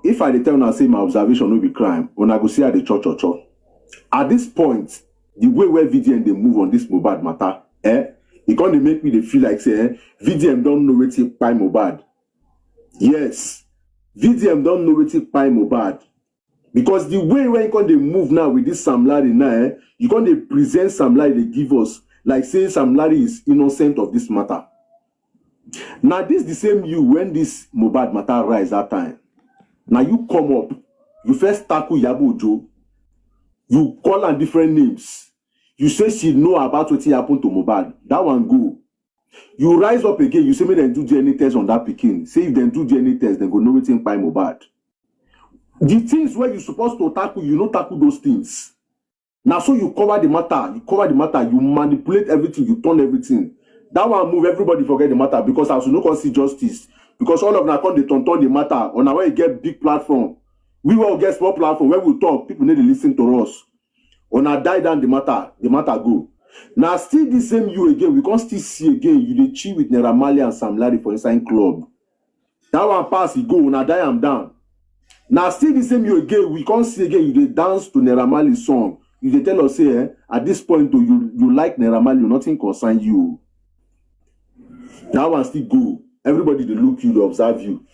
if I dey tell una say my observation no be crime, una go see how the church. At this point, the way where VDM they move on this Mohbad matter, it can't make me they feel like say VDM don't know where to buy Mohbad. Yes, VDM don't know where to buy Mohbad. Because the way when they move now with this Sam Larry now, you can't they present Sam Larry, they give us like saying Sam Larry is innocent of this matter. Now this the same you when this Mohbad matter rise that time. Now you come up, you first tackle Yabo Ojo, you call her different names. You say she know about what happened to Mohbad. That one go. You rise up again, you say me then do DNA test on that Pikin. Say if they do DNA test, then go know what's in by Mohbad. The things where you supposed to tackle, you don't tackle those things. Now so you cover the matter, you manipulate everything, you turn everything. That one move, everybody forget the matter because as you no see justice. Because all of them come they turn the matter. On our way get big platform. We will get small platform where we talk, people need to listen to us. On our die down the matter go. Now still the same you again, we can't still see again. You dey chill with Naira Marley and Sam Larry for inside club. That one pass, you go, now die I'm down. Now still the same you again, we can't see again, you dey dance to Naira Marley song. You dey tell us say, at this point though, you like Naira Marley, nothing concern you. That one still go. Everybody they look you, they observe you.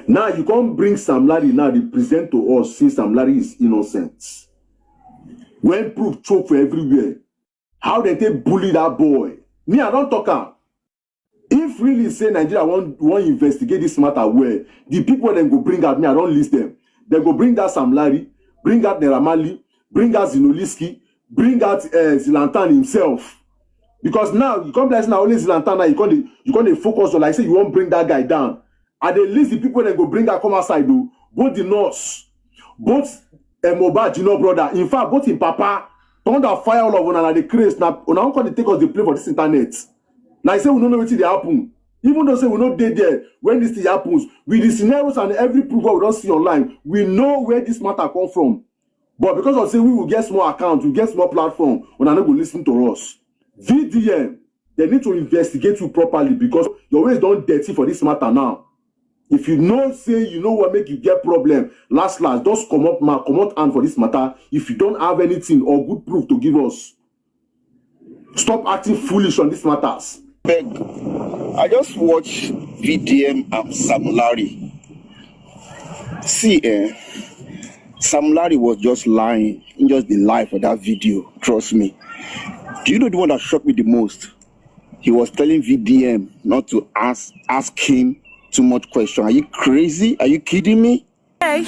Now you can't bring Sam Larry now, they present to us, say Sam Larry is innocent. When proof choke for everywhere, how they bully that boy? Me, I don't talk am. If really say Nigeria want investigate this matter where the people then go bring out me, I don't list them. They go bring out Sam Larry, bring out Naira Marley, bring out Zinoliski, bring out Zilantan himself. Because now you come there now only Zilantana, you can't focus on like say you won't bring that guy down. At the least the people that go bring that come outside though, both the nurse, both Mohbad, you know, brother. In fact, both in Papa, turn that fire all of one and the craze. Now, on our they take us the play for this internet. Like say we don't know what they happen. Even though say we not dead there when this thing happens, with the scenarios and every proof we don't see online, we know where this matter come from. But because of say we will get small accounts, we get small platform, when I not go listen to us. VDM, they need to investigate you properly because your ways don't dirty for this matter now. If you know, say you know what make you get problem, last, just come out hand for this matter. If you don't have anything or good proof to give us, stop acting foolish on these matters. I just watched VDM and Sam Larry. See, Sam Larry was just lying, just the lie for that video. Trust me. Do you know the one that shocked me the most? He was telling VDM not to ask him too much question. Are you crazy? Are you kidding me? Hey.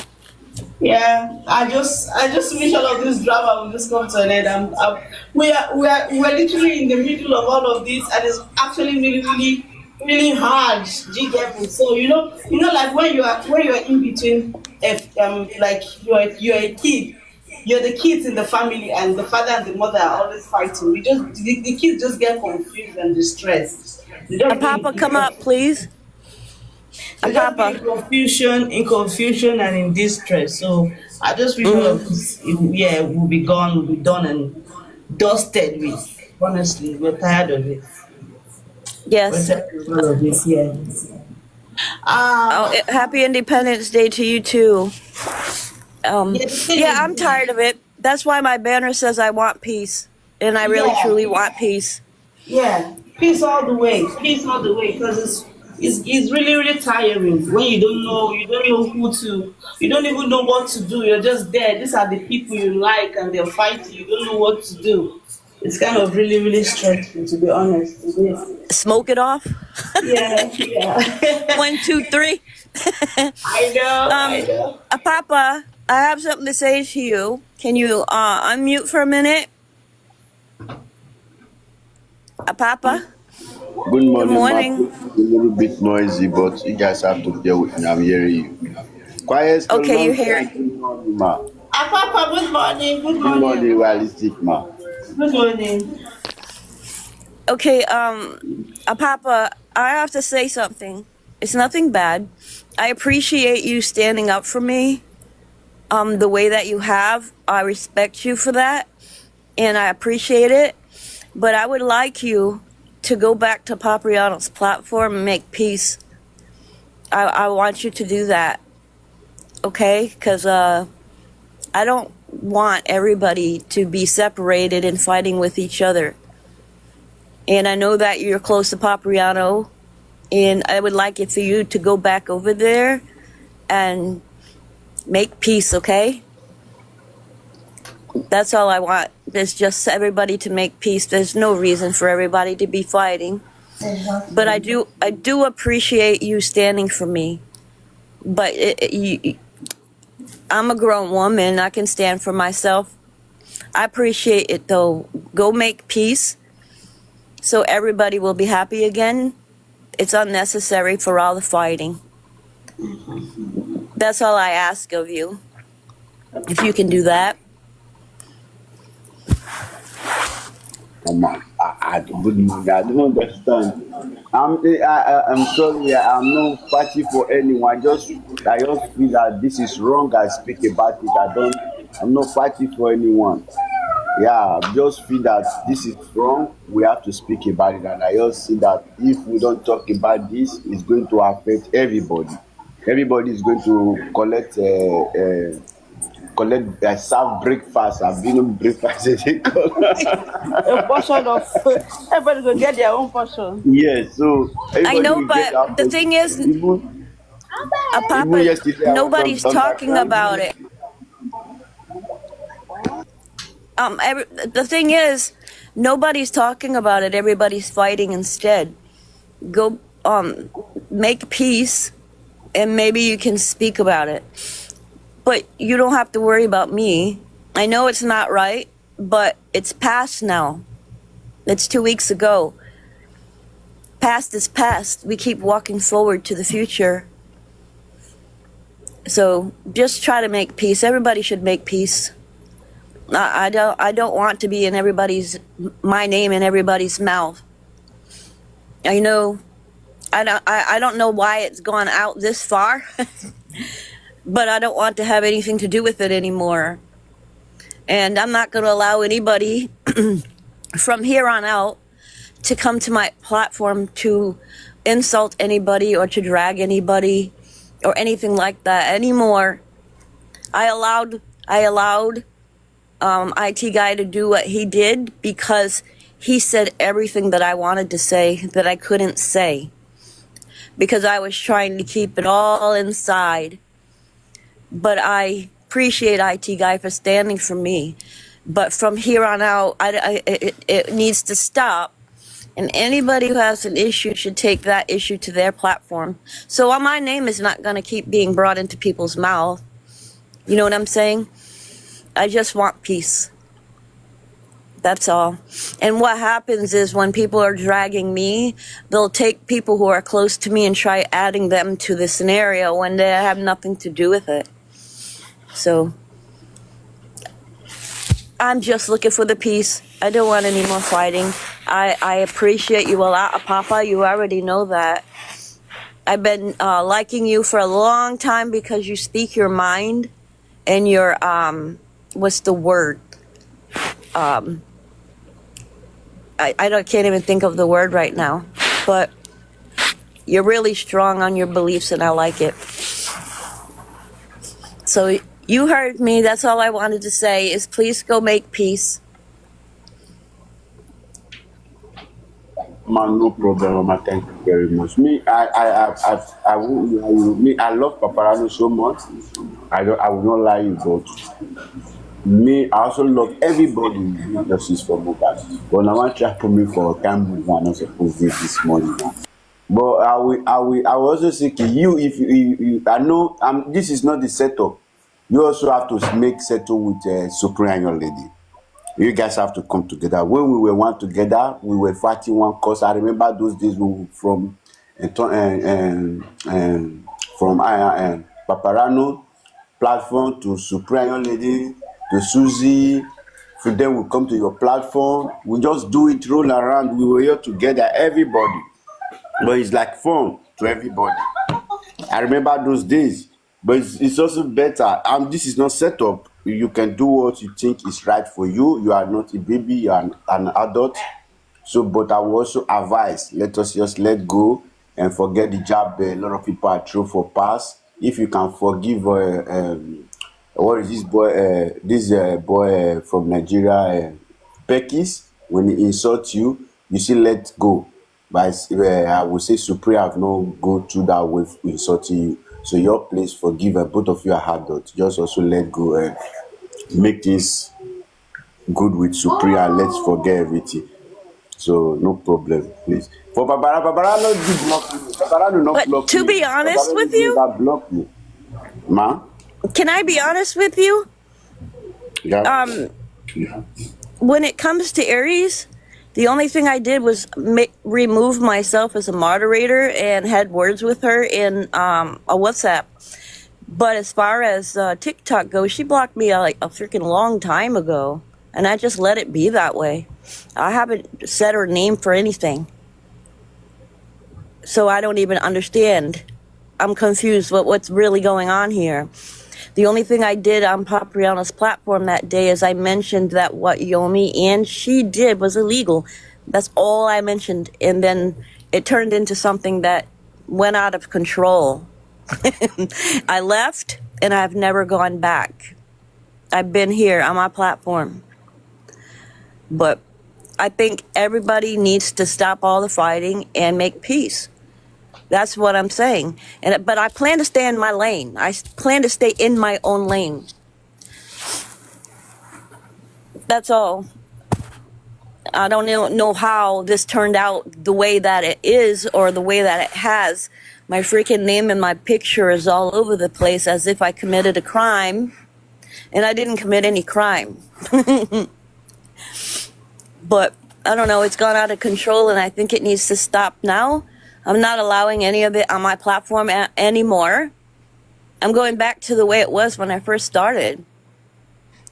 Yeah, I just wish all of this drama will just come to an end. We're literally in the middle of all of this, and it's actually really hard. Do you get me? So you know, like when you're in between, like you're a kid. You're the kids in the family, and the father and the mother are always fighting. The kids just get confused and distressed. They don't Papa, come up, please. Papa. In confusion and in distress. So I just wish all of this, will be gone, will be done and dusted with. Honestly, we're tired of it. Yes. We're tired of all of this, yeah. Happy Independence Day to you too. Yeah, I'm tired of it. That's why my banner says I want peace. And I really truly want peace. Yeah, peace all the way. Peace all the way. Because it's really tiring when you don't know who to, you don't even know what to do. You're just there. These are the people you like and they're fighting. You don't know what to do. It's kind of really stressful, to be honest. Smoke it off? Yeah. 1, 2, 3. I know. Papa, I have something to say to you. Can you unmute for a minute? Papa? Good morning. Good morning. A little bit noisy, but you guys have to deal with me. I'm hearing you. Quiet. Okay, you hear it. Good morning, ma. Papa, good morning. Good morning. Good morning, realistic, ma. Good morning. Okay, Papa, I have to say something. It's nothing bad. I appreciate you standing up for me the way that you have. I respect you for that, and I appreciate it. But I would like you to go back to Papriano's platform and make peace. I want you to do that. okay? Because I don't want everybody to be separated and fighting with each other. And I know that you're close to Papriano, and I would like it for you to go back over there and make peace, okay? That's all I want. There's just everybody to make peace. There's no reason for everybody to be fighting. But I do appreciate you standing for me. But I'm a grown woman. I can stand for myself. I appreciate it though. Go make peace so everybody will be happy again. It's unnecessary for all the fighting. That's all I ask of you. If you can do that. Come on. I don't understand. I'm sorry. I'm not fighting for anyone. I just feel that this is wrong. I speak about it. I'm not fighting for anyone. Yeah, I just feel that this is wrong. We have to speak about it, and I just see that if we don't talk about this, it's going to affect everybody. Everybody is going to serve breakfast. I've been on breakfast. They call. A portion of everybody will get their own portion. Yes, so I everybody know, will get but that. the thing is, Even Papa, yesterday, I was nobody's on talking about underground. it. The thing is, nobody's talking about it. Everybody's fighting instead. Go, make peace, and maybe you can speak about it. But you don't have to worry about me. I know it's not right, but it's past now. It's 2 weeks ago. Past is past. We keep walking forward to the future. So just try to make peace. Everybody should make peace. I don't want to be in my name in everybody's mouth. I know, I don't know why it's gone out this far, but I don't want to have anything to do with it anymore. And I'm not going to allow anybody from here on out to come to my platform to insult anybody or to drag anybody or anything like that anymore. I allowed IT guy to do what he did because he said everything that I wanted to say that I couldn't say because I was trying to keep it all inside. But I appreciate IT guy for standing for me. But from here on out, it needs to stop. And anybody who has an issue should take that issue to their platform. So my name is not going to keep being brought into people's mouth. You know what I'm saying? I just want peace. That's all. And what happens is when people are dragging me, they'll take people who are close to me and try adding them to the scenario when they have nothing to do with it. So I'm just looking for the peace. I don't want any more fighting. I appreciate you a lot, Papa. You already know that. I've been liking you for a long time because you speak your mind and your, what's the word? Can't even think of the word right now. But you're really strong on your beliefs and I like it. So you heard me. That's all I wanted to say is please go make peace. Man, no problem, Mama. Thank you very much. I won't lie you. I love Paparano so much. I will not lie you, but I also love everybody who justice for Mohbad. But I want to try to me for a time move one not supposed to this morning. But I will also say to you if you I know this is not the setup. You also have to make settle with Supreme and your lady. You guys have to come together. When we were one together, we were fighting one cause. I remember those days we were from Paparano platform to Supreme lady to Susie. For them we come to your platform. We just do it roll around. We were here together, everybody. But it's like fun to everybody. I remember those days. But it's also better. This is not set up. You can do what you think is right for you. You are not a baby, you are an adult. So, but I will also advise, let us just let go and forget the job a lot of people are through for pass. if you can forgive what is this boy from Nigeria, Pekis, when he insults you, you still let go. But I would say Supreme have not go through that way of insulting you. So your place forgive, and both of you are adults. Just also let go and make things good with Supreme, and let's forget everything. So no problem, please. For Babara no do block me. Babara do not But block to me. be honest Babara with do you, not block me. Ma? can I be honest with you? Yeah. When it comes to Aries, the only thing I did was remove myself as a moderator and had words with her in a WhatsApp. But as far as TikTok goes, she blocked me like a freaking long time ago, and I just let it be that way. I haven't said her name for anything, so I don't even understand. I'm confused what's really going on here. The only thing I did on Papriana's platform that day is I mentioned that what Yomi and she did was illegal. That's all I mentioned, and then it turned into something that went out of control. I left, and I've never gone back. I've been here on my platform. But I think everybody needs to stop all the fighting and make peace. That's what I'm saying. But I plan to stay in my lane. I plan to stay in my own lane. That's all. I don't know how this turned out the way that it is or the way that it has. My freaking name and my picture is all over the place as if I committed a crime. And I didn't commit any crime. But I don't know, it's gone out of control, and I think it needs to stop now. I'm not allowing any of it on my platform anymore. I'm going back to the way it was when I first started.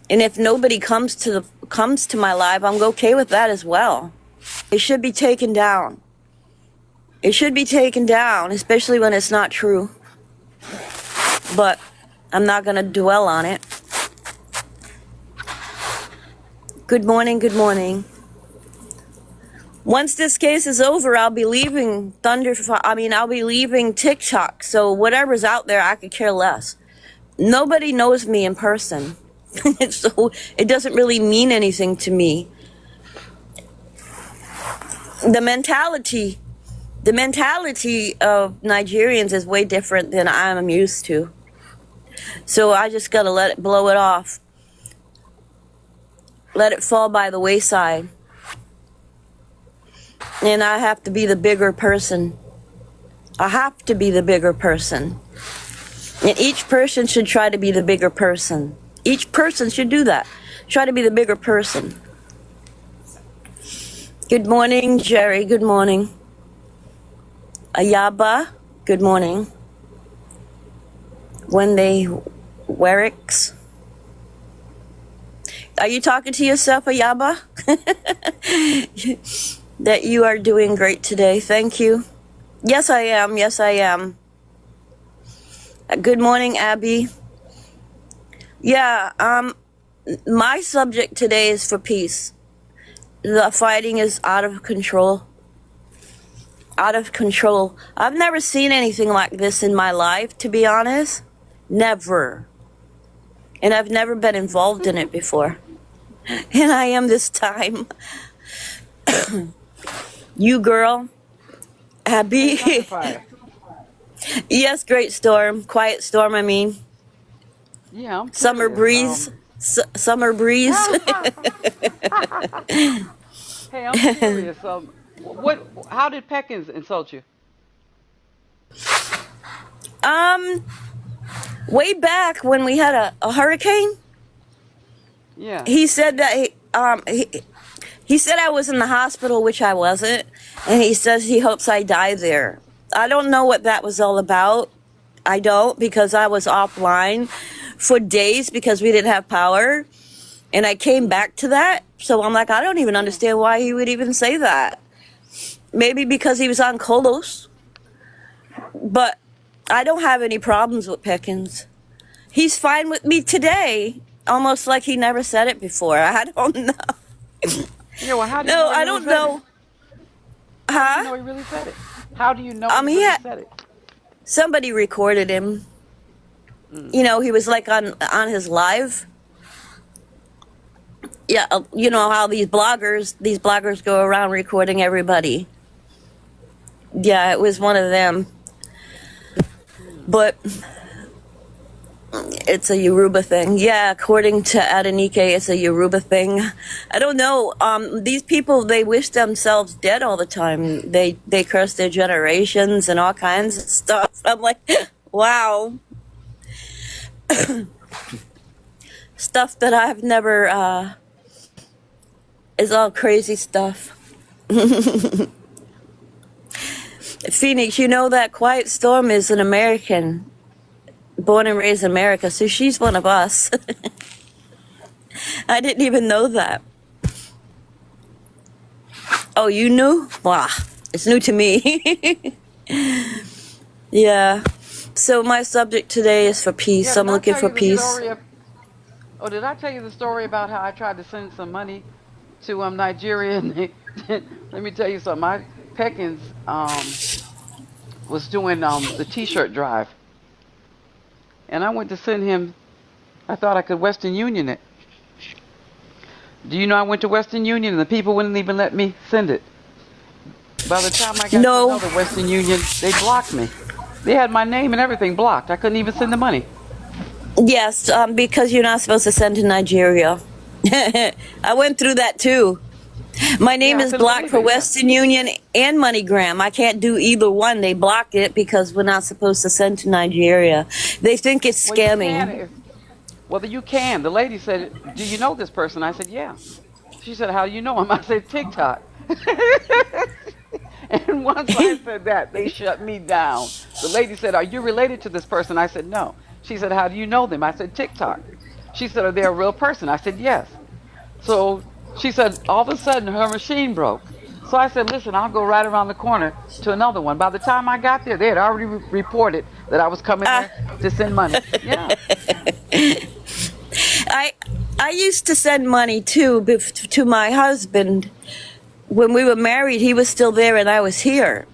And if nobody comes to my live, I'm okay with that as well. It should be taken down. It should be taken down, especially when it's not true. But I'm not going to dwell on it. Good morning, good morning. Once this case is over, I'll be leaving I'll be leaving TikTok. So whatever's out there, I could care less. Nobody knows me in person. So it doesn't really mean anything to me. The mentality of Nigerians is way different than I'm used to. So I just gotta let it blow it off. Let it fall by the wayside. And I have to be the bigger person. I have to be the bigger person. And each person should try to be the bigger person. Each person should do that. Try to be the bigger person. Good morning, Jerry. Good morning. Ayaba. Good morning. Wendy Werricks. Are you talking to yourself, Ayaba? That you are doing great today. Thank you. Yes, I am. Yes, I am. Good morning, Abby. Yeah, my subject today is for peace. The fighting is out of control. Out of control. I've never seen anything like this in my life, to be honest. Never. And I've never been involved in it before. And I am this time. You girl, Abby. Fire. Yes, great storm. Quiet storm, I mean. Yeah, I'm Summer curious. breeze. Summer breeze. Hey, I'm curious. How did Peckins insult you? Way back when we had a hurricane, Yeah. he said that he said I was in the hospital, which I wasn't, and he says he hopes I die there. I don't know what that was all about. I don't, because I was offline for days because we didn't have power, and I came back to that. So I'm like, I don't even understand why he would even say that. Maybe because he was on Kolos. But I don't have any problems with Pickens. He's fine with me today, almost like he never said it before. I don't know. Yeah. Well, how do you No, know he I really don't said know. it? How do you Huh? know he really said it? How do you know he He really had said it? somebody recorded him. you know, he was like on his live. Yeah, you know how these bloggers go around recording everybody. Yeah, it was one of them. But it's a Yoruba thing. Yeah, according to Adenike, it's a Yoruba thing. I don't know. These people, they wish themselves dead all the time. They curse their generations and all kinds of stuff. I'm like, wow. Stuff that I've never, is all crazy stuff. Phoenix, you know that Quiet Storm is an American. Born and raised in America, so she's one of us. I didn't even know that. Oh, you knew? Wow, it's new to me. Yeah. So my subject today is for peace. Yeah, I'm did I looking tell for you the peace. story of? Oh, did I tell you the story about how I tried to send some money to Nigeria? And let me tell you something. My Peckins was doing the T-shirt drive, and I went to send him. I thought I could Western Union it. Do you know I went to Western Union and the people wouldn't even let me send it? By the time I got to No. another Western Union, they blocked me. They had my name and everything blocked. I couldn't even send the money. Yes, because you're not supposed to send to Nigeria. I went through that too. My name Yeah, I is couldn't blocked believe for it. Yeah. Western Union and MoneyGram. I can't do either one. They block it because we're not supposed to send to Nigeria. They think it's Well, you can. scamming. Well, you can. The lady said, "Do you know this person?" I said, "Yeah." She said, "How do you know him?" I said, "TikTok." And once I said that, they shut me down. The lady said, "Are you related to this person?" I said, "No." She said, "How do you know them?" I said, "TikTok." She said, "Are they a real person?" I said, "Yes." So she said, all of a sudden, her machine broke. So I said, "Listen, I'll go right around the corner to another one." By the time I got there, they had already reported that I was coming Uh, there to send money. Yeah. I used to send money too to my husband. When we were married, he was still there and I was here.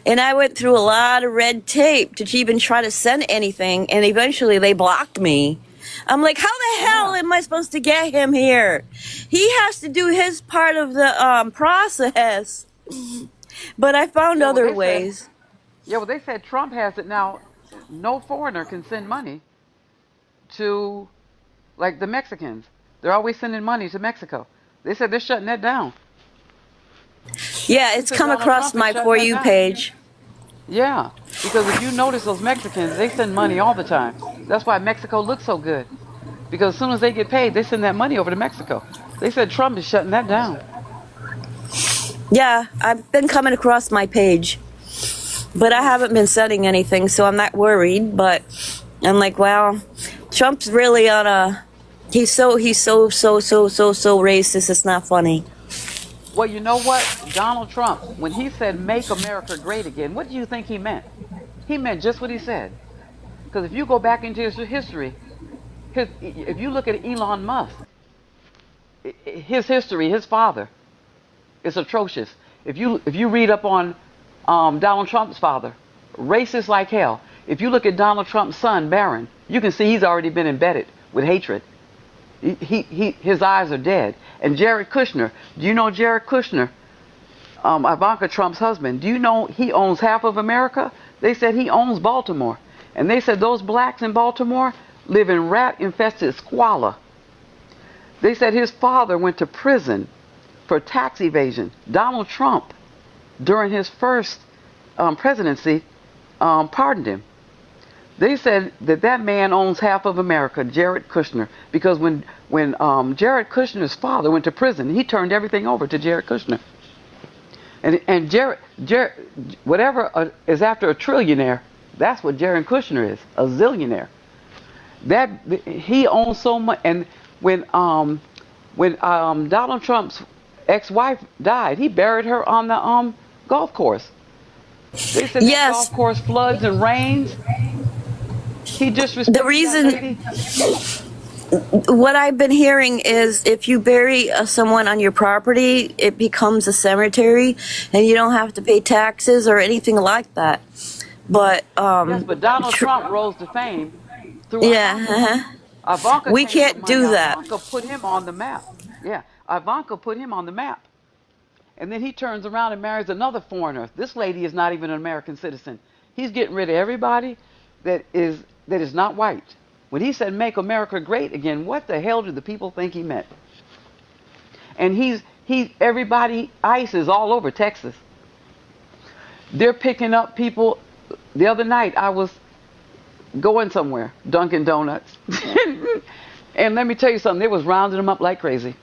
And I went through a lot of red tape to even try to send anything, and eventually they blocked me. I'm like, how the hell Yeah. am I supposed to get him here? He has to do his part of the process. But I found Yeah, well, other they said, ways. yeah, well, they said Trump has it now. No foreigner can send money to, like, the Mexicans. They're always sending money to Mexico. They said they're shutting that down. Yeah, They it's said come Donald across Trump is my shutting For that You down. page. Yeah, because if you notice those Mexicans, they send money all the time. That's why Mexico looks so good. Because as soon as they get paid, they send that money over to Mexico. They said Trump is shutting that down. Yeah, I've been coming across my page. But I haven't been sending anything, so I'm not worried. But I'm like, wow, Trump's really on a. He's so racist. It's not funny. Well, you know what? Donald Trump, when he said "Make America Great Again," what do you think he meant? He meant just what he said. Because if you go back into his history, if you look at Elon Musk, his history, his father, is atrocious. If you read up on Donald Trump's father, racist like hell. If you look at Donald Trump's son, Barron, you can see he's already been embedded with hatred. His eyes are dead. And Jared Kushner, do you know Jared Kushner, Ivanka Trump's husband? Do you know he owns half of America? They said he owns Baltimore. And they said those blacks in Baltimore live in rat-infested squalor. They said his father went to prison for tax evasion. Donald Trump, during his first presidency, pardoned him. They said that man owns half of America, Jared Kushner, because when Jared Kushner's father went to prison, he turned everything over to Jared Kushner. And Jared, whatever is after a trillionaire, that's what Jared Kushner is, a zillionaire. That he owns so much. And when Donald Trump's ex-wife died, he buried her on the golf course. They said that Yes, golf course floods and rains. He disrespected the that reason. lady. What I've been hearing is if you bury someone on your property, it becomes a cemetery, and you don't have to pay taxes or anything like that. But Yes, but Donald Trump rose to fame through Yeah. Ivanka. Uh-huh. Ivanka We takes the can't money. do that. Ivanka put him on the map. Yeah, Ivanka put him on the map. And then he turns around and marries another foreigner. This lady is not even an American citizen. He's getting rid of everybody that is not white. When he said make America great again, what the hell did the people think he meant? And everybody, ICE is all over Texas. They're picking up people. The other night I was going somewhere, Dunkin' Donuts. And let me tell you something, they was rounding them up like crazy.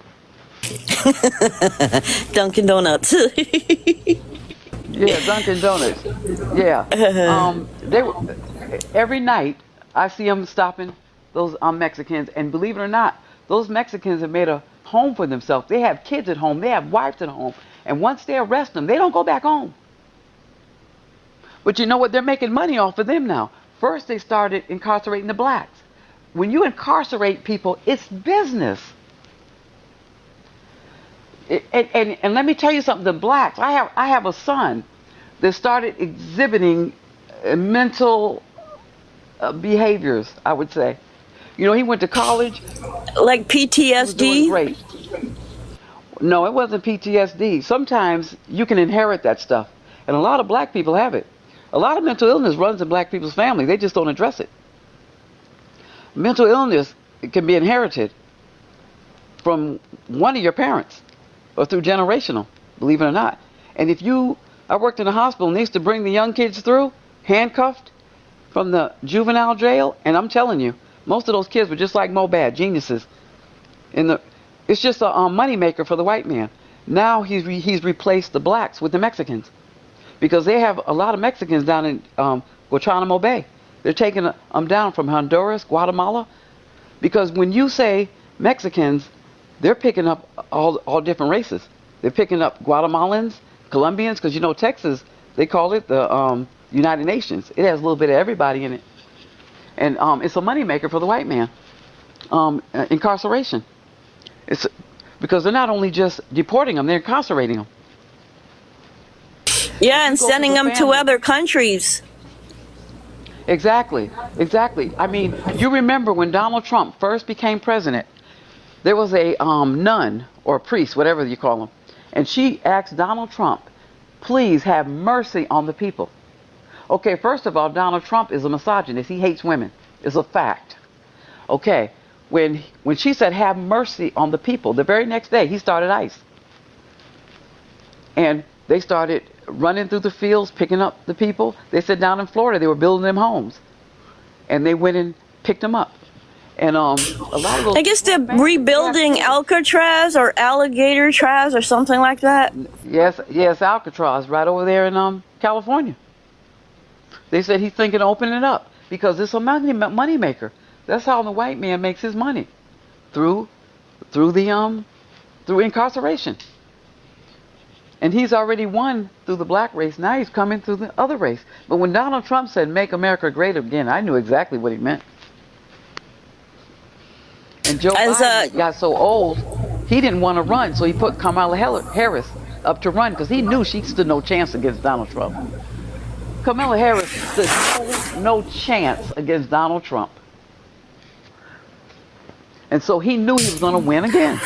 Dunkin' Donuts. Yeah, Dunkin' Donuts. Yeah. They were, every night I see them stopping those Mexicans, and believe it or not, those Mexicans have made a home for themselves. They have kids at home, they have wives at home, and once they arrest them, they don't go back home. But you know what? They're making money off of them now. First, they started incarcerating the blacks. When you incarcerate people, it's business. And let me tell you something. The blacks. I have a son that started exhibiting mental behaviors. I would say, you know, he went to college. Like He was doing PTSD. great. No, it wasn't PTSD. Sometimes you can inherit that stuff, and a lot of black people have it. A lot of mental illness runs in black people's family. They just don't address it. Mental illness can be inherited from one of your parents or through generational, believe it or not. And I worked in a hospital and they used to bring the young kids through, handcuffed from the juvenile jail, and I'm telling you, most of those kids were just like Mohbad, geniuses. It's just a money maker for the white man. Now he's replaced the blacks with the Mexicans, because they have a lot of Mexicans down in Guantanamo Bay. They're taking them down from Honduras, Guatemala, because when you say Mexicans, they're picking up all different races. They're picking up Guatemalans, Colombians, because you know Texas, they call it the United Nations. It has a little bit of everybody in it, and it's a moneymaker for the white man. Incarceration. It's because they're not only just deporting them, they're incarcerating them. Yeah, and sending them to other countries. Exactly. I mean, you remember when Donald Trump first became president, there was a nun or a priest, whatever you call them, and she asked Donald Trump, please have mercy on the people. Okay, first of all, Donald Trump is a misogynist. He hates women. It's a fact. Okay, when she said have mercy on the people, the very next day he started ICE. And they started running through the fields, picking up the people. They said down in Florida they were building them homes, and they went and picked them up. And a lot of those. I guess they're rebuilding Alcatraz or Alligator Traz or something like that. Yes, Alcatraz, right over there in California. They said he's thinking of opening it up because it's a money maker. That's how the white man makes his money, through incarceration. And he's already won through the black race. Now he's coming through the other race. But when Donald Trump said "Make America Great Again," I knew exactly what he meant. And Joe Biden got so old, he didn't want to run, so he put Kamala Harris up to run because he knew she stood no chance against Donald Trump. Kamala Harris stood no chance against Donald Trump. And so he knew he was going to win again.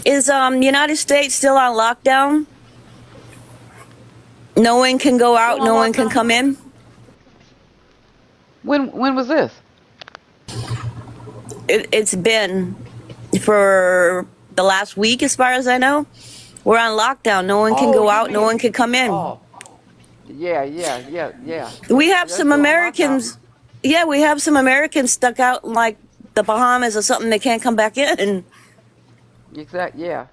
Is United States still on lockdown? No one can go out, no one can come in? When was this? It's been for the last week, as far as I know. We're on lockdown. No one can go out, no one can come in. Oh. Yeah. We have some Americans. Yeah, we have some Americans stuck out in like the Bahamas or something. They can't come back in. Exactly. Yeah.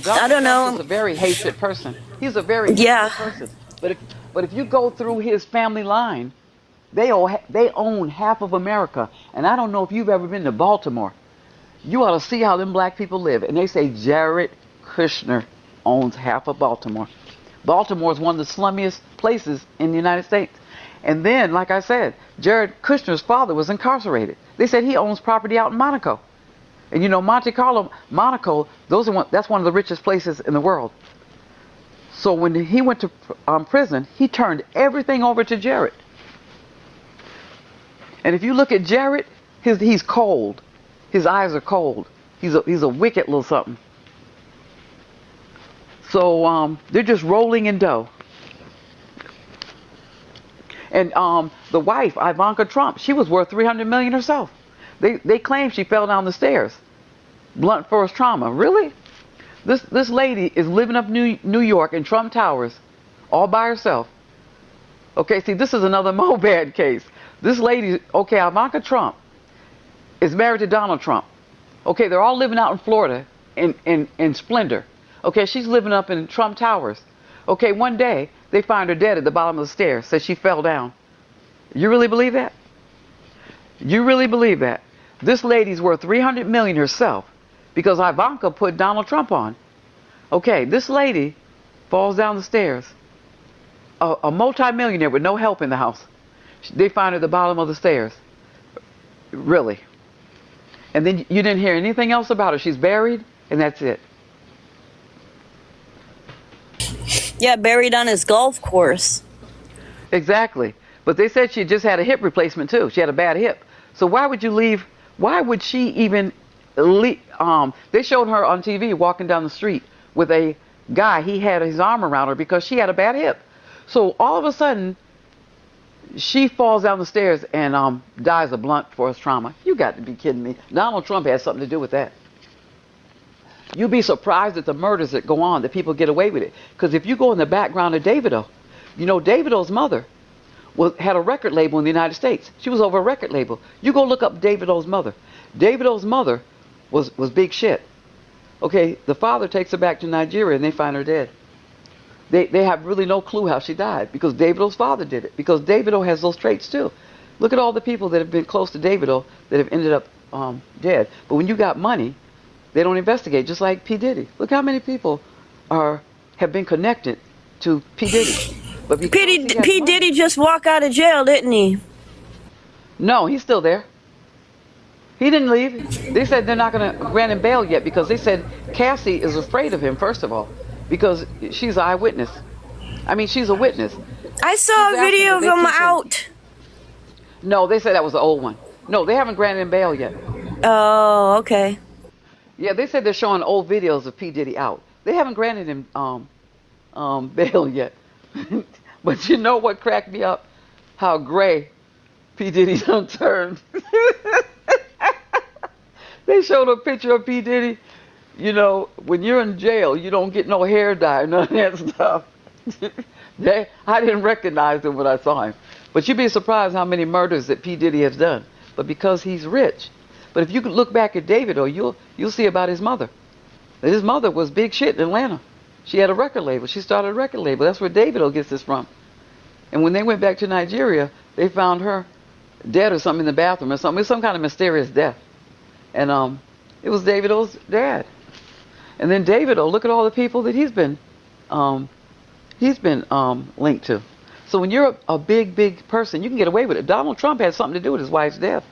I don't know. He's a very hatred person. He's a very hatred person. But if you go through his family line, they own half of America. And I don't know if you've ever been to Baltimore. You ought to see how them black people live. And they say Jared Kushner owns half of Baltimore. Baltimore is one of the slummiest places in the United States. And then, like I said, Jared Kushner's father was incarcerated. They said he owns property out in Monaco. And you know, Monte Carlo, Monaco, that's one of the richest places in the world. So when he went to prison, he turned everything over to Jared. And if you look at Jared, he's cold. His eyes are cold. He's a wicked little something. So they're just rolling in dough. And the wife, Ivanka Trump, she was worth $300 million herself. They claim she fell down the stairs, blunt force trauma. Really? This lady is living up New York in Trump Towers, all by herself. Okay, see, this is another Mohbad case. This lady, okay, Ivanka Trump is married to Donald Trump. Okay, they're all living out in Florida in splendor. Okay, she's living up in Trump Towers. Okay, one day they find her dead at the bottom of the stairs. Says she fell down. You really believe that? You really believe that? This lady's worth $300 million herself because Ivanka put Donald Trump on. Okay, this lady falls down the stairs. A multi-millionaire with no help in the house. They find her at the bottom of the stairs. Really? And then you didn't hear anything else about her. She's buried, and that's it. Yeah, buried on his golf course. Exactly. But they said she just had a hip replacement too. She had a bad hip. So why would you leave? Why would she even leave? They showed her on TV walking down the street with a guy. He had his arm around her because she had a bad hip. So all of a sudden, she falls down the stairs and dies of blunt force trauma. You got to be kidding me. Donald Trump had something to do with that. You'd be surprised at the murders that go on, that people get away with it. Because if you go in the background of Davido, you know Davido's mother had a record label in the United States. She was over a record label. You go look up Davido's mother. Davido's mother was big shit. Okay, the father takes her back to Nigeria and they find her dead. They have really no clue how she died because Davido's father did it. Because Davido has those traits too. Look at all the people that have been close to Davido that have ended up dead. But when you got money, they don't investigate. Just like P. Diddy. Look how many people have been connected to P. Diddy. But P. Diddy just walked out of jail, didn't he? No, he's still there. He didn't leave. They said they're not going to grant him bail yet because they said Cassie is afraid of him, first of all, because she's an eyewitness. I mean, she's a witness. I saw a video of him out. No, they said that was the old one. No, they haven't granted him bail yet. Oh, okay. Yeah, they said they're showing old videos of P. Diddy out. They haven't granted him bail yet. But you know what cracked me up? How gray P. Diddy done turned. They showed a picture of P. Diddy. You know, when you're in jail, you don't get no hair dye, none of that stuff. I didn't recognize him when I saw him. But you'd be surprised how many murders that P. Diddy has done. But because he's rich. But if you could look back at Davido, you'll see about his mother. His mother was big shit in Atlanta. She had a record label. She started a record label. That's where Davido gets this from. And when they went back to Nigeria, they found her dead or something in the bathroom or something. It was some kind of mysterious death. And it was Davido's dad. And then Davido, look at all the people that he's been linked to. So when you're a big person, you can get away with it. Donald Trump had something to do with his wife's death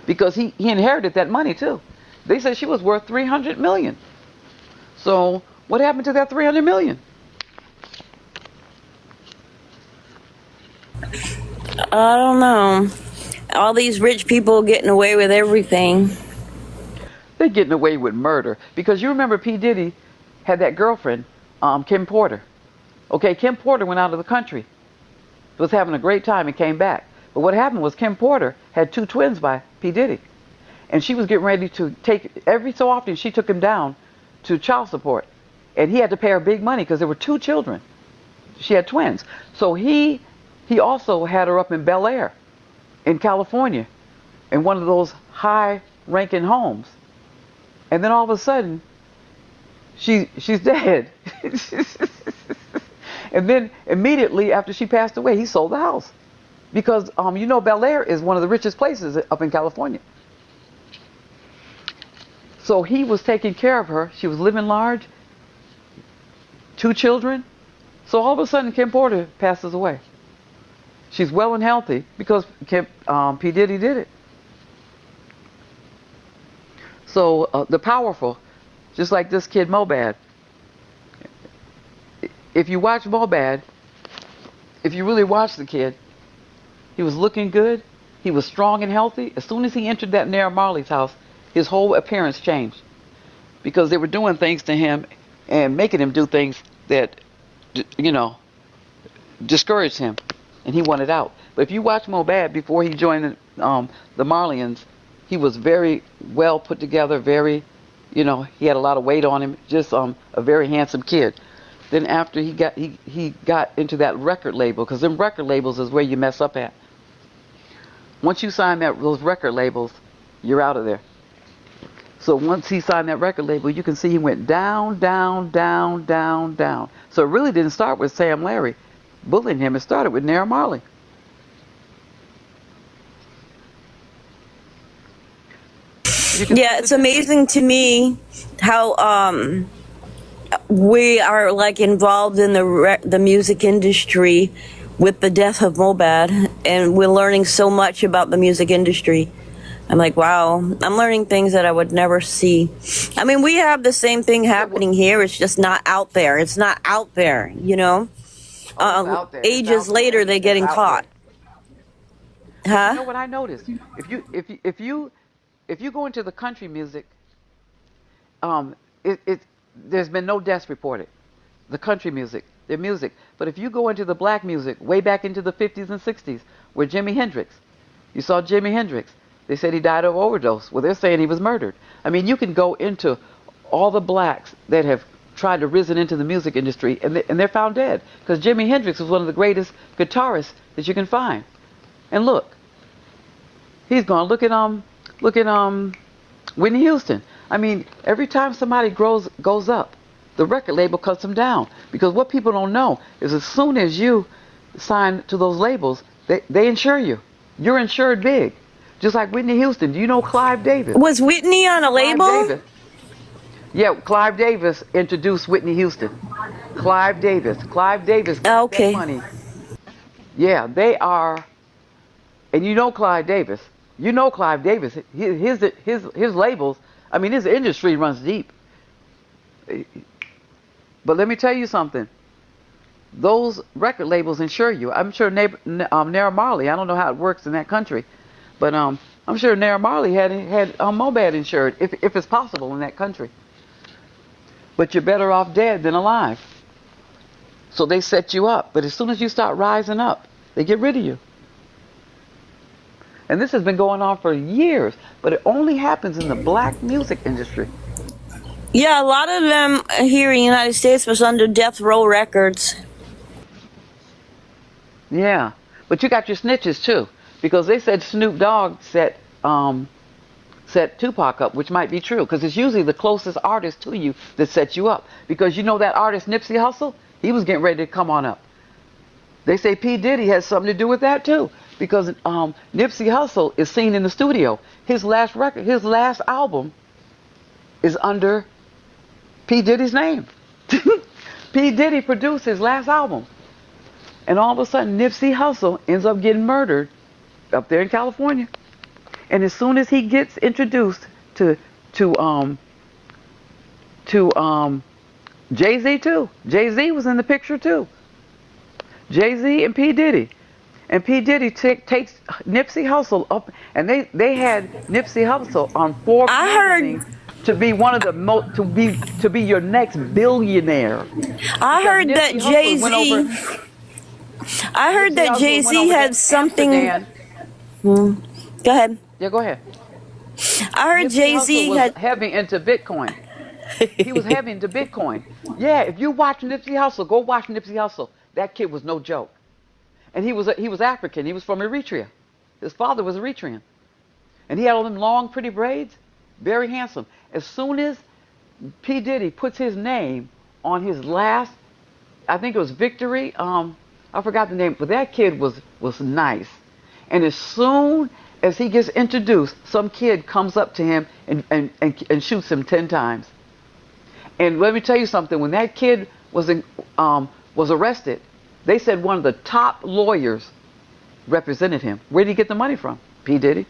because he inherited that money too. They said she was worth $300 million. So what happened to that $300 million? I don't know. All these rich people getting away with everything. They're getting away with murder. Because you remember P. Diddy had that girlfriend, Kim Porter. Okay, Kim Porter went out of the country. Was having a great time and came back. But what happened was Kim Porter had 2 twins by P. Diddy. And she was getting ready to take, every so often she took him down to child support. And he had to pay her big money because there were 2 children. She had twins. So he also had her up in Bel Air in California in one of those high-ranking homes. And then all of a sudden, she's dead. And then immediately after she passed away, he sold the house. Because, you know, Bel Air is one of the richest places up in California. So he was taking care of her. She was living large. 2 children. So all of a sudden, Kim Porter passes away. She's well and healthy because P. Diddy did it. So the powerful, just like this kid Mohbad, if you watch Mohbad, if you really watch the kid, he was looking good. He was strong and healthy. As soon as he entered that Nair Marley's house, his whole appearance changed because they were doing things to him and making him do things that, you know, discouraged him, and he wanted out. But if you watch Mohbad before he joined the Marleyans, he was very well put together, very, you know, he had a lot of weight on him, just a very handsome kid. Then after he got into that record label, because them record labels is where you mess up at. Once you sign those record labels, you're out of there. So once he signed that record label, you can see he went down, down, down, down, down. So it really didn't start with Sam Larry bullying him. It started with Nair Marley. Yeah, it's amazing to me how we are like involved in the music industry with the death of Mohbad, and we're learning so much about the music industry. I'm like, wow, I'm learning things that I would never see. I mean, we have the same thing happening here. It's just not out there. It's not out there, you know? Out there. Ages later, they're getting caught. Huh? You know what I noticed? If you go into the country music, there's been no deaths reported. The country music, their music. But if you go into the black music, way back into the 50s and 60s, where Jimi Hendrix, you saw Jimi Hendrix. They said he died of overdose. Well, they're saying he was murdered. I mean, you can go into all the blacks that have tried to risen into the music industry, and they're found dead. Because Jimi Hendrix was one of the greatest guitarists that you can find. And look, he's gone. Look at Whitney Houston. I mean, every time somebody goes up, the record label cuts them down. Because what people don't know is as soon as you sign to those labels, they insure you. You're insured big. Just like Whitney Houston. Do you know Clive Davis? Was Whitney on a label? Davis. Yeah, Clive Davis introduced Whitney Houston. Clive Davis got that money. Yeah, they are. And you know Clive Davis. You know Clive Davis. His labels. I mean, his industry runs deep. But let me tell you something. Those record labels insure you. I'm sure Nair Marley. I don't know how it works in that country, but I'm sure Nair Marley had Mohbad insured, if it's possible in that country. But you're better off dead than alive. So they set you up. But as soon as you start rising up, they get rid of you. And this has been going on for years, but it only happens in the black music industry. Yeah, a lot of them here in the United States was under Death Row Records. Yeah, but you got your snitches too, because they said Snoop Dogg set Tupac up, which might be true, because it's usually the closest artist to you that sets you up. Because you know that artist Nipsey Hussle, he was getting ready to come on up. They say P. Diddy has something to do with that too, because Nipsey Hussle is seen in the studio. His last record, his last album, is under P. Diddy's name. P. Diddy produced his last album. And all of a sudden, Nipsey Hussle ends up getting murdered up there in California. And as soon as he gets introduced to Jay-Z too. Jay-Z was in the picture too. Jay-Z and P. Diddy. And P. Diddy takes Nipsey Hussle up, and they had Nipsey Hussle on Forbes magazine to be one of the most to be your next billionaire. I heard that Jay-Z. I heard that Jay-Z had something. Go ahead. Yeah, go ahead. I heard Jay-Z was heavy into Bitcoin. He was heavy into Bitcoin. Yeah, if you watch Nipsey Hussle, go watch Nipsey Hussle. That kid was no joke. And he was African. He was from Eritrea. His father was Eritrean. And he had all them long, pretty braids. Very handsome. As soon as P. Diddy puts his name on his last, I think it was Victory. I forgot the name, but that kid was nice. And as soon as he gets introduced, some kid comes up to him and shoots him 10 times. And let me tell you something. When that kid was arrested, they said one of the top lawyers represented him. Where did he get the money from? P. Diddy.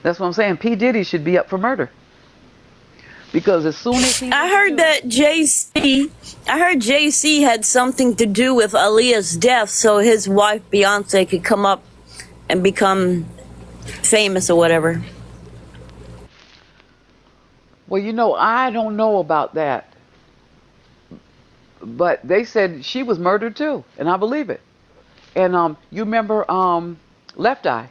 That's what I'm saying. P. Diddy should be up for murder. because as soon as he's I heard introduced, that I heard JC had something to do with Aaliyah's death, so his wife Beyonce could come up and become famous or whatever. well, I don't know about that, but they said she was murdered too, and I believe it. And you remember Left Eye?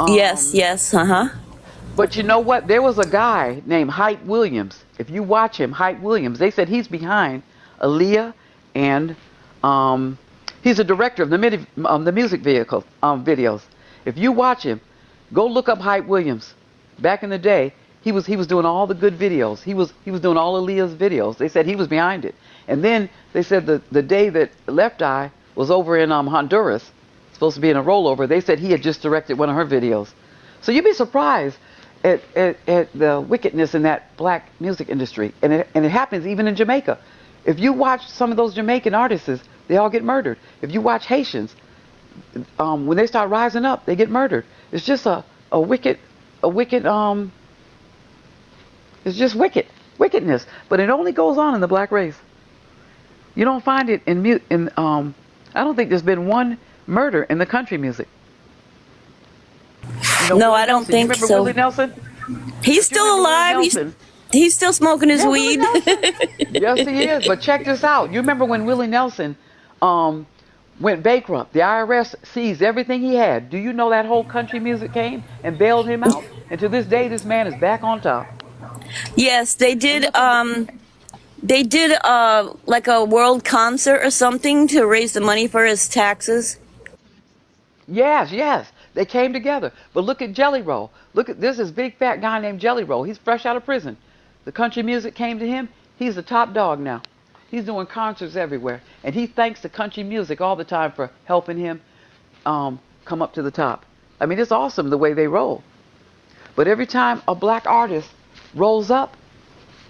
Yes, Um, yes, uh-huh. but you know what? There was a guy named Hype Williams. If you watch him, Hype Williams, they said he's behind Aaliyah, and um, he's a director of the music vehicle videos. If you watch him, go look up Hype Williams. Back in the day, he was doing all the good videos. He was doing all Aaliyah's videos. They said he was behind it. And then they said the day that Left Eye was over in Honduras, supposed to be in a rollover, they said he had just directed one of her videos. So you'd be surprised at the wickedness in that black music industry. And it happens even in Jamaica. If you watch some of those Jamaican artists, they all get murdered. If you watch Haitians, when they start rising up, they get murdered. It's just a wicked, it's just wickedness. But it only goes on in the black race. You don't find it I don't think there's been one murder in the country music. No, Willie I don't Nelson. You think remember so. Willie Nelson? He's But you still remember Willie alive. Nelson? He's still smoking his Yeah, Willie weed. Nelson. Yes, he is. But check this out. You remember when Willie Nelson went bankrupt? The IRS seized everything he had. Do you know that whole country music came and bailed him out? And to this day, this man is back on top. Yes, they And did. look at They did like a world concert or something to raise the money for his taxes. Yes, yes. They came together. But look at Jelly Roll. Look at this big fat guy named Jelly Roll. He's fresh out of prison. The country music came to him. He's the top dog now. He's doing concerts everywhere. And he thanks the country music all the time for helping him come up to the top. I mean, it's awesome the way they roll. But every time a black artist rolls up,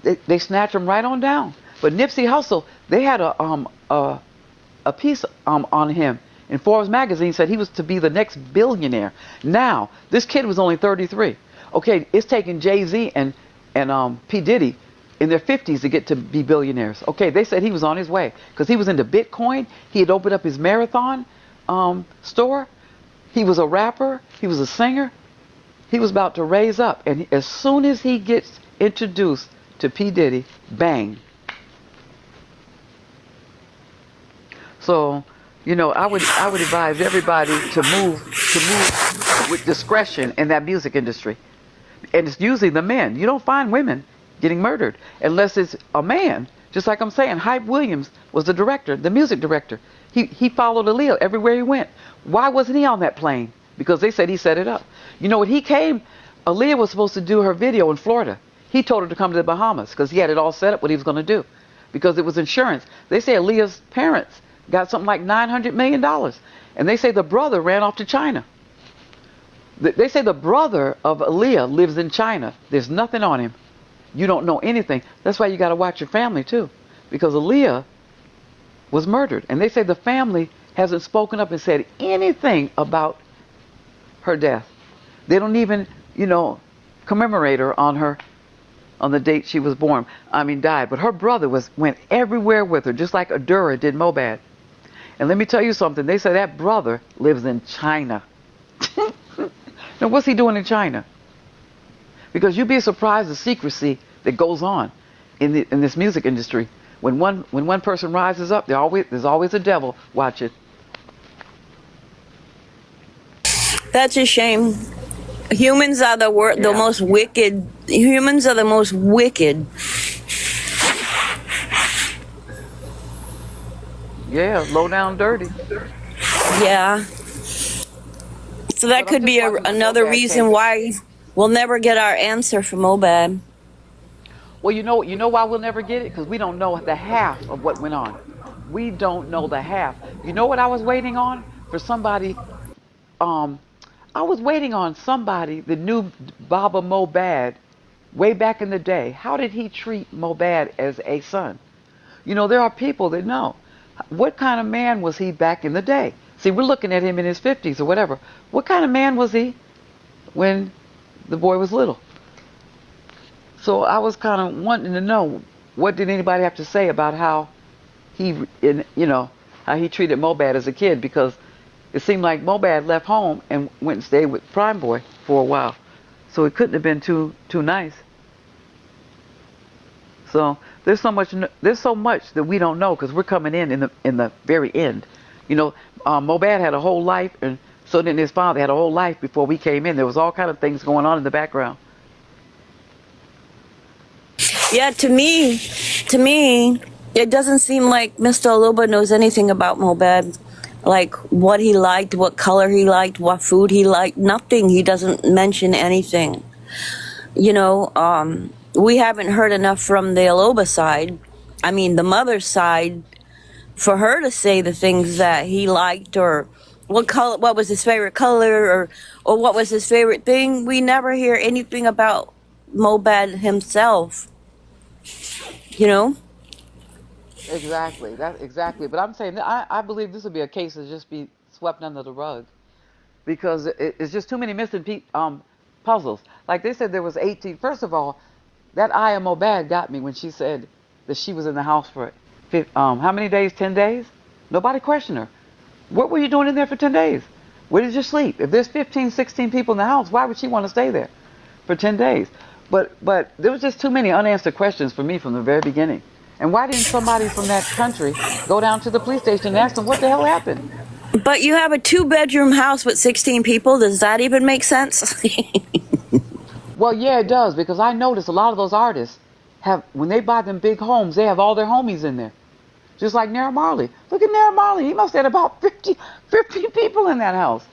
they snatch him right on down. But Nipsey Hussle, they had a piece on him in Forbes magazine, said he was to be the next billionaire. Now, this kid was only 33. Okay, it's taking Jay-Z and P. Diddy in their 50s to get to be billionaires. Okay, they said he was on his way because he was into Bitcoin. He had opened up his marathon store. He was a rapper. He was a singer. He was about to raise up. And as soon as he gets introduced to P. Diddy, bang. So, I would advise everybody to move with discretion in that music industry. And it's usually the men. You don't find women getting murdered unless it's a man. Just like I'm saying, Hype Williams was the director, the music director. He followed Aaliyah everywhere he went. Why wasn't he on that plane? Because they said he set it up. When he came, Aaliyah was supposed to do her video in Florida. He told her to come to the Bahamas because he had it all set up what he was going to do. Because it was insurance. They say Aaliyah's parents got something like $900 million. And they say the brother ran off to China. They say the brother of Aaliyah lives in China. There's nothing on him. You don't know anything. That's why you got to watch your family too. Because Aaliyah was murdered. And they say the family hasn't spoken up and said anything about her death. They don't even, commemorate her on the date she was born. Died. But her brother went everywhere with her, just like Adura did Mohbad. And let me tell you something. They say that brother lives in China. Now, what's he doing in China? Because you'd be surprised the secrecy that goes on in this music industry. When one person rises up, there's always a devil watching. That's a shame. Humans are the Yeah. most wicked. Humans are the most wicked. Yeah, low down dirty. Yeah. So that But I'm could just be watching the another Mohbad reason case. why we'll never get our answer for Mohbad. Well, you know why we'll never get it? Because we don't know the half of what went on. We don't know the half. You know what I was waiting on? For somebody, I was waiting on somebody that knew Baba Mohbad way back in the day. How did he treat Mohbad as a son? There are people that know. What kind of man was he back in the day? See, we're looking at him in his 50s or whatever. What kind of man was he when the boy was little? So I was kind of wanting to know, what did anybody have to say about how how he treated Mohbad as a kid, because it seemed like Mohbad left home and went and stayed with Prime Boy for a while, so it couldn't have been too nice. So there's so much that we don't know, because we're coming in the very end. Mohbad had a whole life, and so did his father had a whole life before we came in. There was all kind of things going on in the background. Yeah, to me, it doesn't seem like Mr. Aloba knows anything about Mohbad. Like what he liked, what color he liked, what food he liked, nothing. He doesn't mention anything. We haven't heard enough from the Aloba side. I mean, the mother's side, for her to say the things that he liked, or what was his favorite color, or what was his favorite thing. We never hear anything about Mohbad himself. Exactly. That's exactly. But I'm saying that I believe this would be a case that just be swept under the rug, because it's just too many missing puzzles. Like they said, there was 18. First of all, that Aya Mohbad got me when she said that she was in the house for how many days? 10 days? Nobody questioned her. What were you doing in there for 10 days? Where did you sleep? If there's 15, 16 people in the house, why would she want to stay there for 10 days? But there was just too many unanswered questions for me from the very beginning. And why didn't somebody from that country go down to the police station and ask them what the hell happened? But you have a 2-bedroom house with 16 people. Does that even make sense? Well, yeah, it does, because I noticed a lot of those artists when they buy them big homes, they have all their homies in there. Just like Naira Marley. Look at Naira Marley. He must have had about 50 people in that house.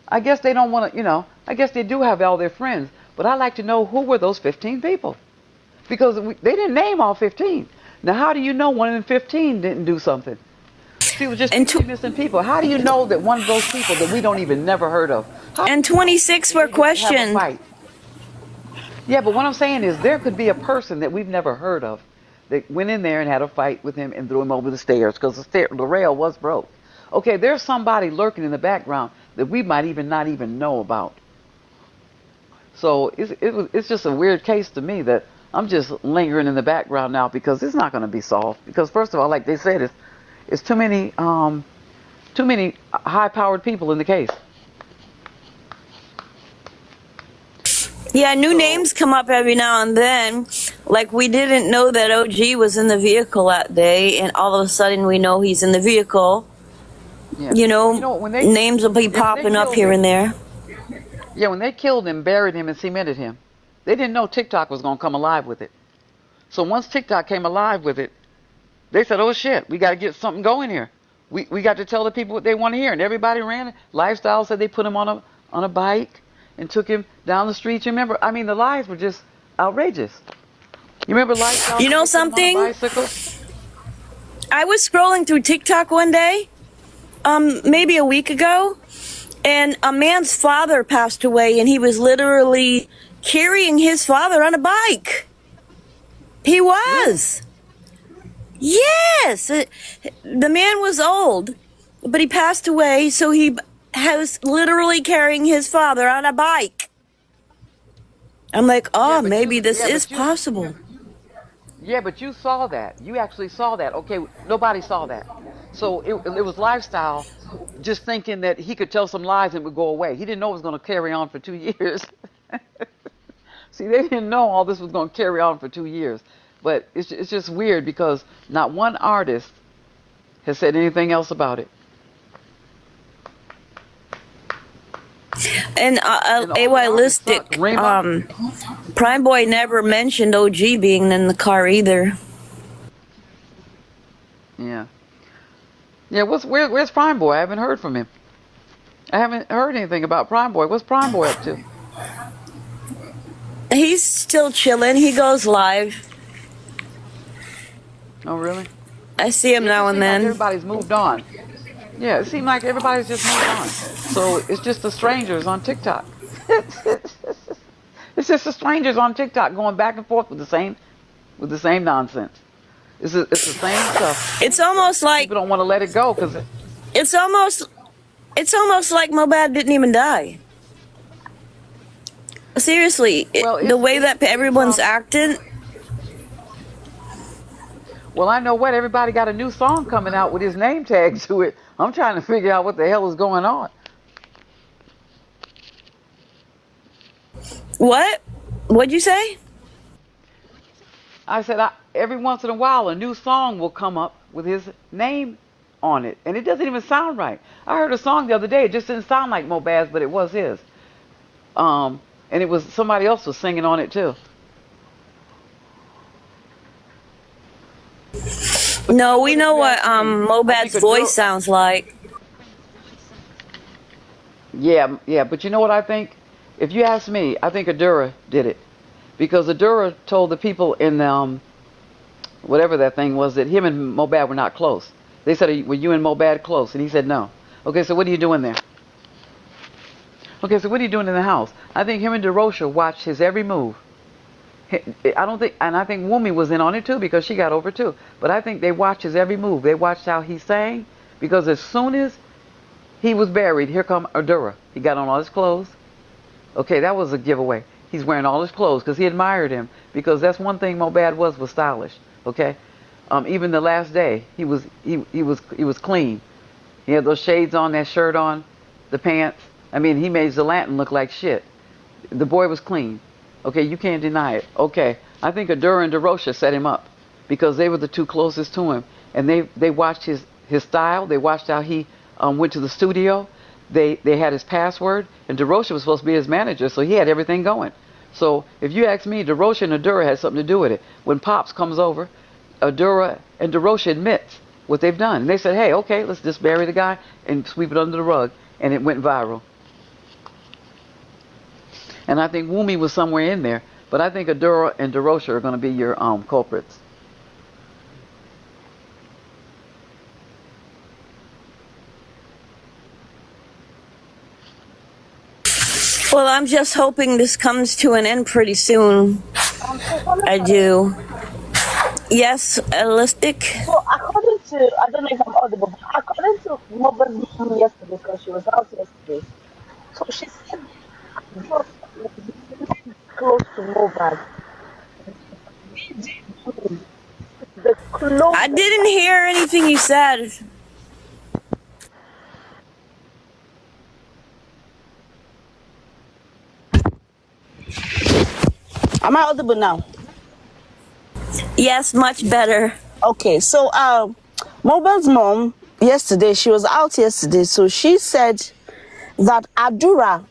I guess they don't want to, I guess they do have all their friends. But I'd like to know, who were those 15 people? Because they didn't name all 15. Now, how do you know one of them 15 didn't do something? See, it was just two missing people. How do you know that one of those people that we don't even never heard of? And 26 were questioned. Yeah, but what I'm saying is, there could be a person that we've never heard of that went in there and had a fight with him and threw him over the stairs because the rail was broke. Okay, there's somebody lurking in the background that we might not even know about. So it's just a weird case to me that I'm just lingering in the background now, because it's not going to be solved. Because first of all, like they said, it's too many high-powered people in the case. Yeah, new names come up every now and then. Like, we didn't know that OG was in the vehicle that day, and all of a sudden we know he's in the vehicle. Yeah. Names will be popping up here and there. Yeah, when they killed him, buried him, and cemented him, they didn't know TikTok was going to come alive with it. So once TikTok came alive with it, they said, oh shit, we got to get something going here. We got to tell the people what they want to hear. And everybody ran it. Lifestyle said they put him on a bike and took him down the street. You remember? I mean, the lies were just outrageous. You remember Lifestyle? You know something? I was scrolling through TikTok one day, maybe a week ago, and a man's father passed away, and he was literally carrying his father on a bike. He was. Yes. The man was old, but he passed away, so he was literally carrying his father on a bike. I'm like, maybe this is possible. Yeah, but you saw that. You actually saw that. Okay, nobody saw that. So it was Lifestyle just thinking that he could tell some lies and it would go away. He didn't know it was going to carry on for 2 years. See, they didn't know all this was going to carry on for 2 years. But it's just weird, because not one artist has said anything else about it. And AY listed, Prime Boy never mentioned OG being in the car either. Yeah. Yeah, where's Prime Boy? I haven't heard from him. I haven't heard anything about Prime Boy. What's Prime Boy up to? He's still chilling. He goes live. Oh, really? I see him now and then. Like everybody's moved on. Yeah, it seems like everybody's just moved on. So it's just the strangers on TikTok. It's just the strangers on TikTok going back and forth with the same nonsense. It's the same stuff. It's almost like people don't want to let it go, because it's almost like Mohbad didn't even die. Seriously, Well, the way that everyone's acting. well, I know what, everybody got a new song coming out with his name tag to it. I'm trying to figure out what the hell is going on. What? What'd you say? I said, every once in a while, a new song will come up with his name on it, and it doesn't even sound right. I heard a song the other day; it just didn't sound like Mobad's, but it was his. And it was somebody else was singing on it too. No, we But if know you what ask me, I think Mobad's a voice girl. sounds like. Yeah, yeah, but you know what I think? If you ask me, I think Adura did it because Adura told the people in whatever that thing was that him and Mobad were not close. They said, "Were you and Mobad close?" And he said, "No." Okay, so what are you doing there? Okay, so what are you doing in the house? I think him and DeRocha watched his every move. I don't think, and I think Wumi was in on it too because she got over too. But I think they watched his every move. They watched how he sang because as soon as he was buried, here come Adura. He got on all his clothes. Okay, that was a giveaway. He's wearing all his clothes because he admired him because that's one thing Mobad was stylish. Okay, even the last day he was clean. He had those shades on, that shirt on, the pants. I mean, he made Zelantin look like shit. The boy was clean. Okay, you can't deny it. Okay, I think Adura and DeRocha set him up because they were the two closest to him, and they watched his style. They watched how he went to the studio. They had his password, and DeRocha was supposed to be his manager, so he had everything going. So if you ask me, DeRocha and Adura had something to do with it. When Pops comes over, Adura and DeRocha admits what they've done, and they said, "Hey, okay, let's just bury the guy and sweep it under the rug," and it went viral. And I think Wumi was somewhere in there. But I think Adura and DeRocha are going to be your culprits. Well, I'm just hoping this comes to an end pretty soon. I do. Yes, Elastic. So according to, I don't know if I'm audible, but according to Moba's mom yesterday, because she was out yesterday, so she said Josh was very close to Mobad. The I closest. didn't hear anything you said. Am I audible now? Yes, much better. Okay, so Moba's mom yesterday, she was out yesterday, so she said that Adura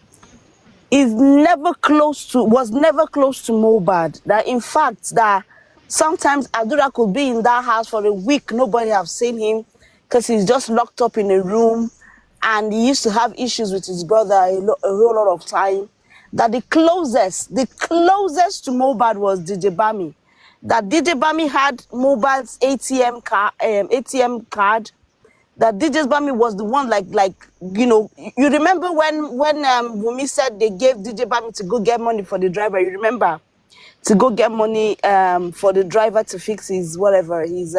was never close to Mohbad. That in fact that sometimes Adura could be in that house for a week, nobody have seen him because he's just locked up in a room, and he used to have issues with his brother a whole lot of time. That the closest to Mohbad was DJ Bami. That DJ Bami had Mohbad's ATM card, that DJ Bami was the one, you remember when Wumi said they gave DJ Bami to go get money for the driver. You remember, to go get money for the driver to fix his whatever, his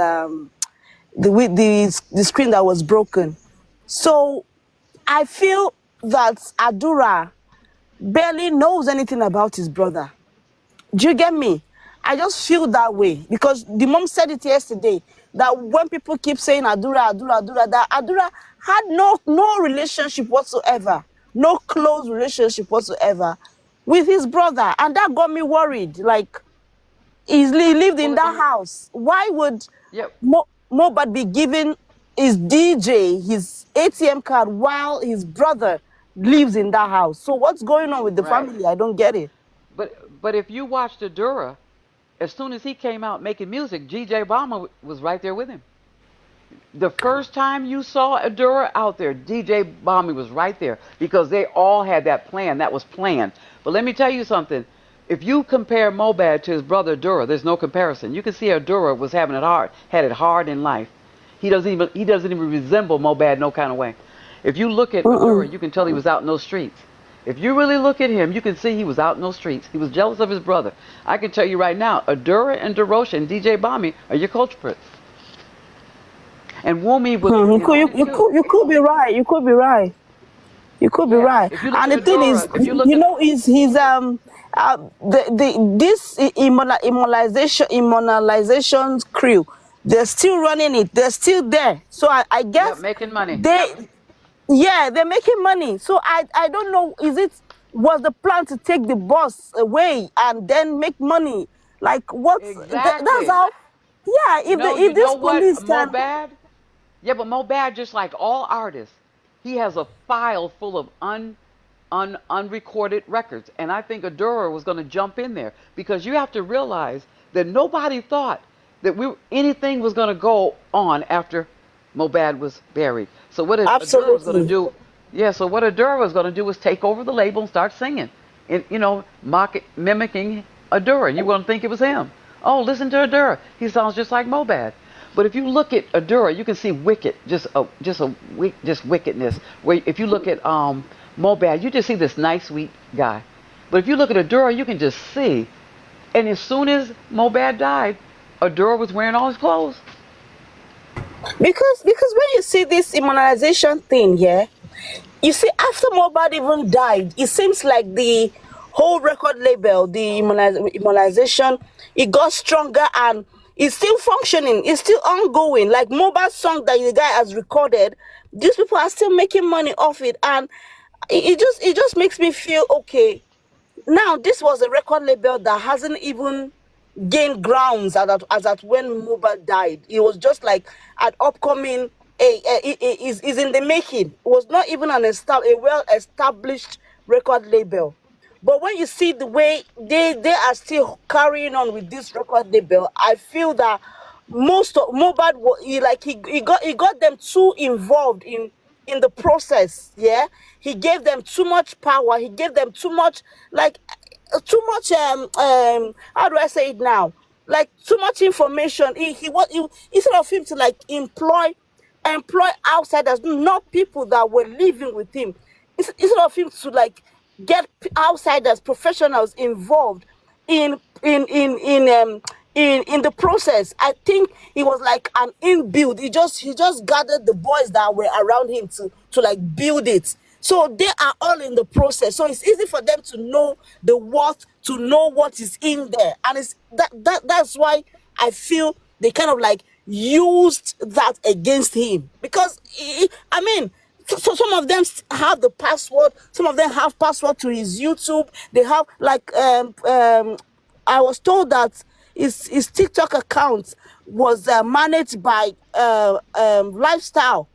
the screen that was broken. So I feel that Adura barely knows anything about his brother. Do you get me? I just feel that way because the mom said it yesterday that when people keep saying Adura, Adura, Adura, that Adura had no relationship whatsoever, no close relationship whatsoever with his brother, and that got me worried. Like, he lived in Well, that house. Why would yep, Mohbad be giving his DJ his ATM card while his brother lives in that house? So what's going on with the right. family? I don't get it. But if you watched Adura, as soon as he came out making music, GJ Obama was right there with him. The first time you saw Adura out there, DJ Bommy was right there because they all had that plan. That was planned. But let me tell you something. If you compare Mobad to his brother Adura, there's no comparison. You can see Adura was having it hard, had it hard in life. He doesn't even resemble Mobad no kind of way. If you look at Adura, you can tell he was out in those streets. If you really look at him, you can see he was out in those streets. He was jealous of his brother. I can tell you right now, Adura and DeRocha and DJ Bommy are your culprits. And Wumi was You in on could, it too. you could be right. You could be right. You could be Yeah. right. If you look And at the thing is, Adora, if you look at this immunization crew, they're still running it. They're still there. So I yep, guess making money. they, yeah, they're making money. So I don't know. Was the plan to take the boss away and then make money? Like that's Exactly. how. Yeah, You if know this what, police can. Mohbad? Yeah, but Mohbad, just like all artists, he has a file full of unrecorded records. And I think Adora was going to jump in there because you have to realize that nobody thought that anything was going to go on after Mohbad was buried. So what Adora was going to Absolutely. do, yeah, so what Adora was going to do was take over the label and start singing, and mimicking Adora. And you were going to think it was him. Oh, listen to Adora. He sounds just like Mohbad. But if you look at Adora, you can see just wickedness. Where if you look at Mohbad, you just see this nice, sweet guy. But if you look at Adora, you can just see. And as soon as Mohbad died, Adora was wearing all his clothes. Because when you see this immunization thing, yeah, you see after Mohbad even died, it seems like the whole record label, the immunization, it got stronger and it's still functioning. It's still ongoing. Like Mohbad's song that the guy has recorded, these people are still making money off it, and it just makes me feel okay. Now, this was a record label that hasn't even gained grounds as at when Mohbad died. It was just like an upcoming, is in the making. It was not even a well-established record label. But when you see the way they are still carrying on with this record label, I feel that most of Mohbad he got them too involved in the process. Yeah, he gave them too much power. He gave them too much, like too much how do I say it now, like too much information. Instead of him to like employ outsiders, not people that were living with him. Instead of him to like get outsiders, professionals involved in the process. I think it was like an inbuild. He just gathered the boys that were around him to like build it. So they are all in the process. So it's easy for them to know the worth, to know what is in there. And that's why I feel they kind of like used that against him. Because I mean, so some of them have the password, some of them have password to his YouTube. They have like I was told that his TikTok account was managed by Lifestyle.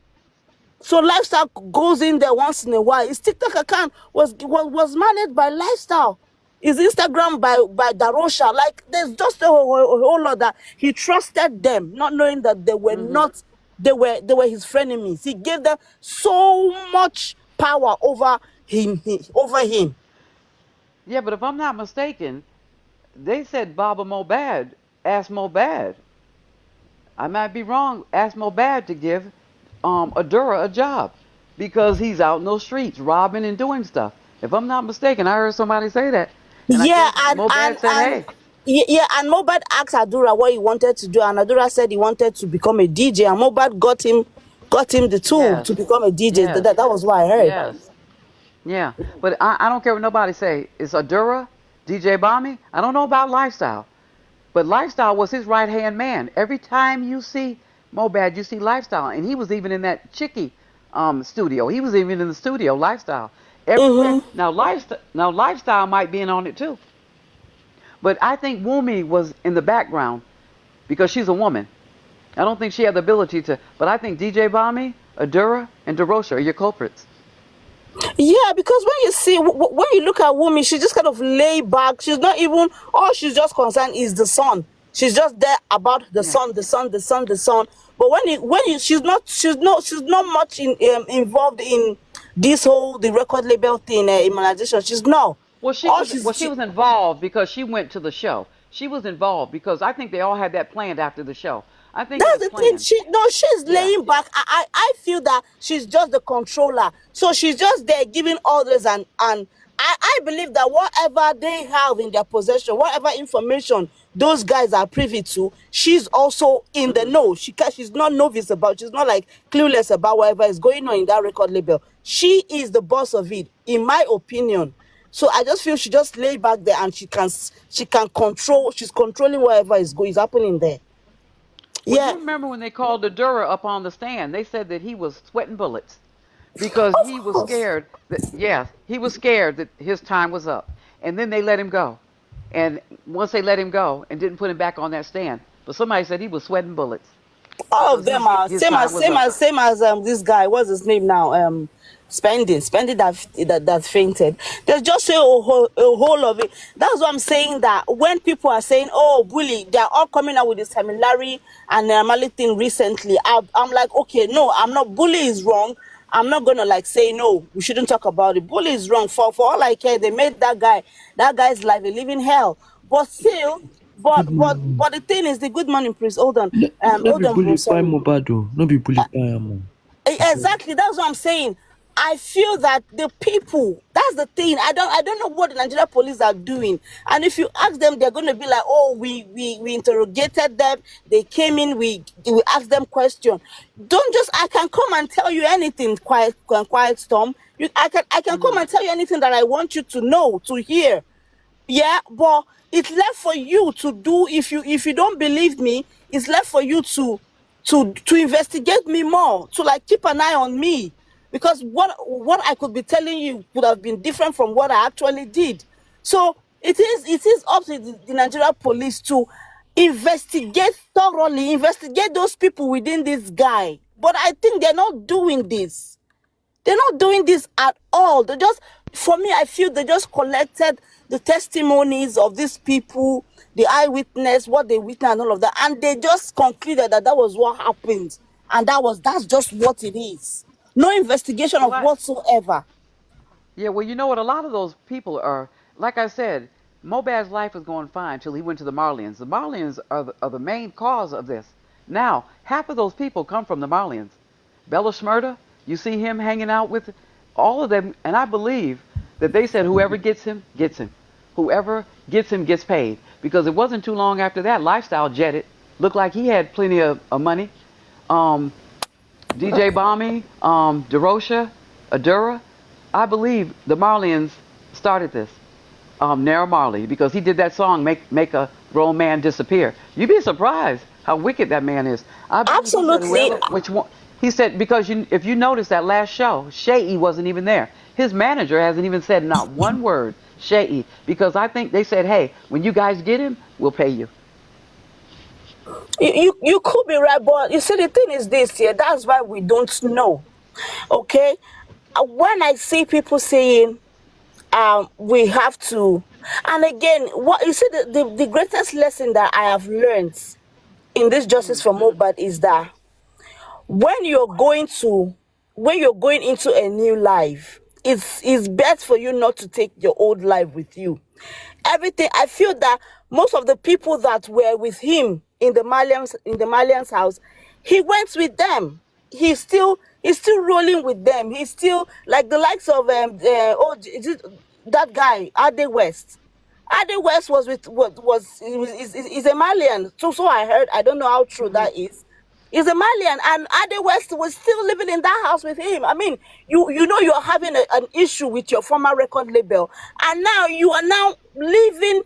So Lifestyle goes in there once in a while. His TikTok account was managed by Lifestyle. His Instagram by Darosha. Like there's just a whole lot that he trusted them, not knowing that they were Hmm. not they were his frenemies. He gave them so much power over him. Yeah, but if I'm not mistaken, they said Baba Mohbad asked Mohbad. I might be wrong. Asked Mohbad to give Adura a job because he's out in those streets robbing and doing stuff. If I'm not mistaken, I heard somebody say that, and I Yeah, think and Mohbad and said, and "Hey, yeah, and Mobad asked Adura what he wanted to do, and Adura said he wanted to become a DJ, and Mobad got him the tool yes, to become a DJ. That, yes, that, that was what I heard. yes, yeah." But I don't care what nobody say. It's Adura, DJ Bami. I don't know about Lifestyle, but Lifestyle was his right hand man. Every time you see Mohbad, you see Lifestyle, and he was even in that Chicky studio. He was even in the studio, Lifestyle. Everywhere. Mm-hmm. Now Lifestyle might be in on it too. But I think Wumi was in the background because she's a woman. I don't think she had the ability to. But I think DJ Bami, Adura, and Derosha are your culprits. Yeah, because when you look at Wumi, she just kind of lay back. She's not even all she's just concerned is the son. She's just there about the Yeah. son, the son, the son, the son. But she's not much involved in this whole the record label thing, immunization. She's not. Well, she All was well, she was involved because she went to the show. She was involved because I think they all had that planned after the show. I think it That's was the thing. planned. She's Yeah. laying back. I feel that she's just the controller. So she's just there giving orders and I believe that whatever they have in their possession, whatever information those guys are privy to, she's also in the know. She's not novice about, she's not like clueless about whatever is going on in that record label. She is the boss of it, in my opinion. So I just feel she just lay back there and she can control, she's controlling whatever is happening there. Well, you Yeah, remember when they called the Dura up on the stand? They said that he was sweating bullets because of he was course. scared that, yeah, he was scared that his time was up. And then they let him go. And once they let him go and didn't put him back on that stand, but somebody said he was sweating bullets All of because them are his time was up. same as this guy. What's his name now? Spending that fainted. There's just a whole of it. That's what I'm saying. That when people are saying, "Oh, bully," they're all coming out with this Tamilari and Mali thing recently. I'm like, okay, no, I'm not. Bully is wrong. I'm not gonna like say no. We shouldn't talk about it. Bully is wrong. For all I care, they made that guy's life a living hell. But still, Good morning. but the thing is, the good morning, please. Hold on, No be bro. bully kpai Sorry. Mohbad o. No be bully kpai am o. Exactly, that's what I'm saying. I feel that the people, that's the thing. I don't know what the Nigeria police are doing. And if you ask them, they're gonna be like, oh, we interrogated them, they came in, we asked them question. Don't just I can come and tell you anything, quiet storm. I can come Hmm. and tell you anything that I want you to know, to hear. Yeah, but it's left for you to do. If you don't believe me, it's left for you to investigate me more, to like keep an eye on me, because what I could be telling you would have been different from what I actually did. So it is up to the Nigeria police to investigate thoroughly, investigate those people within this guy. But I think they're not doing this. They're not doing this at all. They just, for me, I feel they just collected the testimonies of these people, the eyewitness, what they witnessed, and all of that, and they just concluded that that was what happened, and that's just what it is. No investigation Well, of whatsoever. yeah, well, you know what? A lot of those people are, like I said, Mobad's life was going fine until he went to the Marlians. The Marlians are the main cause of this. Now, half of those people come from the Marlians. Bella Shmurda, you see him hanging out with all of them, and I believe that they said whoever gets him, gets him. Whoever gets him gets paid. Because it wasn't too long after that, Lifestyle jetted. Looked like he had plenty of money. Um, DJ Bommy, DeRocha, Adura. I believe the Marlians started this. Nair Marley, because he did that song, make a grown man disappear. You'd be surprised how wicked that man is. I believe he said Absolutely. whoever, which one. He said because if you notice that last show, Shei wasn't even there. His manager hasn't even said not one word, Shei, because I think they said, hey, when you guys get him, we'll pay you. You could be right, but you see, the thing is this here. That's why we don't know. Okay. When I see people saying we have to, and again, what you see, the greatest lesson that I have learned in this justice Mm. for Mohbad is that when you're going to when you're going into a new life, it's best for you not to take your old life with you. Everything, I feel that most of the people that were with him in the Malian's house, he went with them. He's still rolling with them. He's still like the likes of is it that guy Ade West. Ade West was with what was is a Malian. So I heard. I don't know how true Hmm. that is. He's a Malian, and Ade West was still living in that house with him. I mean, you know you're having an issue with your former record label, and now you are now leaving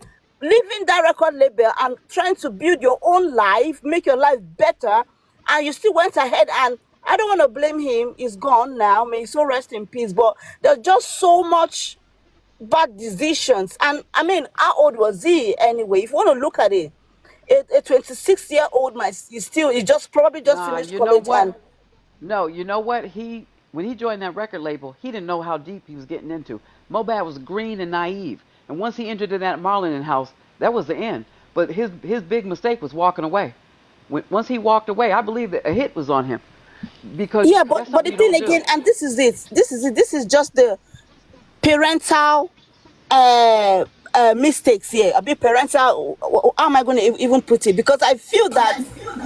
that record label and trying to build your own life, make your life better, and you still went ahead and. I don't want to blame him. He's gone now. May he so rest in peace. But there's just so much bad decisions. And I mean, how old was he anyway? If you want to look at it, a 26-year-old might he just probably just Nah, finished you know college what? and No, you know what? When he joined that record label, he didn't know how deep he was getting into. Mobad was green and naive, and once he entered in that Marlin house, that was the end. But his big mistake was walking away. Once he walked away, I believe that a hit was on him because yeah, that's but something the you thing don't again, do. and this is just the parental mistakes here. A bit parental. How am I going to even put it? Because I feel that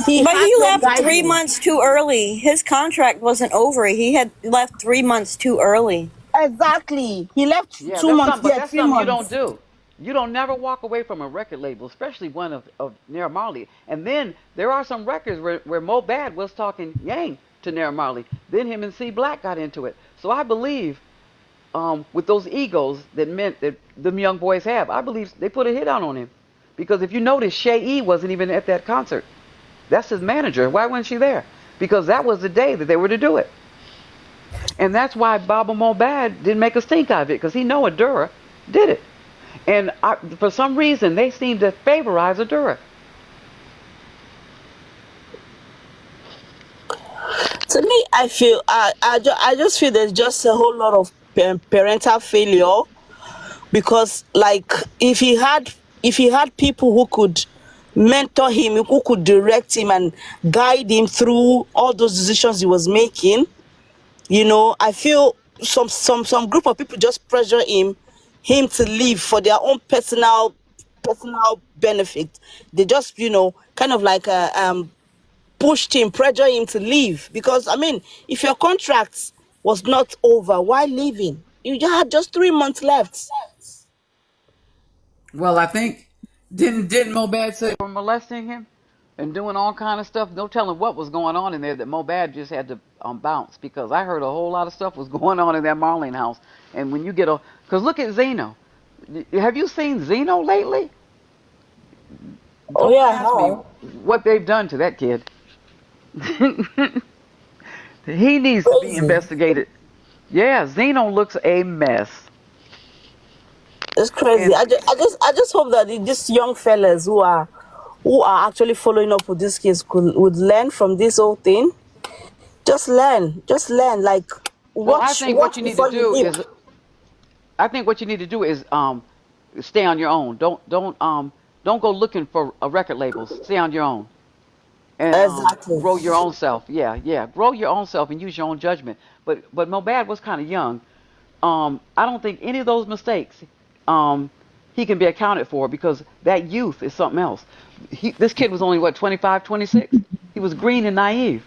he But had he no left three guidance. months too early. His contract wasn't over. He had left 3 months too early. Exactly. He left Yeah, 2 months but there, that's three something you don't months. do. You don't never walk away from a record label, especially one of Nair Marley. And then there are some records where Mohbad was talking Yang to Nair Marley. Then him and C Black got into it. So I believe with those egos that meant that them young boys have, I believe they put a hit out on him. Because if you notice, Shay E wasn't even at that concert. That's his manager. Why wasn't she there? Because that was the day that they were to do it. And that's why Baba Mohbad didn't make a stink out of it, because he know Adura did it. And for some reason, they seem to favorize Adura. To me, I feel I just feel there's just a whole lot of parental failure, because like if he had people who could mentor him, who could direct him and guide him through all those decisions he was making, I feel some group of people just pressure him to leave for their own personal benefit. They just kind of like pushed him, pressure him to leave, because I mean, if your contract was not over, why leaving? You just had just 3 months left. Well, I think didn't Mohbad say they were molesting him and doing all kind of stuff? No telling what was going on in there, that Mohbad just had to bounce, because I heard a whole lot of stuff was going on in that Marlene house. And when you get because look at Zeno. Have you seen Zeno lately? Oh Don't yeah, ask me no. what they've done to that kid. He needs to be Crazy. investigated. Yeah, Zeno looks a mess. It's crazy. And I just hope that these young fellas who are actually following up with this case would learn from this whole thing. Just learn. Like, well, I think what watch you need to before you do leap. is stay on your own. Don't go looking for record labels. Stay on your own and Exactly. grow your own self. Yeah, yeah, grow your own self and use your own judgment. But Mobad was kind of young. I don't think any of those mistakes he can be accounted for, because that youth is something else. This kid was only what, 25, 26. He was green and naive.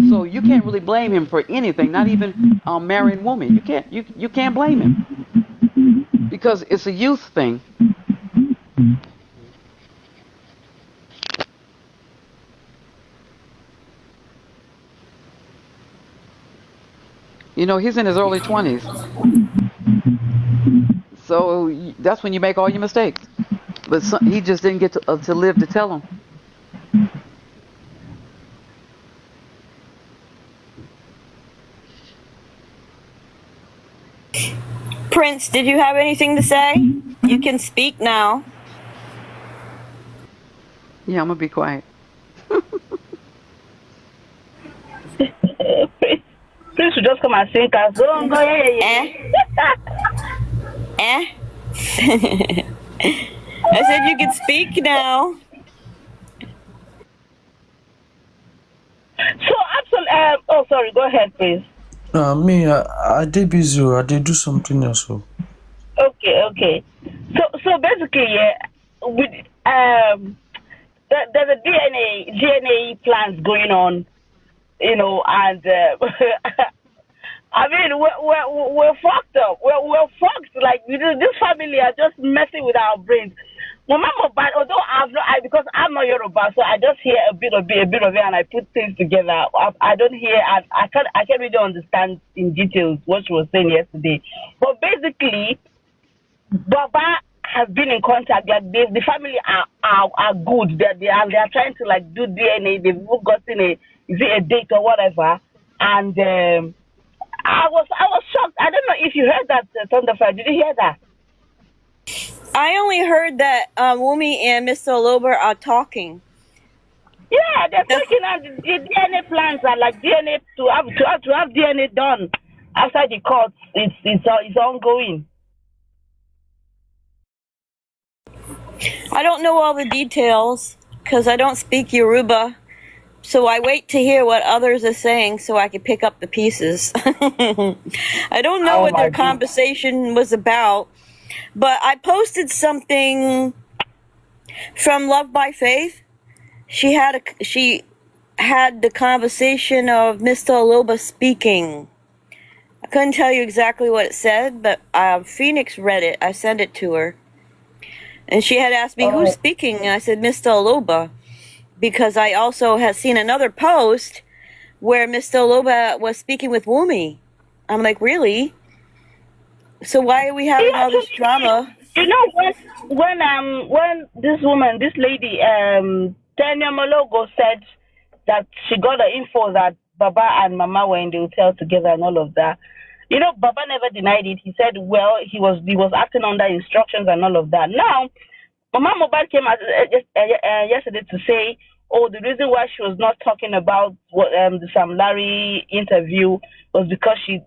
So you can't really blame him for anything, not even marrying woman. You can't blame him, because it's a youth thing. He's in his early 20s. So that's when you make all your mistakes. But he just didn't get to live to tell them. Prince, did you have anything to say? You can speak now. Yeah, I'm gonna be quiet. Prince should just come and sing Kazongo. Eh? I said you can speak now. So absolutely. Oh, sorry. Go ahead, please. Me, I did busy. I did do something else. Okay. So basically, yeah, with there's a DNA plans going on, and I mean we're fucked up. We're fucked. Like, this family are just messing with our brains. Mama, but although because I'm not Yoruba, so I just hear a bit of it, and I put things together. I don't hear, and I can't really understand in details what she was saying yesterday. But basically, Baba has been in contact. Like, the family are good. They are trying to like do DNA. They've gotten a date or whatever, and I was shocked. I don't know if you heard that, Thunderfire. Did you hear that? I only heard that Wumi and Mr. Olober are talking. Yeah, they're talking, and the DNA plans are like DNA to have DNA done after the court. It's ongoing. I don't know all the details because I don't speak Yoruba. So I wait to hear what others are saying so I can pick up the pieces. I don't know what their conversation was about, but I posted something from Love by Faith. She had the conversation of Mr. Aloba speaking. I couldn't tell you exactly what it said, but Phoenix read it. I sent it to her. And she had asked me, who's Oh, speaking? And I said, Mr. Aloba. Because I also had seen another post where Mr. Aloba was speaking with Wumi. I'm like, really? So why are we he having all this actually did. drama? You know when this woman, this lady, Tanya Malogo said that she got the info that Baba and Mama were in the hotel together and all of that. You know, Baba never denied it. He said, well, he was acting under instructions and all of that. Now, Mama Mohbad came out yesterday to say, oh, the reason why she was not talking about what the Sam Larry interview was because she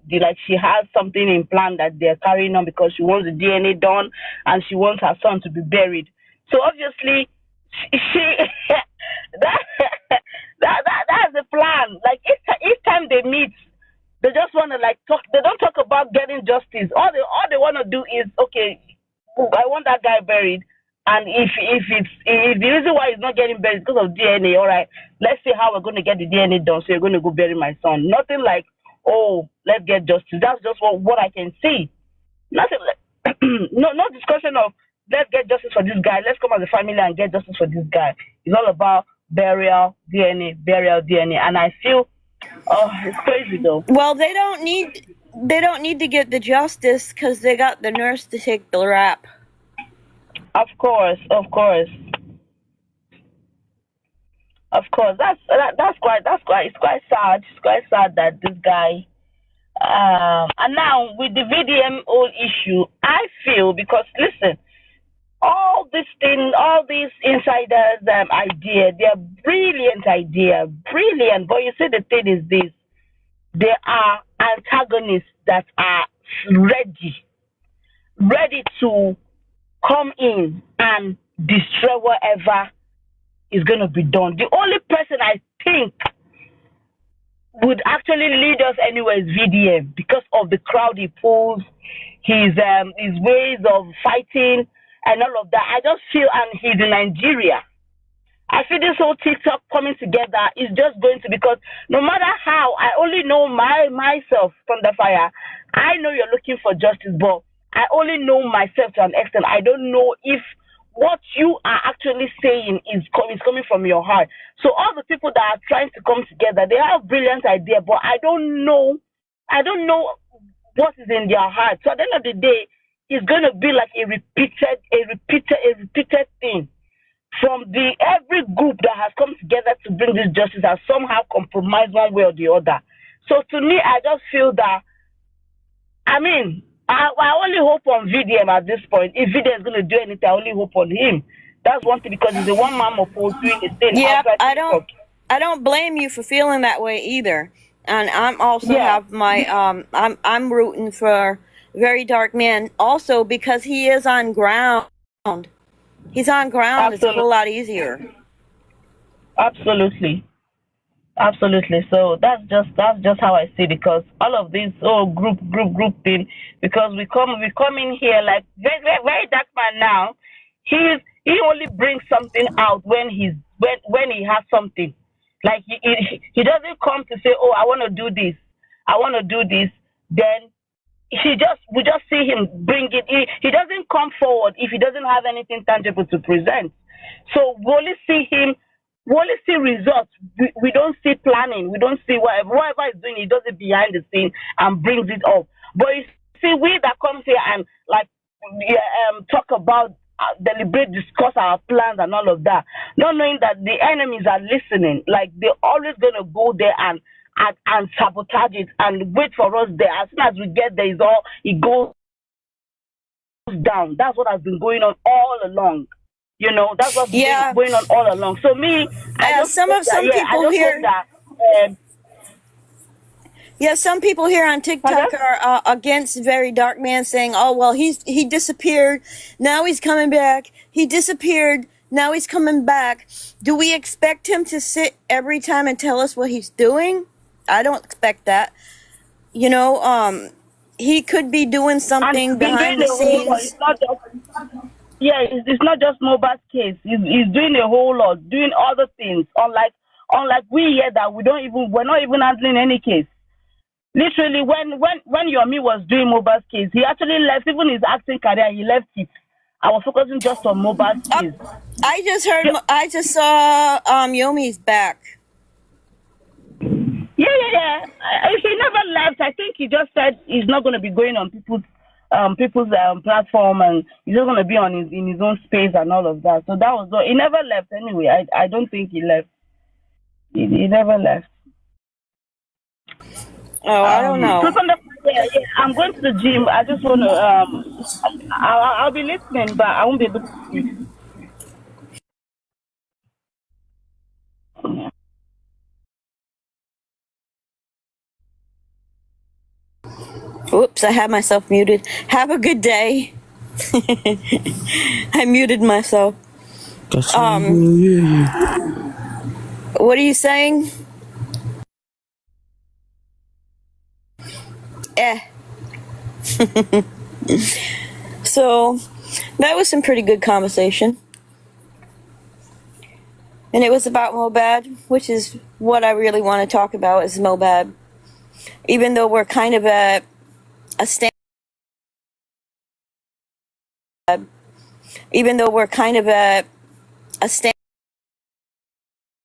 has something in plan that they're carrying on because she wants the DNA done and she wants her son to be buried. So obviously, she that that's the plan. Like each time they meet, they just want to like talk. They don't talk about getting justice. All they want to do is, okay, I want that guy buried. And if the reason why he's not getting buried is because of DNA, all right, let's see how we're going to get the DNA done. So you're going to go bury my son. Nothing like, oh, let's get justice. That's just what I can see. Nothing like, no discussion of let's get justice for this guy. Let's come as a family and get justice for this guy. It's all about burial DNA, and I feel, oh, it's crazy though. Well, they don't need to get the justice because they got the nurse to take the rap. Of course. It's quite sad. It's quite sad that this guy. And now with the VDMO issue, I feel because listen, all these insiders idea, they're brilliant. But you see, the thing is this: there are antagonists that are ready to come in and destroy whatever is going to be done. The only person I think would actually lead us anywhere is VDM because of the crowd he pulls, his ways of fighting and all of that. I just feel, and he's in Nigeria. I feel this whole TikTok coming together is just going to, because no matter how, I only know myself from the fire. I know you're looking for justice, but I only know myself to an extent. I don't know if what you are actually saying is coming from your heart. So all the people that are trying to come together, they have brilliant idea, but I don't know what is in their heart. So at the end of the day, it's going to be like a repeated thing from every group that has come together to bring this justice has somehow compromised one way or the other. So to me, I just feel that, I mean, I only hope on VDM at this point. If VDM is going to do anything, I only hope on him. That's one thing, because he's a one-man opposed doing the thing Yeah, outside TikTok. I don't blame you for feeling that way either. And I'm also have my I'm rooting for Very Dark Man also because he is on ground. He's on ground. It's a whole lot easier. Absolutely. So that's just how I see it, because all of this group thing, because we come in here like very dark man now. He only brings something out when he has something. Like he doesn't come to say, oh, I want to do this. Then we just see him bring it. He doesn't come forward if he doesn't have anything tangible to present. So we only see results. We don't see planning. We don't see whatever he's doing. He does it behind the scene and brings it up. But you see, we that comes here and like talk about deliberate, discuss our plans and all of that, not knowing that the enemies are listening. Like they're always gonna go there and sabotage it and wait for us there. As soon as we get there, it goes down. That's what has been going on all along. You know, that's what's been going on all along. So me, some people here on TikTok are against Very Dark Man, saying, "Oh well, he disappeared, now he's coming back. He disappeared, now he's coming back." Do we expect him to sit every time and tell us what he's doing? I don't expect that. You know, he could be doing something behind the scenes. It's not just Mohbad's case. He's doing a whole lot, doing other things. Unlike we here that we're not even handling any case. Literally, when Yomi was doing Mohbad's case, he actually left. Even his acting career, he left it. I was focusing just on Mohbad's Uh, case. I just heard. Yo- I just saw Yomi's back. yeah. He never left. I think he just said he's not going to be going on people's platform, and he's just going to be on in his own space and all of that. So that was all. He never left anyway. I don't think he left. He never left. Oh, I don't So know. from the I'm going to the gym. I just want to I'll be listening, but I won't be able to speak. Oops, I had myself muted. Have a good day. I muted myself. What are you saying? So that was some pretty good conversation. And it was about Mohbad, which is what I really want to talk about is Mohbad. Even though we're kind of at a stand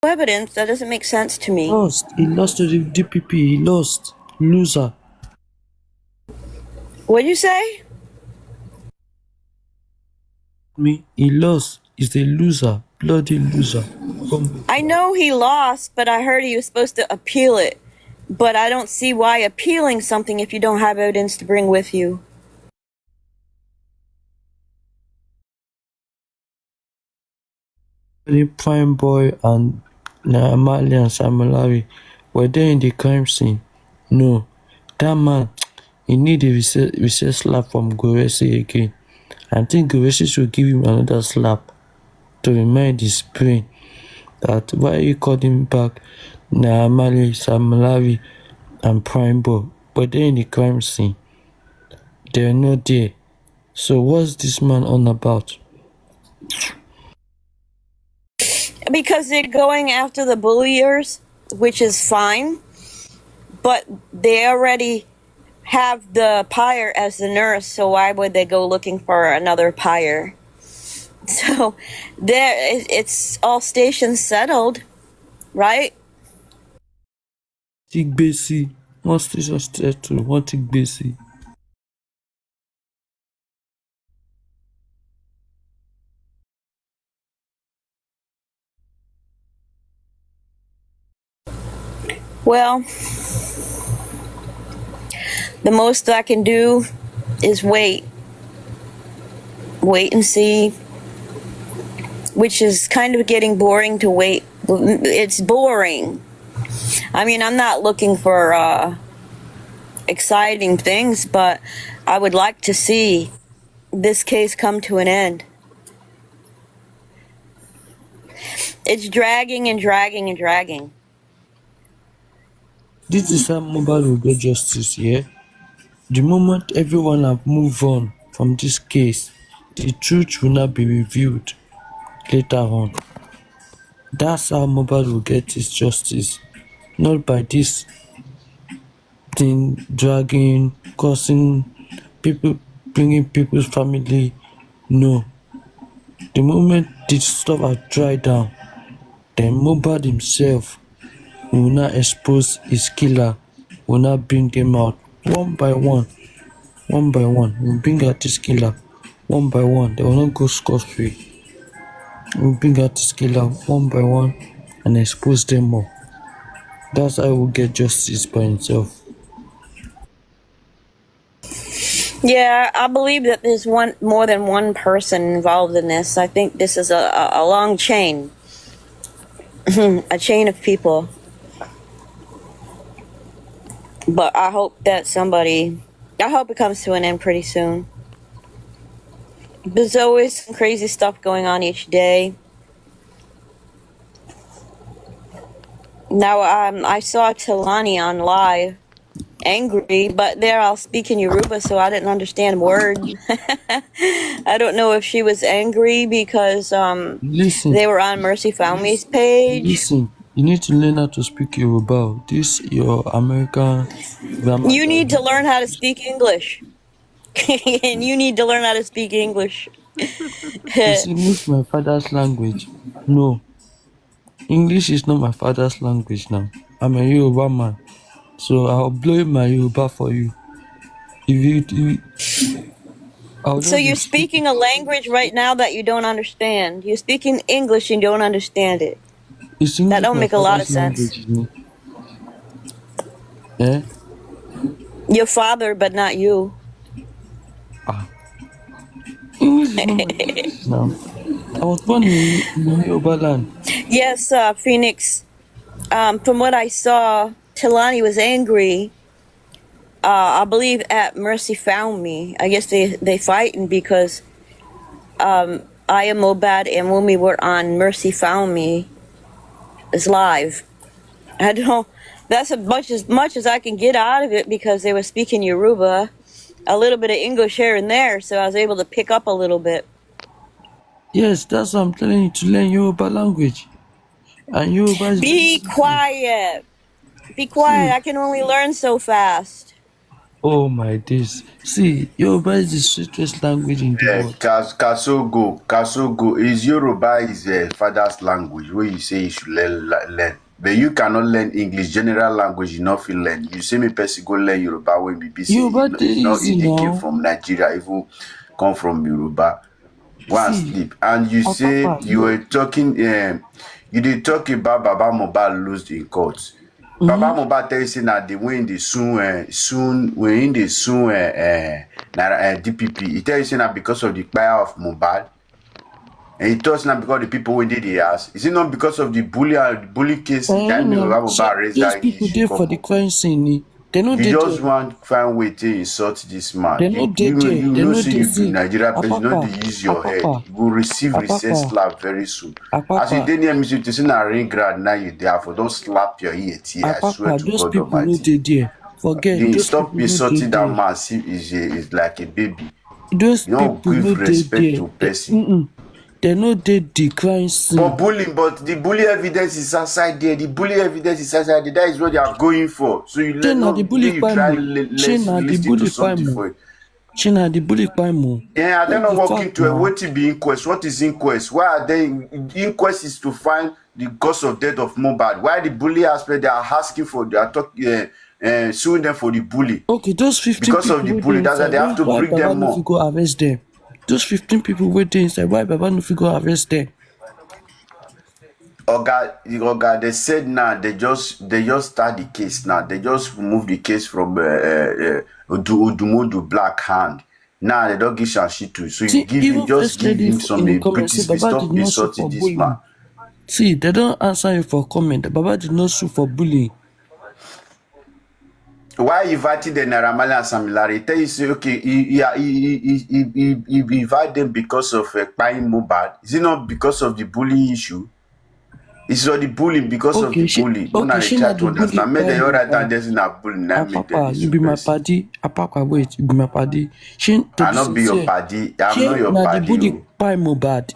evidence, that doesn't make sense to me. He lost to the DPP. He lost. Loser. What'd you say? He lost. He's a loser. Bloody loser. I know he lost, but I heard he was supposed to appeal it. But I don't see why appealing something if you don't have evidence to bring with you. Prime Boy and Amali and Samulari were there in the crime scene. No, that man, he need a reset slap from Goresi again. I think Goresi should give him another slap to remind his brain that why he calling back Amali, Samulari and Prime Boy, but they're in the crime scene. They're not there. So what's this man on about? Because they're going after the bulliers, which is fine, but they already have the pyre as the nurse, so why would they go looking for another pyre? So it's all stations settled, right? Tig Basi. One station settled. One Tig Basi. Well, the most I can do is wait and see, which is kind of getting boring to wait. It's boring. I mean, I'm not looking for exciting things, but I would like to see this case come to an end. It's dragging and dragging and dragging. This is how Mohbad will get justice, yeah? The moment everyone have moved on from this case, the truth will not be revealed later on. That's how Mohbad will get his justice. Not by this thing dragging, causing people, bringing people's family. No. The moment this stuff has dried down, then Mohbad himself will not expose his killer, will not bring them out one by one. One by one, we'll bring out this killer. One by one, they will not go scot-free. We'll bring out this killer one by one and expose them all. That's how we'll get justice by himself. Yeah, I believe that there's more than one person involved in this. I think this is a long chain. A chain of people. But I hope that I hope it comes to an end pretty soon. There's always some crazy stuff going on each day. Now, I saw Talani on live, angry, but there I'll speak in Yoruba, so I didn't understand words. I don't know if she was angry because Listen, they were on Mercy Found Me's page. listen. You need to learn how to speak Yoruba. This your American grammar You that need you to learn how to speak English. And you need to learn how to speak English. Is English my father's language? No, English is not my father's language now. I'm a Yoruba man, so I'll blow my Yoruba for you. I'll So just be you're speaking. speaking a language right now that you don't understand. You're speaking English and you don't understand it. Is That English don't my make a lot of father's sense. language, is me? Eh? Your father, but not you. Ah, English is not my language now. I was born in Yoruba land. Yes, Phoenix. From what I saw, Tilani was angry. I believe at Mercy Found Me. I guess they fighting because I am Mohbad and when we were on Mercy Found Me is live. I don't. That's as much as I can get out of it because they were speaking Yoruba, a little bit of English here and there, so I was able to pick up a little bit. Yes, that's what I'm telling you, to learn Yoruba language. And Yoruba is very Be simple. quiet. Be quiet. See, I can only learn so fast. oh my days. See, Yoruba is the sweetest language in the world. Kasogo is Yoruba is father's language wey you say you should learn. But you cannot learn English, general language you no fit learn. You say me person go learn Yoruba wey be say Yoruba dey easy he came now. from Nigeria, even come from Yoruba. Go and See, sleep. And you say Apapa, you were talking, you did talk about Baba Mohbad lose in court. Baba Mohbad tell you say na the when they when they soon DPP. He tell you say na because of the fire of Mohbad. And he tells now because the people who did the ass. Is it not because of the bully case? That make Baba so Mohbad raise those that people issue dey come for the up. crime scene ni. They no You dey just there. want find way to insult this man. They no dey there. You They know no say dey you be see. Nigeria person, you know Apapa, they use your head. Apapa, You will receive recess Apapa, slap very soon. As you Apapa, did near me, you say na ring grad now you there for don't slap your ear tear. I swear Apapa. to Those God people no Almighty. dey there. Forget They those stop people no dey insulting that there. man. See, is like a baby. Those You don't people no give dey respect there. to person. They no dey the crime For scene. bullying, but the bully evidence is outside there. The bully evidence is outside there. That is what they are going for. So you Shey let na the not bully you kpai try mo? Shey let's na the listen to bully kpai something mo? for it. Shey na the bully kpai mo? Yeah, I don't That's know the walk fact into a now. what to be inquest. What is inquest? Why are they inquest is to find the cause of death of Mohbad? Why the bully aspect they are asking for they are talking suing them for the bully Okay, those 15 because of people the wey dey bully. That's why inside, they have to why bring Baba them no fit more. go arrest them? Those 15 people wey dey inside, why Baba no fit go arrest them? Oga, they said now they just start the case now. They just remove the case from Odumodu Black Hand. Now they don't give Shanshitu. So you See, give him even just first give lady him some in the comment say British Baba did stop not sue insulting for this man. bullying. See, they don't answer you for comment. Baba did not sue for bullying. Why inviting the Naira Marley and Samilari? Tell you say okay, he invite them because of buying Mohbad. Is it not because of the bullying issue? It's not the bullying because of the bully. When I She try na to the bully understand, make kpai them all right and Mohbad. there's not bullying. That make them Apapa, the you be my person. paddy. Apapa, wait, you be my paddy. She to I be not be your sincere. paddy. I'm not She your na the paddy. bully Oh. kpai Mohbad.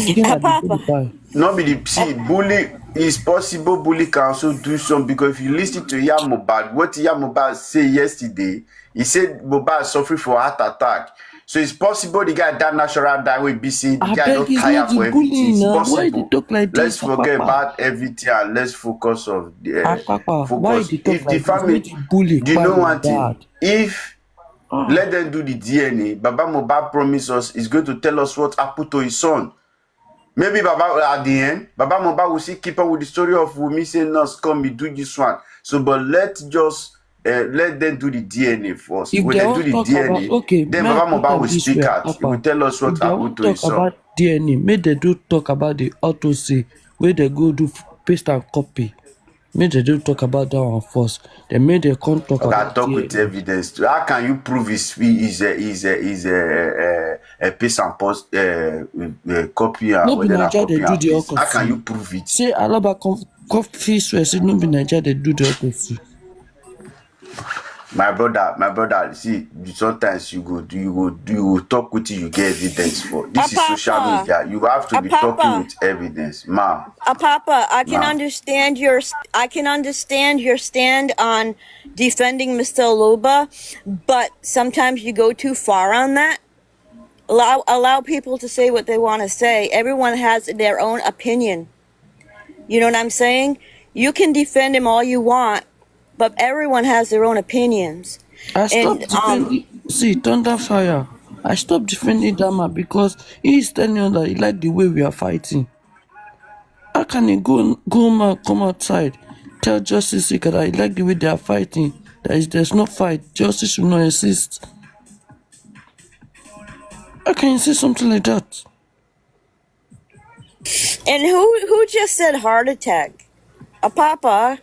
She na the bully Papa. kpai. Not be the see bully is possible bully can also do some because if you listen to Mohbad, what Mohbad say yesterday, he said Mohbad suffering for heart attack. So it's possible the guy that natural die will be saying the I guy beg, don't it's not tire the for everything. bullying It's now. Why they possible. talk like Let's this, forget Apapa? about everything and let's focus on the Apapa, why focus. they talk If the like this? Make family, the bully do you kpai know one thing? Mohbad. If let them do the DNA, Baba Mohbad promise us is going to tell us what happened to his son. Maybe Baba at the end, Baba Mohbad will still keep up with the story of Wumi saying, "Nurse, come, me do this one." So, but let them do the DNA first. If When they they do want the talk about, DNA, okay, then may I Baba put Mohbad am will this speak way, out. He will Papa. tell us what If they happened want to his talk son. about DNA, make they do talk about the autopsy, where they go do paste and copy. Make they do talk about that one first. Then make they come talk Okay, I about talk with DNA. evidence. How can you prove a piece and post copy No be whether na Naija they copy do and the paste? How can autopsy. you prove it? Say Alaba come fit swear say no be Naija they do the autopsy. My brother, see, sometimes you talk with you get evidence for. This is social Papa, media. You have to be talking Papa, with evidence. Ma, Papa. ma. I can understand your stand on defending Mr. Luba, but sometimes you go too far on that. Allow people to say what they want to say. Everyone has their own opinion. You know what I'm saying? You can defend him all you want, but everyone has their own opinions. I And stopped defending. See, Thunderfire. I stopped defending that man because he is telling us that he like the way we are fighting. How can he go home and come outside, tell Justice Seeker that he like the way they are fighting? There's no fight. Justice will not exist. How can you say something like that? and who just said heart attack? Papa,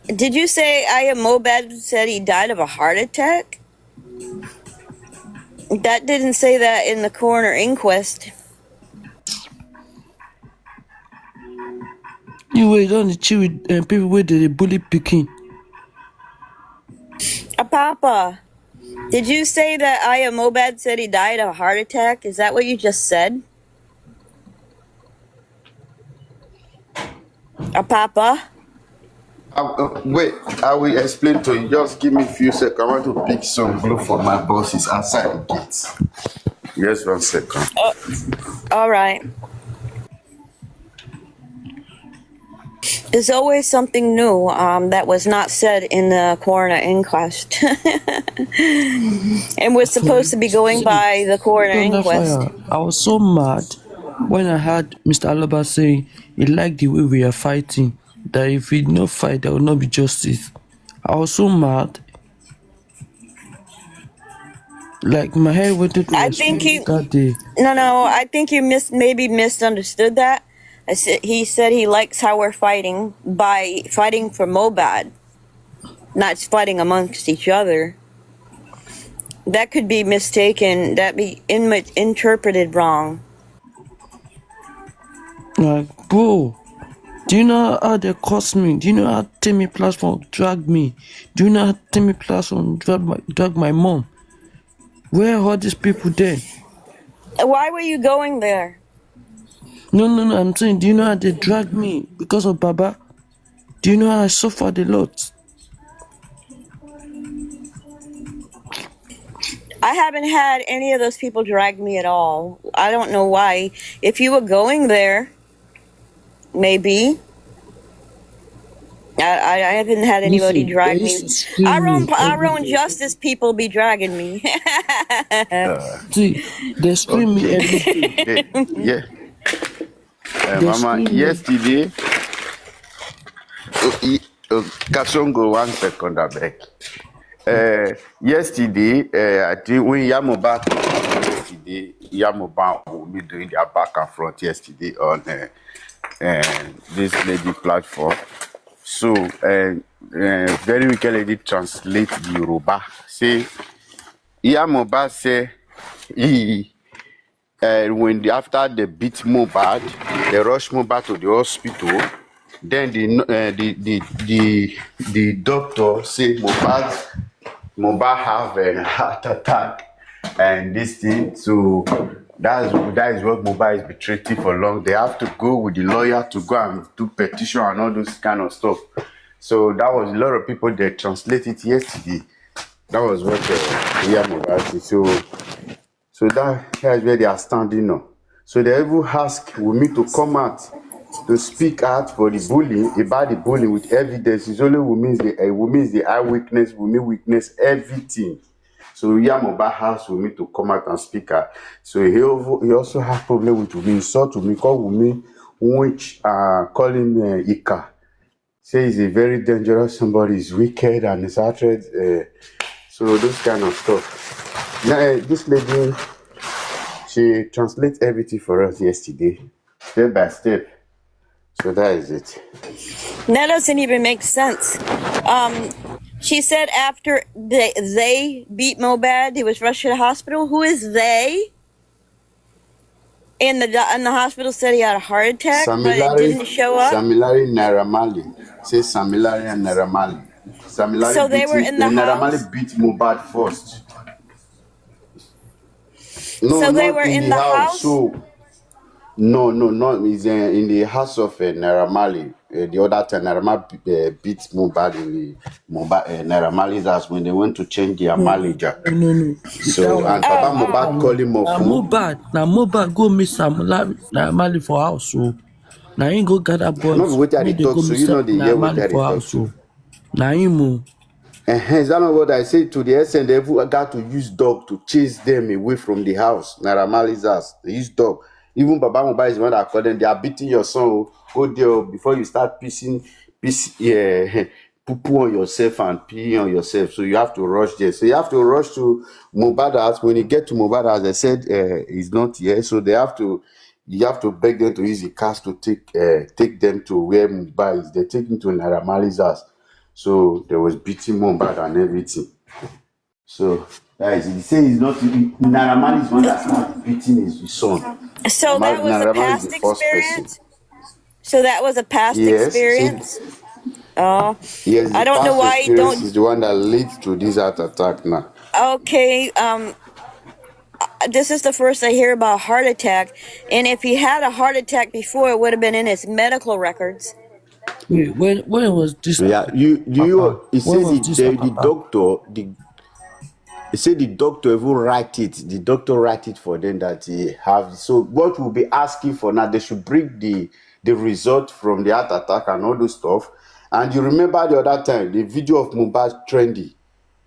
did you say Mohbad said he died of a heart attack? That didn't say that in the coroner inquest. You wait on the chill with people where they bully picking. Papa, did you say that Mohbad said he died of a heart attack? Is that what you just said? Papa? Wait, I will explain to you. Just give me a few seconds. I want to pick some glue for my bosses outside the gate. Just 1 second. All right. There's always something new that was not said in the coroner inquest. And we're supposed to be going by the coroner inquest. Thunderfire. I was so mad when I heard Mr. Aloba saying he liked the way we are fighting, that if we no fight, there will not be justice. I was so mad. Like my head wanted to I think explode that day. No, I think you maybe misunderstood that. He said he likes how we're fighting by fighting for Mohbad, not fighting amongst each other. That could be mistaken. That be interpreted wrong. Like, bro, do you know how they cost me? Do you know how Timmy platform dragged me? Do you know how Timmy platform drag my mom? Where are all these people then? Why were you going there? No, I'm saying, do you know how they dragged me because of Baba? Do you know how I suffered a lot? I haven't had any of those people drag me at all. I don't know why. If you were going there, maybe. I haven't had anybody Listen, drag they used me. to scream me Our every own day. justice people be dragging me. See, they scream me every day. Yeah. They Mama, scream me. yesterday, Kasongo, 1 second, I beg. Yesterday, I think when Yamoba yesterday, Yamoba will be doing their back and front yesterday on this lady platform. So, very wicked lady translate the Yoruba. Say, Yamoba say, he, after they beat Mohbad, they rush Mohbad to the hospital. Then the doctor say Mohbad have a heart attack and this thing. So that is what Mohbad is betraying for long. They have to go with the lawyer to go and do petition and all those kind of stuff. So that was a lot of people they translate it yesterday. That was what Mohbad said. So that is where they are standing now. So they even ask Wunmi to come out to speak out for the bullying, about the bullying with evidence. It's only Wunmi is the eyewitness, Wunmi witness everything. So Mohbad has Wunmi to come out and speak out. So he also has problem with Wunmi. He sought Wunmi, call Wunmi, which call him Ika. Say he's a very dangerous somebody, he's wicked and he's hatred. So those kind of stuff. Now, this lady, she translates everything for us yesterday, step by step. So that is it. That doesn't even make sense. She said after they beat Mohbad, he was rushed to the hospital. Who is they? And the hospital said he had a heart attack, but it didn't show up. Samilari Naira Marley. Say Samilari and Naira Marley. So Samilari they beat were him. in the Naira Marley house. beat Mohbad first. No, So they not were in in the the house. house. So no, no, no. It's in the house of Naira Marley. The other time, Naira Marley beat Mohbad in the Naira Marley's house when they went to change their No, Marley no, jack. no, no, no. That So, one, and that Baba Oh, one, that Mohbad called one. him a Now fool. Mohbad go meet Sam Mali for house. So now him go gather Not boys. what I Make they talk, go so meet you know the year what Mali I for talk house. so. So now him. Is that not what I say to the SN? They even got to use dog to chase them away from the house. Naira Marley's house. They use dog. Even Baba Mohbad is the one that called them. They are beating your son. Oh. Go there before you start yeah, poo on yourself and pee on yourself. So you have to rush there. So you have to rush to Mohbad house. When you get to Mohbad house, they said he's not here. So you have to beg them to use the cars to take them to where Mohbad is. They take him to Naira Marley's house. So there was beating Mohbad and everything. So guys, he say he's not Naira Marley is one that started beating his son. so that was a Naira Marley is the past first person. experience. So that was a past Yes, so experience. Oh, yes, the I don't know past why you experience don't. is the one that leads to this heart attack now. Okay, this is the first I hear about a heart attack, and if he had a heart attack before, it would have been in his medical records. Wait, when was this Yeah, Papa? he When said was this Papa? he said the doctor even write it. The doctor write it for them that he have. So what we'll be asking for now, they should bring the result from the heart attack and all those stuff. And you remember the other time, the video of Mohbad trendy,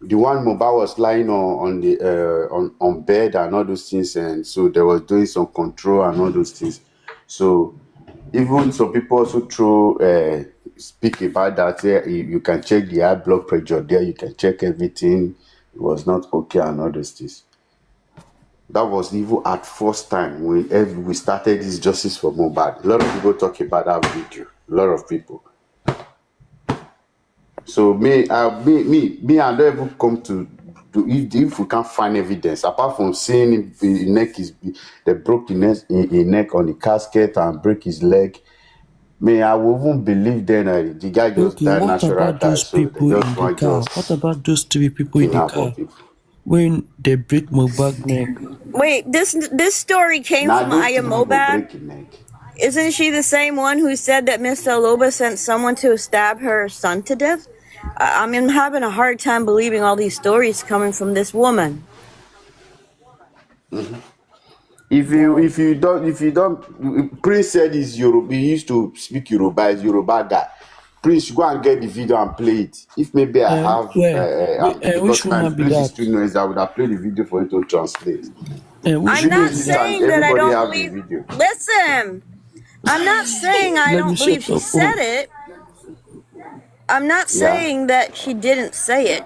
the one Mohbad was lying on the on bed and all those things, and so they was doing some control and all those things. So even some people also speak about that. You can check the high blood pressure there. You can check everything. It was not okay and all those things. That was even at first time when we started this justice for Mohbad. A lot of people talk about that video. A lot of people. So I don't even come to if we can't find evidence apart from seeing the neck is they broke the neck on the casket and break his leg. I wouldn't believe then the guy just Okay, died what natural about die. those So they people just in the want car? What just about those 3 people in the kidnap car people. when they break Mohbad neck? Wait, this story came Now from those Aya three people Mobad. break his neck. Isn't she the same one who said that Miss Loba sent someone to stab her son to death? I mean, I'm having a hard time believing all these stories coming from this woman. If you don't Prince said he's Yoruba, he used to speak Yoruba, he's Yoruba guy. Prince, go and get the video and play it. If maybe I have Where? because Which my woman be place is that? too noisy, I would have played the video for you to translate. The Which I'm video not woman be is that? and saying that I everybody don't have the believe. video. Listen, I'm not saying I Let me don't believe shut she up. said it. I'm not Yeah. saying that she didn't say it.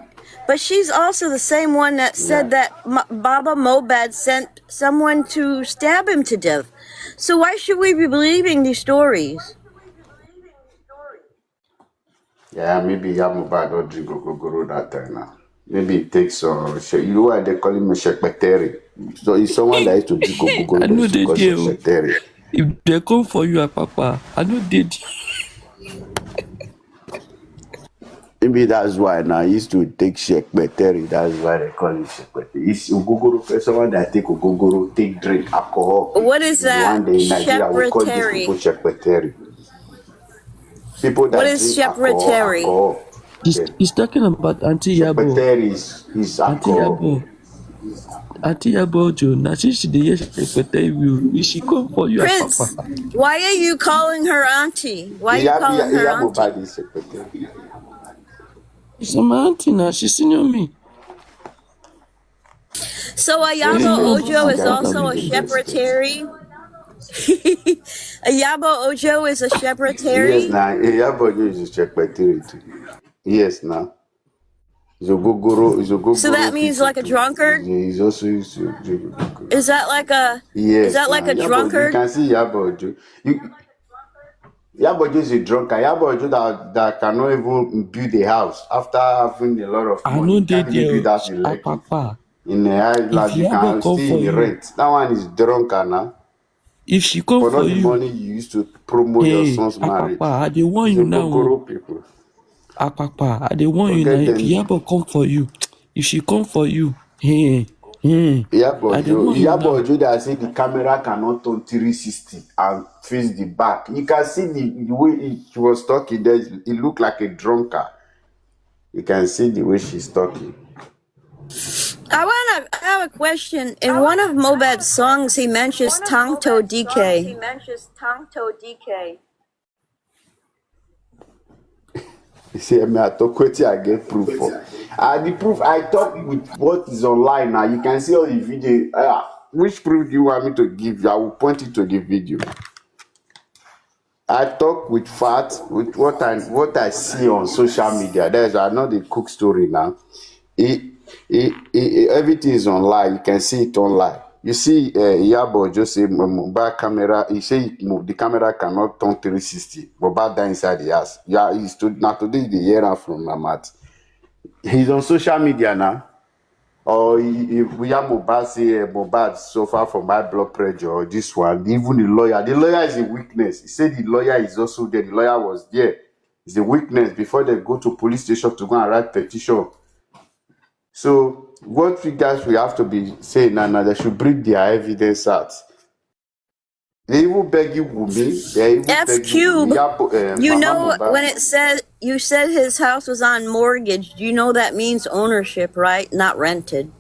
But she's also the same one that said Yeah. that Baba Mobad sent someone to stab him to death. So why should we be believing these stories? Yeah, maybe Yamuba don't drink Ogogoro that time now. Maybe it takes you know why they call him a shekpeteri. So it's someone that used to drink I Ogogoro, they know used to they call do. shekpeteri. If they come for you, Papa, I know they. Maybe that's why now he used to take shekpeteri. That's why they call him shekpeteri. It's Ogogoro, someone that take Ogogoro, take drink alcohol. What is Is the that? one day in Nigeria we call these people Shepherdary. shekpeteri. People What that is drink alcohol, shepherdary? Okay. He's talking about Auntie Yabo. Shekpeteri is Auntie alcohol. Yabo. Auntie Yabo, Joe. Now she dey hear you. If she come for you, Papa. Prince, why are you calling her auntie? Why are you calling her Yamubad auntie? is shekpeteri. She's my auntie now. She senior me. So Where you Ayabo know Ojo about is that also a video? shepherdary. Ayabo Ojo is a Yes, shepherdary. now Yabojo is shekpeteri too. Yes, now. So that Zogogoro means people like a too. drunkard. He's also used to drink Ogogoro. Is that like a is Yes, that like now a Yabojo. You drunkard? can see Yabojo. Yabojo is a drunkard. Yabojo that cannot even build a house after having a lot of I money. know He they can't even build there. house in Lekki. Papa. In a high If like you Yabo can come stay for in the you, rent. That one is drunkard now. if she come For for not the you, money you used to promote your hey, son's marriage. Papa, I dey warn It's you a now. Gogoro people. Apapa, I dey warn you now. Forget If them. Iyabo come for you, if she come for you, hey, hey, I dey warn you Iyabo now. Ojo that say the camera cannot turn 360 and face the back. You can see the way he was talking there. It looked like a drunkard. You can see the way she's talking. I have a question. In one of Mobad's songs, he mentions Tangto DK. He said, "Me, I talk wetin I get proof for." The proof I talk with what is online now. You can see all the video. Which proof do you want me to give you? I will point you to the video. I talk with facts, with what I see on social media. That's why I know the cook story now. Everything is online. You can see it online. You see, Iyabo just say mobile camera. He say the camera cannot turn 360. Mobile die inside the house. Yeah, he's to now today the hear am from my mouth. He's on social media now. Or if we have Mohbad say Mohbad suffer from high blood pressure or this one, even the lawyer is a witness. He said the lawyer is also there. The lawyer was there. It's a witness before they go to police station to go and write petition. So what we guys we have to be saying now, they should bring their evidence out. They even beg you Wumi. They even F beg you Wumi. Cube. You Mama know when Mohbad. it said you said his house was on mortgage. You know that means ownership, right? Not rented.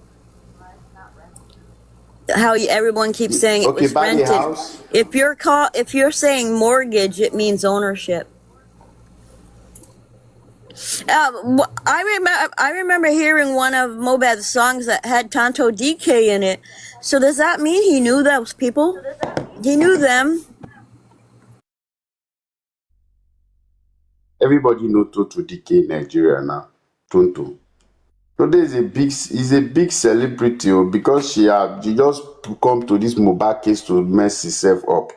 How everyone keeps saying it Okay, was buy the rented. house. If you're saying mortgage, it means ownership. I remember hearing one of Mobad's songs that had Tonto DK in it. So does that mean he knew those people? He knew them. Everybody know Toto DK in Nigeria now. Tonto. Today is a big celebrity because she just come to this mobile case to mess herself up.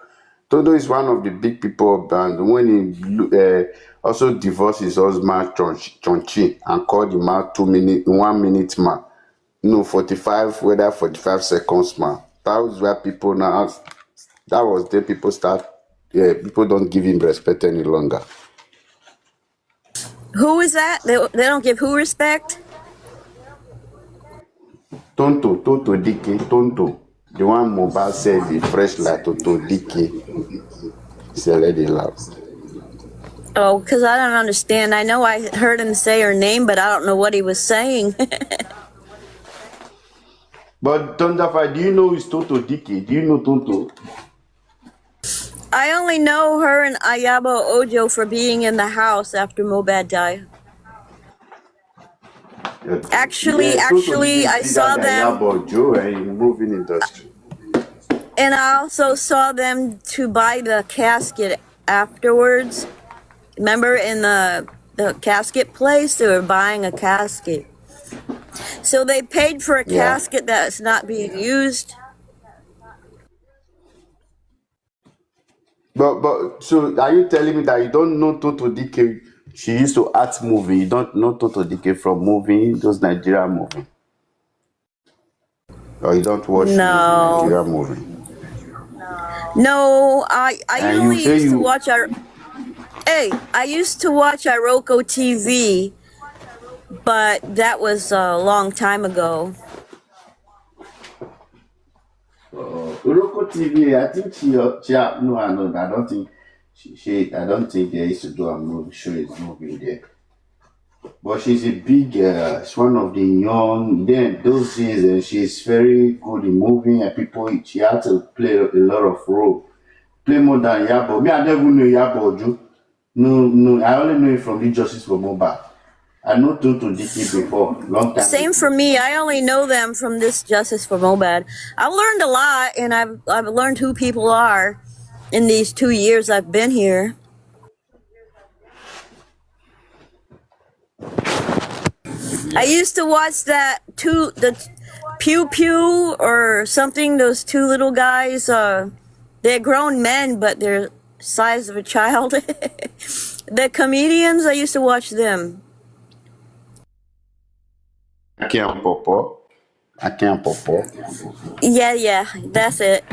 Toto is one of the big people of band when he also divorced his husband Chonchi and called the man 2 minute 1 minute man. No 45 whether 45 seconds man. That was where people now that was there people start people don't give him respect any longer. Who is that? They don't give who respect? Toto Dike, Tonto. The one Mohbad said he fresh like Toto Dike. Say let it laugh. Oh, because I don't understand. I know I heard him say her name, but I don't know what he was saying. But Thunderfire, do you know it's Toto Dike? Do you know Tonto? I only know her and Ayabo Ojo for being in the house after Mobad died. Toto Dike Actually, is I bigger saw than them, Iyabo Ojo in the moving industry. and I also saw them to buy the casket afterwards. Remember in the casket place, they were buying a casket. So they paid for a Yeah. casket that's not being used. But so are you telling me that you don't know Toto Dike? She used to act movie. You don't know Toto Dike from movie, those Nigerian movie. Or you don't watch movie, No, Nigerian movie. no. I And you only say used to you watch our. Hey, I used to watch Iroko TV, but that was a long time ago. Uroko TV, I think no, I don't think I don't think they used to do a movie, show his movie there. But she's a big, she's one of the young, then those days, she's very good in moving and people, she had to play a lot of role. Play more than Yabo. Me, I never know Yabo Ojo. No, I only know it from the Justice for Mobile. I know Toto Diki before, long time Same for ago. me. I only know them from this Justice for Mobad. I've learned a lot, and I've learned who people are in these 2 years I've been here. I Yeah. used to watch the Pew Pew or something. Those two little guys. They're grown men, but they're size of a child. The comedians. I used to watch them. I can't popo. Yeah, that's it.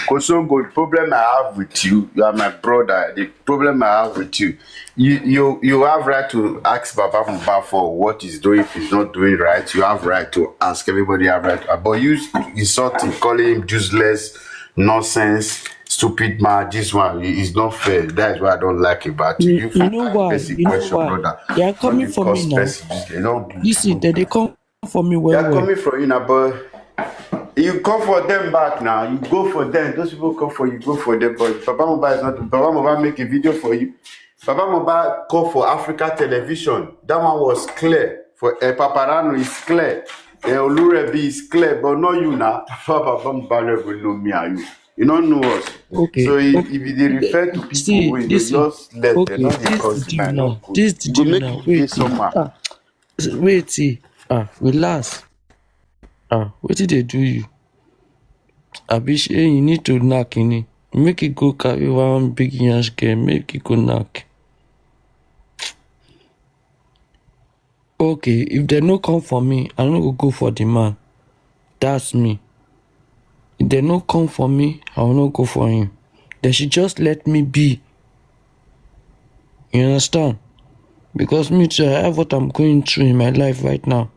Kosongo, the problem I have with you, you are my brother. The problem I have with you, you have right to ask Baba Mohbad for what he's doing. If he's not doing right, you have right to ask. Everybody have right. But you insulting, calling him useless, nonsense, stupid man. This one is not fair. That is why I don't like about you. You You fit know ask why? person You know question, why? brother. They are Not coming dey for me cause now. person useless. Don't do You see, they come for me they well, are well. coming for you now, but you come for them back now. You go for them. Those people come for you, go for them. But Papa Mohbad is not. Papa Mohbad make a video for you. Papa Mohbad call for Africa television. That one was clear. For Paparano is clear. Olurebi is clear, but not you now. Papa Mohbad will know me and you. You don't know us. So Okay, if they refer to people see, when they listen. just left, they Okay, not this because the the deal man now. not good. This the You go deal make now. you dey Wait, somehow. wait, relax. What did they do you? Abish, you need to knock in it. Make it go carry one big yansh girl. Make it go knock. Okay, if they no come for me, I no go for the man. That's me. If they no come for me, I will not go for him. They should just let me be. You understand? Because me too, I have what I'm going through in my life right now.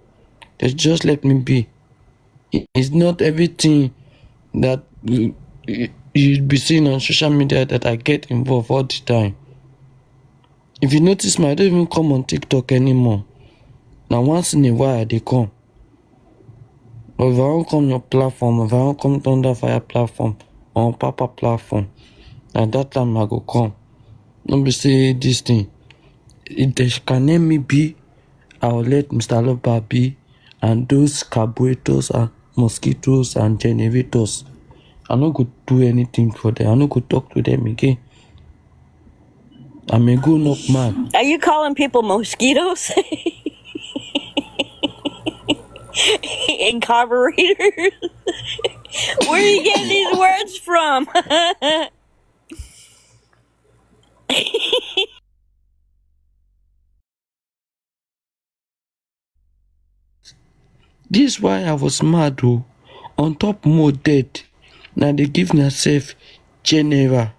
They should just let me be. It's not everything that you'd be seeing on social media that I get involved all the time. If you notice, I don't even come on TikTok anymore. Now once in a while they come. But if I don't come your platform, if I don't come Thunder Fire platform or Papa platform, at that time I go come. Don't be say this thing. If they can let me be, I will let Mr. Loba be, and those carburetors and mosquitoes and generators. I no go do anything for them. I no go talk to them again. I'm a grown up man. Are you calling people mosquitoes and carburetors? Where are you getting these words from? This why I was mad though. On top more dead. Now they give themselves general.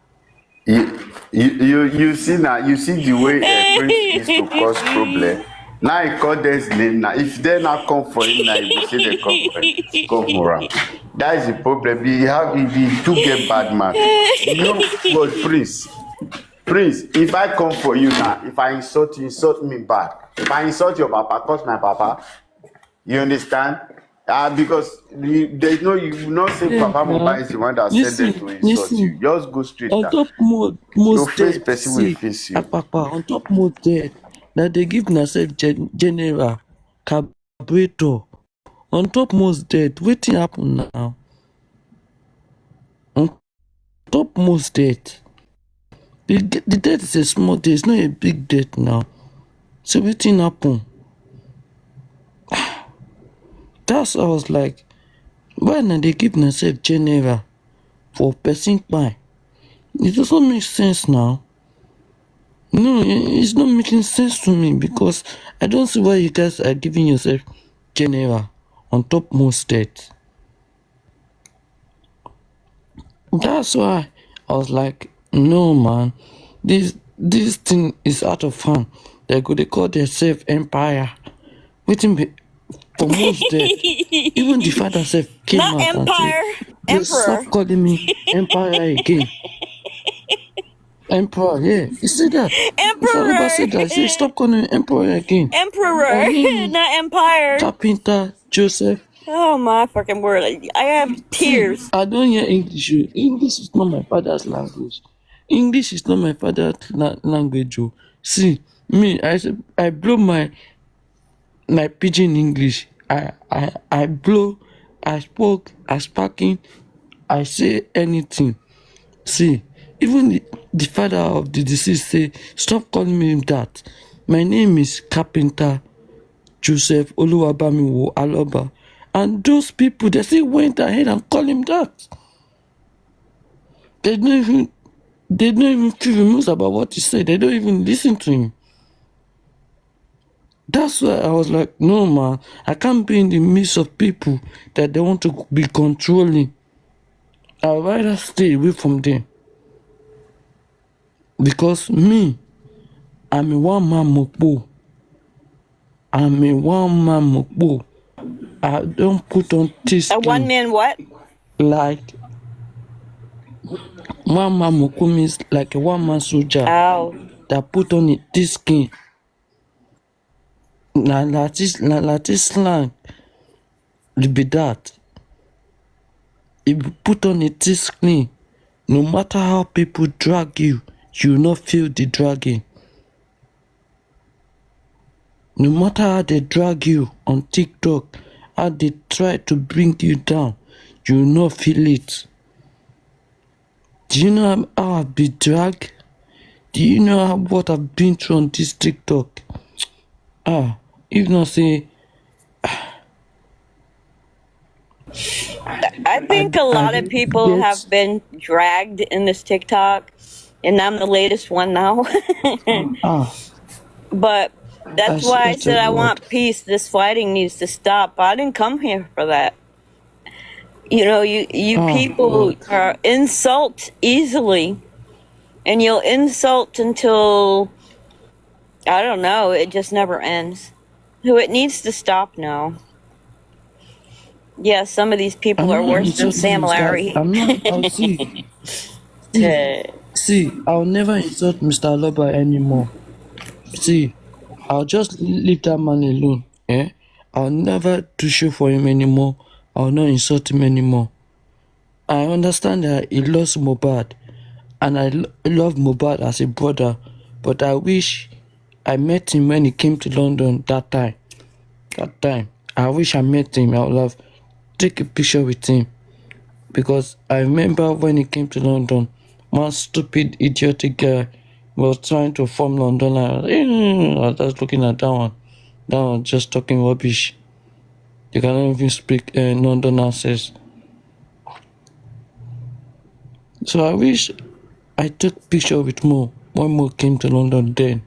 You see now, you see the way Prince used to cause problem. Now he call this name now. If they not come for him now, he will say they come for him. Come for him. That is the problem. He have if he too get bad mouth. You but Prince. Prince, if I come for you now, if I insult you, insult me back. If I insult your papa, touch my papa. You understand? Because there's no, you will not say Yes, Papa now. Mohbad is the one that sent them to insult you. Listen. Just go straight On down. top Your most face dead. person will See, face you. Apapa, on top most dead. Now they give themselves general carburetor. On top most dead. Wetin happen now? On top most dead. The death is a small death, it's not a big death now. So wetin happen? That's I was like, why now they give themselves general for person kpai? It doesn't make sense now. No, it's not making sense to me because I don't see why you guys are giving yourself general on top most death. That's why I was like, no man, this thing is out of hand. They call themselves empire. Waiting be for most death. Even the father self came Not out and said, empire, please emperor. stop calling me empire again. Emperor, yeah. You see that? Mr. Luba Emperor. said that. He said, stop calling me emperor again. My Emperor, name is not empire. Carpenter Joseph. Oh my fucking word. I have See, tears. I don't hear English. English is not my father's language. English is not my father's language. See, me, I blow my pidgin English. I blow, I spoke, I speaking, I say anything. See, even the father of the deceased say, stop calling me that. My name is Carpenter Joseph Oluwabamiwo Aloba. And those people, they still went ahead and called him that. They don't even feel remorse about what he said. They don't even listen to him. That's why I was like, no man, I can't be in the midst of people that they want to be controlling. I'd rather stay away from them. Because me, I'm a one-man mokpo. I'm a one-man mokpo. I don't put on this A one skin. man what? Like, one-man mokpo means like a one-man soldier Oh. that put on a thick skin. Na this slang be that. If you put on a thick skin, no matter how people drag you, you will not feel the dragging. No matter how they drag you on TikTok, how they try to bring you down, you will not feel it. Do you know how I've been dragged? Do you know what I've been through on this TikTok? If not say, I think a lot of people get have been dragged in this TikTok, and I'm the latest one now. But I that's why swear I to said I God. want peace. This fighting needs to stop. I didn't come here for that. You know, you people God. are insult easily, and you'll insult until I don't know. It just never ends. So it needs to stop now. Yeah, some of these people I'm are not worse than insulting Sam Mr. Larry. I'm not. I'll see. I'll never insult Mr. Loba anymore. See, I'll just leave that man alone. Eh? I'll never do show for him anymore. I'll not insult him anymore. I understand that he lost Mohbad, and I love Mohbad as a brother, but I wish I met him when he came to London that time. I wish I met him. I would have take a picture with him, because I remember when he came to London, one stupid idiotic guy was trying to form London. I was looking at that one just talking rubbish. You cannot even speak London accents. So I wish I took picture with Mo when Mo came to London then.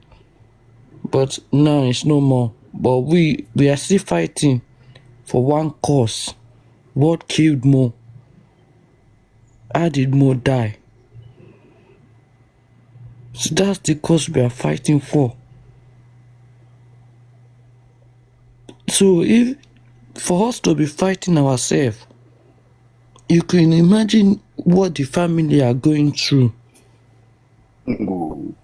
But now it's no more. But we are still fighting for one cause. What killed Mo? How did Mo die? So that's the cause we are fighting for. So if for us to be fighting ourselves, you can imagine what the family are going through.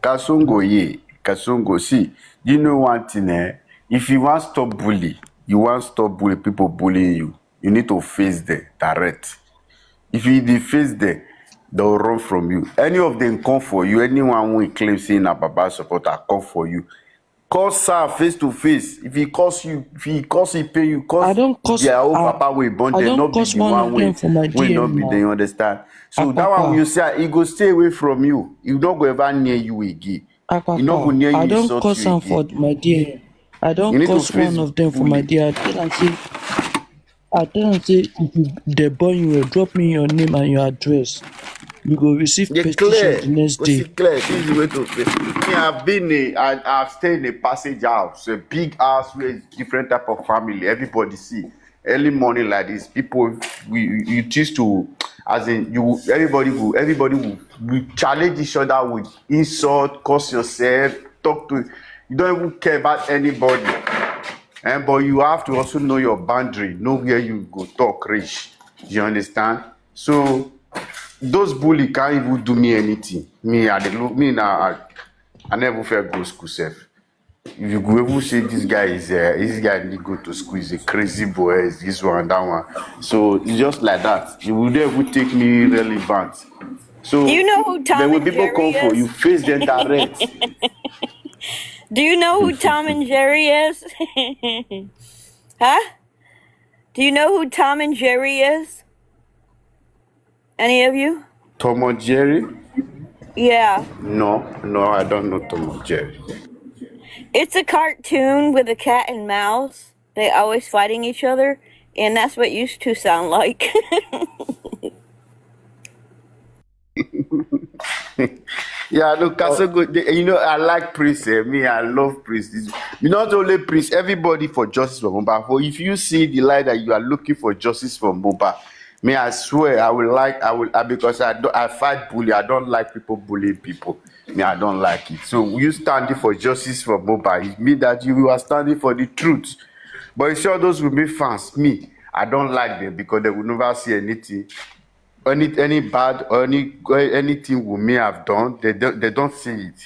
Kasongo, see, you know one thing, eh? If you want stop bully, people bullying you, you need to face them direct. If you dey face them, they'll run from you. Any of them come for you, anyone who claims saying a Baba supporter come for you. Call sir face to face. If he calls you, pay you, I cause don't cause their own I, papa will born I them, don't not be cause the one one of them for my will DM not be there, now. you understand? So that one Akpakpa, you say, he go stay away from you. He not go ever near you again. He not go Akpakpa. near I you, don't insult cause you am again. for my DM. I You don't need to cause face one of them for my bully. DM. I tell them say if you they burn you, well, drop me your name and your address. You go receive They petition the clear. next Go see day. clear. This is the way to face. Me, I've stayed in a passage house, a big house with different type of family. Everybody see. Early morning like this, people you choose to, as in you. Everybody will challenge each other with insult, curse yourself, talk to. You don't even care about anybody. But you have to also know your boundary, know where you go talk reach. You understand? So those bully can't even do me anything. Me, I dey look me now. I never felt go school safe. If you go even say this guy need go to school, he's a crazy boy, is this one, that one. So it's just like that. You will never take me relevant. Do you So know who then Tom when and people Jerry come for you, is? face them direct. Do you know who Tom and Jerry is? Huh? Do you know who Tom and Jerry is? Any of you? Tom and Jerry? Yeah. No, I don't know Tom and Jerry. It's a cartoon with a cat and mouse. They always fighting each other, and that's what used to sound like. Yeah, no, Kasogo, I like Prince. Me, I love Prince. Not only Prince, everybody for justice for Mohbad. For if you see the light that you are looking for justice for Mohbad, Me, I swear, because I fight bully. I don't like people bullying people. Me, I don't like it. So you standing for justice for Mohbad, it mean that you are standing for the truth. But it's sure those will be fans. Me, I don't like them because they will never see anything, any bad or anything Wunmi have done. They don't see it.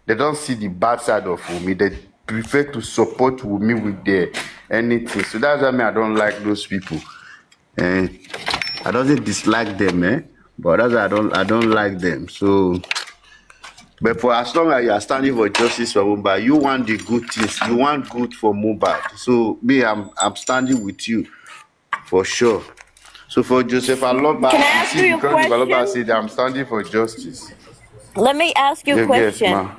They don't see the bad side of Wunmi. They prefer to support Wunmi with their anything. So that's why me I don't like those people. And I don't dislike them, but that's why I don't like them. So, but for as long as you are standing for justice for Mohbad, you want the good things. You want good for Mohbad. So me, I'm standing with you for sure. So for Joseph Aloba, Can I you ask see, you a because Joseph Aloba question? said I'm standing for justice. Let me ask you a Yes, question. ma.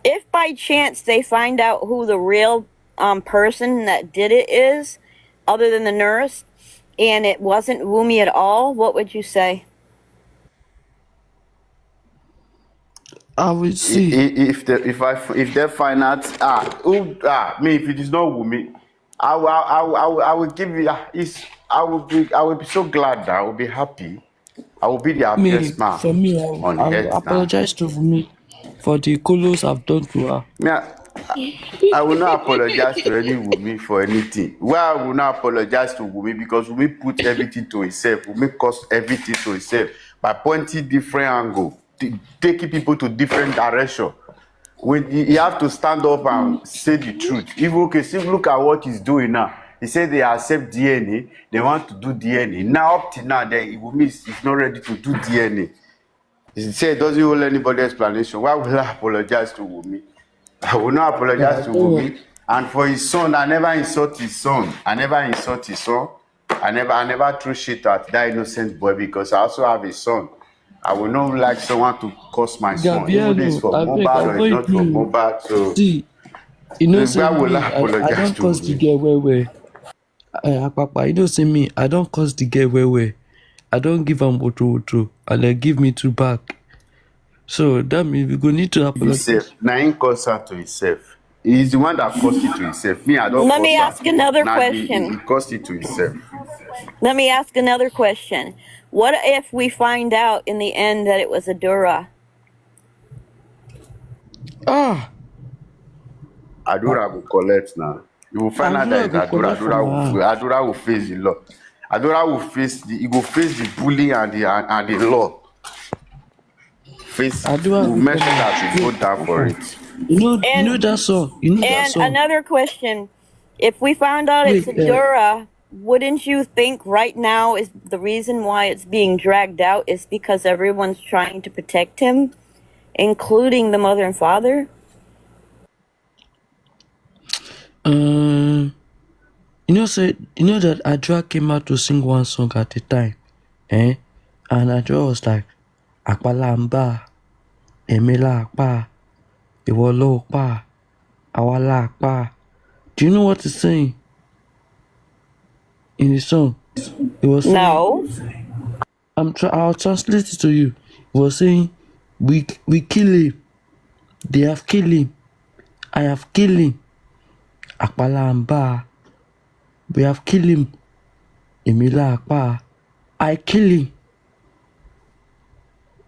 If by chance they find out who the real person that did it is, other than the nurse, and it wasn't Wumi at all, what would you say? I will see. If they find out me, if it is not Wumi, I will give you I will be so glad that I will be happy. I will be the Me, happiest man for me, on I the will earth now. apologize to me for the colos I've done to her. Me, I will not apologize to any Wumi for anything. Why I will not apologize to Wumi? Because Wumi put everything to himself. Wumi caused everything to himself by pointing different angle, taking people to different direction. When you have to stand up and say the truth. Even okay, see, look at what he's doing now. He said they accept DNA, they want to do DNA. Now up till now, Wumi is not ready to do DNA. He said it doesn't hold anybody explanation. Why will I apologize to Wumi? I will not Yeah, apologize to don't worry. Wumi. And for his son, I never insult his son. I never insult his son. I never threw shit at that innocent boy because I also have a son. I will not like someone to curse my son, even though it's Gabriano, for I beg, Mohbad or it's avoid not for me. Mohbad. So See, you know, say why will me, I I apologize don't to cause the Wumi? girl where. Papa, you know, say me, I don't cause the girl where. I don't give am oto, and they give me two back. So that means we go need to Himself, apologize. now he caused her to himself. He's the one that caused it to himself. Me, I don't Let me cause her. ask another Now he question. caused it to himself. Let me ask another question. What if we find out in the end that it was Adura? Ah, Adura will collect now. You will find out that Adura it's go Adura. collect from her hand. Adura will face the law. Adura will face he will face the bully and the law. Face Adura will go make sure collect. that you go down for Papa, it. you know And that song. You know that and song. another question. If we found out it's Wait, Adura, wouldn't you think right now is the reason why it's being dragged out is because everyone's trying to protect him, including the mother and father? um, you know that Adura came out to sing one song at a time, eh? And Adura was like, Akbalamba, Emila Akpa, Iwolo Akpa, Awala Akpa. Do you know what he's saying in the song? He was saying, No. I'll translate it to you. He was saying, we kill him. They have killed him. I have killed him. Akbalamba. We have killed him. Emila Akpa. I kill him.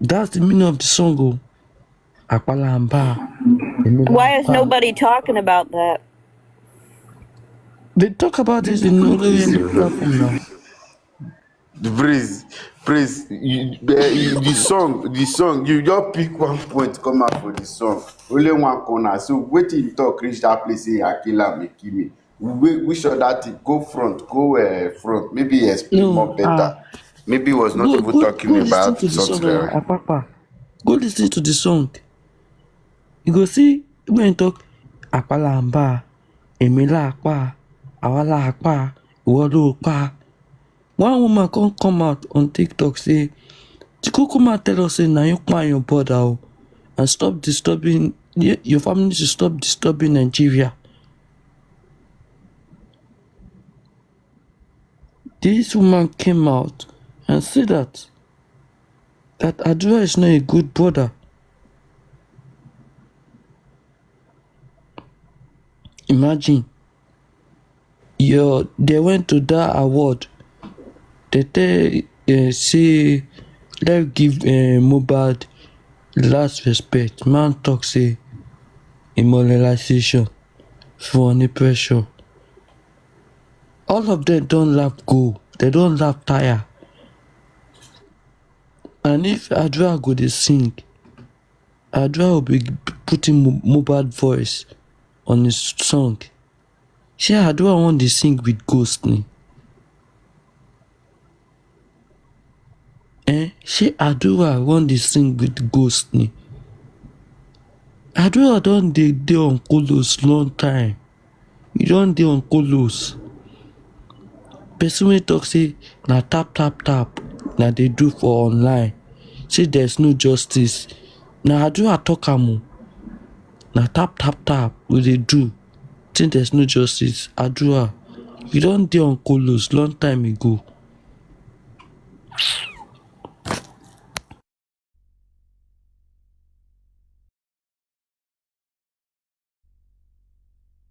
That's the meaning of the song. Oh. Akbalamba. Emila Why is Akpa. nobody talking about that? They talk about this in any platform now. The praise, the song, you just pick one point come out for the song. Only one corner. So wetin you talk reach that place say Akila may kill me. Which other thing? Go front, go front. Maybe he explain No, more better. Maybe he was not even go talking listen about to the song, something else. Apapa. Go listen to the song. You go see when you talk Akbalamba, Emila Akpa, Awala Akpa, Iwolo Akpa. One woman come out on TikTok say, Chikukuma tell us say na you kpai your border o, and stop disturbing your family should stop disturbing Nigeria. This woman came out and said that Adura is not a good brother. Imagine they went to that award They tell say let's give Mohbad last respect. Man talk say immortalization for any pressure. All of them don't laugh go. They don't laugh tire. And if Adra go dey sing, Adra will be putting Mohbad voice on his song. Shey Adra wan dey sing with ghost ni? Shey Adra wan dey sing with ghost ni? Adra don dey on colos long time. E don dey on colos. Person wey talk say na tap tap tap na dey do for online, say there's no justice, na Adura talk am o. Na tap tap tap we dey do, say there's no justice. Adura, you don dey on colos long time ago.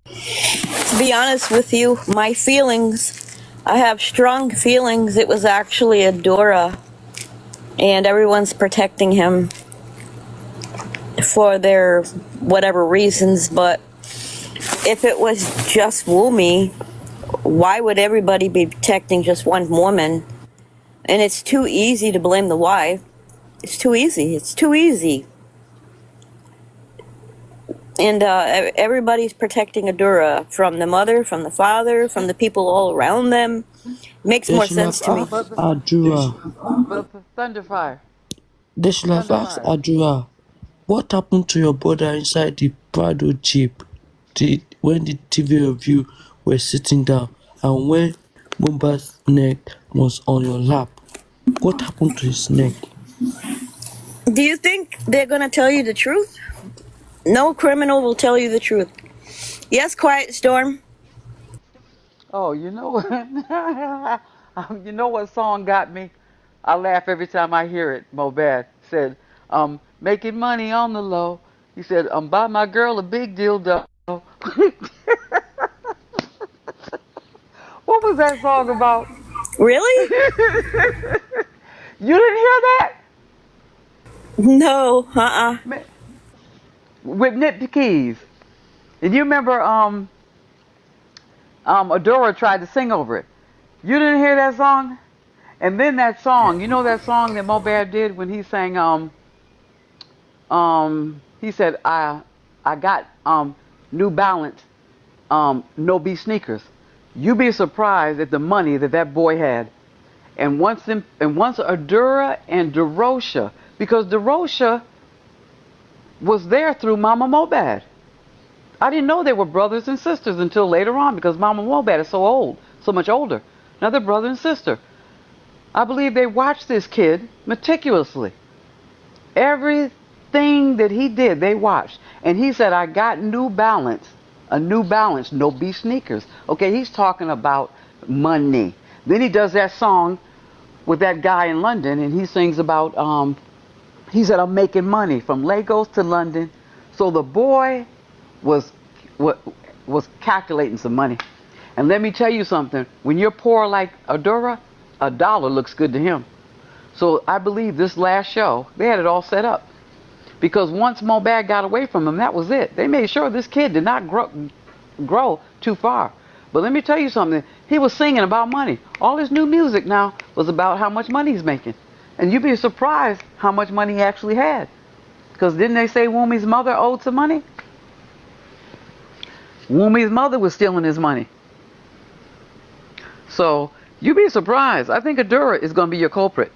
To be honest with you, my feelings, I have strong feelings it was actually Adora, and everyone's protecting him for their whatever reasons, but if it was just Wumi, why would everybody be protecting just one woman? And it's too easy to blame the wife. It's too easy. It's too easy. And everybody's protecting Adura, from the mother, from the father, from the people all around them. Makes They more should have sense to me. asked Adura. But Thunderfire, They should have asked Thunderfire. Adura, what happened to your brother inside the Prado Jeep when the TV review were sitting down and when Mohbad's neck was on your lap? What happened to his neck? Do you think they're going to tell you the truth? No criminal will tell you the truth. Yes, Quiet Storm? Oh, you know what? You know what song got me? I laugh every time I hear it. Mohbad said, making money on the low. He said, buy my girl a big deal dough. What was that song about? Really? You didn't hear that? No, Man, with Nip the Keys. And you remember Adora tried to sing over it. You didn't hear that song? And then that song, you know that song that Mohbad did when he sang he said I got New Balance no B sneakers. You be surprised at the money that boy had. And once Adura and Derosha, because Derosha was there through Mama Mohbad. I didn't know they were brothers and sisters until later on because Mama Mohbad is so old, so much older. Now they're brother and sister. I believe they watched this kid meticulously. Everything that he did, they watched. And he said, I got New Balance, a New Balance, no B sneakers. Okay, he's talking about money. Then he does that song with that guy in London, and he sings about, he said, I'm making money from Lagos to London. So the boy was calculating some money. And let me tell you something. When you're poor like Adora, a dollar looks good to him. So I believe this last show, they had it all set up. Because once Mohbad got away from him, that was it. They made sure this kid did not grow too far. But let me tell you something. He was singing about money. All his new music now was about how much money he's making. And you'd be surprised how much money he actually had. Because didn't they say Wumi's mother owed some money? Wumi's mother was stealing his money. So you'd be surprised. I think Adura is going to be your culprit.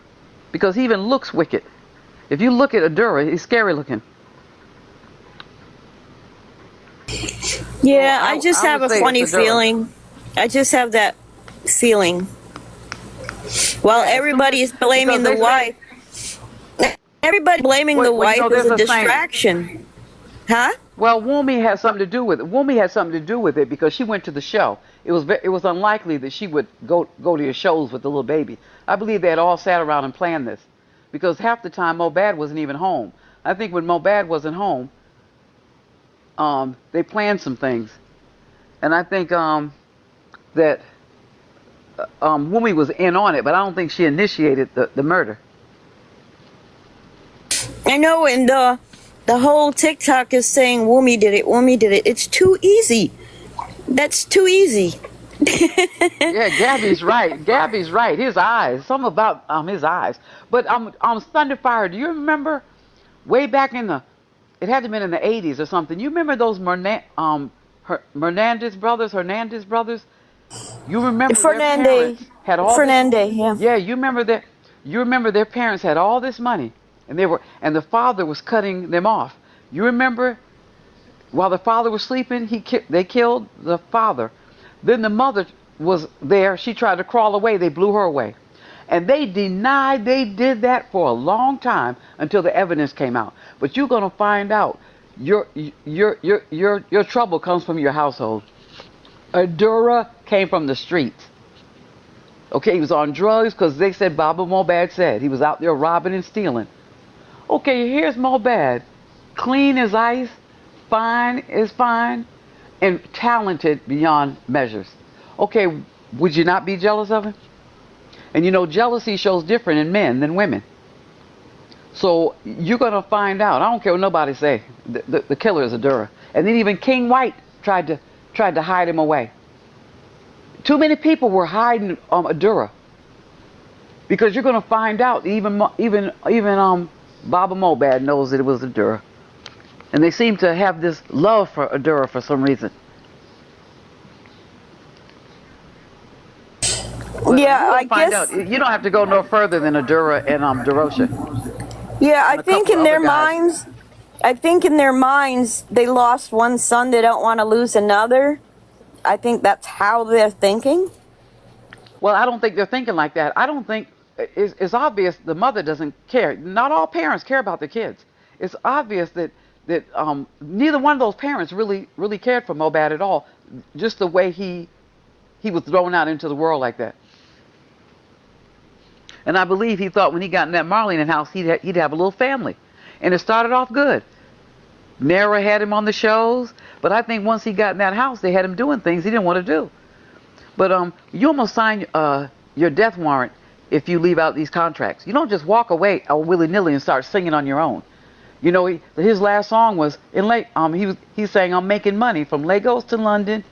Because he even looks wicked. If you look at Adura, he's scary looking. Yeah, So I just I have would a say funny it's Adura. feeling. I just have that feeling. Well, Yeah, everybody's blaming because the wife. Everybody blaming the well, you know, wife is there's a a saying. distraction. Huh? Well, Wumi had something to do with it. Wumi had something to do with it because she went to the show. It was unlikely that she would go to your shows with the little baby. I believe they had all sat around and planned this, because half the time Mohbad wasn't even home. I think when Mohbad wasn't home, they planned some things, and I think that Wumi was in on it, but I don't think she initiated the murder. I know, and the whole TikTok is saying Wumi did it. Wumi did it. It's too easy. That's too easy. Yeah, Gabby's right. Gabby's right. His eyes. Something about his eyes. But Thunder Fire. Do you remember way back in the? It had to have been in the 80s or something. You remember those Hernandez brothers? You remember their Fernande. parents had all this. Fernande. Yeah. Yeah, you remember that. You remember their parents had all this money, and the father was cutting them off. You remember while the father was sleeping, they killed the father. Then the mother was there. She tried to crawl away. They blew her away. And they denied they did that for a long time until the evidence came out. But you're going to find out your trouble comes from your household. Adura came from the streets. Okay, he was on drugs because they said Baba Mohbad said he was out there robbing and stealing. Okay, here's Mohbad. Clean as ice, fine as fine, and talented beyond measures. Okay, would you not be jealous of him? And you know, jealousy shows different in men than women. So you're going to find out. I don't care what nobody say. The killer is Adura. And then even King White tried to hide him away. Too many people were hiding Adura. Because you're going to find out even Baba Mohbad knows that it was Adura. And they seem to have this love for Adura for some reason. Well, Yeah, I find guess. out. You don't have to go no further than Adura and Derosha. Yeah, I And a think couple in their other guys. minds, they lost one son. They don't want to lose another. I think that's how they're thinking. Well, I don't think they're thinking like that. I don't think it's obvious the mother doesn't care. Not all parents care about their kids. It's obvious that neither one of those parents really cared for Mohbad at all. Just the way he was thrown out into the world like that. And I believe he thought when he got in that Marlene house, he'd have a little family. And it started off good. Nara had him on the shows, but I think once he got in that house, they had him doing things he didn't want to do. But you almost sign your death warrant if you leave out these contracts. You don't just walk away willy-nilly and start singing on your own. You know, his last song was he sang "I'm Making Money" from Lagos to London,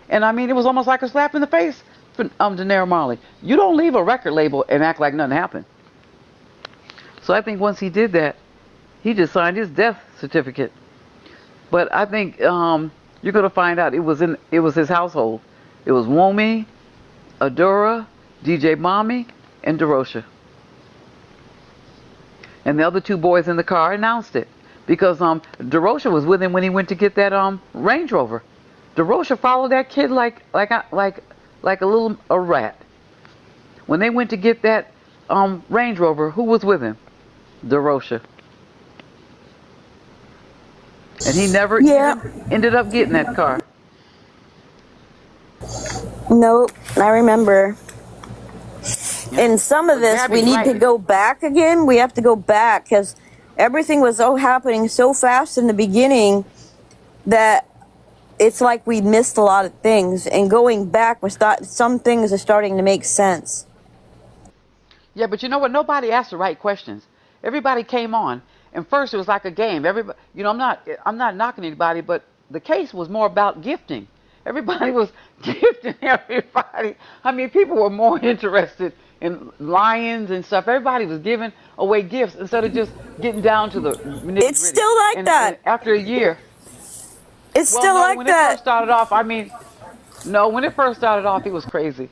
and I mean it was almost like a slap in the face for Daenerys Marley. You don't leave a record label and act like nothing happened. So I think once he did that, he just signed his death certificate. But I think you're going to find out it was his household. It was Wumi, Adura, DJ Mommy, and Derosha. And the other two boys in the car announced it because Derosha was with him when he went to get that Range Rover. Derosha followed that kid like a rat. When they went to get that Range Rover, who was with him? Derosha. And he never even ended up getting that car. Nope, I remember. In some of this, we Gabby's need to right. go back again. We have to go back because everything was happening so fast in the beginning that it's like we missed a lot of things. And going back, some things are starting to make sense. Yeah, but you know what? Nobody asked the right questions. Everybody came on, and first it was like a game. Everybody, you know, I'm not knocking anybody, but the case was more about gifting. Everybody was gifting everybody. I mean, people were more interested in lions and stuff. Everybody was giving away gifts instead of just getting down to the nitty-gritty. It's still like that. And after a year, It's well, still no, like when that. it first started off, I mean, no, when it first started off, it was crazy.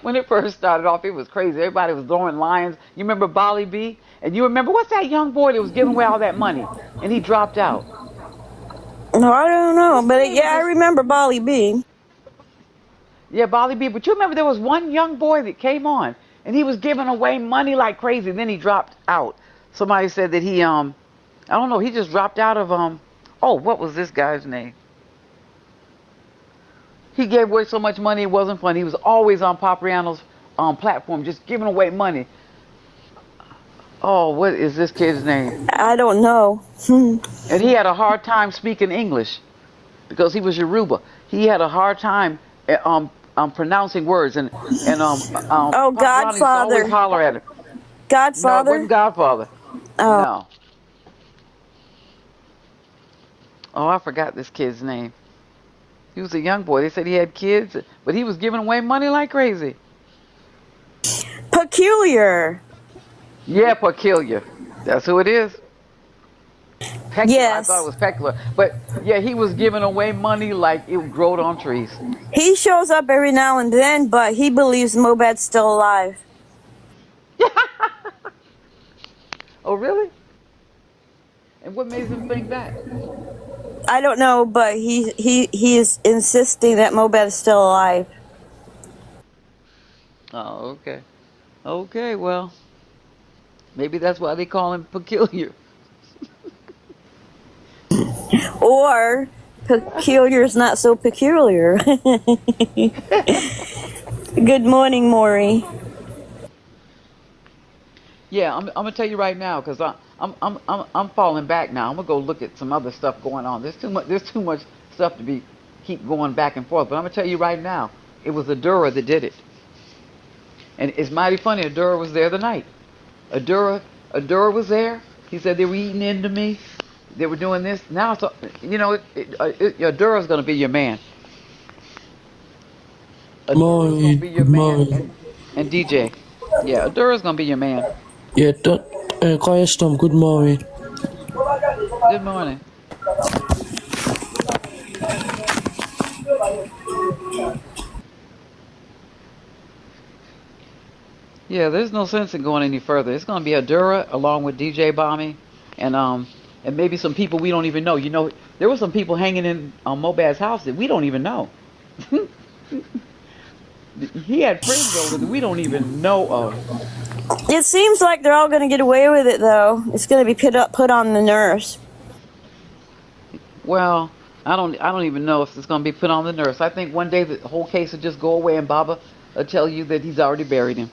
When it first started off, it was crazy. Everybody was throwing lions. You remember Bolly B? And you remember, what's that young boy that was giving away all that money? And he dropped out. No, I don't know, but He was yeah, I just- remember Bolly B. Yeah, Bolly B. But you remember there was one young boy that came on, and he was giving away money like crazy. And then he dropped out. Somebody said that he, I don't know, he just dropped out of, what was this guy's name? He gave away so much money, it wasn't fun. He was always on Papriano's platform, just giving away money. Oh, what is this kid's name? I don't know. And he had a hard time speaking English because he was Yoruba. He had a hard time pronouncing words, and Oh, Papa Ronnie used to always Godfather. holler at him. No, it wasn't Godfather? Godfather. Oh. No. Oh, I forgot this kid's name. He was a young boy. They said he had kids, but he was giving away money like crazy. Peculiar. Yeah, Peculiar. That's who it is. Peculiar. I thought it Yes. was Peculiar. But yeah, he was giving away money like it growed on trees. He shows up every now and then, but he believes Mohbad's still alive. Oh, really? And what made him think that? I don't know, but he is insisting that Mohbad is still alive. Oh, okay. Okay, well, maybe that's why they call him Peculiar. Or peculiar is not so peculiar. Good morning, Maury. Yeah, I'm gonna tell you right now because I'm falling back now. I'm gonna go look at some other stuff going on. There's too much stuff to be keep going back and forth. But I'm gonna tell you right now, it was Adura that did it, and it's mighty funny. Adura was there the night. Adura was there. He said they were eating into me. They were doing this. Now, so, Adura's gonna be your man. Adura's gonna Morning, be your good man, morning. and DJ. Yeah, Adura's gonna be your man. Yeah, Quiet Storm, good morning. Good morning. Yeah, there's no sense in going any further. It's gonna be Adura along with DJ Bommy, and maybe some people we don't even know. You know, there were some people hanging in Mobad's house that we don't even know. He had friends over that we don't even know of. It seems like they're all going to get away with it, though. It's going to be put on the nurse. Well, I don't even know if it's gonna be put on the nurse. I think one day the whole case will just go away, and Baba will tell you that he's already buried him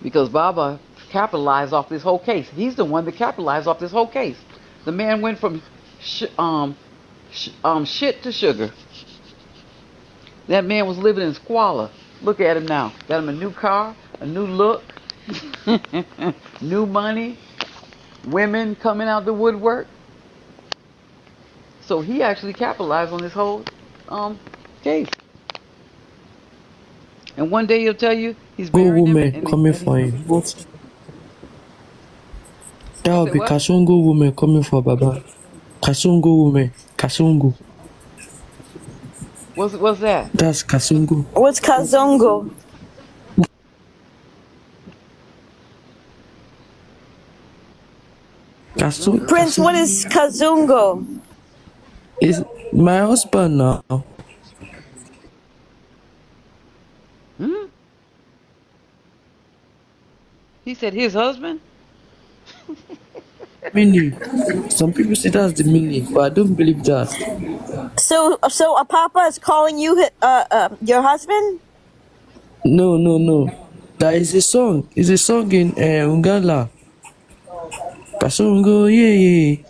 because Baba capitalized off this whole case. He's the one that capitalized off this whole case. The man went from shit to sugar. That man was living in squalor. Look at him now. Got him a new car, a new look, new money, women coming out the woodwork. So he actually capitalized on this whole case. And one day he'll tell you he's Go burying him, woman coming for him. What? That you will said be what? Kasongo woman coming for Baba. Kasongo woman. Kasongo. What's that? That's Kasongo. What's Kazungu? Prince, what is Kazungu? Is my husband now. Hmm? He said his husband? Meaning, some people say that's the meaning, but I don't believe that. So a papa is calling you your husband? No. That is a song. It's a song in Ungala. Kasongo, yeah.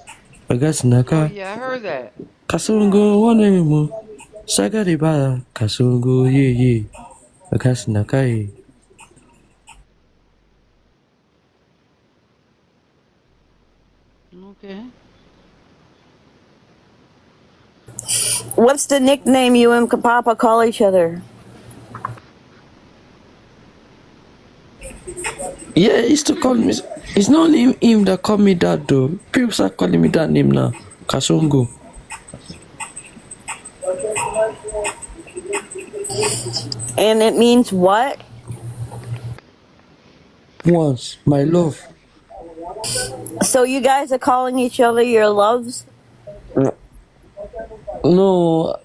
Oh Agasinaka. yeah, I heard that. Kasongo, one Sagaribara. Kasongo, yeah. Agasinaka. Okay. What's the nickname you and Papa call each other? Yeah, he used to call me. It's not him that called me that though. People start calling me that name now. Kasongo. And it means what? Once, my love. So you guys are calling each other your loves? No.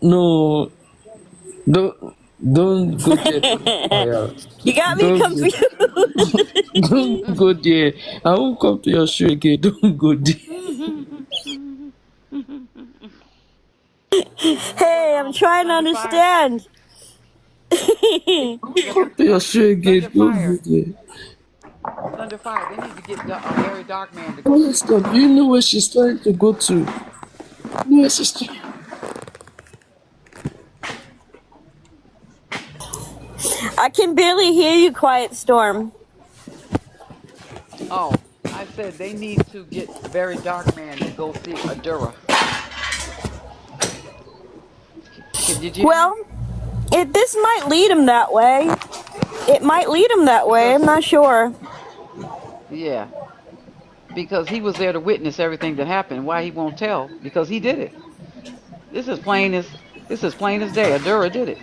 Don't go there. You got me Don't confused. don't go there. I won't come to your show again. Don't go there. Hey, I'm trying to understand. Come to your show again. Thunder Don't Fire. go there. Thunder Fire. They need to get Very Dark Man to go Honey, see. stop. Do you know where she's trying to go to? You know where she's trying. I can barely hear you, Quiet Storm. Oh, I said they need to get Very Dark Man to go see Adura. Did you hear Well, me? this might lead him that way. It might lead him that way. I'm Because not sure. yeah, because he was there to witness everything that happened. Why he won't tell? Because he did it. This is plain as this is plain as day. Adura did it.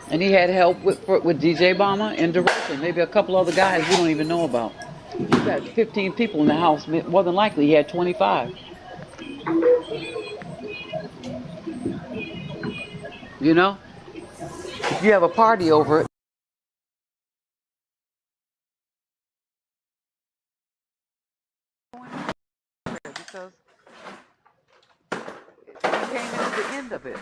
And he had help with DJ Bama and direction. Maybe a couple other guys we don't even know about. You got 15 people in the house. More than likely, he had 25. You know, if you have a party over it, because he came into the end of it.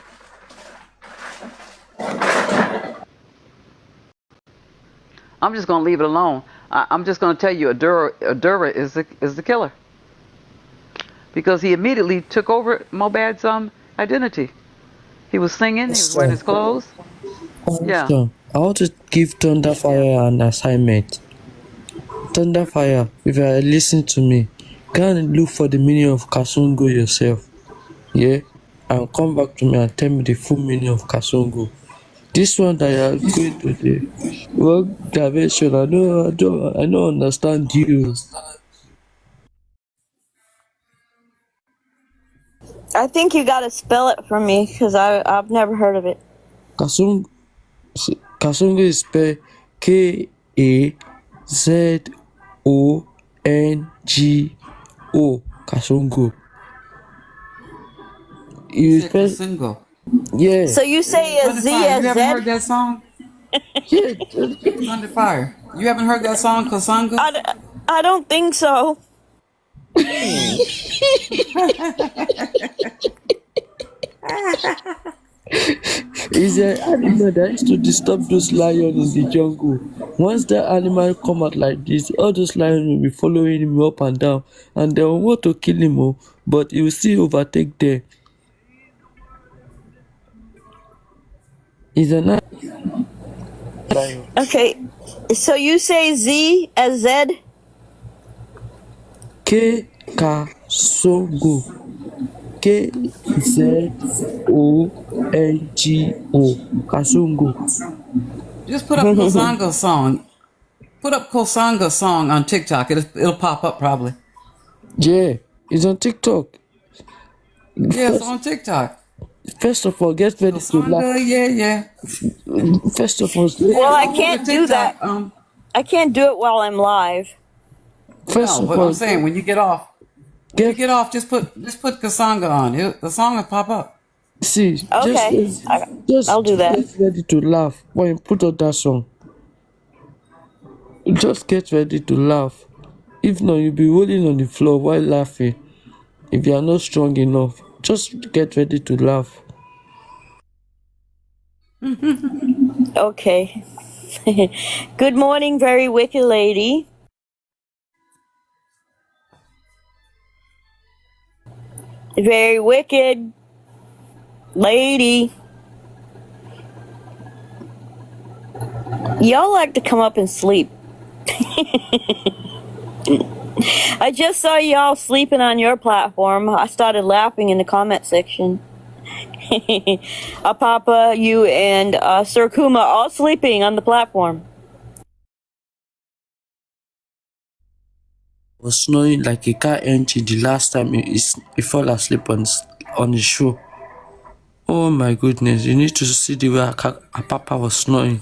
I'm just gonna leave it alone. I'm just gonna tell you, Adura is the killer because he immediately took over Mobad's identity. He was singing. He was wearing his clothes. Yeah, So, I want to give yeah. Thunderfire an assignment. Thunderfire, if you are listening to me, go and look for the meaning of Kasungo yourself. Yeah? And come back to me and tell me the full meaning of Kasungo. This one that you are going to the work dimension, I don't understand you. I think you gotta spell it for me, because I've never heard of it. Kasungo, Kasungo is spelled K-A-Z-O-N-G-O. Kasungo. You You said spell, Kasingo. yeah, So you say a Z Thunderfire. You as haven't heard Z? that song? yeah. Thunderfire. You haven't heard that song, Kasango? I don't think so. Is an animal that used to disturb those lions in the jungle. Once that animal come out like this, all those lions will be following him up and down, and they will want to kill him, but he will still overtake them. Is an lion. Okay. So you say Z as Z? K Kasongo. K-Z-O-N-G-O. Kasongo. Just put up Kosango song. Put up Kosango song on TikTok. It'll pop up probably. Yeah, it's on TikTok. Yeah, it's First, on TikTok. first of all, get ready to laugh. Kosanga, yeah. First of all, Well, I Go to can't do TikTok. that. I can't do it while I'm live. first No, of but I'm all, saying when you get off, get just put Kasanga on. The song will pop up. see, Okay. I'll do that. get ready to laugh when you put on that song. Just get ready to laugh. If not, you'll be rolling on the floor while laughing. If you are not strong enough, just get ready to laugh. Okay. Good morning, very wicked lady. Very wicked lady. Y'all like to come up and sleep. I just saw y'all sleeping on your platform. I started laughing in the comment section. Papa, you and Sir Kuma all sleeping on the platform. Was snoring like a car engine the last time he fell asleep on the show. Oh my goodness, you need to see the way a papa was snoring.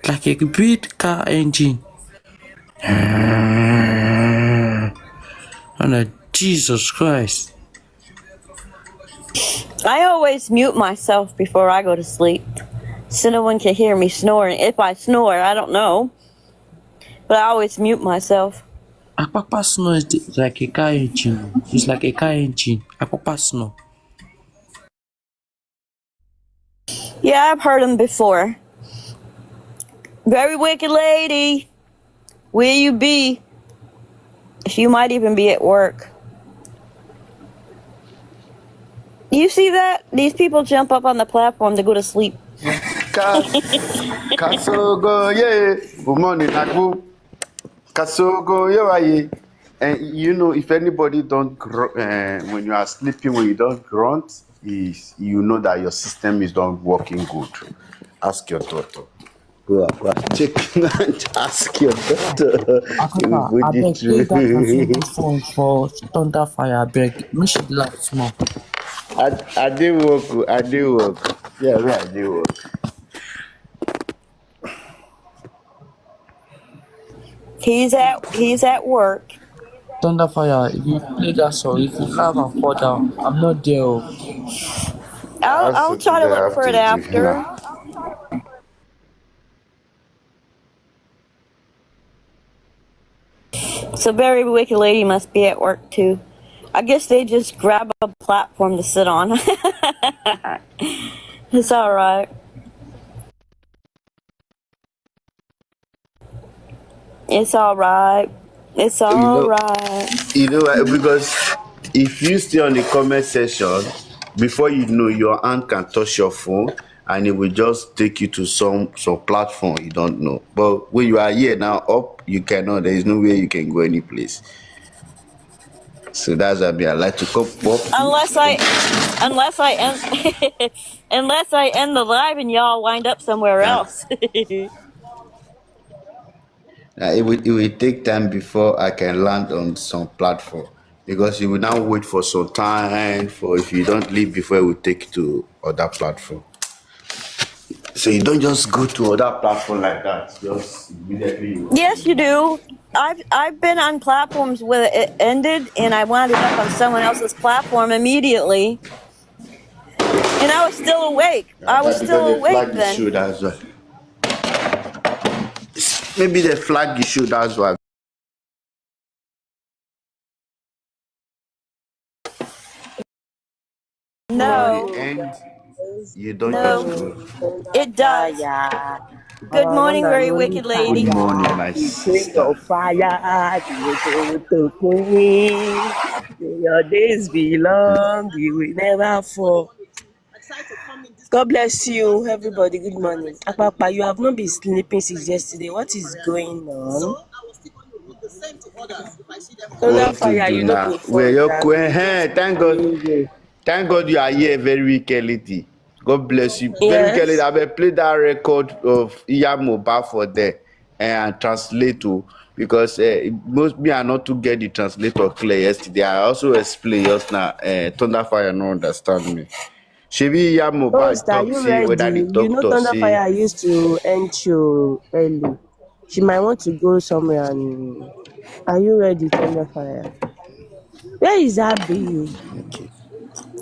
Like a big car engine. And Jesus Christ. I always mute myself before I go to sleep, so no one can hear me snoring. If I snore, I don't know, but I always mute myself. A papa snore is like a car engine. It's like a car engine. A papa snore. Yeah, I've heard them before. Very wicked lady, where you be? She might even be at work. You see that? These people jump up on the platform to go to sleep. Kasogo, yeah. Good morning, Nagu. Kasogo, yeah. And you know, if anybody don't when you are sleeping, when you don't grunt, is you know that your system is not working good. Ask your daughter. Go and check and ask your daughter. He will Akata, put it abeg play that her through. favorite song for Thunderfire abeg. Make she laugh small. I did work. I did work. Yeah, I did work. He's at work. Thunderfire, if you play that song, if you laugh and fall down, I'm not there oh. That's I'll what try they to look have for it to do after. now. So very wicked lady must be at work too. I guess they just grab a platform to sit on. It's all right. It's all right. It's You all know, right. because if you stay on the comment section, before you know, your hand can touch your phone, and it will just take you to some platform you don't know. But when you are here now, up, you cannot. There is no way you can go any place. So that's why I like to come pop Unless it. I, unless I end, unless I end the live and y'all wind up somewhere Yeah. else. It will take time before I can land on some platform, because you will now wait for some time for, if you don't leave before, it will take you to other platform. So you don't just go to other platform like that. Just immediately you Yes, you do. I've been on platforms where it ended and I wound up on someone else's platform immediately, and I was still awake. I was that because still they awake flag the then. show, that's why. Maybe they flag the show, that's why. Before the No, Morning, end, guys. you Good don't just no, go. morning, thunder it does. fire. Good Our one morning, and very only wicked Good lady. morning, fire. my We pray your sister. fire to queen. May your days be long. You will never fall. God bless you, everybody. Good morning. Apapa, you have not been sleeping since yesterday. What is going on? Thunder What to fire, do you know now? go Where fall. you Now queen? you Hey, just thank God. carry away. Thank God you are here, very wicked lady. God bless you. Very wicked lady. Yes. I will play that record of Iya Mohbad for there and translate to, because most me are not to get the translator clear yesterday. I also explain just now. Thunderfire no understand me. Shebi Iya Oh, Mohbad star, talk you say whether the ready? You know doctor say. Thunderfire used to end show early. She might want to go somewhere and are you ready, Thunderfire? Where is Abi? Okay.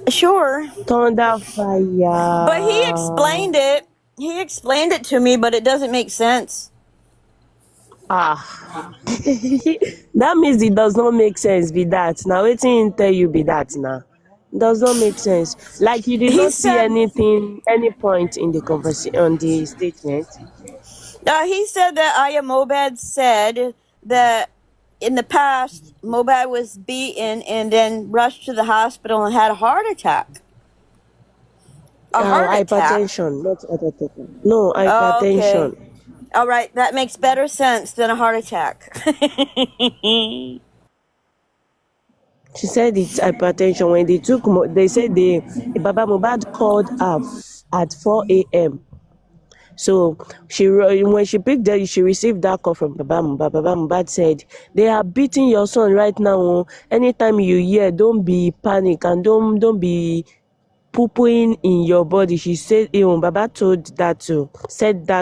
Sure, but he Thunderfire. explained it. He explained it to me, but it doesn't make sense. Ah. That means it does not make sense be that. Now wetin him tell you be that now. Does not make sense. Like you did He not see said, anything, any point in the conversation on the statement. he said that Aya Mobad said that in the past Mobad was beaten and then rushed to the hospital and had a heart attack. A heart attack. Hypertension, not heart attack. No, Okay. hypertension. All right, that makes better sense than a heart attack. She said it's hypertension. When they took, they said Baba Mohbad called her at 4 a.m. So when she picked that, she received that call from Baba Mohbad. Baba Mohbad said, "They are beating your son right now. Oh. Anytime you hear, don't be panic and don't be poo-pooing in your body." She said, Baba said that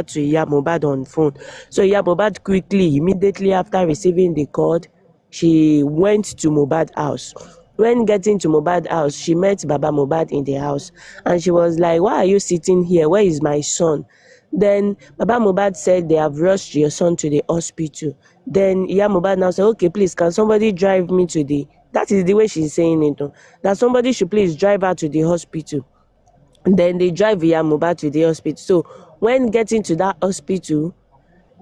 to Iya Mohbad on phone. So Iya Mohbad quickly, immediately after receiving the call, she went to Mohbad house. When getting to Mohbad house, she met Baba Mohbad in the house and she was like, "Why are you sitting here? Where is my son?" Then Baba Mohbad said they have rushed your son to the hospital. Then Iya Mohbad now said, "Okay, please, can somebody drive me to the..." That is the way she's saying it. Oh, that somebody should please drive her to the hospital. Then they drive Iya Mohbad to the hospital. So when getting to that hospital,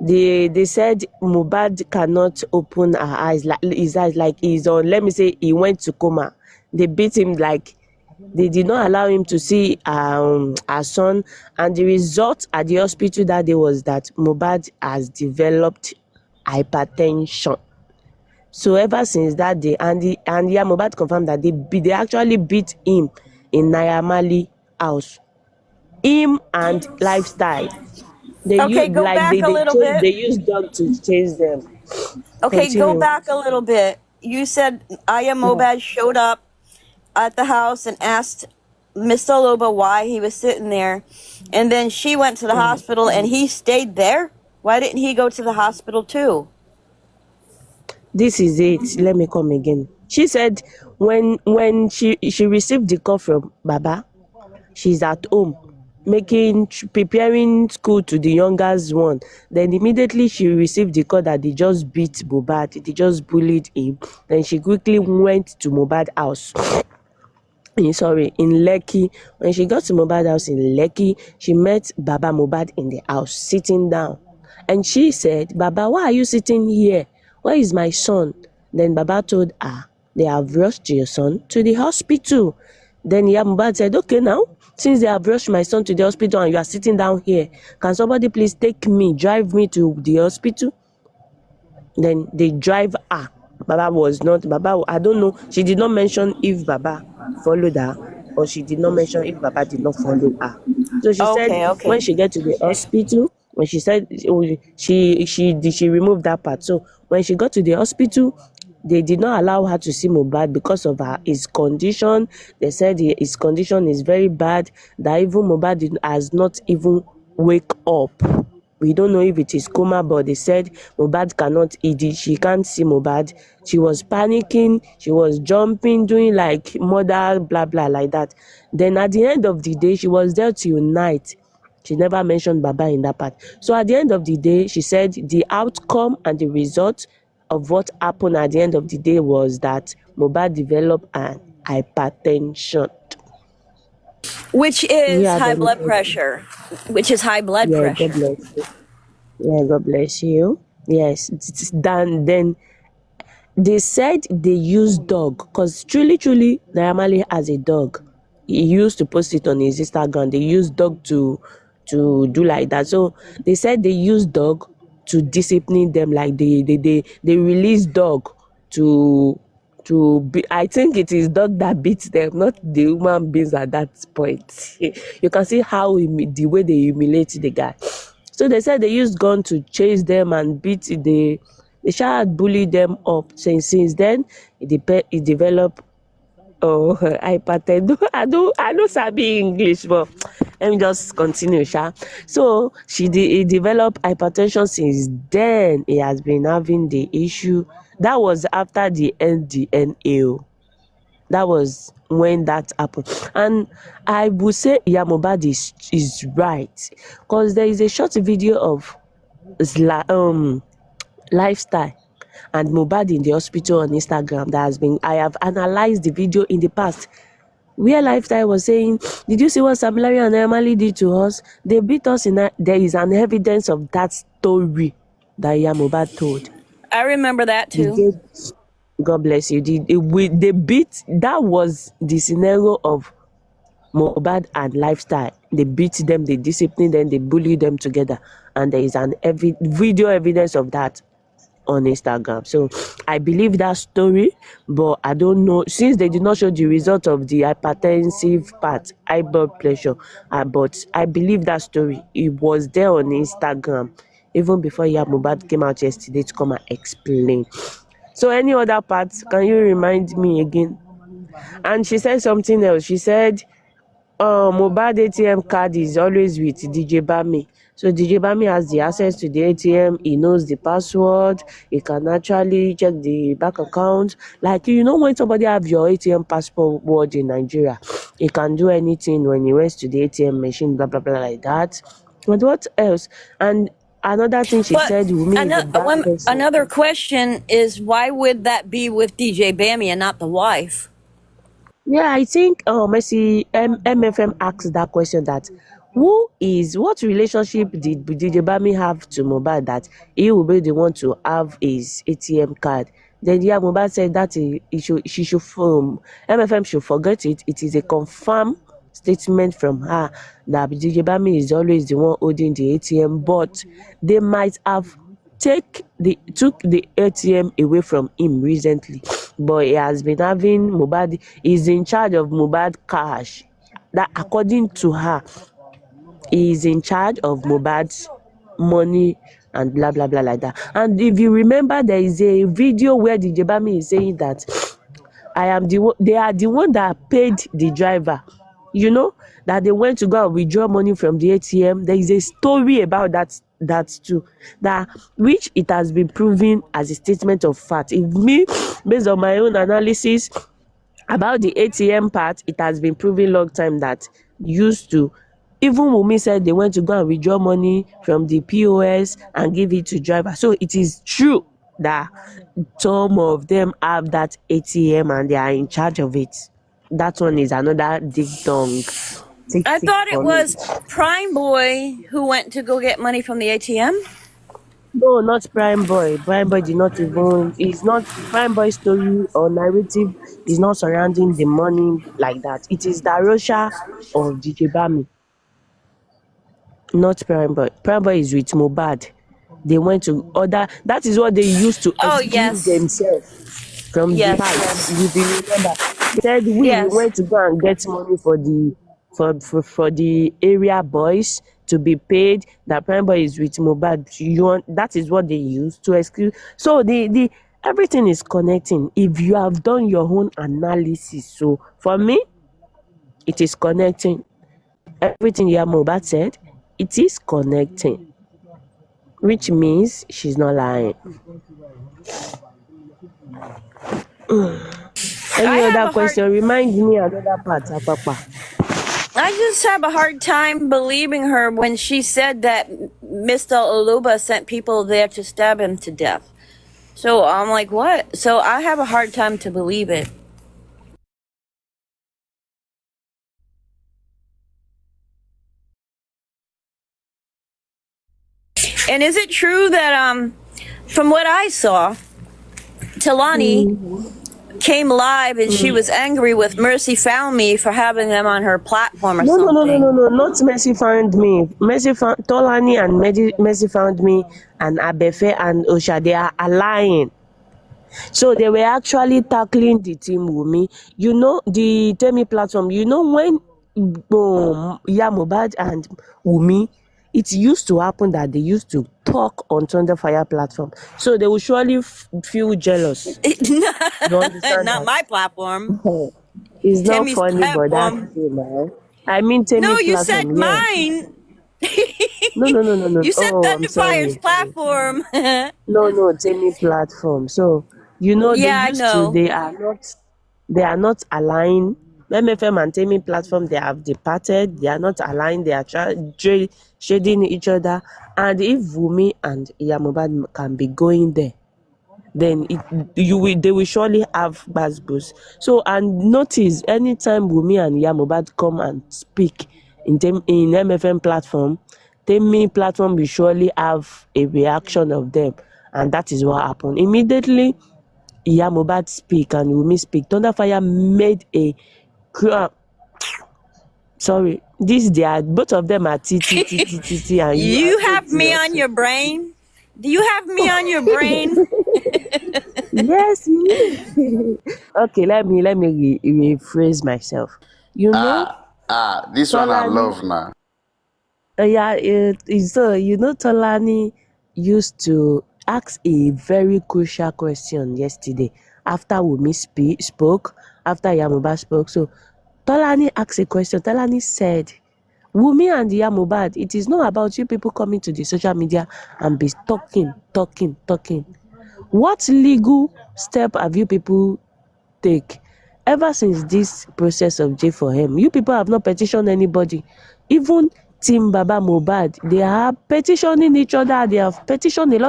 they said Mohbad cannot open her eyes, like his eyes, like he's on. Let me say he went to coma. They beat him like They did not allow him to see our son, and the result at the hospital that day was that Mohbad has developed hypertension. So ever since that day, Mohbad confirmed that they actually beat him in Naira Marley house. Him and Lifestyle. Okay, go back a little bit. They use dog to chase them. Okay, go Continue. back a little bit. You said Aya Yeah. Mohbad showed up at the house and asked Mr. Loba why he was sitting there. And then she went to the hospital and he stayed there? Why didn't he go to the hospital too? This is it. Let me come again. She said when she received the call from Baba, she's at home preparing school to the youngest one. Then immediately she received the call that they just beat Mohbad, they just bullied him. Then she quickly went to Mohbad house. In Lekki. When she got to Mohbad house in Lekki, she met Baba Mohbad in the house, sitting down. And she said, Baba, why are you sitting here? Where is my son? Then Baba told her, they have rushed your son to the hospital. Then Mohbad said, okay now, since they have rushed my son to the hospital and you are sitting down here, can somebody please drive me to the hospital? Then they drive her. Baba, I don't know. She did not mention if Baba followed her or she did not mention if Baba did not follow her. So she said Okay. when she get to the hospital, when she said she removed that part. So when she got to the hospital, they did not allow her to see Mohbad because of his condition. They said his condition is very bad, that even Mohbad has not even wake up. We don't know if it is coma, but they said Mohbad cannot eat it. She can't see Mohbad. She was panicking. She was jumping, doing like mother, blah, blah, like that. Then at the end of the day, she was there till night. She never mentioned Baba in that part. So at the end of the day, she said the outcome and the result of what happened at the end of the day was that Mohbad developed an hypertension. Which is Yeah, high blood pressure. Which is high blood yeah, God pressure. bless you. Yeah, God bless you. Yes, it's done. Then they said they use dog because truly, Naira Marley has a dog. He used to post it on his Instagram. They use dog to do like that. So they said they use dog to discipline them. Like they release dog to be. I think it is dog that beats them, not the human beings at that point. You can see how the way they humiliate the guy. So they said they used gun to chase them and beat the. They shall bully them up. Since then, it developed hypertension. I don't sabi English, but let me just continue, Sha. So he developed hypertension. Since then, he has been having the issue. That was after the NDNA. That was when that happened. And I would say Mohbad is right. Because there is a short video of Lifestyle and Mohbad in the hospital on Instagram I have analyzed the video in the past where Lifestyle was saying, did you see what Sam Larry and Emily did to us? They beat us there is an evidence of that story that Mohbad told. I remember that They too. gave, God bless you. They beat, that was the scenario of Mohbad and Lifestyle. They beat them, they discipline them, they bully them together. And there is an video evidence of that on Instagram. So I believe that story, but I don't know, since they did not show the result of the hypertensive part, high blood pressure, but I believe that story. It was there on Instagram even before Mohbad came out yesterday to come and explain. So any other parts, can you remind me again? And she said something else. She said Mohbad ATM card is always with DJ Bami. So DJ Bami has the access to the ATM. He knows the password. He can actually check the bank account. Like, when somebody have your ATM password in Nigeria, he can do anything when he went to the ATM machine, blah, blah, blah, like that. But what else? And another thing she But said, Wumi is a bad person. another question is, why would that be with DJ Bammy and not the wife? Yeah, I think MFM asked that question, that what relationship did DJ Bami have to Mohbad that he will be the one to have his ATM card? Then yeah, Mohbad said that she should MFM should forget it. It is a confirmed statement from her that DJ Bami is always the one holding the ATM, but they might have took the ATM away from him recently, but he has been having Mohbad is in charge of Mohbad cash. That according to her, he is in charge of Mohbad's money and blah blah blah like that. And if you remember, there is a video where DJ Bami is saying that they are the one that paid the driver. You know that they went to go and withdraw money from the ATM. There is a story about that too. That which it has been proven as a statement of fact. If me, based on my own analysis about the ATM part, it has been proven long time that used to. Even Wunmi said they went to go and withdraw money from the POS and give it to driver. So it is true that some of them have that ATM and they are in charge of it. That one is another dig dong. I thought it For me. was Prime Boy who went to go get money from the ATM. No, not Prime Boy. Prime Boy did not even. It's not Prime Boy story or narrative is not surrounding the money like that. It is Darosha of DJ Bami, not Prime Boy. Prime Boy is with Mohbad. They went to order. That is what they used to Oh, excuse yes. themselves from the Yes, fight. yes. If you remember, they said we Yes. went to go and get money for the area boys to be paid. That Prime Boy is with Mohbad. That is what they use to excuse. So the everything is connecting. If you have done your own analysis, so for me, it is connecting. Everything Mohbad said, it is connecting, which means she's not lying. Any other question? Remind me another part, Papa. I just have a hard time believing her when she said that Mr. Oluba sent people there to stab him to death. So I'm like, what? So I have a hard time to believe it. And is it true that from what I saw, Talani came live and she was angry with Mercy Found Me for having them on her platform or something? No, not Mercy Found Me. Tolani and Mercy Found Me and Abefe and Osha, they are allying. So they were actually tackling the team Wumi. You know, the Temi platform, you know when Mohbad and Wumi, it used to happen that they used to talk on Thunder Fire platform. So they will surely feel jealous. You understand Not that? my platform. It's not Temi's funny, but that's platform. it, man. I mean Temi No, platform. you said Yeah. mine. No. You said Oh, I'm Thunderfire's sorry. platform. No, Temi platform. So you know Yeah, I know. they are not aligned. MFM and Temi platform, they have departed. They are not aligned. They are shading each other. And if Wumi and Mohbad can be going there, then they will surely have basbos. So and notice anytime Wumi and Mohbad come and speak in MFM platform, Temi platform will surely have a reaction of them, and that is what happened. Immediately Mohbad speak and Wumi speak, Thunderfire made a sorry, both of them are T and You have me are on your brain? Do you have me on your brain? Yes, okay, let me rephrase myself. You know, This one I Tolani, love now. so you know, Tolani used to ask a very crucial question yesterday after Wumi spoke, after Mohbad spoke. So Tolani asked a question. Tolani said, Wumi and Mohbad, it is not about you people coming to the social media and be talking. What legal step have you people take ever since this process of J4M? You people have not petitioned anybody. Even Team Baba Mohbad, they are petitioning each other. They have petitioned there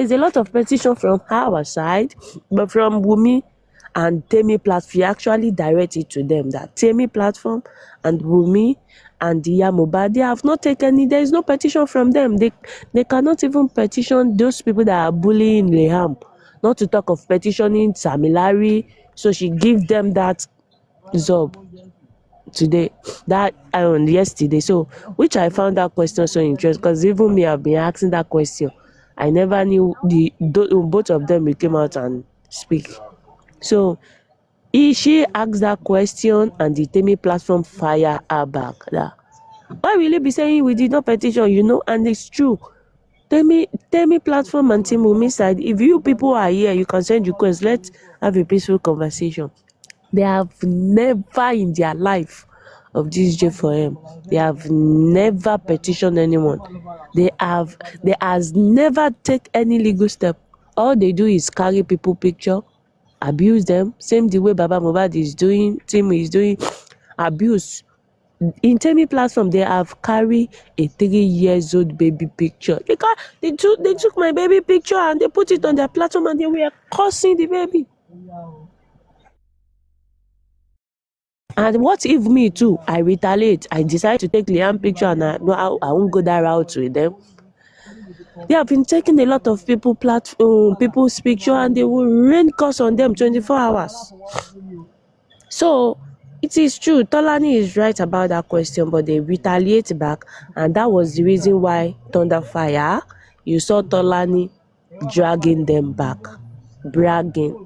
is a lot of petition from our side, but from Wumi and Temi platform, we actually direct it to them that Temi platform and Wumi and Mohbad, they have not taken any, there is no petition from them. They cannot even petition those people that are bullying Liam not to talk of petitioning Samilari. So she give them that job today, that yesterday. So which I found that question so interesting, because even me, I've been asking that question. I never knew both of them will came out and speak. So she asked that question and the Temi platform fire her back. That, why will you be saying we did not petition, and it's true. Temi platform and Team Wumi side, if you people are here, you can send requests. Let's have a peaceful conversation. They have never in their life of this J4M, they have never petitioned anyone. They has never take any legal step. All they do is carry people picture, abuse them, same the way Baba Mohbad is doing, Tim is doing, abuse. In Temi platform, they have carried a 3-year-old baby picture. They took my baby picture and they put it on their platform and they were cursing the baby. And what if me too, I retaliate, I decide to take Liam picture and I won't go that route with them? They have been taking a lot of people's picture and they will rain curse on them 24 hours. So it is true, Tolani is right about that question, but they retaliate back, and that was the reason why Thunderfire, you saw Tolani dragging them back, bragging,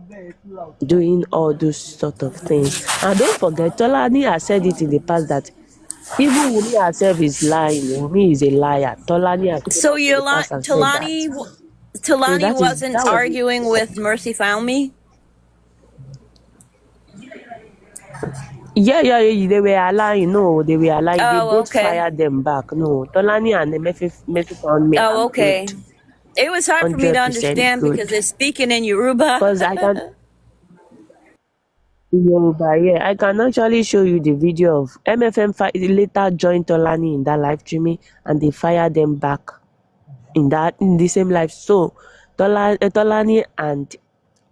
doing all those sort of things. And don't forget, Tolani has said it in the past that even Wunmi herself is lying. Wunmi is a liar. Tolani has come So out in the past and said that. So Talani wasn't that was arguing with Mercy Found Me? Yeah, they were lying. No, they were lying. They Oh, both okay. fired them back. No, Tolani and Murphy found me. Oh, I'm okay. good. It was hard for me to 100% understand because good. they're speaking in Yoruba. Because I can, yeah, I can actually show you the video of MFM later joined Tolani in that live streaming and they fired them back in the same live. So Tolani and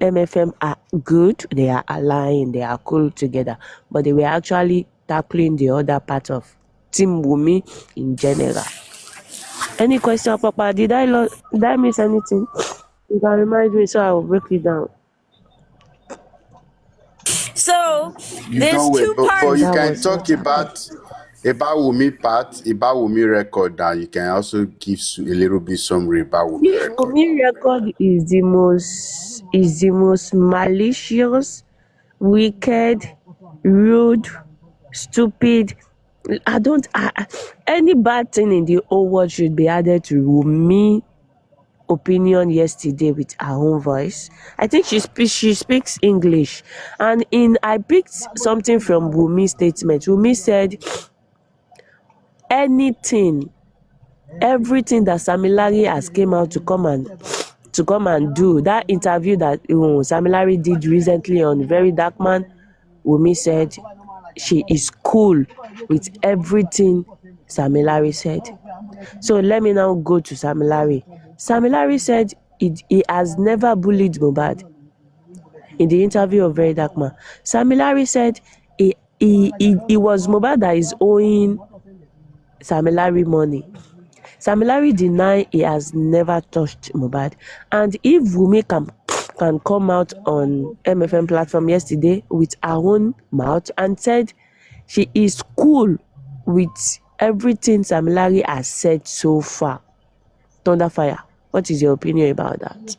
MFM are good, they are aligned, they are cool together, but they were actually tackling the other part of Team Wumi in general. Any question, Papa? Did I miss anything? You can remind me so I will break it down. So You there's don't wait, two but So you parts. that can was talk what happened. about Wumi part, about Wumi record, and you can also give a little bit summary about Wumi record. Wumi record is the most malicious, wicked, rude, stupid. Any bad thing in the whole world should be added to Wumi opinion yesterday with her own voice. I think she speaks English, and I picked something from Wumi's statement. Wumi said everything that Samilari has came out to come and do, that interview that Samilari did recently on Very Dark Man, Wumi said she is cool with everything Samilari said. So let me now go to Samilari. Samilari said he has never bullied Mohbad. In the interview of Very Dark Man, Samilari said he was Mohbad that is owing Samilari money. Samilari denied he has never touched Mohbad. And if Wumi can come out on MFM platform yesterday with her own mouth and said she is cool with everything Samilari has said so far, Thunderfire, what is your opinion about that?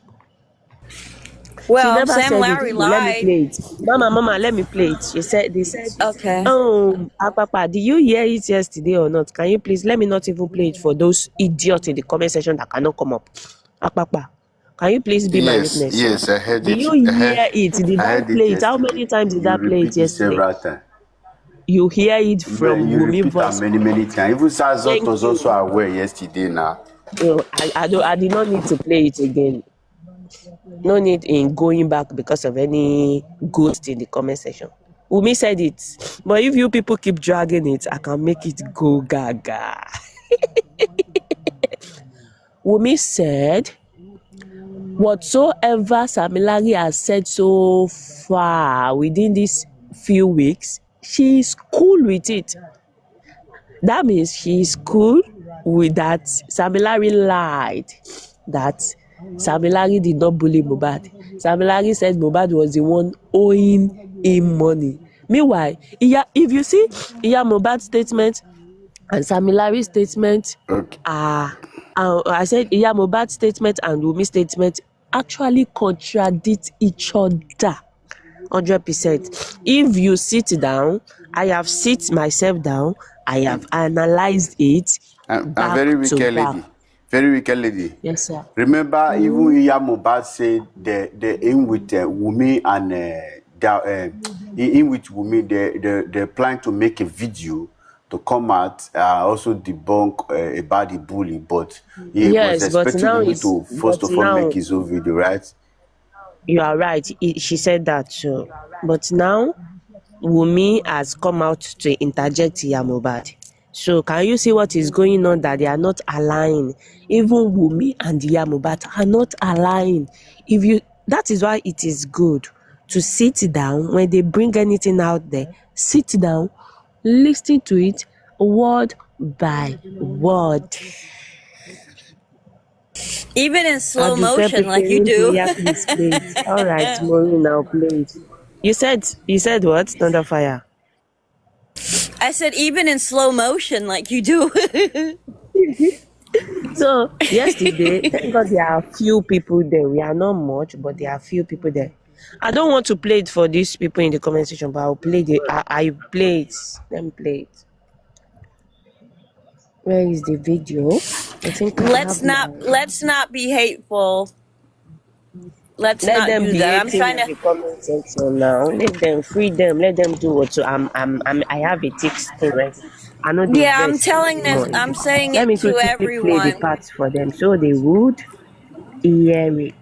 She Well, never Sam said it. Larry Let me lied. play it. Mama, let me play it. They said, Okay. Papa, did you hear it yesterday or not? Can you please let me not even play it for those idiots in the comment section that cannot come up? Papa, can you please be my Yes, witness? yes, I heard Did it. you hear it? Did I I heard it play it? How yesterday. many times did I You play it repeat it yesterday? several times. You hear it from You Wumi repeat that voice. many times. Even Sazot Thank was also you. aware yesterday now. I did not need to play it again. No need in going back because of any ghost in the comment section. Wumi said it, but if you people keep dragging it, I can make it go gaga. Wumi said, whatsoever Samilari has said so far within these few weeks, she is cool with it. That means she is cool with that Samilari lied, that Samilari did not bully Mohbad. Samilari said Mohbad was the one owing him money. Meanwhile, if you see Mohbad's statement and Samilari's statement, Okay. I said Mohbad's statement and Wumi's statement actually contradict each other 100%. If you sit down, I have sit myself down, I have analyzed it And back very to wicked back. lady. Very wicked lady. Yes, sir. Remember, even Iya Mohbad said the in with Wumi and in with Wumi, they're planning to make a video to come out, also debunk about the bully, but he was Yes, but expecting now Wumi to first of all make his own video, right? you are right. She said that too. But now Wumi has come out to interject Iya Mohbad. So can you see what is going on, that they are not aligning? Even Wumi and Iya Mohbad are not aligning. That is why it is good to sit down when they bring anything out there. Sit down, listen to it word by word. Even in slow Aduke motion, like you preparing do. prayer, please play it. All right, Maureen, now play it. You said what? Thunderfire. I said even in slow motion, like you do. So yesterday, thank God there are few people there. We are not much, but there are few people there. I don't want to play it for these people in the comment section, but I'll play I play it. Let me play it. Where is the video? I think I have let's not be hateful. Let's Let not them do be that. I'm hating trying in to. the comment section now. Let them free them. Let them do what. So I have a text ready. I know they Yeah, I'm vex telling this this. morning. I'm saying Let it me to quickly play the everyone. parts for them so they would hear it.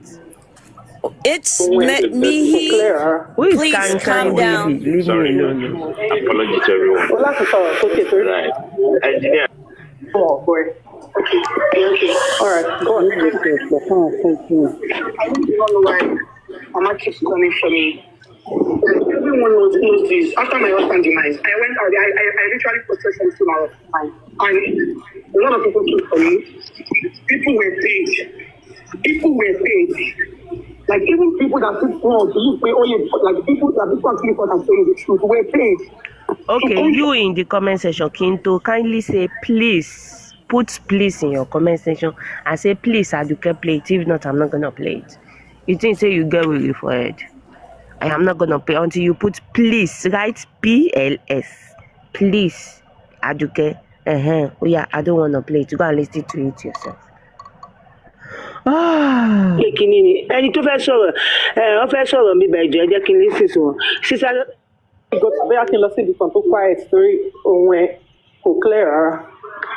It's Mihi. Clearer. Who is Please calm baby? down. Leave Sorry. me alone. Apology to everyone. Well, that's okay. Right. Engineer. Oh, boy. Okay. All right. Go on. I don't know why Mama keeps coming for me. Everyone knows this. After my husband's demise, I went out there. I literally posted something online. And a lot of people came for me. People were paid. Like even people that people believe me, like people actually thought I'm saying the truth were paid. Okay, you in the comment section, Kinto, kindly say please. Put please in your comment section and say please, Aduke, play it. If not, I'm not gonna play it. You think say you get with for it? I am not gonna play until you put please. Write PLS. Please, Aduke. Oh yeah, I don't wanna play it. You go and listen to it yourself. Kìíní ni ẹni tó fẹ́ sọ̀rọ̀ wọ́n fẹ́ sọ̀rọ̀ mi bẹ̀ jọ ẹ jẹ́ kí n lè sìn sí wọn. Sísá bóyá kí n lọ sí ibi kan tó quiet torí ohun ẹ kò clear rárá.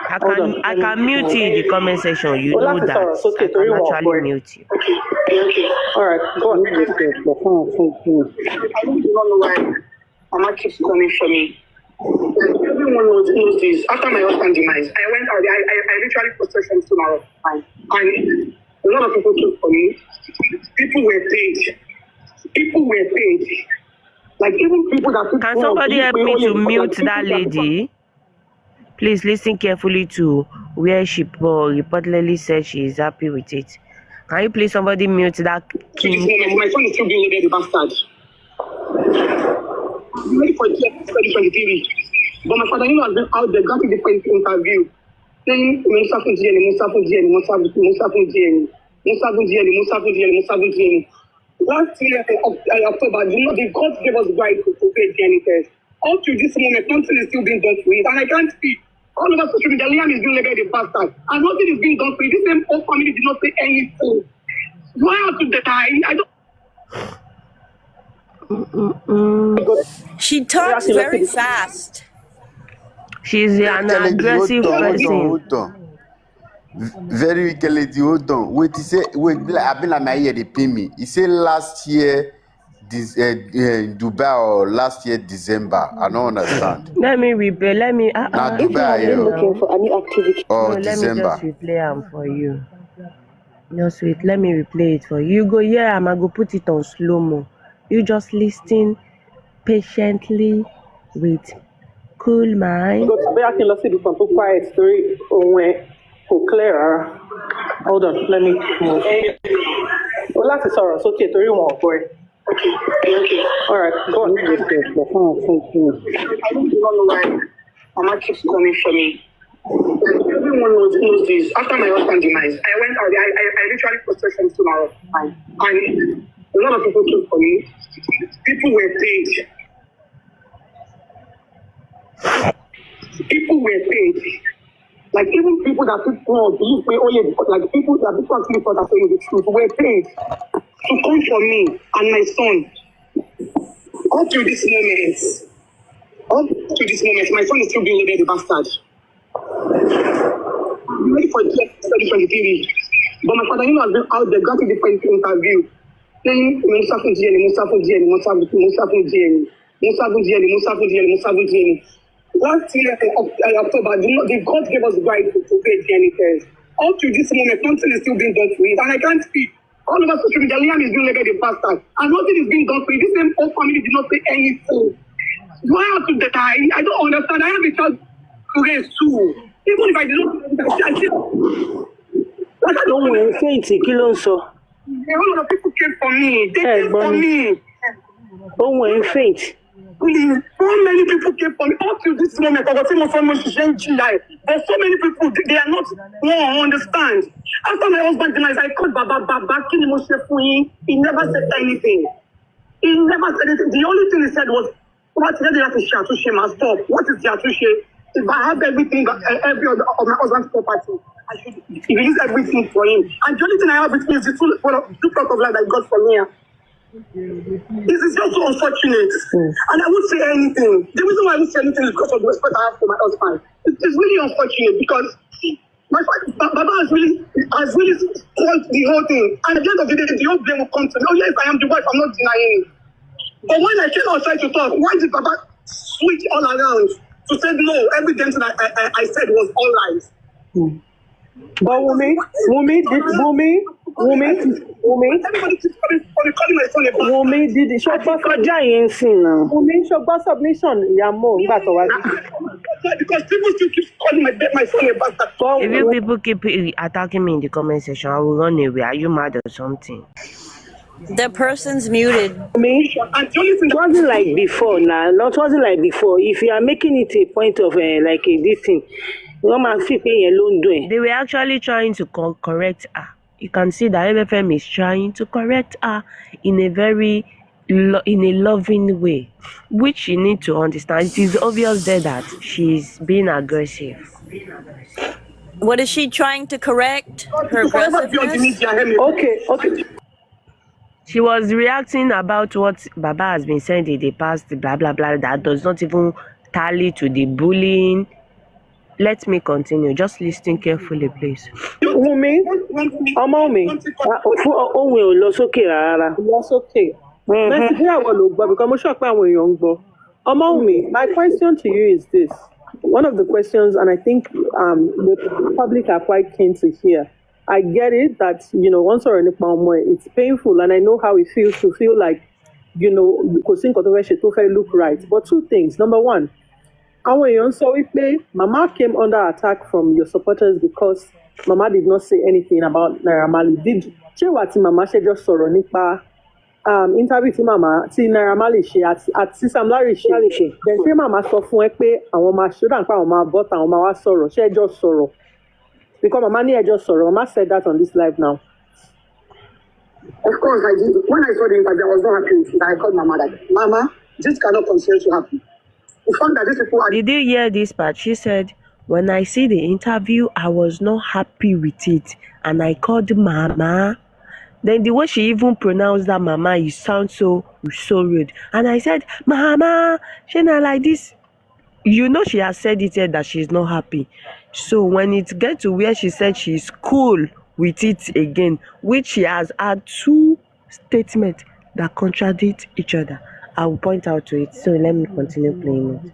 I can mute you in the comment section. You know that. I can actually mute you. Okay. All right. Go on. I don't know why Mama keeps coming for me. Everyone knows this. After my husband's demise, I went out there. I literally posted something online. And a lot of people came for me. People were paid. Like even people that... Can somebody help me to mute that lady? Please listen carefully to where she reportedly said she is happy with it. Can you please somebody mute that king? My son is still being labeled the bastard. I'm ready for 2023. But my father-in-law has been out there granting different interview. Saying Musa last year, October, the court gave us the right to pay DNA test. Up to this moment, nothing is still being done to it, and I can't speak. All over social media, Liam is being labeled a bastard, and nothing is being done to it. This same whole family did not say anything. Do I have to die? I don't. She talks very fast. She's an aggressive person. Hold on. Very wicked lady, hold on. Wait, he say, I've been like my ear, they pay me. He said last year, Dubai or last year, December. I don't understand. Let me replay. Let me. Now Dubai, Looking for any activity. or No, let me December. just replay them for you. Just wait. Let me replay it for you. You go, yeah, I'm go put it on slow mo. You just listen patiently with cool mind. Bóyá kí n lọ sí ibi kan tó quiet torí ohun ẹ kò clear rárá. Hold on, let me move. Well, láti sọ̀rọ̀ sókè torí wọn ò gbọ́ ẹ. Okay. All right, go on. I don't know why Mama keeps coming for me. Everyone knows this. After my husband demise, I went out. I literally posted something to my husband, and a lot of people came for me. People were paid. Like even people that people believe me only like people that people actually thought are saying the truth were paid to come for me and my son. Up to this moment, my son is still being labeled a bastard. I'm ready for 2023. But my father-in-law has been out there, got a different interview. Saying, Musa last year, October, the court gave us the right to pay DNA test. Up to this moment, nothing is still being done to it, and I can't speak. All of us social media, Liam is being labeled a bastard, and nothing is being done for it. This same whole family did not say anything. Do I have to die? I don't understand. I have a child to raise too. Even if I did not, I still. Like, I don't know. A lot of people came for me. They came for me. Please, so many people came for me up to this moment. I was saying so much July. There's so many people, they are not understand. After my husband died, I called Baba, he never said anything. The only thing he said was, what did I have to share my stuff? What is the if I have everything, every other of my husband's property, I should release everything for him. And the only thing I have with me is the two plot of land I got from here. This is just so unfortunate. And I won't say anything. The reason why I won't say anything is because of the respect I have for my husband. It's really unfortunate because my Baba has really spoiled the whole thing. And at the end of the day, the whole blame will come to me. Oh yes, I am the wife, I'm not denying it. But when I came outside to talk, why did Baba switch all around to say no, everything that I said was all lies? But Wumi, did ṣọgbọ́n kọjá yẹn sìn náà. Wumi ṣọgbọ́n submission ìyàmó nígbà tó wá dé. Because people still keep calling my son a bastard. If you people keep attacking me in the comment section, I will run away. Are you mad or something? The person's muted. It wasn't like before now. It wasn't like before. If you are making it a point of like a this thing, they were actually trying to correct her. You can see that MFM is trying to correct her in a very in a loving way, which you need to understand. It is obvious there that she's being aggressive. What is she trying to correct? Her aggressiveness? Okay. She was reacting about what Baba has been saying in the past, blah, blah, blah, that does not even tally to the bullying. Let me continue. Just listen carefully, please. Wumi, ọmọ mi, ohun ò lọ sókè rárá. Lọ sókè. Mẹ́sì bí àwọn ló gbọ́, because mo sọ pé àwọn èèyàn ń gbọ́. Ọmọ mi, my question to you is this. One of the questions, and I think the public are quite keen to hear. I get it that, once or anything, it's painful, and I know how it feels to feel like, kò sí nǹkan tó fẹ́ ṣe tó fẹ́ look right. But two things. Number one, àwọn èèyàn sọ wípé Mama came under attack from your supporters because Mama did not say anything about Naira Marley. Ṣé wà tí Mama ṣe just sọ̀rọ̀ nípa interview tí Naira Marley ṣe àti Sam Larry ṣe? Then ṣé Mama sọ fún ẹ pé àwọn máa ṣọ́dà pé àwọn máa bọ́ tàwọn máa wá sọ̀rọ̀? Ṣé ẹ just sọ̀rọ̀? Because Mama ní ẹ just sọ̀rọ̀. Mama said that on this live now. Of course, I did. When I saw the interview, I was not happy with it. I called Mama that, Mama, this cannot continue to happen. Did you hear this part? She said, when I see the interview, I was not happy with it. And I called Mama. Then the way she even pronounced that Mama, it sounds so rude. And I said, Mama, she not like this. She has said it here that she's not happy. So when it gets to where she said she's cool with it again, which she has had two statements that contradict each other, I will point out to it. So let me continue playing it.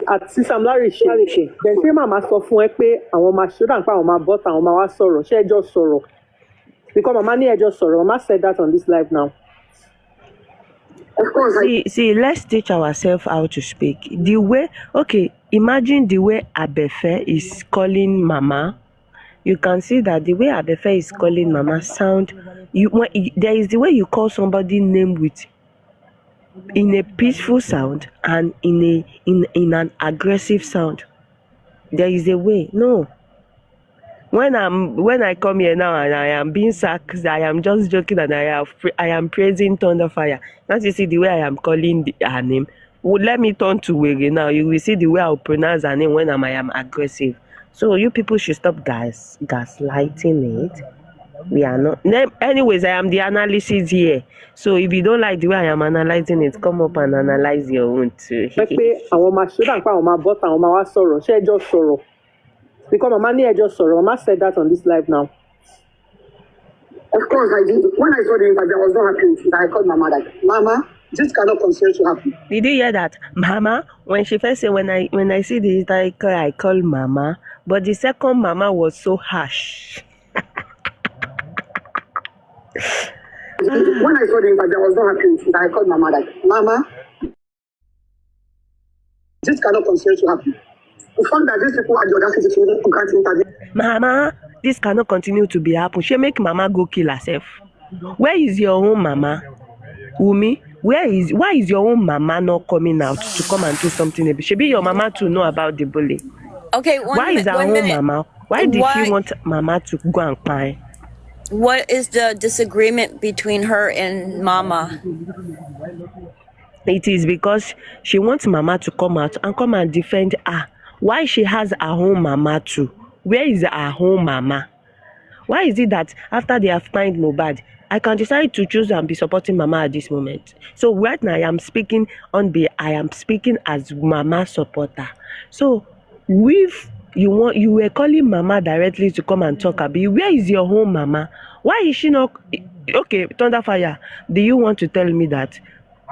Àti Sam Larry ṣe then ṣé Mama sọ fún ẹ pé àwọn máa ṣọ́dà pé àwọn máa bọ́ tàwọn máa wá sọ̀rọ̀? Ṣé ẹ jọ sọ̀rọ̀? Because Mama ní ẹ jọ sọ̀rọ̀. Mama said that on this live now. Of course. See, let's teach ourselves how to speak. Imagine the way Abefe is calling Mama. you can see that the way Abefe is calling Mama sound, there is the way you call somebody name with in a peaceful sound and in an aggressive sound. There is a way. No. When I come here now and I am being sacked, I am just joking and I am praising Thunderfire. Can't you see the way I am calling her name? Well, let me turn to Wege now. You will see the way I will pronounce her name when I am aggressive. So you people should stop gaslighting it. We are not. Anyways, I am the analysis here. So if you don't like the way I am analyzing it, come up and analyze your own too. Because Mama Nia just sorrow. Mama said that on this live now. Of course I did. When I saw the interview, I was not happy with it. I called Mama like, Mama, this cannot continue to happen. Did you hear that? Mama, when she first said when I see the interview, I call Mama. But the second Mama was so harsh. When I saw the interview, I was not happy with it. I called Mama like, Mama, this cannot continue to happen. The fact that these people had the audacity to grant interview. Mama, this cannot continue to be happen. She make Mama go kill herself. Where is your own Mama? Wumi, why is your own Mama not coming out to come and do something? She be your Mama to know about the bully. Okay, why is our own Mama? Why did she want Mama to go and cry? What is the disagreement between her and Mama? It is because she wants Mama to come out and defend her. Why she has her own Mama too? Where is her own Mama? Why is it that after they have fined Mohbad, I can decide to choose and be supporting Mama at this moment? So right now I am speaking as Mama supporter. So if you were calling Mama directly to come and talk, Abi, where is your own Mama? Why is she not okay? Thunderfire, do you want to tell me that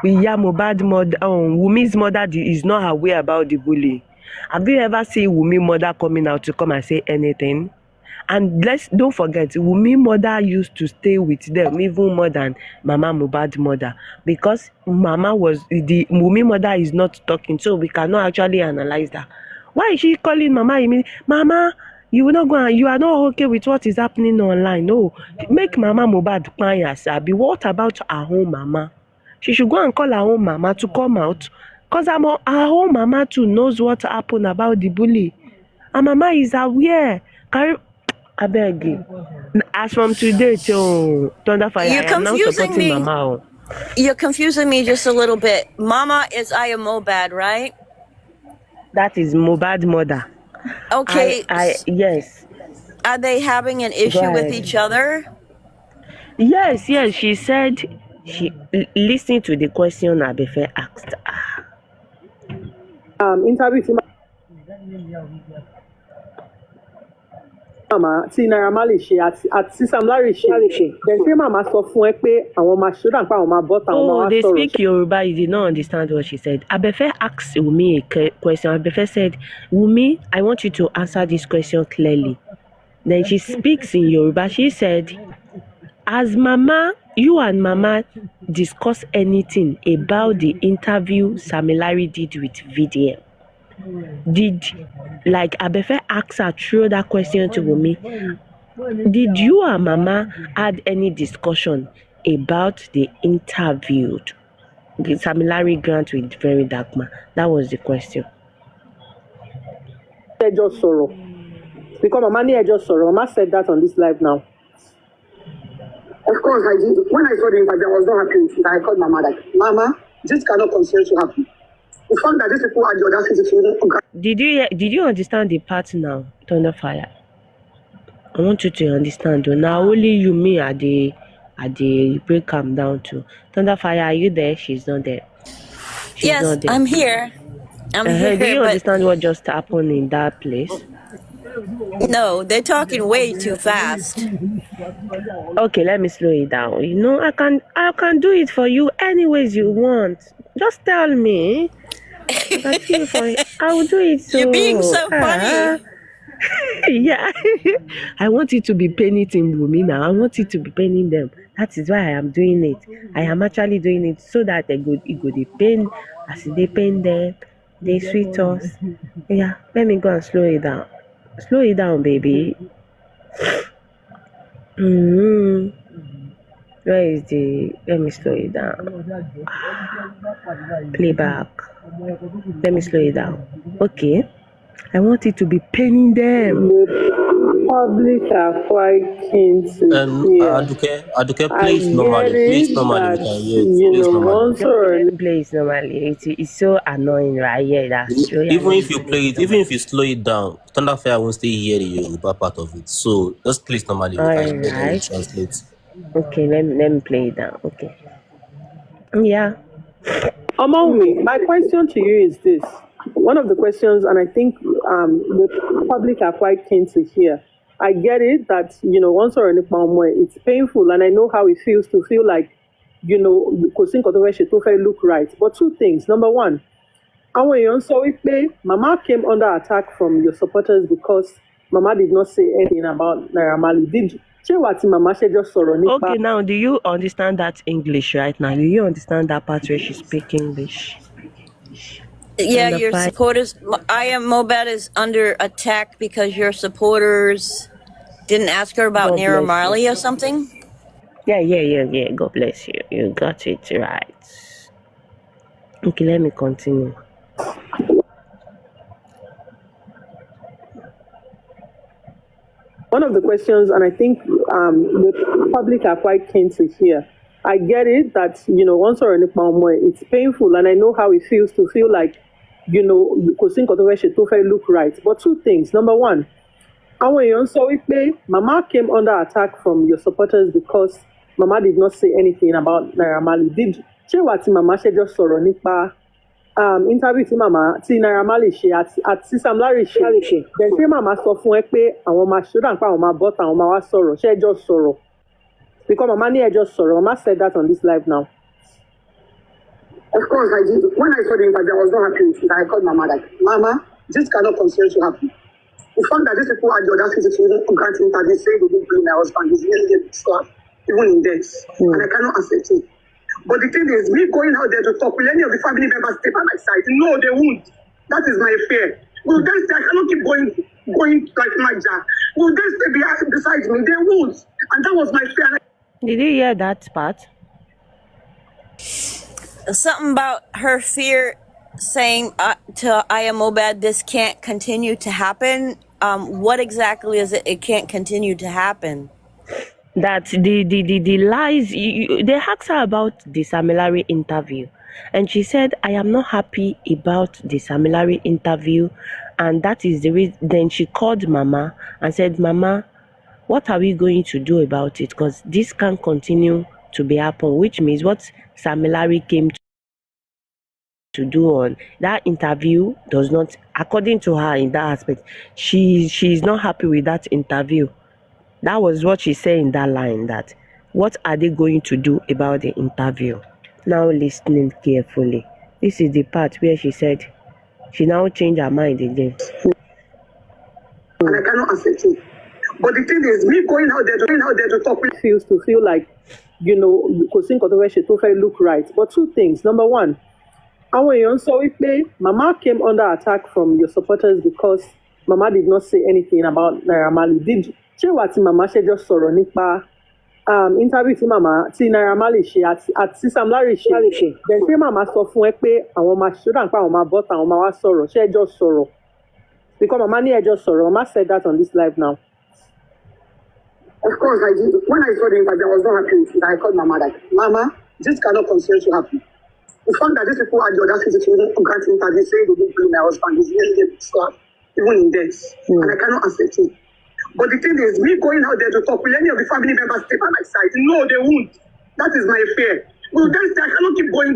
Mohbad mother, Wumi's mother is not aware about the bullying? Have you ever seen Wumi's mother coming out to come and say anything? And don't forget, Wumi's mother used to stay with them even more than Mama Mohbad's mother, because Wumi's mother is not talking, so we cannot actually analyze that. Why is she calling Mama? Mama, you will not go and you are not okay with what is happening online. No, make Mama Mohbad cry herself. What about her own Mama? She should go and call her own Mama to come out, because her own Mama too knows what happened about the bully. Her Mama is aware. I beg you. As from today till Thunderfire, I am now supporting Mama. You're confusing me just a little bit. Mama is Aya Mohbad, right? That is Mohbad's mother. Okay. Yes. Are they having an issue with each other? Yes. She said she listened to the question Abefe asked her. Interview Mama tí Naira Marley ṣe àti Sam Larry ṣe then ṣé Mama sọ fún ẹ pé àwọn máa ṣe dàn pé àwọn máa bọ́ táwọn máa wá sọ̀rọ̀. They speak Yoruba. You did not understand what she said. Abefe asked Wumi a question. Abefe said, Wumi, I want you to answer this question clearly. Then she speaks in Yoruba. She said, as Mama, you and Mama discuss anything about the interview Sam Larry did with VDM? Did Abefe ask her through that question to Wumi? Did you and Mama had any discussion about the interview the Sam Larry grant with Very Dark Man? That was the question. Just sorrow. Because Mama just sorrow. Mama said that on this live now. Of course I did. When I saw the interview, I was not happy with it. I called Mama like, Mama, this cannot continue to happen. The fact that these people had the audacity to Did you understand the part now, Thunderfire? I want you to understand. Now only you, me, at the break calm down too. Thunderfire, are you there? She's not there. Yes, not there. I'm here. I'm here. Do you understand what just happened in that place? No, they're talking way too fast. Okay, let me slow it down. You know, I can do it for you any ways you want. Just tell me. I will do it. So. You're being so funny. Yeah. I want you to be penning Wumi now. I want you to be penning them. That is why I am doing it. I am actually doing it so that it go they pain as they pain them. They sweet us. Yeah, let me go and slow it down. Slow it down, baby. Where is the? Let me slow it down. Playback. Let me slow it down. Okay. I want it to be paining them. The public are quite keen to hear. Aduke, I play it normally. get Play it it normally. We that, can hear it. Play it normally. once No, or let me play it normally. It's so annoying right here. That's true. Yeah, Even let me if you play play it it, even normally. if you slow it down, Thunderfire won't still hear the Yoruba part of it. So just play it normally. We can hear then we Alright. translate. Okay, let me play it down. Okay. Yeah. Omawumi, my question to you is this. One of the questions, and I think the public are quite keen to hear. I get it that, once or it's painful, and I know how it feels to feel like, kò sí nǹkan tó fẹ́ ṣe tó fẹ́ look right. But two things. Number one, àwọn èèyàn sọ wípé Mama came under attack from your supporters because Mama did not say anything about Naira Marley. Ṣé ìwà tí Mama ṣe just sọ̀rọ̀ nípa? Okay, now do you understand that English right now? Do you understand that part where she speak English? Yeah, And the your fight. supporters. I am Mohbad is under attack because your supporters didn't ask her about God Naira bless Marley you. or something. Yeah. God bless you. You got it right. Okay, let me continue. One of the questions, and I think the public are quite keen to hear. I get it that, once or it's painful, and I know how it feels to feel like, kò sí nǹkan tó fẹ́ ṣe tó fẹ́ look right. But two things. Number one, àwọn èèyàn sọ wípé Mama came under attack from your supporters because Mama did not say anything about Naira Marley. Ṣé ìwà tí Mama ṣe just sọ̀rọ̀ nípa interview tí Naira Marley ṣe àti Sam Larry ṣe then ṣé Mama sọ fún ẹ pé àwọn máa ṣọ́dà pé àwọn máa bọ́ta àwọn máa wá sọ̀rọ̀ ṣé ẹ jọ sọ̀rọ̀ because Mama ní ẹ jọ sọ̀rọ̀ Mama said that on this live now. Of course I did. When I saw the interview, I was not happy with it. I called Mama like, Mama, this cannot continue to happen. The fact that these people had the audacity to even grant interview saying they didn't blame my husband is really a big slap, even in death. And I cannot accept it. But the thing is, me going out there to talk, will any of the family members stay by my side? No, they won't. That is my fear. Will they stay? I cannot keep going like Maja. Will they stay beside me? They won't. And that was my fear. Did you hear that part? Something about her fear saying to I am Mohbad, this can't continue to happen. What exactly is it? It can't continue to happen. That the lies. They asked her about the Sam Larry interview, and she said, "I am not happy about the Sam Larry interview," and that is the reason. Then she called Mama and said, "Mama, what are we going to do about it? Because this can't continue to be happen." Which means what Sam Larry came to do on that interview does not, according to her, in that aspect, she's not happy with that interview. That was what she said in that line, that what are they going to do about the interview? Now listening carefully. This is the part where she said she now changed her mind again. And I cannot accept it. But the thing is, me going out there to talk with feels to feel like, kò sí nǹkan tó fẹ́ ṣe tó fẹ́ look right. But two things. Number one, àwọn èèyàn sọ wípé Mama came under attack from your supporters because Mama did not say anything about Naira Marley. Ṣé ìwà tí Mama ṣe just sọ̀rọ̀ nípa interview tí Naira Marley ṣe àti Sam Larry ṣe then ṣé Mama sọ fún ẹ pé àwọn máa ṣọ́dà pé àwọn máa bọ́ta àwọn máa wá sọ̀rọ̀ ṣé ẹ jọ sọ̀rọ̀ because Mama ní ẹ jọ sọ̀rọ̀ Mama said that on this live now. Of course I did. When I saw the interview, I was not happy with it. I called Mama like, Mama, this cannot continue to happen. The fact that these people had the audacity to even grant interview saying they didn't blame my husband is really a big slap, even in death. And I cannot accept it. But the thing is, me going out there to talk, will any of the family members stay by my side? No, they won't. That is my fear. Will they stay? I cannot keep going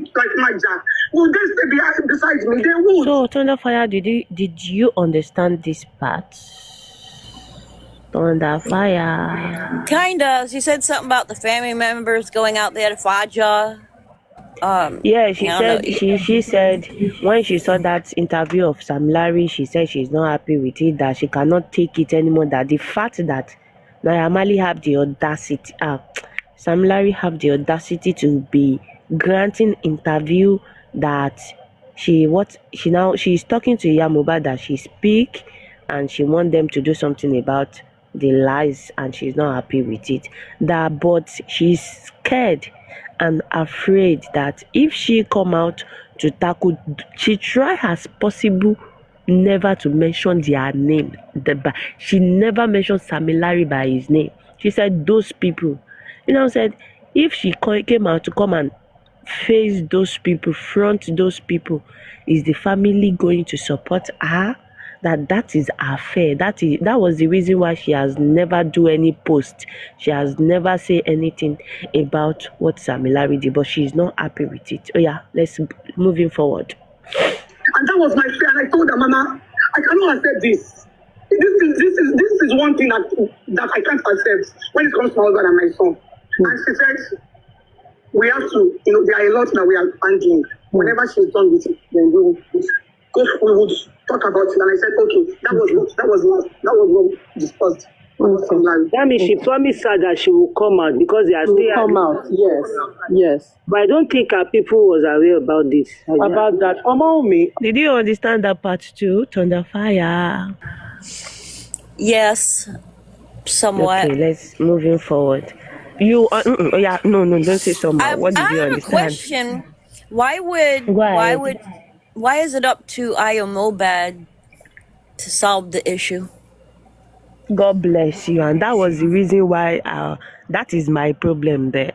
like Maja. Will they stay beside me? They won't. So Thunderfire, did you understand this part? Thunderfire. Kinda. She said something about the family members going out there to Faja. Yeah, she I said don't know. she said when she saw that interview of Sam Larry, she said she's not happy with it, that she cannot take it anymore. That the fact that Naira Marley have the audacity, Sam Larry have the audacity to be granting interview that she's talking to Mohbad that she speak and she want them to do something about the lies and she's not happy with it. But she's scared and afraid that if she come out to tackle, she try as possible never to mention their name. She never mentioned Samilari by his name. She said those people. Said if she came out to come and face those people, front those people, is the family going to support her? That is her fear. That was the reason why she has never do any post. She has never say anything about what Samilari did, but she's not happy with it. Oh yeah, let's moving forward. And that was my fear. And I told her, Mama, I cannot accept this. This is one thing that I can't accept when it comes to my husband and my son. And she said, we have to, there are a lot that we are handling. Whenever she's done with it, then we would talk about it. And I said, okay, that was what discussed. That means she promised her that she will come out because they are still come out. Yes. But I don't think our people was aware about this. About that. Me. Did you understand that part too? Thunderfire. Yes, somewhat. Okay, let's moving forward. No, don't say somewhat. What did you understand? I have a question. Why is it up to Mohbad to solve the issue? God bless you. And that was the reason why that is my problem there.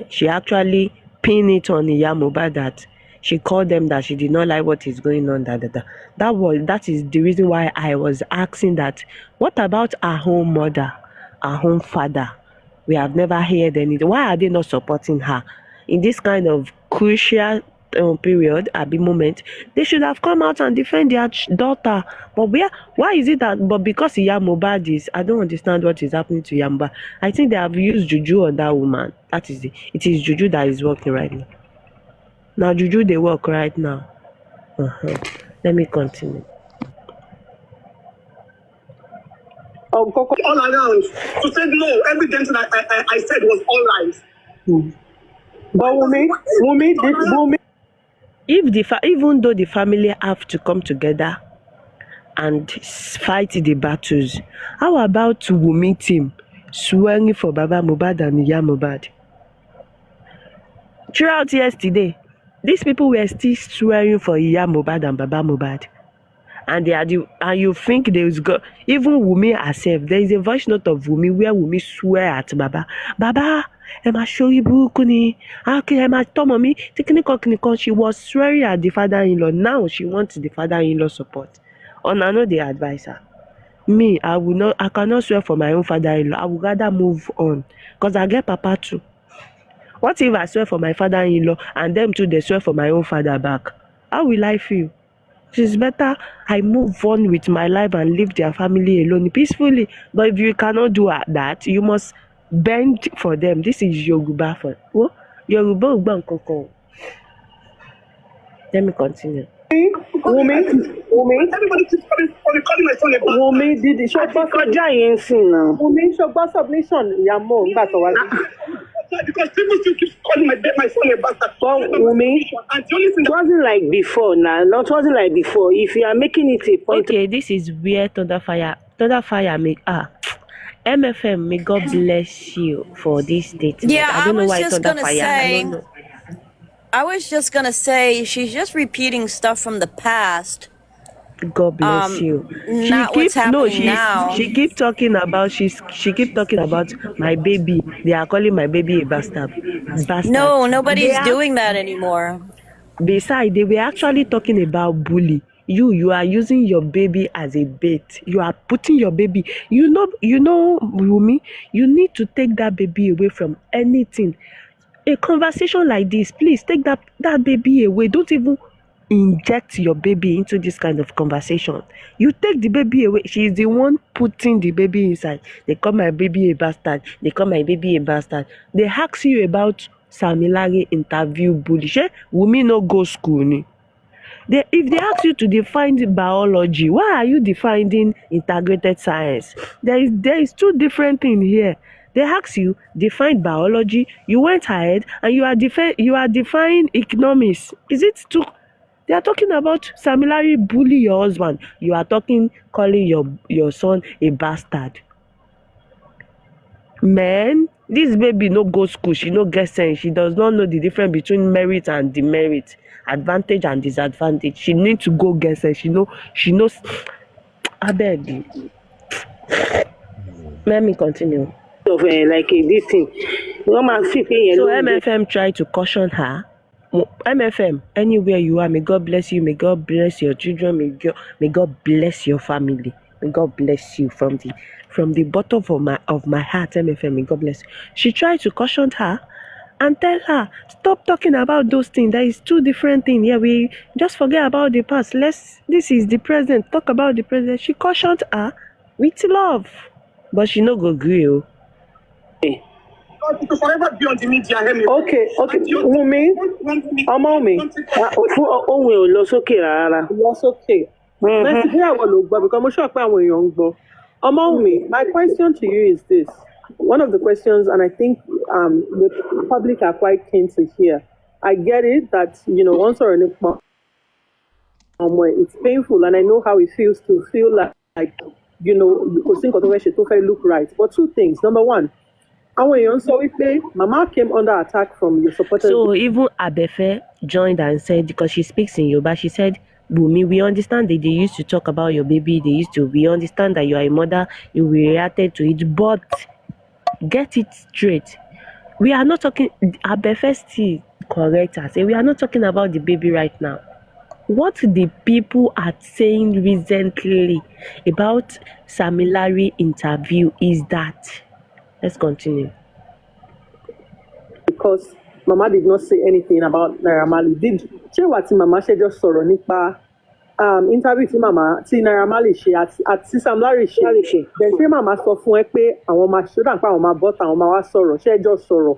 She actually pinned it on Mohbad that she called them that she did not like what is going on. That is the reason why I was asking that. What about our own mother, our own father? We have never heard anything. Why are they not supporting her in this kind of crucial period at the moment? They should have come out and defend their daughter. But why is it that? But because Mohbad is, I don't understand what is happening to Mohbad. I think they have used juju on that woman. It is juju that is working right now. Now juju they work right now. Let me continue. All around to say no, everything that I said was all right. But Wumi, even though the family have to come together and fight the battles, how about Wumi team swearing for Baba Mohbad and Mohbad? Throughout yesterday, these people were still swearing for Mohbad and Baba Mohbad. And you think there is even Wumi herself. There is a voice note of Wumi where Wumi swear at Baba, Emma Shoribu Kuni, Emma Tomomi, technical. She was swearing at the father-in-law. Now she wants the father-in-law support. I know the advisor. Me, I cannot swear for my own father-in-law. I would rather move on. Because I get Papa too. What if I swear for my father-in-law and them too they swear for my own father back? How will I feel? It's better I move on with my life and leave their family alone peacefully. But if you cannot do that, you must bend for them. This is Yoruba for what? Yoruba Ubankoko. Let me continue. Wumi, everybody keeps calling my son a bastard. Wumi did it. Wumi submission. Because people still keep calling my son a bastard. Wumi, it wasn't like before now. Not wasn't like before. If you are making it a point. Okay, this is where Thunderfire make MFM, may God bless you for this statement. Yeah, I don't know why Thunderfire. I was just gonna say she's just repeating stuff from the past. God bless you. Not what's happening now. She keep talking about my baby. They are calling my baby a bastard. No, nobody's doing that anymore. Besides, they were actually talking about bully. You are using your baby as a bait. You are putting your baby. You know, Wumi, you need to take that baby away from anything. A conversation like this, please take that baby away. Don't even inject your baby into this kind of conversation. You take the baby away. She is the one putting the baby inside. They call my baby a bastard. They ask you about Samilari interview bully. Wumi no go school. If they ask you to define biology, why are you defining integrated science? There is two different things here. They ask you define biology. You went ahead and you are defining economics. Is it too? They are talking about Samilari bully your husband. You are calling your son a bastard. Man, this baby no go school, she no get sense, she does not know the difference between merit and demerit, advantage and disadvantage. She need to go get sense. She knows. Abeg, let me continue. Of like this thing. So MFM tried to caution her. MFM, anywhere you are, may God bless you, may God bless your children, may God bless your family, may God bless you from the bottom of my heart. MFM, may God bless you. She tried to caution her and tell her, stop talking about those things. There is two different things. Yeah, we just forget about the past. This is the present. Talk about the present. She cautioned her with love, but she no go agree. To forever be on the media. Okay. Wumi, ọmọ mi. fún ohun ò lọ sókè rárá. Lọ sókè. Nàìjíríà wọ̀ ló gbọ́ because mo sọ pé àwọn èèyàn ń gbọ́. Ọmọ mi, my question to you is this. One of the questions, and I think the public are quite keen to hear. I get it that, once or another, it's painful, and I know how it feels to feel like look right. But two things. Number one, Mama came under attack from your supporters. So even Abefe joined and said, because she speaks in Yoruba, she said, Bumi, we understand that they used to talk about your baby. We understand that you are a mother. You reacted to it, but get it straight. We are not talking, Abefe still correct us. We are not talking about the baby right now. What the people are saying recently about Samilari interview is that. Let's continue. Because Mama did not say anything about Naira Marley. Ṣé wà tí Mama ṣe just sọ̀rọ̀ nípa interview tí Naira Marley ṣe àti Samilari ṣe? Then ṣé Mama sọ fún ẹ pé àwọn máa ṣọ́dà pé àwọn máa bọ́ta àwọn máa wá sọ̀rọ̀? Ṣé ẹ just sọ̀rọ̀?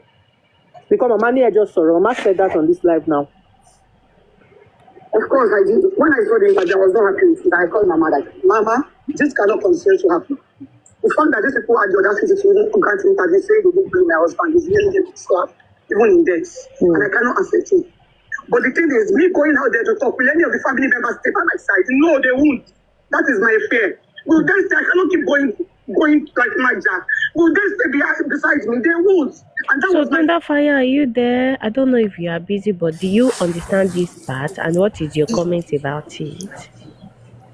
Because Mama ní ẹ just sọ̀rọ̀. Mama said that on this live now. Of course, I did. When I saw the interview, I was not happy with it. I called Mama like, Mama, this cannot continue to happen. The fact that these people had the audacity to grant interview, say they didn't bring my husband, is really getting slapped, even in death. And I cannot accept it. But the thing is, me going out there to talk, will any of the family members stay by my side? No, they won't. That is my fear. Will they stay? I cannot keep going like my jack. Will they stay beside me? They won't. And that So was my Thunderfire, are you there? I don't know if you are busy, but do you understand this part? And what is your comment about it?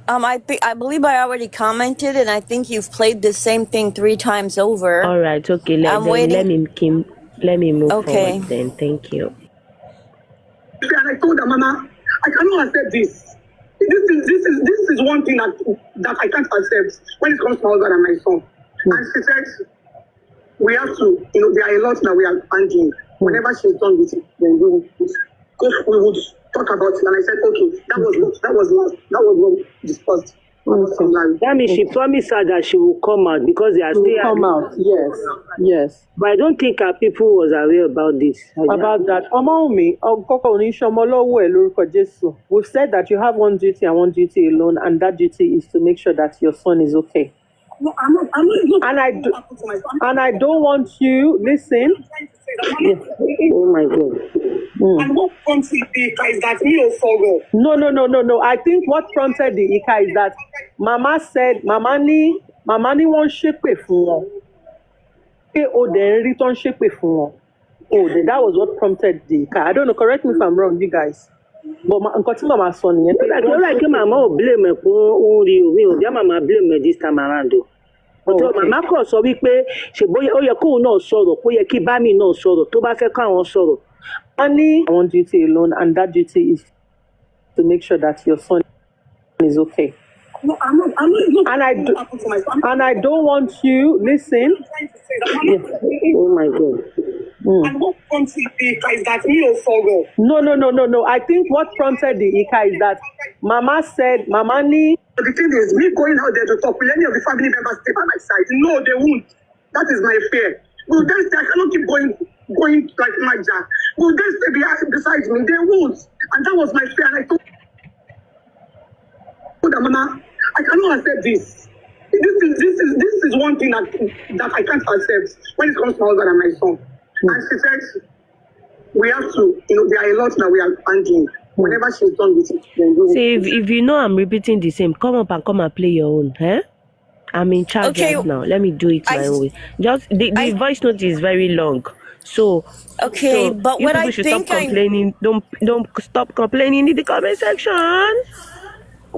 I believe I already commented, and I think you've played the same thing 3 times over. All right, okay. Let me move forward then. Thank you. And I told her, Mama, I cannot accept this. This is one thing that I can't accept when it comes to my husband and my son. And she said, we have to, there are a lot that we are handling. Whenever she's done with it, then we would talk about it. And I said, okay, that was what we discussed. That means she promised her that she will come out because they are still come out. Yes. But I don't think our people was aware about this. About that. We've said that you have one duty and one duty alone, and that duty is to make sure that your son is okay. No, I'm not And I don't want you, listen. Yes. Oh my God. And what prompted the Ika is that me or sorrow? No. I think what prompted the Ika is that Mama said, Mama ni wọ́n ṣépè fún wọn. Pé o dẹ̀ ń rí tó ń ṣépè fún wọn. That was what prompted the Ika. I don't know, correct me if I'm wrong, you guys. But nǹkan tí Mama sọ nìyẹn. Like Mama ò blame ẹ fún orí omi ò bí Mama blame ẹ this time around o. Màmá kàn sọ wípé ṣèbóyá ó yẹ kóun náà sọ̀rọ̀ kó yẹ kí bámi náà sọ̀rọ̀ tó bá fẹ́ káwọn sọ̀rọ̀. Only one duty alone, and that duty is to make sure that your son is okay. No, I'm not. And I don't want you, listen. Yes. Oh my God. And what prompted the Ika is that me or sorrow? No. I think what prompted the Ika is that Mama said, Mama ni. But the thing is, me going out there to talk, will any of the family members stay by my side? No, they won't. That is my fear. Will they stay? I cannot keep going like my jack. Will they stay beside me? They won't. And that was my fear. And I told her, Mama, I cannot accept this. This is one thing that I can't accept when it comes to my husband and my son. And she said, we have to, there are a lot that we are handling. Whenever she's done with it, then do See, it. if you know I'm repeating the same, come up and play your own, eh? I'm in charge Okay, right now. Let me do it my own way. Just the I voice note is very long, so okay, but you what I people should stop think I complaining. Don't stop complaining in the comment section.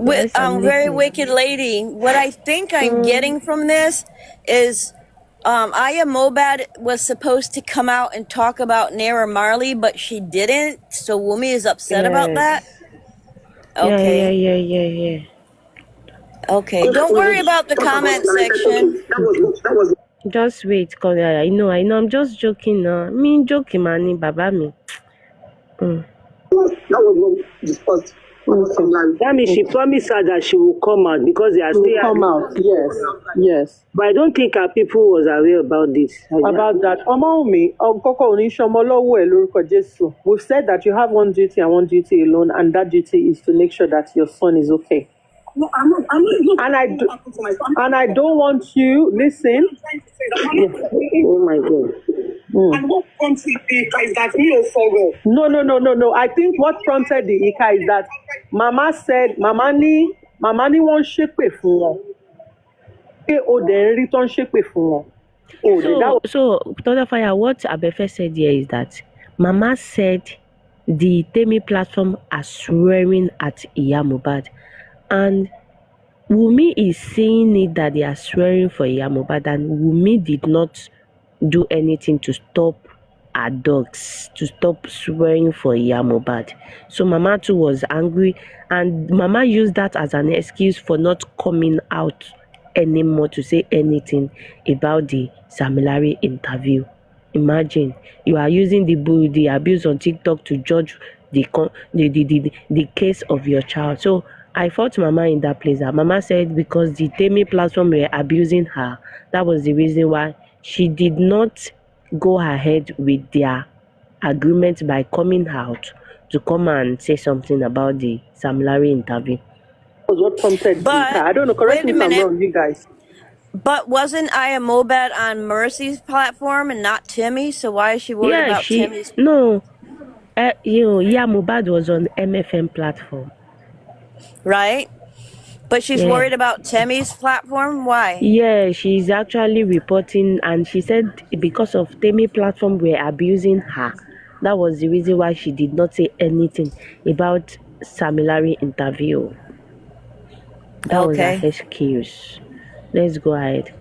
Yes, I'm very listening. wicked lady. What I think I'm getting from this is Aya Mohbad was supposed to come out and talk about Naira Marley, but she didn't. So Wumi is upset about that. Yes. Okay. Yeah. Okay. Don't worry about the comment section. That was Just wait, cause I know. I'm just joking now. Me joking, man, baba me. what we discussed. That means she promised her that she will come out because they are Will still come out. Yes. But I don't think our people was aware about this. About that, Omaumi, Koko Onishomolowo Elorúkọ Jésù. We've said that you have one duty and one duty alone, and that duty is to make sure that your son is okay. No, I'm not. And I don't want you. Listen. Oh my God. And what prompted the is that me or Fogo? No. I think what prompted the Ika is that Mama said, Mama ni wọ́n ṣépè fún wọn. Pé o dẹ̀ ń rí tó ń ṣépè fún wọn. So, Thunder Fire, what Abefe said here is that Mama said the Temi platform are swearing at Iya Mohbad, and Wumi is saying it that they are swearing for Iya Mohbad, and Wumi did not do anything to stop her dogs, to stop swearing for Iya Mohbad. So Mama too was angry, and Mama used that as an excuse for not coming out anymore to say anything about the Sam Larry interview. Imagine you are using the abuse on TikTok to judge the case of your child. So I fought Mama in that place. Mama said because the Temi platform were abusing her, that was the reason why she did not go ahead with their agreement by coming out to come and say something about the Sam Larry interview. That was what prompted But Ika. I don't know. Correct me if I'm wrong, you guys. But wasn't Aya Mohbad on Mercy's platform and not Timmy? So why is she worried about Timmy's? No. Mohbad was on MFM platform. Right? But she's worried about Timmy's platform? Why? Yeah, she's actually reporting, and she said because of Temi platform were abusing her. That was the reason why she did not say anything about Sam Larry interview. That was her excuse. Let's go ahead.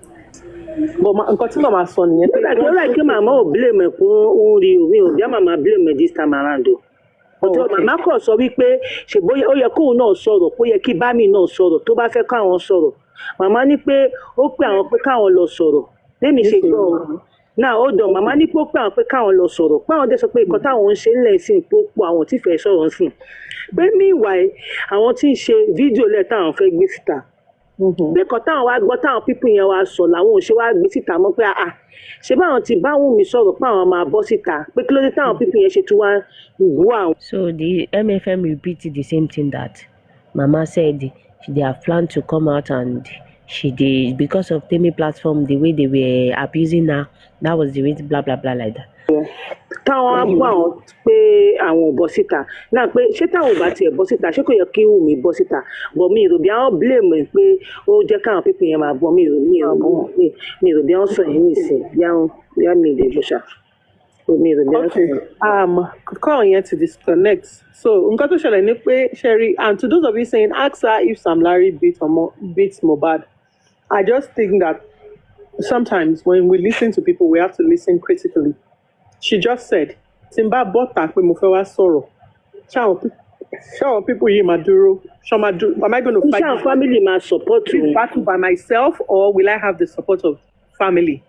But nǹkan tí Mama sọ nìyẹn. Like Mama ò blame ẹ̀ fún orí omi ò bí Mama blame this time around o. Ọ̀tọ̀ Mama kàn sọ wípé ṣègbó ó yẹ kóun náà sọ̀rọ̀, ó yẹ kí Bámi náà sọ̀rọ̀ tó bá fẹ́ káwọn sọ̀rọ̀. Mama ní pé ó pè àwọn pé káwọn lọ sọ̀rọ̀. Lémi ṣe gbọ́ ọ. Náà ó dọ̀ Mama ní pé ó pè àwọn pé káwọn lọ sọ̀rọ̀. Pé àwọn dẹ̀ sọ pé nǹkan táwọn ń ṣe ńlẹ̀ sí ìpòpọ̀ àwọn tí fẹ́ sọ̀rọ̀ sí. Pé meanwhile àwọn tí ń ṣe fídíò lẹ̀ táwọn fẹ́ gbé síta. Pé kan táwọn wá gbọ́ táwọn pípín yẹn wá sọ làwọn ò ṣe wá gbé síta mọ́ pé ṣe báwọn ti bá Wùnmí sọ̀rọ̀ pé àwọn máa bọ́ síta pé kí ló dé táwọn pípín yẹn ṣe tún wá wú àwọn. So the MFM repeated the same thing that Mama said they have planned to come out, and she did because of Temi platform, the way they were abusing her, that was the reason, blah blah blah like that. Táwọn á bọ́ àwọn pé àwọn ò bọ́ síta náà pé ṣé táwọn ò bá tiẹ̀ bọ́ síta ṣé kò yẹ kí Wùnmí bọ́ síta bọ̀ mi ìrò bí àwọn blame ẹ̀ pé ó jẹ́ káwọn pípín yẹn máa bọ́ mi ìrò bí àwọn sọ yẹn nìsín bí àwọn mi ìdè ìjọsà mi ìrò bí àwọn sọ yẹn. Call yẹn to disconnect. So nǹkan tó ṣẹlẹ̀ ni pé Sherry, and to those of you saying ask her if Sam Larry beats Mohbad, I just think that sometimes when we listen to people we have to listen critically. She just said, Timba bota pe mo fẹ́ wá sọ̀rọ̀. Ṣáwọn people yìí máa dúró. Am I going to fight? Ṣáwọn family máa support this battle by myself, or will I have the support of family?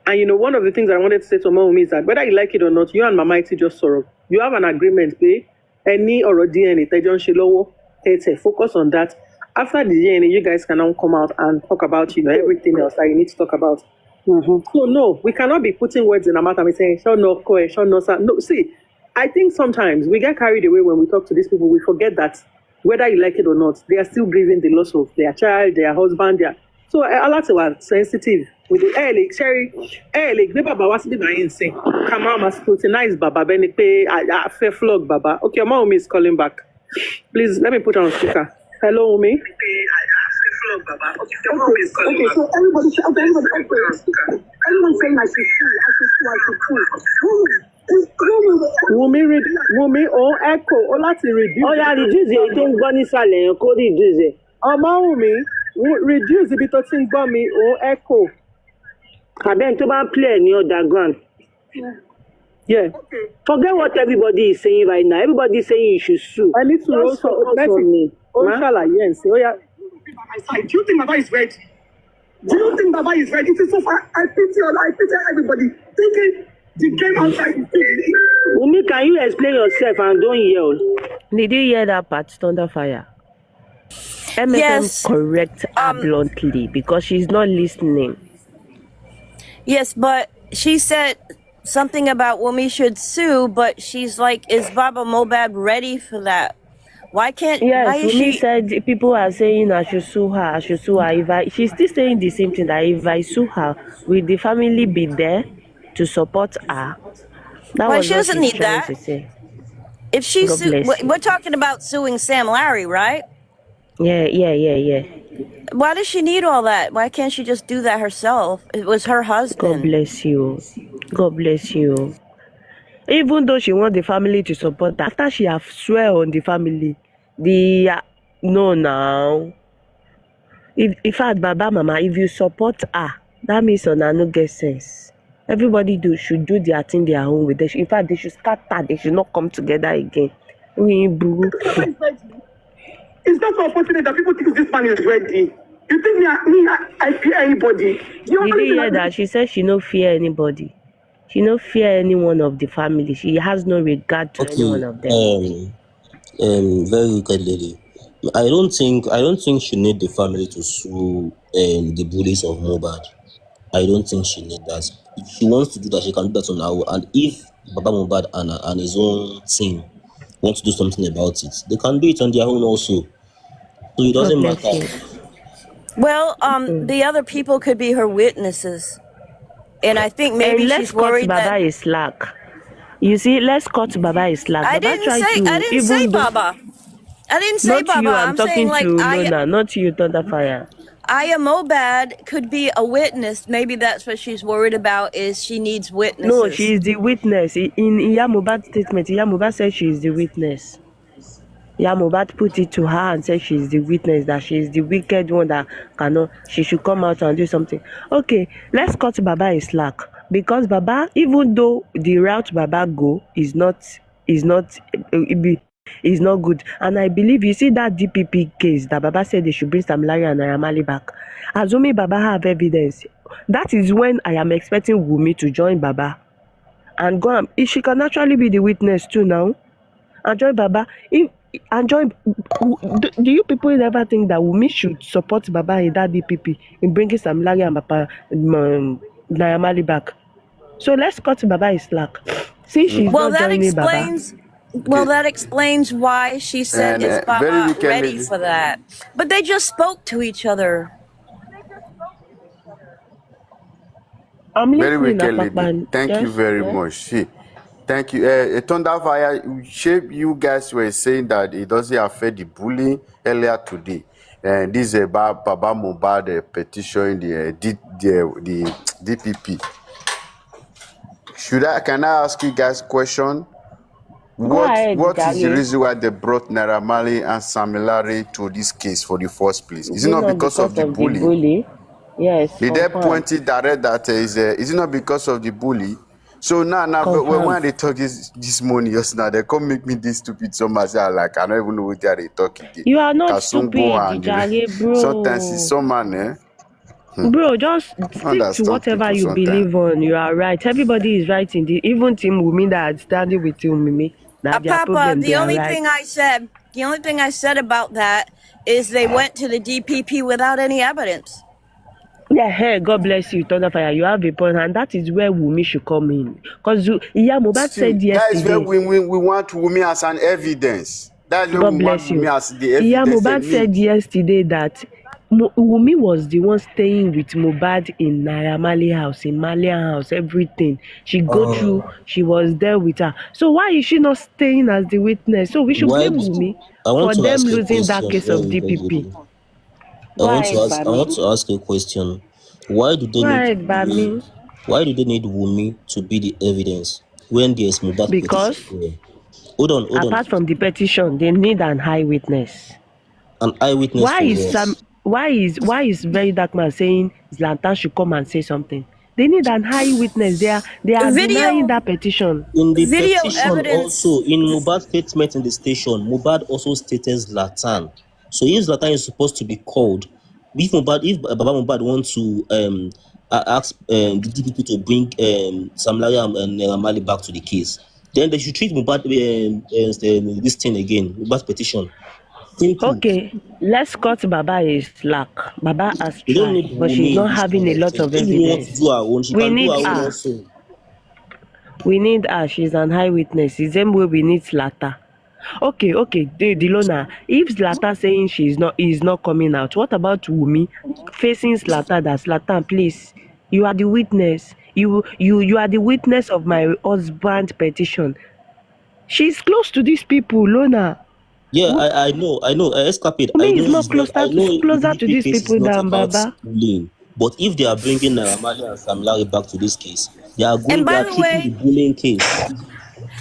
And one of the things I wanted to say to Mama is that whether you like it or not, you and Mama Iti just sọ̀rọ̀. You have an agreement pé any or DNA tẹ́jọ́ ń ṣe lọ́wọ́, focus on that. After the DNA, you guys can now come out and talk about everything else that you need to talk about. So no, we cannot be putting words in our mouth and be saying, no, see, I think sometimes we get carried away when we talk to these people. We forget that whether you like it or not, they are still grieving the loss of their child, their husband, so a lot of are sensitive. with the gbé bàbá wá síbí báyìí nsìn ká máa scrutinize bàbá bẹ́ni pé I fẹ́ flog bàbá. Okay, Ọmọ Wunmi is calling back. Please let me put her on speaker. Hello, Wunmi. Okay, so everybody everyone saying I should sue. Wunmi, oh echo, oh láti reduce. Ó yá reduce èyí tó ń gbọ́ nísàlẹ̀ yẹn kó reduce ẹ̀. Ọmọ Wunmi, reduce ibi tó ti ń gbọ́ mi, oh echo. Àbẹ́ni tó bá ń play ní underground. Yeah. Okay. Forget what everybody is saying right now. Everybody is saying you should sue. I need to also me. Oh, yes. Oh, yeah. Do you think Baba is ready? Do you think Baba is ready? It is so far. I pity everybody. Thinking the game outside is big. Wunmi, can you explain yourself and don't yell? Did you hear that part, Thunderfire? MFM Yes. correct her bluntly because she's not listening. Yes, but she said something about Wunmi should sue, but she's like, is Baba Mohbad ready for that? Why can't? Yes, why is Wunmi she? said people are saying I should sue her. She's still saying the same thing, that if I sue her, will the family be there to support her? That Well, was she what doesn't she's need trying that. to say. If she God bless you. we're talking about suing Sam Larry, right? Yeah. Why does she need all that? Why can't she just do that herself? It was her God husband. bless you. God bless you. Even though she wants the family to support her, after she have swear on the family, no now. In fact, Baba Mama, if you support her, that means Ona no get sense. Everybody should do their thing their own way. In fact, they should scatter. They should not come together again. It's not so unfortunate that people think this man is ready. You think I fear anybody? Did you hear that? She said she no fear anybody. She no fear any one of the family. She has no regard to any one of them. Very wicked lady. I don't think she need the family to sue the bullies of Mohbad. I don't think she need that. If she wants to do that, she can do that on her own. And if Baba Mohbad and his own team want to do something about it, they can do it on their own also. So it doesn't God bless matter. you. Well, the other people could be her witnesses, and I think maybe And let's she's cut worried Baba that. a slack. You see, let's cut Baba a slack. I Baba didn't tried say. to, I didn't say even though, Baba. I didn't say not Baba. you, I'm I'm saying talking like to Lona, not you, Thunderfire. Aya Mohbad could be a witness. Maybe that's what she's worried about. Is she needs No, witnesses? she is the witness. In Iya Mohbad's statement, Iya Mohbad said she is the witness. Iya Mohbad put it to her and said she is the witness, that she is the wicked one that cannot, she should come out and do something. Okay, let's cut Baba a slack. Because Baba, even though the route Baba go is not good. And I believe, you see that DPP case that Baba said they should bring Sam Larry and Naira Marley back. Assuming Baba have evidence, that is when I am expecting Wunmi to join Baba and go. If she can actually be the witness too now, and join Baba. Do you people ever think that Wunmi should support Baba in that DPP in bringing Sam Larry and Naira Marley back? So let's cut Baba a slack. See, she's not joining Baba. Well, that explains why she said is very Baba wicked ready lady. for that. But they just spoke to each other. I'm Very listening, wicked lady. Papa. Thank you very much. Thank you. Thunderfire, you guys were saying that it doesn't affect the bullying earlier today. And this is about Baba Mohbad petition the DPP. Can I ask you guys a question? What is the reason why they brought Naira Marley and Sam Larry to this case for the first place? Is it not because of the bully? Yes. Did they point it direct that is it not because of the bully? So now when they talk this morning, just now they come make me this stupid so much like I don't even know what they are talking. You are not Kasumbo stupid, bro. Sometimes it's someone Bro, just stick to whatever you believe on. You are right. Everybody is right in the even Team Wunmi that standing with Team Wunmi. That their Papa, problem, the they are only right. thing I said about that is they went to the DPP without any evidence. Yeah, hey, God bless you, Thunderfire. You have a point, and that is where Wunmi should come in. Because Iya Mohbad said yesterday. That is where we want Wunmi as an evidence. That's where God we want bless you. Wunmi as the evidence. Iya Mohbad said yesterday that Wumi was the one staying with Mohbad in Naira Marley house, in Malian house, everything. She go through, she was there with her. So why is she not staying as the witness? So we should Why blame do Wumi I want for to them ask a losing that question case of very DPP. quickly. Go ahead, I Bami. want to ask a question. Why do they Go need ahead, Wumi? Bami. Why do they need Wumi to be the evidence when there's Mohbad petition Because here? Hold on. apart from the petition, they need an eyewitness. An eyewitness Why for is what? some why is very dark man saying Zlatan should come and say something? They need an eyewitness. They are denying Video that petition. In the video petition evidence. also, in Mohbad's statement in the station, Mohbad also stated Zlatan. So if Zlatan is supposed to be called, if Baba Mohbad wants to ask the DPP to bring Sam Larry and Naira Marley back to the case, then they should treat Mohbad as this thing again, Mohbad's petition. Simple. Okay, let's cut Baba a slack. Baba has You don't need tried, but she's Wumi in not this having kind a of lot thing. of If you want to evidence. do her own, she We can do her need own her. also. We need her. She's an eyewitness. The same way we need Zlatan. Okay, Dilona. If Zlatan saying is not coming out, what about Wumi facing Zlatan? That Zlatan, please, you are the witness. You are the witness of my husband petition. She's close to these people, Lona. Yeah, I know. Escapade. Wumi is more closer I know the closer to DP these case is people not than about Baba. bullying, but if they are bringing Naira Marley and Sam Larry back to this case, And they by are the treating the way, bullying case.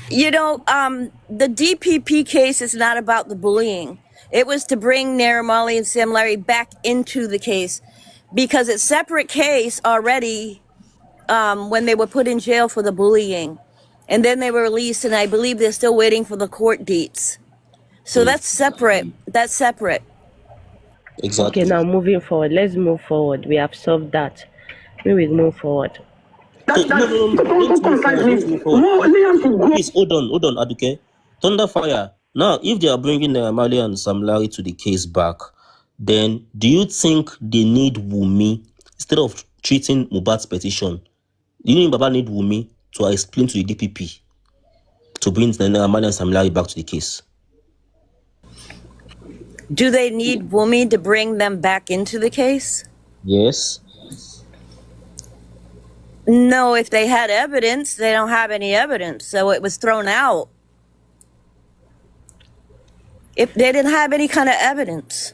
the DPP case is not about the bullying. It was to bring Naira Marley and Sam Larry back into the case because it's separate case already when they were put in jail for the bullying. And then they were released, and I believe they're still waiting for the court dates. So that's separate. That's separate. Okay, Exactly. now moving forward. Let's move forward. We have solved that. We will move forward. So no, don't move forward. Don't move forward. Please hold on, Aduke. Thunderfire. Now, if they are bringing Naira Marley and Sam Larry to the case back, then do you think they need Wumi instead of treating Mohbad's petition? Do you think Baba need Wumi to explain to the DPP to bring Naira Marley and Sam Larry back to the case? Do they need Wumi to bring them back into the case? Yes. No, if they had evidence, they don't have any evidence, so it was thrown out. If they didn't have any kind of evidence.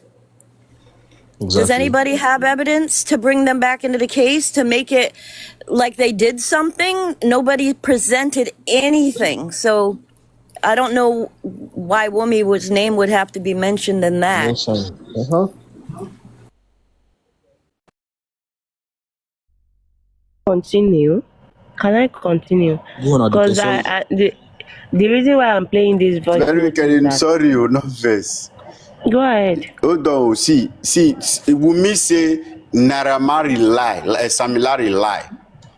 Exactly. Does anybody have evidence to bring them back into the case to make it like they did something? Nobody presented anything. So I don't know why Wumi's name would have to be mentioned in that. Continue. Can I continue? Go on, Aduke. Because Sorry. the reason why I'm playing this voice Very note wicked. is I'm that. sorry, you not verse. Go ahead. Hold on. See. Wumi say Naira Marley lie, Sam Larry lie.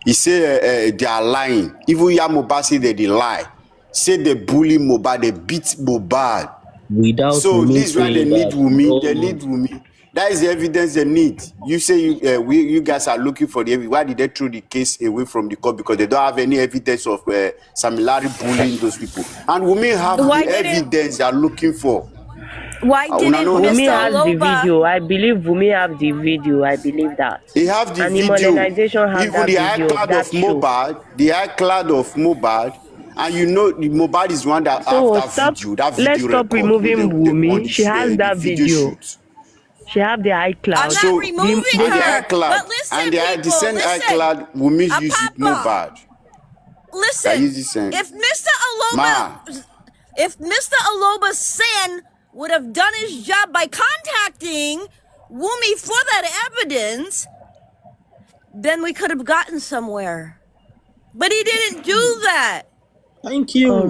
He say they are lying. Even Mohbad say they lie. Say they bully Mohbad, they beat Mohbad. Without So Wumi this is why they saying need that. Wumi. They Oh, need Wumi. That is the evidence they need. You say you guys are looking for the evidence. Why did they throw the case away from the court? Because they don't have any evidence of Sam Larry bullying those people. And Wumi have Why the didn't evidence they are looking for. why Una didn't no Wumi Mr. understand. has the Aloba video. I believe Wumi have the video. I believe that. He have the And the video. modernization have Even that the high video of cloud of that show. Mohbad, and you know the Mohbad is one that have So that video. That let's video stop record with removing the on Wumi. She has the that video video. shoot. She have the I'm iCloud. not So removing and the her. iCloud But listen, and the people, same listen. iCloud Wumi use with Papa, Mohbad. That listen. is the same. If Mr. Ma, Aloba Sen would have done his job by contacting Wumi for that evidence, then we could have gotten somewhere. But he didn't do that. thank you. All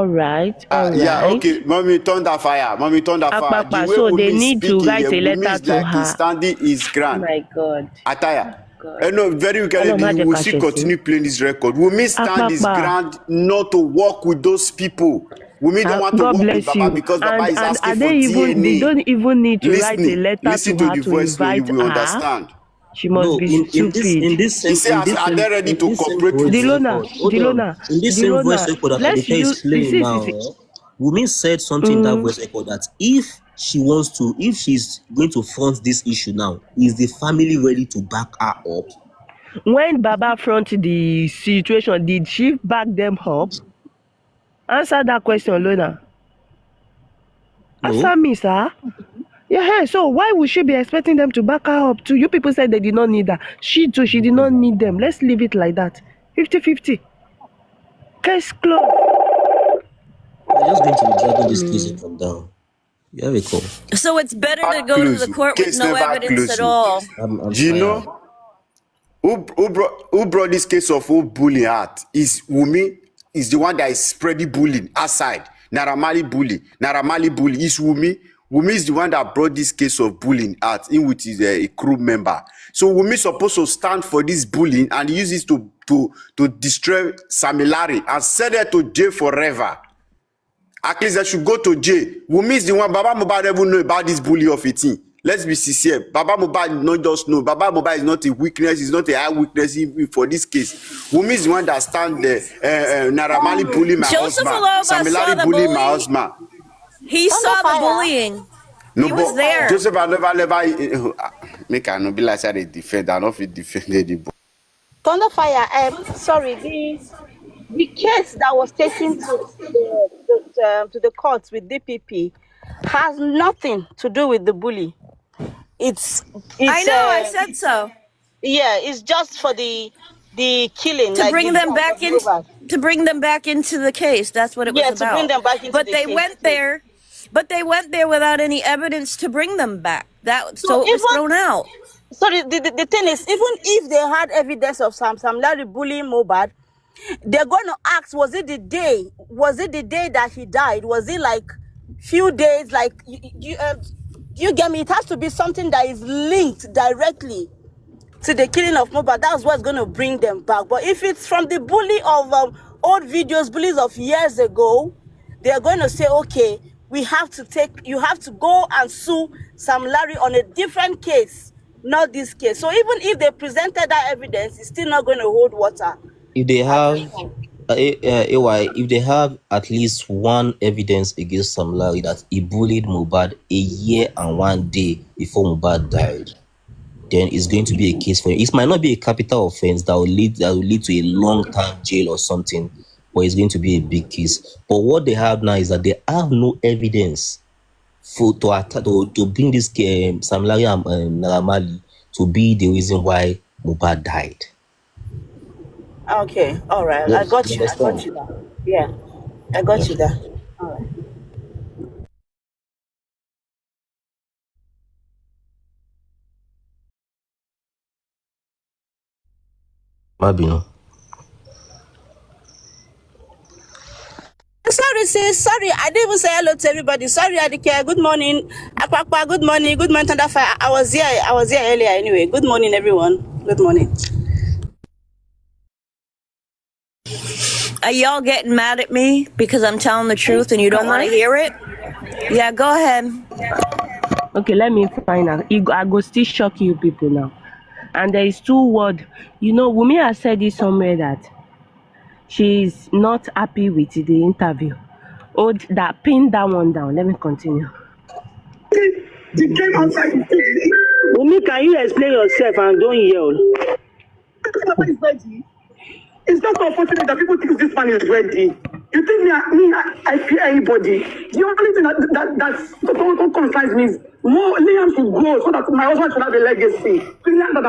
right. yeah, okay. Mommy Thunderfire. The Akpakpa, way so they Wumi need to speaking, write a Wumi letter is to like he's her. standing his Oh ground. my God. Attire. God. No, very Hello, wicked. You will still Majeka continue playing this record. Wumi stand his Akpakpa. ground not to work with those people. Wumi don't want to God work with bless Baba you. because Baba is And asking are for they even? They DNA. don't even need to write a letter Listen to to her the to voice now, you invite will her. understand. She must No, be in stupid. this He same say, are they ready to cooperate with voice you? Dilona, record. Hold on. In this same voice record that let's Aduke is use. playing now, Wumi said something in that voice record that if she wants to, if she's going to front this issue now, is the family ready to back her up? When Baba fronted the situation, did she back them up? Answer that question, Lona. Answer No. me, sir. Yeah, so why would she be expecting them to back her up too? You people said they did not need her. She too, she did not need them. Let's leave it like that. 50-50. Case closed. They're just going to be dragging this case up and down. You have a call. So it's better to go to the court with Case no never evidence close. at all. I'm Do you tired. know who brought this case of who bullying out? Is Wumi is the one that is spreading bullying outside. Naira Marley bully. Is Wumi. Wumi is the one that brought this case of bullying out in with his a crew member. So Wumi is supposed to stand for this bullying and use it to destroy Samilari and send her to jail forever. At least they should go to jail. Wumi is the one. Baba Mohbad never know about this bully of 18. Let's be sincere. Baba Mohbad not just know. Baba Mohbad is not a weakness. It's not a high weakness for this case. Wumi is the one that stand there. Naira Marley bully my Joseph husband. Aloba saw Samilari the bully my bullying. husband. He saw the bullying. No, He was there. Joseph I never make I no be like say they defend. I not fit defend the. Thunderfire, sorry, the case that was taken to the courts with DPP has nothing to do with the bully. It's I know, I said so. yeah, it's just for the killing, To like bring the them death back of in, Mohbad. to bring them back into the case. That's what it was Yeah, about. to bring them back into but the they case. went there, but they went there without any evidence to bring them back. So it was thrown out. Sorry, the thing is, even if they had evidence of some Larry bullying Mohbad, they're going to ask, was it the day that he died? Was it like few days? Like you get me? It has to be something that is linked directly to the killing of Mohbad. That's what's going to bring them back. But if it's from the bully of old videos, bullies of years ago, they're going to say, okay, you have to go and sue Sam Larry on a different case, not this case. So even if they presented that evidence, it's still not going to hold water. If they have, if they have at least one evidence against Sam Larry that he bullied Mohbad a year and 1 day before Mohbad died, then it's going to be a case for him. It might not be a capital offense that will lead to a long-term jail or something, but it's going to be a big case. But what they have now is that they have no evidence to bring this Sam Larry and Naira Marley to be the reason why Mohbad died. Okay, all right. Yes, I got you you. I got understand? you there. Yeah, I got you there. All right. Mabino. Sorry, sis. Sorry, I didn't even say hello to everybody. Sorry, Adike. Good morning. Akpakpa, good morning. Good morning, Thunderfire. I was here earlier anyway. Good morning, everyone. Good morning. Are y'all getting mad at me because I'm telling the truth and you don't want to hear it? Yeah, go ahead. Okay, let me find out. I go still shock you people now. And there is 2 words. You know, Wumi has said this somewhere that she's not happy with the interview. Oh, that pin that one down. Let me continue. They came outside. Wumi, can you explain yourself and don't yell? Is ready. It's not unfortunate that people think this man is ready. You think I fear anybody? The only thing that concerns me is more Liam should go so that my husband should have a legacy. Liam that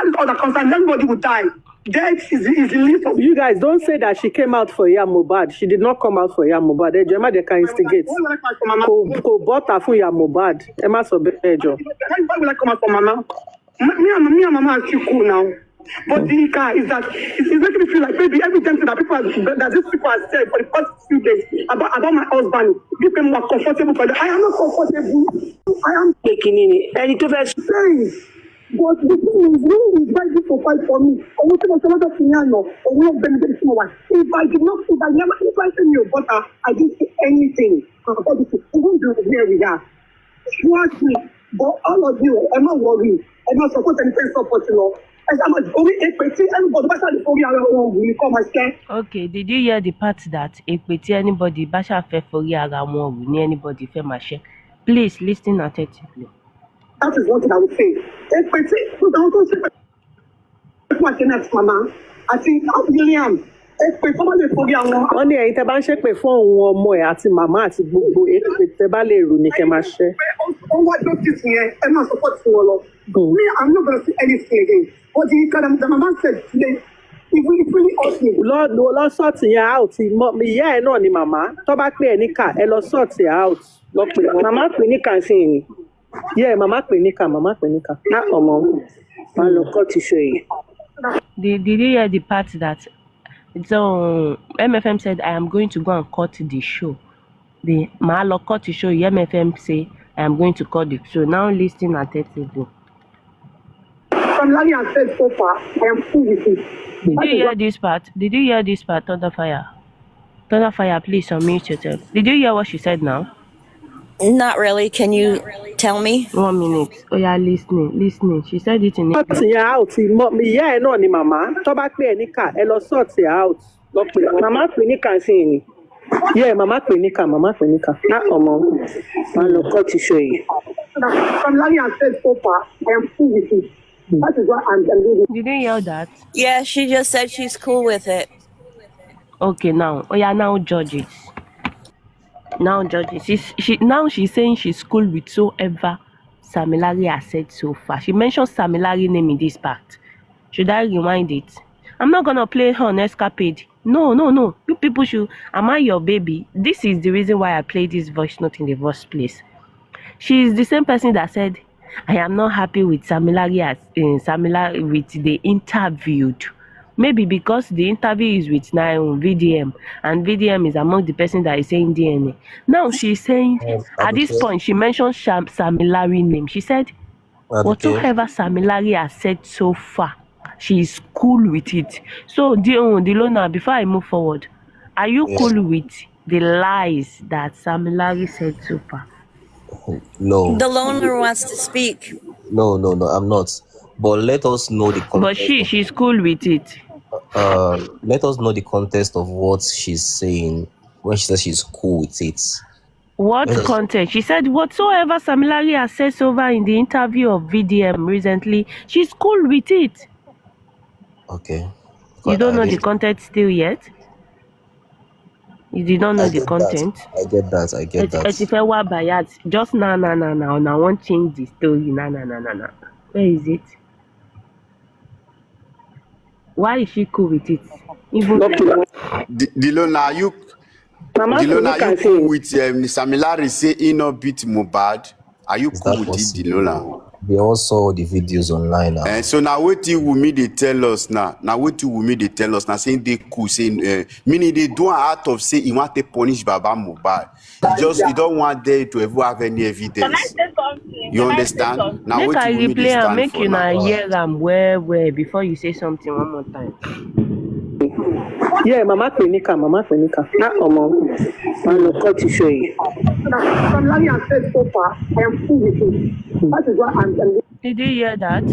is all that concerns. Everybody will die. Death is the least of You guys don't say that she came out for Mohbad. She did not come out for Mohbad. Ejema they can instigate. Ko bota fun Mohbad. Emma so bejo. Why will I come out for Mama? Me and Mama are still cool now. But the car is that it's making me feel like maybe every time that these people are said for the past few days about my husband, people more comfortable for that. I am not comfortable. I am taking in it. And it was saying, but the thing is, when he's ready to fight for me, I want to know what Piano or what benefit more. If I never invited me, but I didn't say anything about this. We won't do where we are. Trust me, but all of you, I'm not worried. I'm not supposed to support you. Okay, did you hear the part that Ekpeti anybody Basha fe fori ara won ru ni anybody fe ma share? Please listen attentively. That is what I would say. Mama, I think William. Wọ́n ní ẹ̀yin tẹ́ bá ń ṣépè fún òun ọmọ ẹ̀ àti màmá àti gbogbo èpè tẹ́ bá lè rò ní kẹ́ máa ṣẹ́. Me, I'm not going to see anything again. What the mama said today, it really hurt me. Lọ sọ́ọ̀tì yẹn out ìyá ẹ̀ náà ni màmá tó bá pè ẹ́ níkà ẹ lọ sọ́ọ̀tì out lọ pè wọ́n. Màmá pè níkà sí ni. Yeah, màmá pè níkà. Á ọmọ máa lọ kọ́ ti ṣe yìí. Did you hear the part that so MFM said I am going to go and cut the show? The Mahalo cut the show. MFM say I am going to cut the show. Now listen attentively. From Larry and said so far, I am full with it. Did you hear this part? Thunder Fire, please unmute yourself. Did you hear what she said now? Not really. Can you tell me? 1 minute. Oh yeah, listening. She said it in English. Sọ́ọ̀tì yẹn out ìyá ẹ̀ náà ni màmá tó bá pè ẹ́ níkà ẹ lọ sọ́ọ̀tì out lọ pè wọ́n. Màmá pè níkà sí ni. Yeah, màmá pè níkà. Á ọmọ máa lọ kọ́ ti ṣe yìí. From Larry and said so far, I am full with it. That is what I'm doing. Did you hear that? Yeah, she just said she's cool with it. Okay, now. Oh yeah, now judge it. She's saying she's cool with whoever Samilari has said so far. She mentioned Samilari name in this part. Should I rewind it? I'm not gonna play her on Escapade. No. You people should. Am I your baby? This is the reason why I played this voice note in the first place. She is the same person that said, I am not happy with Samilari with the interviewed. Maybe because the interview is with VDM, and VDM is among the person that is saying DNA. Now she's saying, at this point, she mentioned Samilari name. She said, whatsoever Samilari has said so far, she is cool with it. So, Dilona, before I move forward, are you cool with the lies that Samilari said so far? No. The loner wants to speak. No, I'm not. But let us know the context. But she's cool with it. Let us know the context of what she's saying when she says she's cool with it. What context? She said whatsoever Samilari has said over in the interview of VDM recently, she's cool with it. Okay. You don't know the content still yet? You did not know the content? I get that. Just now, I won't change the story. No. Where is it? Why is she cool with it? Dilona, are you cool with Samilari say he not beat Mohbad? Are you cool with it, Dilona? They all saw the videos online. So now what you Wumi they tell us now? Saying they cool, saying meaning they do out of say he want to punish Baba Mohbad. You don't want there to ever have any evidence. Can I say something? You understand? Now Make what I you replay and make you now? hear them where before you say something one more time. Yeah, màmá pè níkà. Á ọmọ máa lọ kọ́ ti ṣe yìí. From Larry and said so far, I am full with it. That is what I'm doing. Did you hear that?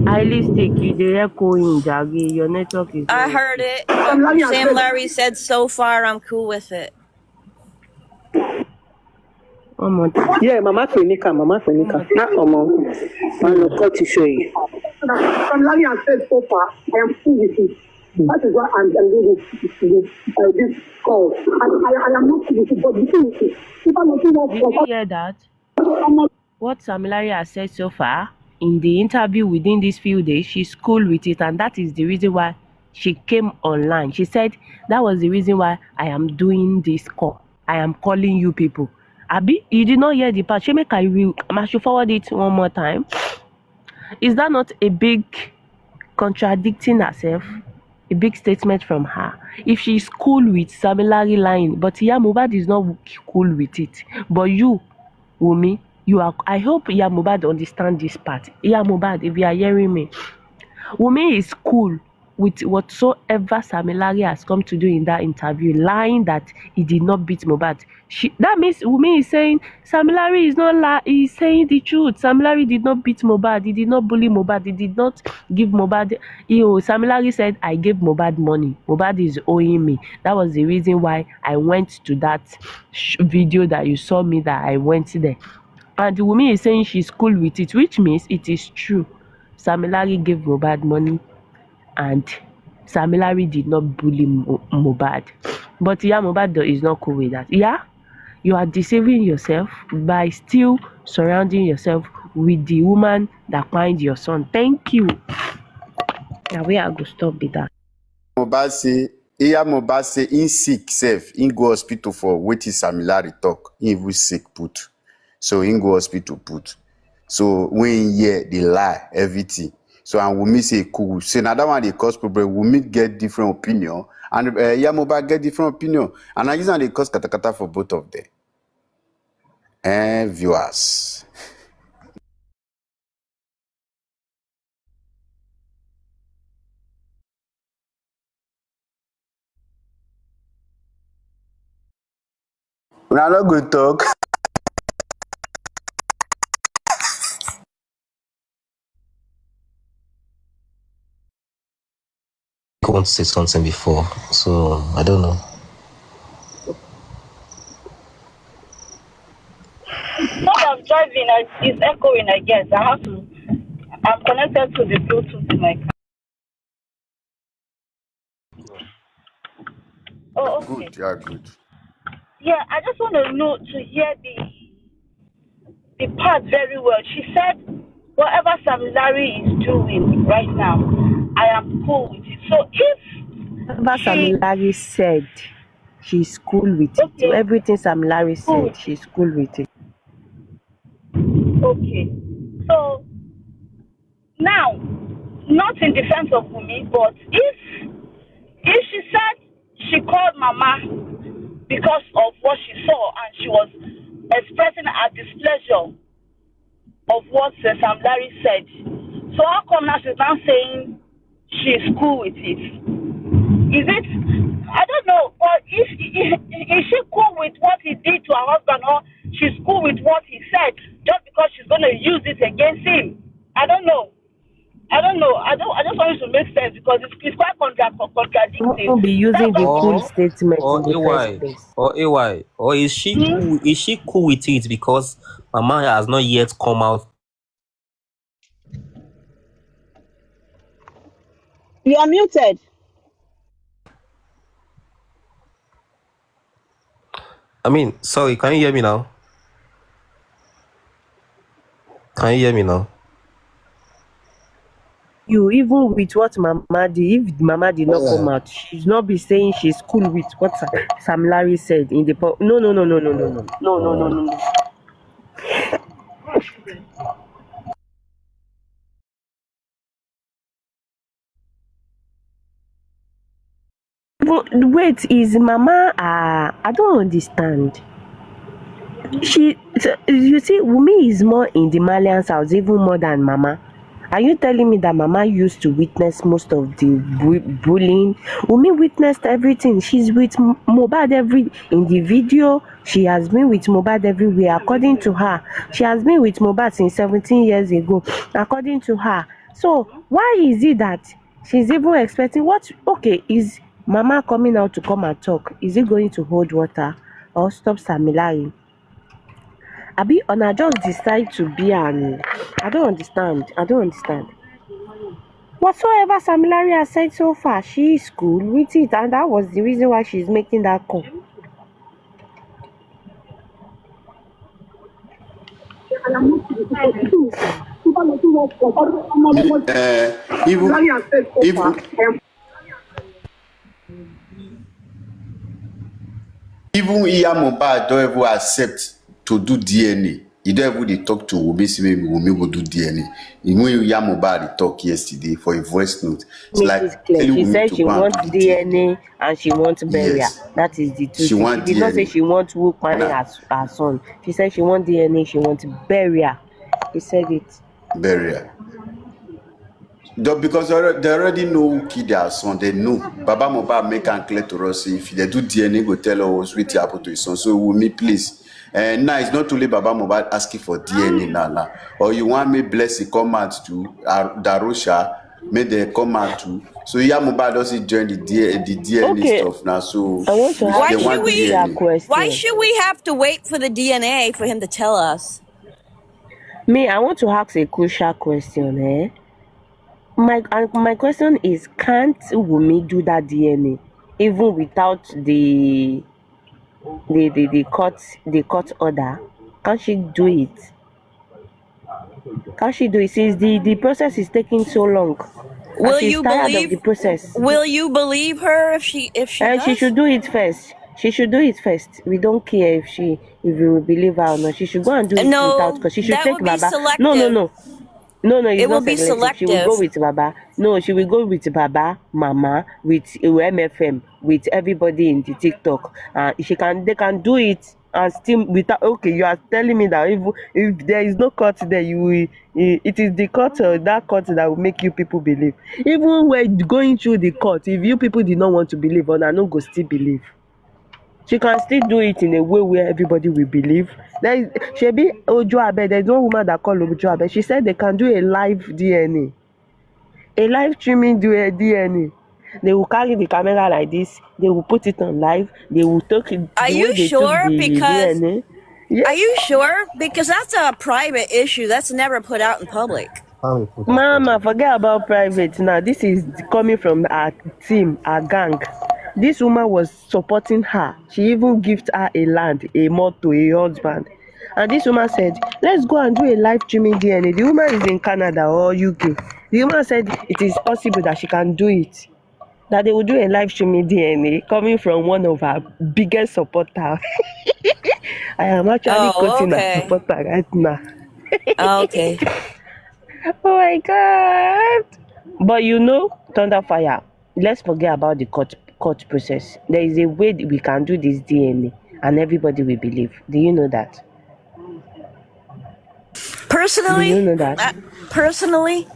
Highly sticky, the echoing, Jaggy. Your network is. I heard it. Sam Larry said so far, I'm cool with it. One more time. Yeah, màmá pè níkà. Á ọmọ máa lọ kọ́ ti ṣe yìí. From Larry and said so far, I am full with it. That is what I'm doing this call. I am not with it, but if I'm not Did you hear that? What Samilari has said so far in the interview within these few days, she's cool with it, and that is the reason why she came online. She said that was the reason why I am doing this call. I am calling you people. Abi, you did not hear the part. I should forward it one more time. Is that not a big contradicting herself? A big statement from her. If she's cool with Samilari lying, but Mohbad is not cool with it. But you, Wumi, you are. I hope Mohbad understand this part. Mohbad, if you are hearing me, Wumi is cool with whatsoever Samilari has come to do in that interview, lying that he did not beat Mohbad. That means Wumi is saying Samilari is not he's saying the truth. Samilari did not beat Mohbad. He did not bully Mohbad. He did not give Mohbad. Samilari said, I gave Mohbad money. Mohbad is owing me. That was the reason why I went to that video that you saw me that I went there. And Wumi is saying she's cool with it, which means it is true. Samilari gave Mohbad money and Samilari did not bully Mohbad. But yeah, Mohbad is not cool with that. Yeah, you are deceiving yourself by still surrounding yourself with the woman that find your son. Thank you. Now we are going to stop with that. Mohbad say in sick self, in go hospital for wetin Samilari talk. In even sick put. So in go hospital put. So when hear the lie, everything. So and Wumi say cool. So now that one they cause problem. Wumi get different opinion, and Mohbad get different opinion, and I use they cause katakata for both of them. Viewers. We are not going to talk. I want to say something before, so I don't know. No, I'm driving. It's echoing, I guess. I'm connected to the Bluetooth in my car. Oh, okay. Good, yeah, good. Yeah, I just want to know, to hear the part very well. She said, whatever Samilari is doing right now, I am cool with it. So if Whatever Samilari said, she's cool with it. Okay. Everything Samilari Cool. said, she's cool with it. Okay. So now, not in defense of Wumi, but if she said she called Mama because of what she saw and she was expressing her displeasure of what Sam Larry said, so how come now she's now saying she's cool with it? Is it? I don't know. Or is she cool with what he did to her husband, or she's cool with what he said just because she's going to use it against him? I don't know. I just want it to make sense because it's quite contradicting. Won't be using the full statement or in the first AY, place. or AY, or is she cool? Is she cool with it because Mama has not yet come out? You are muted. I mean, sorry, can you hear me now? Can you hear me now? You, even with what Mama did, if Mama did not come out, she's not be saying she's cool with what Sam Larry said in the no. But wait, is Mama? I don't understand. You see, Wumi is more in the Malian's house, even more than Mama. Are you telling me that Mama used to witness most of the bullying? Wumi witnessed everything. She's with Mohbad in the video. She has been with Mohbad everywhere. According to her, she has been with Mohbad since 17 years ago. According to her, so why is it that she's even expecting what? Okay, is Mama coming out to come and talk? Is it going to hold water or stop Samilari? Abi una just decide to be an I don't understand. Whatsoever Samilari has said so far, she is cool with it, and that was the reason why she's making that call. Even Mohbad don't ever accept to do DNA. He don't even dey talk to Wumi, say maybe Wumi go do DNA. Even Mohbad talk yesterday for a voice note. It's Make like it clear. telling She Wumi said to she go and wants do the DNA and she wants burial. Yes. That is the two She things. She want did not say DNA. she wants who marry her son. She said she wants DNA, she wants burial. He said it. Burial. Because they already know who killed their son. They know. Baba Mohbad make am clear to us. If they do DNA, go tell us what happened to his son. So me, please. And now it's not only Baba Mohbad asking for DNA now. Or you want me Blessing come out to Darusha, make they come out too. So yeah, Mohbad doesn't join the DNA Okay, stuff now. So I want to Why they ask a should want we? crucial DNA. Why question. should we have to wait for the DNA for him to tell us? Me, I want to ask a crucial question, eh? My question is, can't Wumi do that DNA even without the court order? Can't she do it? Can't she do it since the process is taking so long and Will she's you tired of believe? the process? Will you believe her if she And she does? should do it first. She should do it first. We don't care if we will believe her or not. She should go and do it without, No, because she should that take would be Baba. No, no, selective. no. No, no, it's It will not be selective. She will go selective. with Baba. No, she will go with Baba, Mama, with MFM, with everybody in the TikTok. They can do it and still without. Okay, you are telling me that if there is no court there, it is the court that court that will make you people believe. Even when going through the court, if you people did not want to believe, or no go still believe. She can still do it in a way where everybody will believe. Shebi Ojo Abe, there's one woman that called Ojo Abe. She said they can do a live DNA. A live streaming DNA. They will carry the camera like this, they will put it on live, they will take it Are the way you they took sure? the Because DNA. Are you Yes. sure? Because that's a private issue. That's never put out in public. How we put that Mama, public? forget about private now. This is coming from our team, our gang. This woman was supporting her. She even gifted her a land, a motor, a husband. And this woman said, let's go and do a live streaming DNA. The woman is in Canada or UK. The woman said it is possible that she can do it. That they will do a live streaming DNA coming from one of our biggest supporters. I am actually Oh, quoting her okay. supporter right now. Okay. Oh my God. But Thunderfire, let's forget about the court process. There is a way that we can do this DNA and everybody will believe. Do you know that? Do you Personally, know that? personally,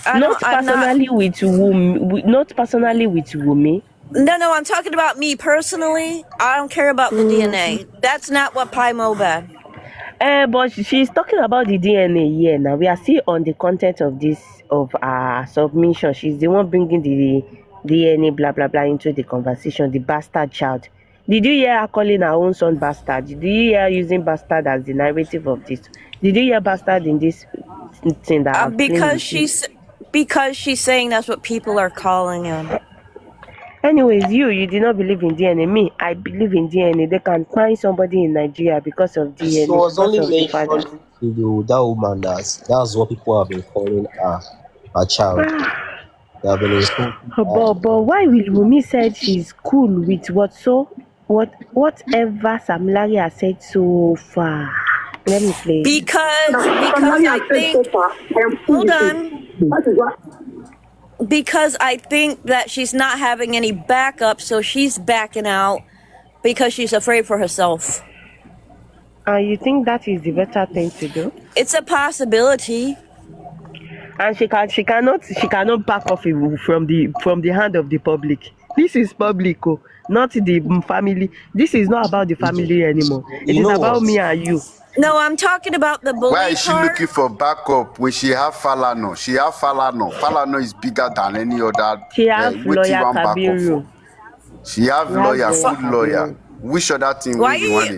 Not I'm not. personally with Wumi, not personally with Wumi. No, I'm talking about me personally. I don't care about the DNA. That's not what Pi Mobad. But she's talking about the DNA here now. We are still on the content of our submission. She's the one bringing the DNA blah blah blah into the conversation. The bastard child. Did you hear her calling her own son bastard? Did you hear her using bastard as the narrative of this? Did you hear bastard in this thing that I'm playing Because with you? she's saying that's what people are calling him. Anyways, you did not believe in DNA. Me, I believe in DNA. They can find somebody in Nigeria because of She DNA, was because only of the father. mentioning to that woman that's what people have been calling her a child. They have been insulting her. But why will Wumi said she's cool with whatever Sam Larry has said so far? Let me play. Because I think. Hold on. Because I think that she's not having any backup, so she's backing out because she's afraid for herself. And you think that is the better thing to do? It's a possibility. And she cannot back off from the hand of the public. This is public, not the family. This is not about the family anymore. It You is know about what? me and you. No, I'm talking about the Why bully is she part. looking for backup when she have Falano? She have Falano. Falano is bigger than any other. She have What you lawyer want backup for? Kabiru. She have She have lawyer, lawyer good lawyer. Kabiru. Which other thing Why we want to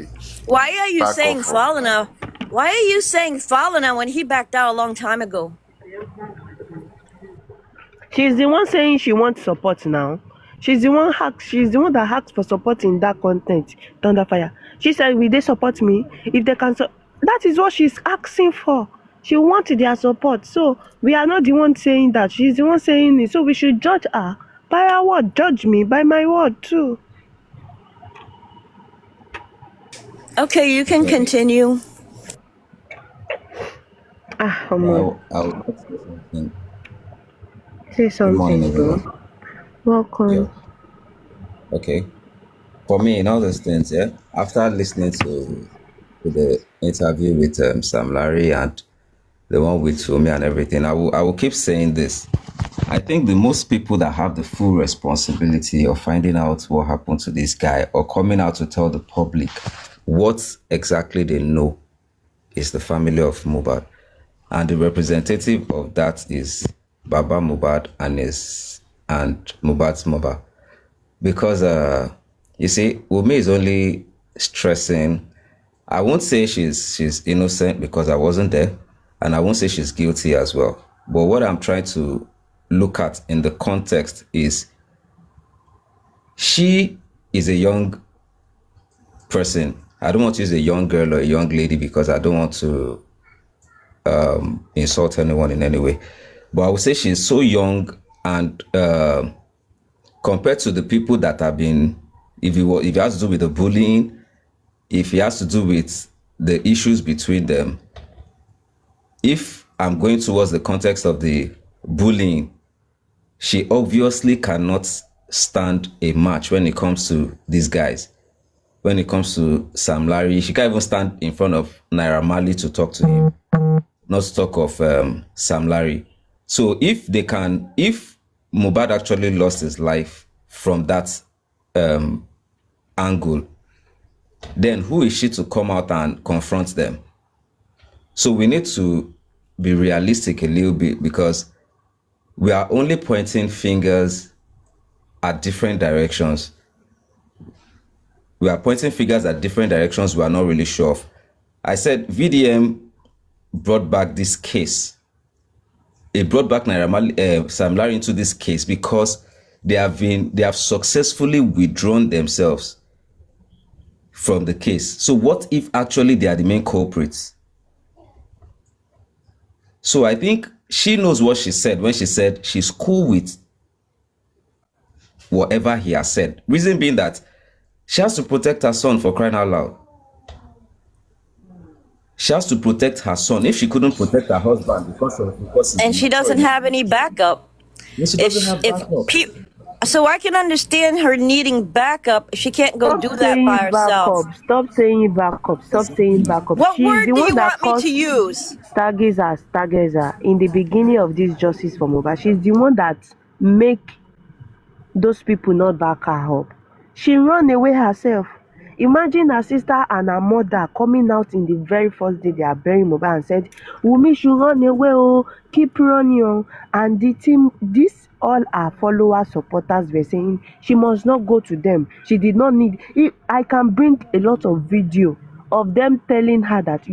are you back saying up for? Falana? Why are you saying Falana when he backed out a long time ago? She's the one saying she wants support now. She's the one that asked for support in that content, Thunderfire. She said, will they support me? If they can that is what she's asking for. She wanted their support. So we are not the one saying that. She's the one saying it. So we should judge her by her word. Judge me by my word too. Okay, you can continue. Come on. I would like to say something. Say Good morning, something, bro. everyone. Welcome. Yeah. Okay. For me, in all those things, yeah, after listening to the interview with Sam Larry and the one with Sumi and everything, I will keep saying this. I think the most people that have the full responsibility of finding out what happened to this guy or coming out to tell the public what exactly they know is the family of Mohbad. And the representative of that is Baba Mohbad and Mohbad's mother. Because you see, Wunmi is only stressing. I won't say she's innocent because I wasn't there, and I won't say she's guilty as well. But what I'm trying to look at in the context is she is a young person. I don't want to use a young girl or a young lady because I don't want to insult anyone in any way. But I would say she's so young, and compared to the people that have been, if it has to do with the bullying, if it has to do with the issues between them, if I'm going towards the context of the bullying, she obviously cannot stand a match when it comes to these guys. When it comes to Sam Larry, she can't even stand in front of Naira Marley to talk to him, not to talk of Sam Larry. So if Mohbad actually lost his life from that angle, then who is she to come out and confront them? So we need to be realistic a little bit, because we are only pointing fingers at different directions. We are pointing fingers at different directions we are not really sure of. I said VDM brought back this case. It brought back Sam Larry into this case because they have successfully withdrawn themselves from the case. So what if actually they are the main culprits? So I think she knows what she said when she said she's cool with whatever he has said. Reason being that she has to protect her son, for crying out loud. She has to protect her son. If she couldn't protect her husband because And she doesn't have any backup. Yes, she doesn't have backup. So I can understand her needing backup. She can't go do that by herself. Stop saying backup. Stop saying backup. What She's word the do one you that want me to use? stargazer in the beginning of this justice for Mohbad. She's the one that make those people not back her up. She run away herself. Imagine her sister and her mother coming out in the very first day they are burying Mohbad and said, Wunmi should run away, oh, keep running, oh. And the team, all her followers, supporters were saying she must not go to them. She did not need. I can bring a lot of video of them telling her that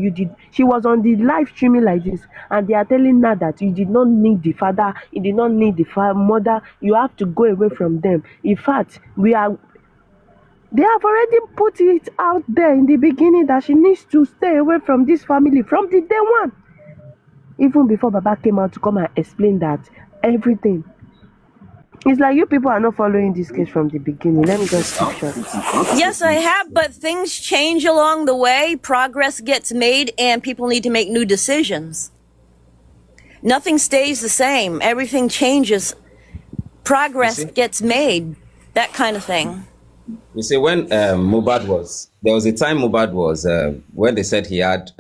she was on the live streaming like this, and they are telling her that you did not need the father, you did not need the mother, you have to go away from them. In fact, they have already put it out there in the beginning that she needs to stay away from this family from the day one. Even before Baba came out to come and explain that everything. It's like you people are not following this case from the beginning. Let me just keep short. Yes, I have, but things change along the way. Progress gets made and people need to make new decisions. Nothing stays the same. Everything changes. Progress gets made. That kind of thing. You see, when Mohbad there was a time Mohbad was, when they said he had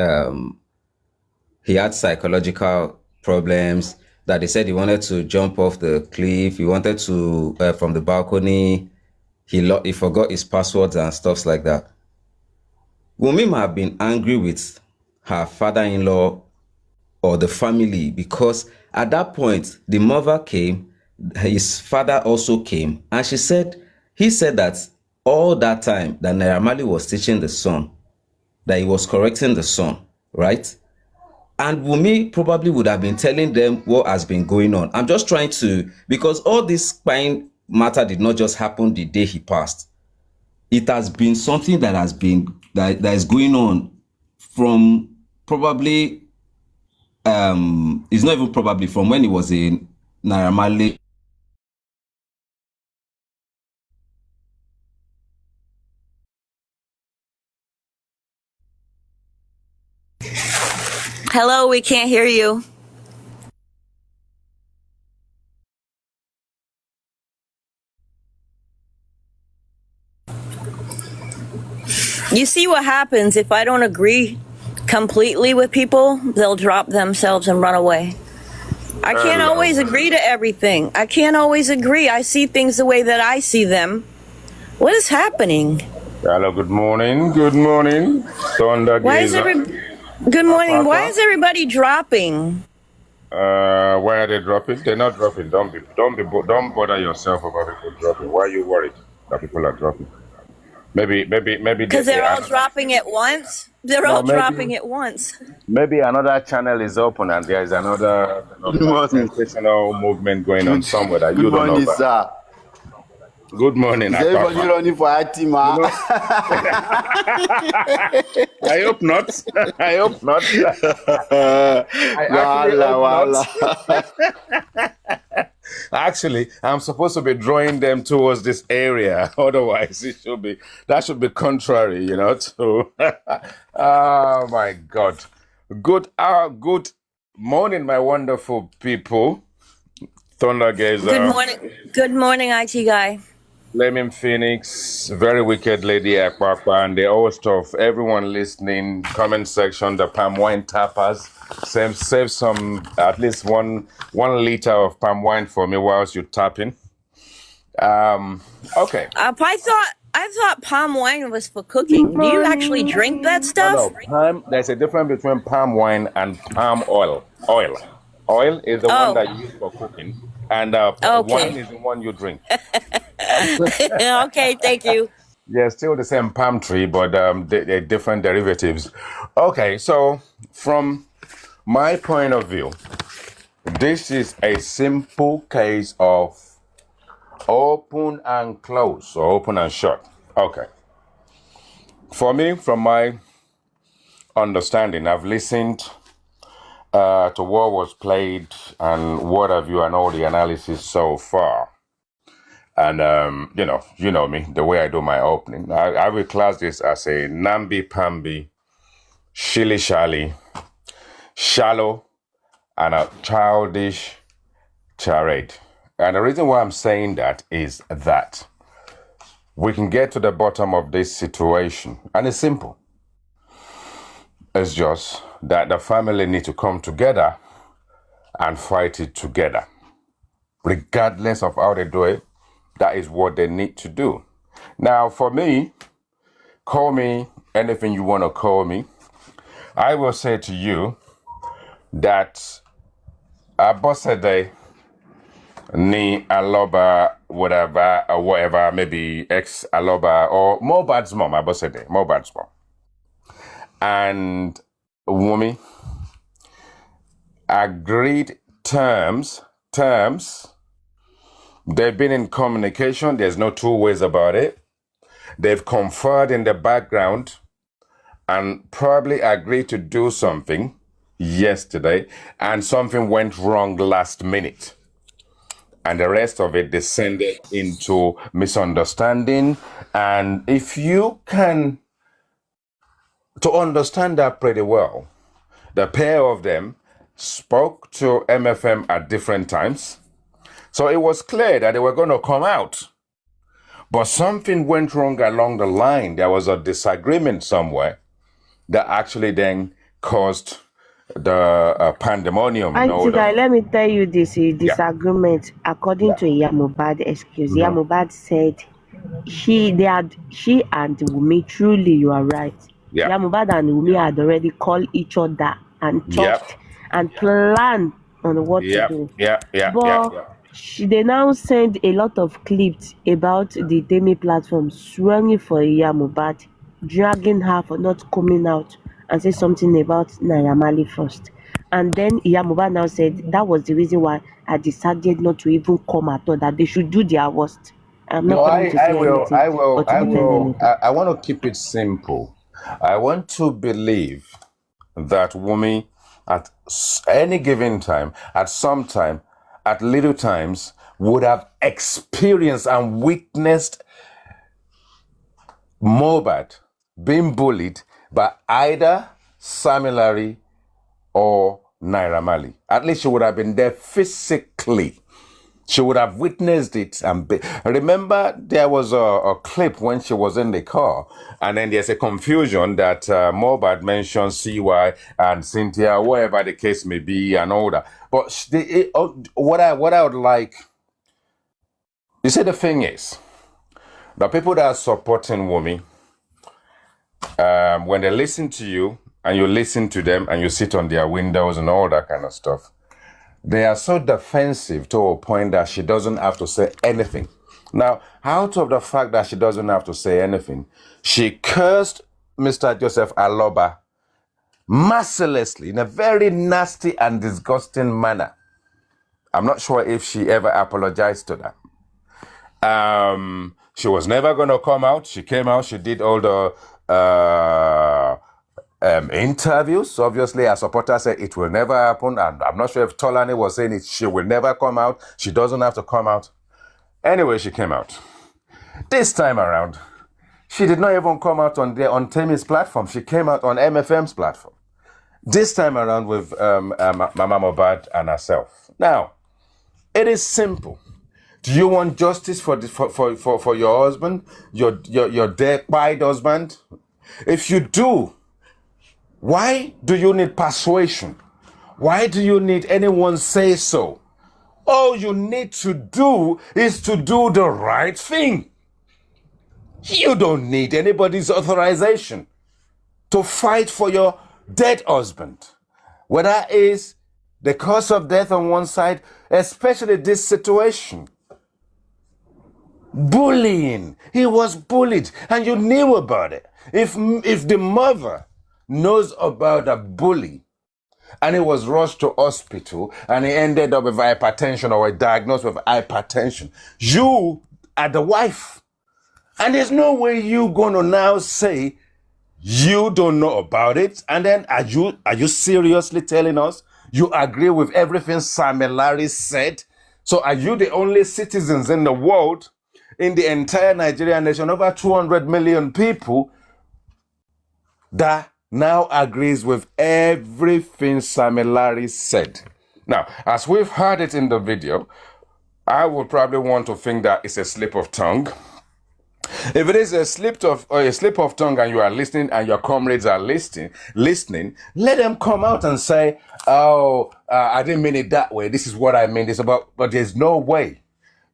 psychological problems, that they said he wanted to jump off the cliff, he wanted to, from the balcony, he forgot his passwords and stuff like that. Wunmi might have been angry with her father-in-law or the family because at that point, the mother came, his father also came, and he said that all that time that Naira Marley was teaching the son, that he was correcting the son, right? And Wunmi probably would have been telling them what has been going on. I'm just trying to, because all this spine matter did not just happen the day he passed. It has been something that has been, that is going on from probably, it's not even probably, from when he was in Naira Marley. Hello, we can't hear you. You see what happens if I don't agree completely with people? They'll drop themselves and run away. I can't always agree to everything. I can't always agree. I see things the way that I see them. What is happening? Hello, good morning. Good morning. Thunder Why is Gazer. Good morning. Why Papa. is everybody dropping? Why are they dropping? They're not dropping. Don't bother yourself about people dropping. Why are you worried that people are dropping? Maybe Because they're all dropping at once? They're no, all dropping at once. maybe another channel is open and there is another Good morning. sensational movement going on Good, somewhere that good you don't know morning, about. sir. Good morning, Is everybody Akpapa. running for Atima? I hope not. I hope not. I actually Wala. hope not. Actually, I'm supposed to be drawing them towards this area. Otherwise, that should be contrary, to oh my God. Good morning, my wonderful people. Thunder Gazer. Good morning, IT guy. Flaming Phoenix, Very Wicked Lady Akpapa, and the host of everyone listening, comment section, the palm wine tappers. Save some, at least one liter of palm wine for me whilst you're tapping. Okay. I thought palm wine was for cooking. Do you actually drink that stuff? No. There's a difference between palm wine and palm oil. Oil is the one that you use for cooking, and wine is the one you drink. Okay, thank you. Yeah, still the same palm tree, but they're different derivatives. Okay, so from my point of view, this is a simple case of open and close, or open and shut. Okay. For me, from my understanding, I've listened to what was played and what have you, and all the analysis so far. And, you know me, the way I do my opening. I will class this as a namby-pamby, shilly-shally, shallow, and a childish charade. And the reason why I'm saying that is that we can get to the bottom of this situation. And it's simple. It's just that the family need to come together and fight it together. Regardless of how they do it, that is what they need to do. Now, for me, call me anything you want to call me. I will say to you that Abosede ni Aloba, whatever, maybe ex Aloba or Mohbad's mom, Abosede, Mohbad's mom, and Wumi agreed terms. They've been in communication. There's no two ways about it. They've conferred in the background and probably agreed to do something yesterday, and something went wrong last minute. And the rest of it descended into misunderstanding. And if you can to understand that pretty well, the pair of them spoke to MFM at different times. So it was clear that they were going to come out. But something went wrong along the line. There was a disagreement somewhere that actually then caused the pandemonium. Let me tell you this disagreement. According to Mohbad excuse, Mohbad said she and Wumi, truly you are right. Mohbad and Wumi had already called each other and talked and planned on what to do. They now send a lot of clips about the Demi platform swearing for Mohbad, dragging her for not coming out and say something about Naira Marley first. And then Mohbad now said that was the reason why I decided not to even come at all, that they should do their worst. I'm not coming to say anything. I want to keep it simple. I want to believe that Wumi at any given time, at some time, at little times, would have experienced and witnessed Mohbad being bullied by either Sam Larry or Naira Marley. At least she would have been there physically. She would have witnessed it. Remember, there was a clip when she was in the car, and then there's a confusion that Mohbad mentioned CY and Cynthia, whatever the case may be, and all that. But what I would like, you see, the thing is, the people that are supporting Wumi, when they listen to you and you listen to them and you sit on their windows and all that kind of stuff, they are so defensive to a point that she doesn't have to say anything. Now, out of the fact that she doesn't have to say anything, she cursed Mr. Joseph Aloba mercilessly in a very nasty and disgusting manner. I'm not sure if she ever apologized to that. She was never going to come out. She came out. She did all the interviews. Obviously, her supporters said it will never happen. And I'm not sure if Tolani was saying it. She will never come out. She doesn't have to come out. Anyway, she came out. This time around, she did not even come out on Temi's platform. She came out on MFM's platform. This time around with Mama Mohbad and herself. Now, it is simple. Do you want justice for your husband, your dead husband? If you do, why do you need persuasion? Why do you need anyone say so? All you need to do is to do the right thing. You don't need anybody's authorization to fight for your dead husband. Whether it's the cause of death on one side, especially this situation. Bullying. He was bullied and you knew about it. If the mother knows about a bully and he was rushed to hospital and he ended up with hypertension or diagnosed with hypertension, you are the wife. And there's no way you're going to now say you don't know about it. And then are you seriously telling us you agree with everything Samuel Larry said? So are you the only citizens in the world, in the entire Nigerian nation, over 200 million people, that now agrees with everything Samuel Larry said? Now, as we've heard it in the video, I would probably want to think that it's a slip of tongue. If it is a slip of tongue and you are listening and your comrades are listening, let them come out and say, I didn't mean it that way. This is what I mean. But there's no way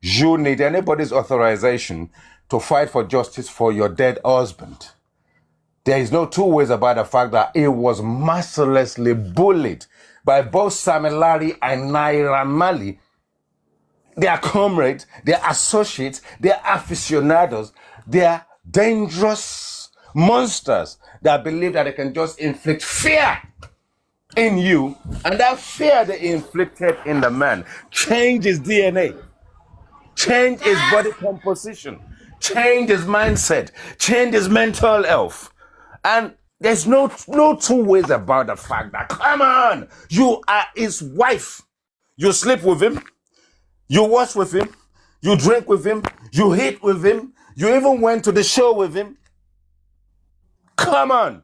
you need anybody's authorization to fight for justice for your dead husband. There is no two ways about the fact that he was mercilessly bullied by both Samuel Larry and Naira Marley, their comrades, their associates, their aficionados. They are dangerous monsters that believe that they can just inflict fear in you, and that fear they inflicted in the man change his DNA, change his body composition, change his mindset, change his mental health. And there's no two ways about the fact that, come on, you are his wife. You sleep with him, you watch with him, you drink with him, you eat with him, you even went to the show with him. Come on.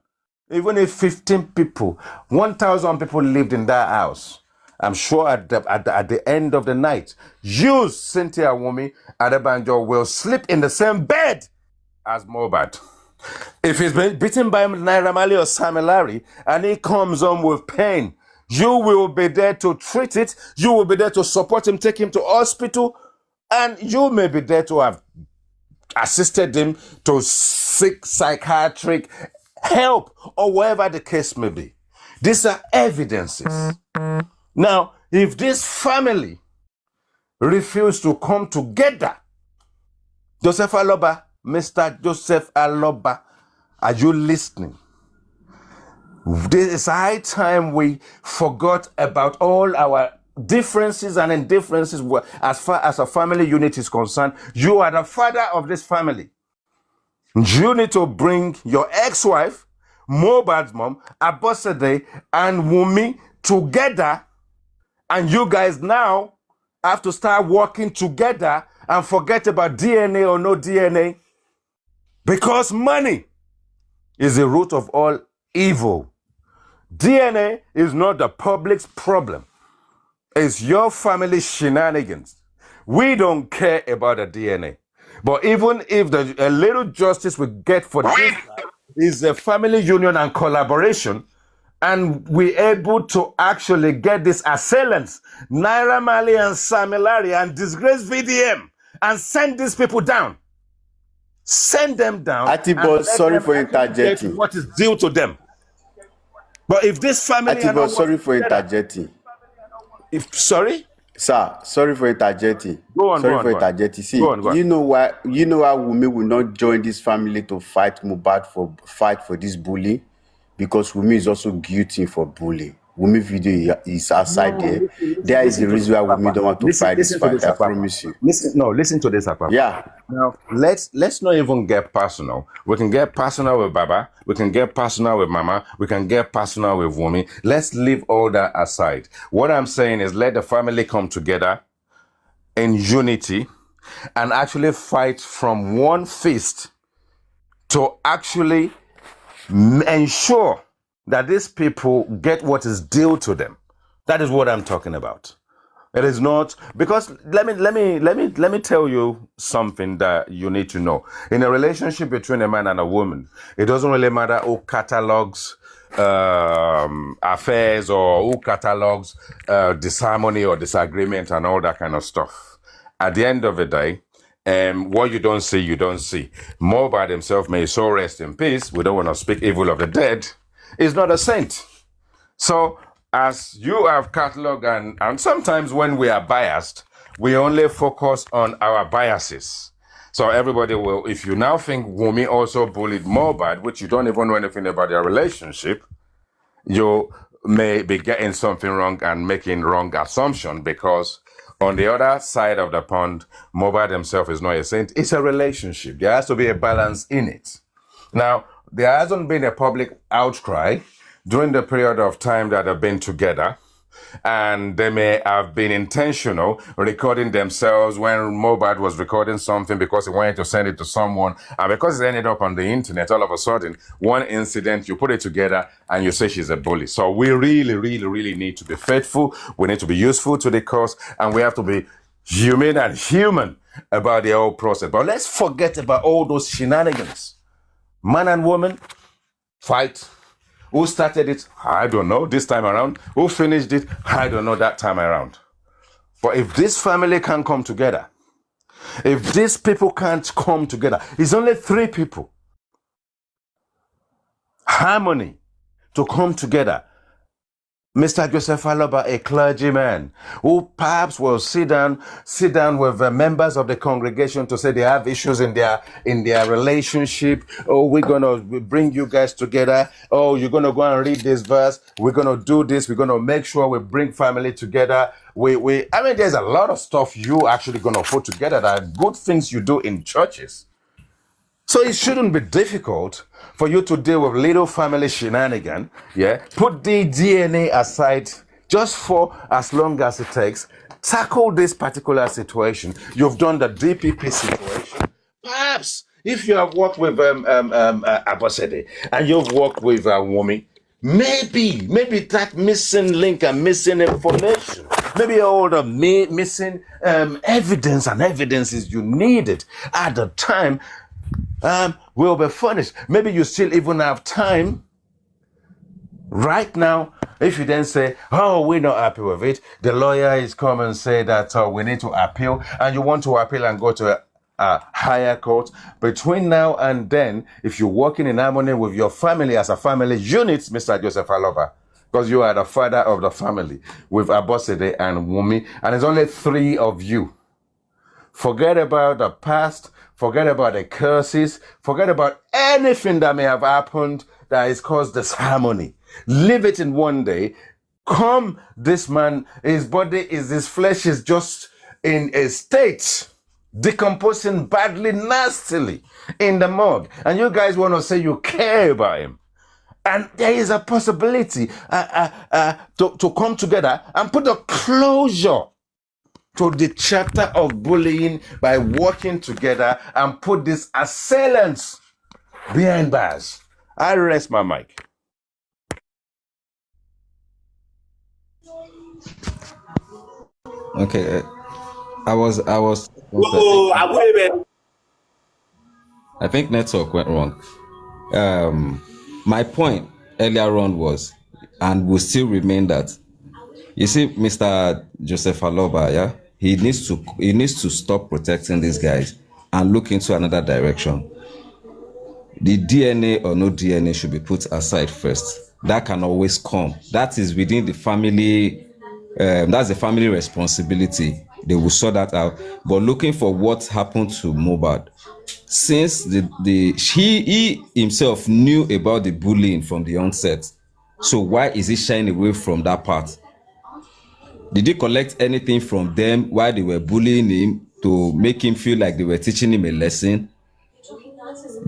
Even if 15 people, 1,000 people lived in that house, I'm sure at the end of the night, you, Cynthia Wumi Adebanjo, will sleep in the same bed as Mohbad. If he's been beaten by Naira Marley or Samuel Larry and he comes home with pain, you will be there to treat it. You will be there to support him, take him to hospital, and you may be there to have assisted him to seek psychiatric help or whatever the case may be. These are evidences. Now, if this family refuse to come together, Joseph Aloba, Mr. Joseph Aloba, are you listening? This is high time we forgot about all our differences and indifferences as far as a family unit is concerned. You are the father of this family. You need to bring your ex-wife, Mohbad's mom, Abosede, and Wumi together, and you guys now have to start working together and forget about DNA or no DNA, because money is the root of all evil. DNA is not the public's problem. It's your family shenanigans. We don't care about the DNA. But even if a little justice we get for this is a family union and collaboration, and we're able to actually get these assailants, Naira Marley and Samilari, and disgrace VDM, and send these people down. Send them down and Atibo, let sorry them for actually get interjecting. what is due to them. But if this family are Atibo, not sorry working for together, interjecting. sorry? Sir, sorry for interjecting. Go on, Sorry go on, for go on. interjecting. Go See, on, go on. you know why Wumi will not join this family to fight Mohbad for this bully? Because Wumi is also guilty for bullying. Wumi video is outside No, there. listen, listen, There is the listen to reason this, why Wumi Papa. don't want to fight this Listen to fight. this, I Papa. promise you. Listen to this, Papa. Yeah. Now, let's not even get personal. We can get personal with Baba. We can get personal with Mama. We can get personal with Wumi. Let's leave all that aside. What I'm saying is let the family come together in unity and actually fight from one fist to actually ensure that these people get what is due to them. That is what I'm talking about. It is not because let me tell you something that you need to know. In a relationship between a man and a woman, it doesn't really matter who catalogs affairs or who catalogs disharmony or disagreement and all that kind of stuff. At the end of the day, what you don't see, you don't see. Mohbad himself, may so rest in peace. We don't want to speak evil of the dead. Is not a saint. So, as you have cataloged, and sometimes when we are biased, we only focus on our biases. So everybody will, if you now think Wumi also bullied Mohbad, which you don't even know anything about their relationship, you may be getting something wrong and making wrong assumption because on the other side of the pond, Mohbad himself is not a saint. It's a relationship. There has to be a balance in it. Now, there hasn't been a public outcry during the period of time that they've been together, and they may have been intentional recording themselves when Mohbad was recording something because he wanted to send it to someone, and because it ended up on the internet, all of a sudden, one incident, you put it together and you say she's a bully. So we really need to be faithful, we need to be useful to the cause, and we have to be humane and human about the whole process. But let's forget about all those shenanigans. Man and woman, fight. Who started it? I don't know this time around. Who finished it? I don't know that time around. But if this family can't come together, if these people can't come together, it's only 3 people. Harmony to come together. Mr. Joseph Aloba, a clergyman, who perhaps will sit down with members of the congregation to say they have issues in their relationship. Oh, we're gonna bring you guys together. Oh, you're gonna go and read this verse. We're gonna do this. We're gonna make sure we bring family together. I mean, there's a lot of stuff you actually gonna put together that are good things you do in churches. So it shouldn't be difficult for you to deal with little family shenanigan, yeah? Put the DNA aside just for as long as it takes. Tackle this particular situation. You've done the DPP situation. Perhaps if you have worked with Abosede and you've worked with Wumi, maybe that missing link and missing information, maybe all the missing evidence and evidences you needed at the time will be furnished. Maybe you still even have time right now. If you then say, oh, we're not happy with it, the lawyer is come and say that we need to appeal, and you want to appeal and go to a higher court. Between now and then, if you're working in harmony with your family as a family unit, Mr. Joseph Aloba, because you are the father of the family, with Abosede and Wumi, and there's only 3 of you. Forget about the past, forget about the curses, forget about anything that may have happened that has caused disharmony. Leave it in one day. Come, this man, his flesh is just in a state, decomposing badly, nastily in the morgue. And you guys want to say you care about him. And there is a possibility to come together and put a closure to the chapter of bullying by working together and put these assailants behind bars. I rest my mic. Okay. I was. Oh, I will. I think network went wrong. My point earlier on was, and will still remain that, you see, Mr. Joseph Aloba, yeah, he needs to stop protecting these guys and look into another direction. The DNA or no DNA should be put aside first. That can always come. That is within the family. That's the family responsibility. They will sort that out. But looking for what happened to Mohbad, since he himself knew about the bullying from the onset, so why is he shying away from that part? Did he collect anything from them while they were bullying him to make him feel like they were teaching him a lesson?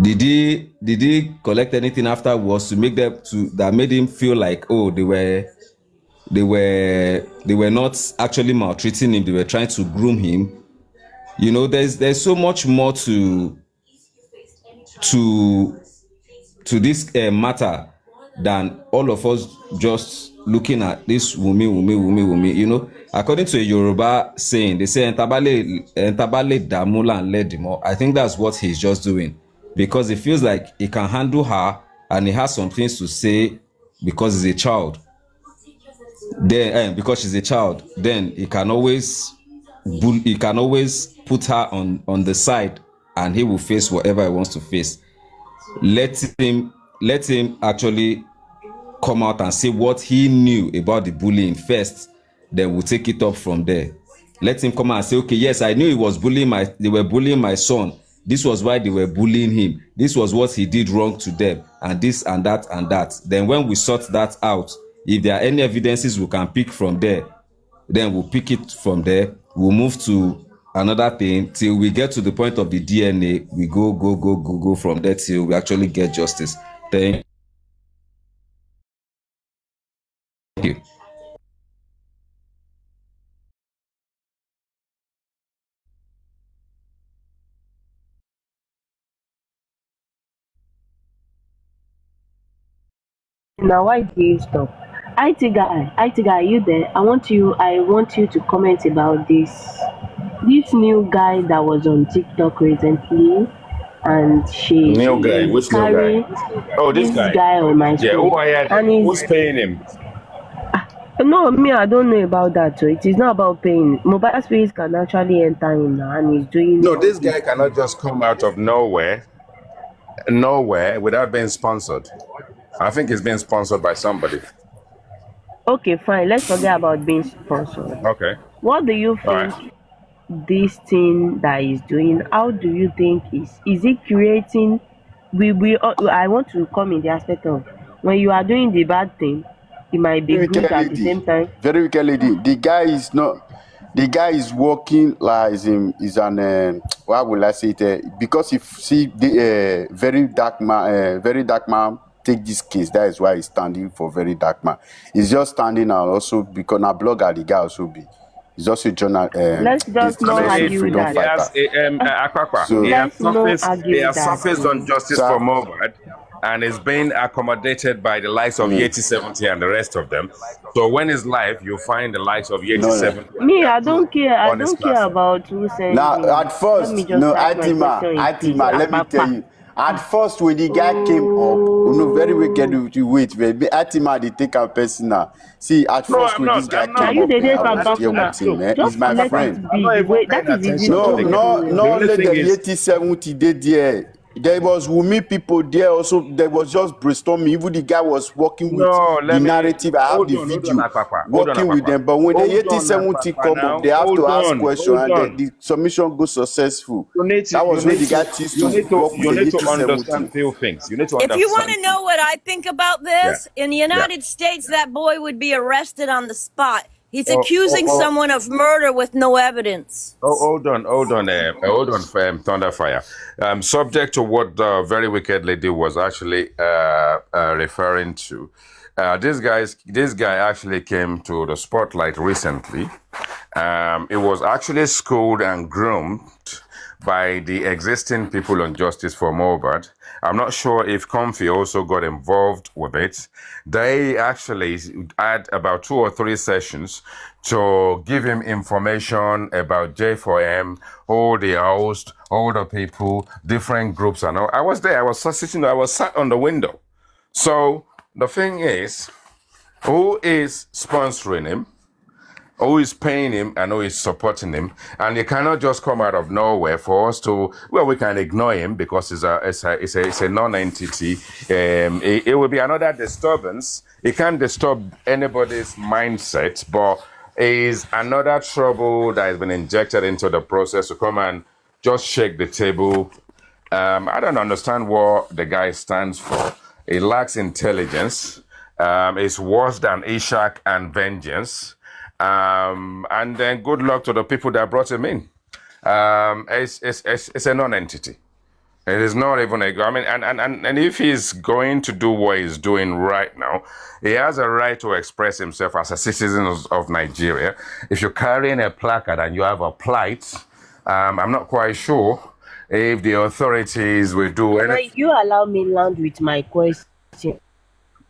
Did he collect anything afterwards to make them to that made him feel like, oh, they were not actually maltreating him, they were trying to groom him? You know, there's so much more to this matter than all of us just looking at this Wumi. You know, according to a Yoruba saying, they say entabale damula and ledimo. I think that's what he's just doing, because he feels like he can handle her and he has some things to say because he's a child. Then because she's a child, then he can always put her on the side and he will face whatever he wants to face. Let him actually come out and say what he knew about the bullying first, then we'll take it up from there. Let him come out and say, okay, yes, I knew they were bullying my son. This was why they were bullying him. This was what he did wrong to them, and this and that and that. Then when we sort that out, if there are any evidences we can pick from there, then we'll pick it from there. We'll move to another thing till we get to the point of the DNA. We go from there till we actually get justice. Thank you. Now why do you stop? IT guy, are you there? I want you to comment about this new guy that was on TikTok recently, and New guy. he Which new guy? carry Oh, this this guy. guy on my Yeah, screen, who hired and him? he's Who's paying him? no, me, I don't know about that. So it is not about paying. Mobile space can actually enter him now, and he's doing No, all this this. guy cannot just come out of nowhere without being sponsored. I think he's being sponsored by somebody. Okay, fine. Let's forget about being sponsored. Okay. What do you All right. think this thing that he's doing? How do you think is it creating? I want to come in the aspect of when you are doing the bad thing, it might be Very good wicked at the lady. same time. Very wicked lady. The guy is not. The guy is working like is an what will I say it? Because if see the very dark man take this case. That is why he's standing for very dark man. He's just standing and also because a blogger the guy also be. He's also a journal. Let's This just is not also a argue freedom that. He has fighter. Akwakwa. So, Let's not He argue has that. surfaced on justice for sir, Mohbad and is being accommodated by the likes of Yeti 70 and the rest of them. So when he's live, you'll find the likes of Yeti no, 70 and Me, their I crew don't care. I on his don't care platform. about who sends now, him. at Let me first, just no, type my question in peace. Let me tell Apapa. you. At first, when the guy came up, no, very wicked. You wait, baby. Atima, they take our personal. See, at No, first, I'm when this not. guy I'm Now not. came you up, dey take I am was there personal. with him. Look, He's Just my let friend. it be the way that is easy No, to not The only let thing the is, 80-70 day there. There was Wumi people there also. There was just brainstorming. Even the guy was working with no, the let me, narrative. I have the hold on, video Akwakwa. Hold on, working with Akwakwa. them. But when the Hold on, 80-70 Akwakwa come up, now. they have to Hold ask on, questions hold and on. the submission goes successful. You need to, That you was when need the to, guy used to work with If the you to understand 80-70. few things. You need to if you want understand. to know what I think about Yeah, this, in the yeah. United States, that boy would be arrested on the spot. He's Oh, accusing someone of murder with no evidence. hold on, Thunderfire. Subject to what the very wicked lady was actually referring to. This guy actually came to the spotlight recently. It was actually schooled and groomed by the existing people on Justice for Mohbad. I'm not sure if Comfy also got involved with it. They actually had about 2 or 3 sessions to give him information about J4M, all the hosts, all the people, different groups and all. I was there. I was sat on the window. So the thing is, who is sponsoring him? Who is paying him and who is supporting him? And he cannot just come out of nowhere for us to, well, we can ignore him because it's a non-entity. It will be another disturbance. It can't disturb anybody's mindset, but is another trouble that has been injected into the process to come and just shake the table. I don't understand what the guy stands for. He lacks intelligence. It's worse than Ishak and vengeance. And then good luck to the people that brought him in. It's a non-entity. It is not even a, I mean, and if he's going to do what he's doing right now, he has a right to express himself as a citizen of Nigeria. If you're carrying a placard and you have a plight, I'm not quite sure if the authorities will do anything. Like, you allow me land with my question.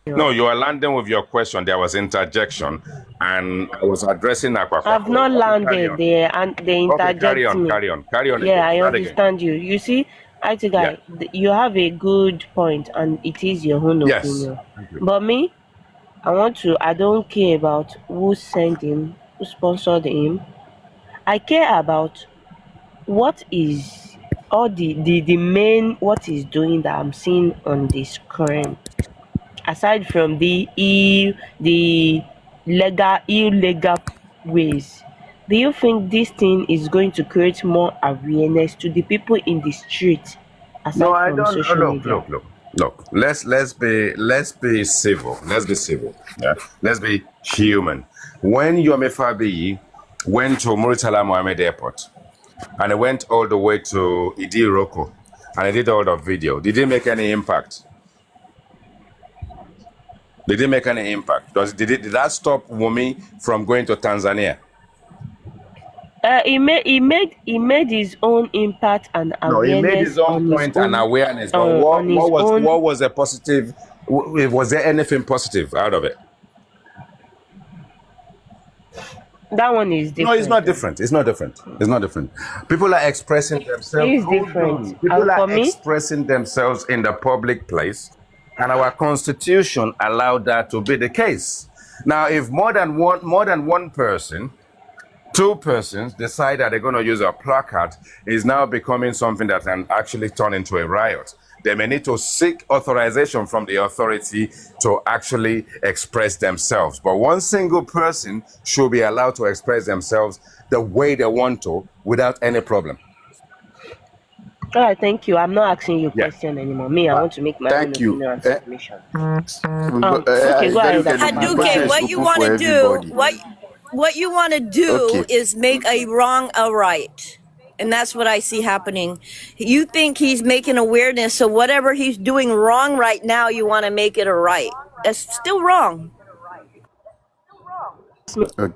No, you are landing with your question. There was interjection, and I was addressing Aqua. I've not landed there, and they interject carry on, me. carry on. Yeah, I Start again. understand you. You see, I think you have a good point, and it is your own Yes. opinion. Thank you. But me, I don't care about who sent him, who sponsored him. I care about what is all the main what he's doing that I'm seeing on the screen. Aside from the illegal ways, do you think this thing is going to create more awareness to the people in the street aside No, I from don't. social media? Look. Let's be civil. Let's be civil. Yeah. Let's be human. When Yomi Fabiyi went to Muritala Mohammed Airport and he went all the way to Idi Roko and he did all the video, did it make any impact? Did it make any impact? Did that stop Wumi from going to Tanzania? He made his own impact and No, awareness. he made his own point and awareness. But what was a positive? Was there anything positive out of it? That one is different. No, it's not different. It's not different. It's not different. People are expressing themselves. It is different. People are For me, expressing themselves in the public place, and our constitution allowed that to be the case. Now, if more than one person, 2 persons decide that they're going to use a placard, is now becoming something that can actually turn into a riot. They may need to seek authorization from the authority to actually express themselves. But one single person should be allowed to express themselves the way they want to without any problem. all right, thank you. I'm not asking you a question anymore. Me, I want to make my own Thank you. opinion and submission. Okay, go ahead. Haduke, what you want to do, what you want to do is make a wrong a right. And that's what I see happening. You think he's making awareness, so whatever he's doing wrong right now, you want to make it a right. That's still wrong.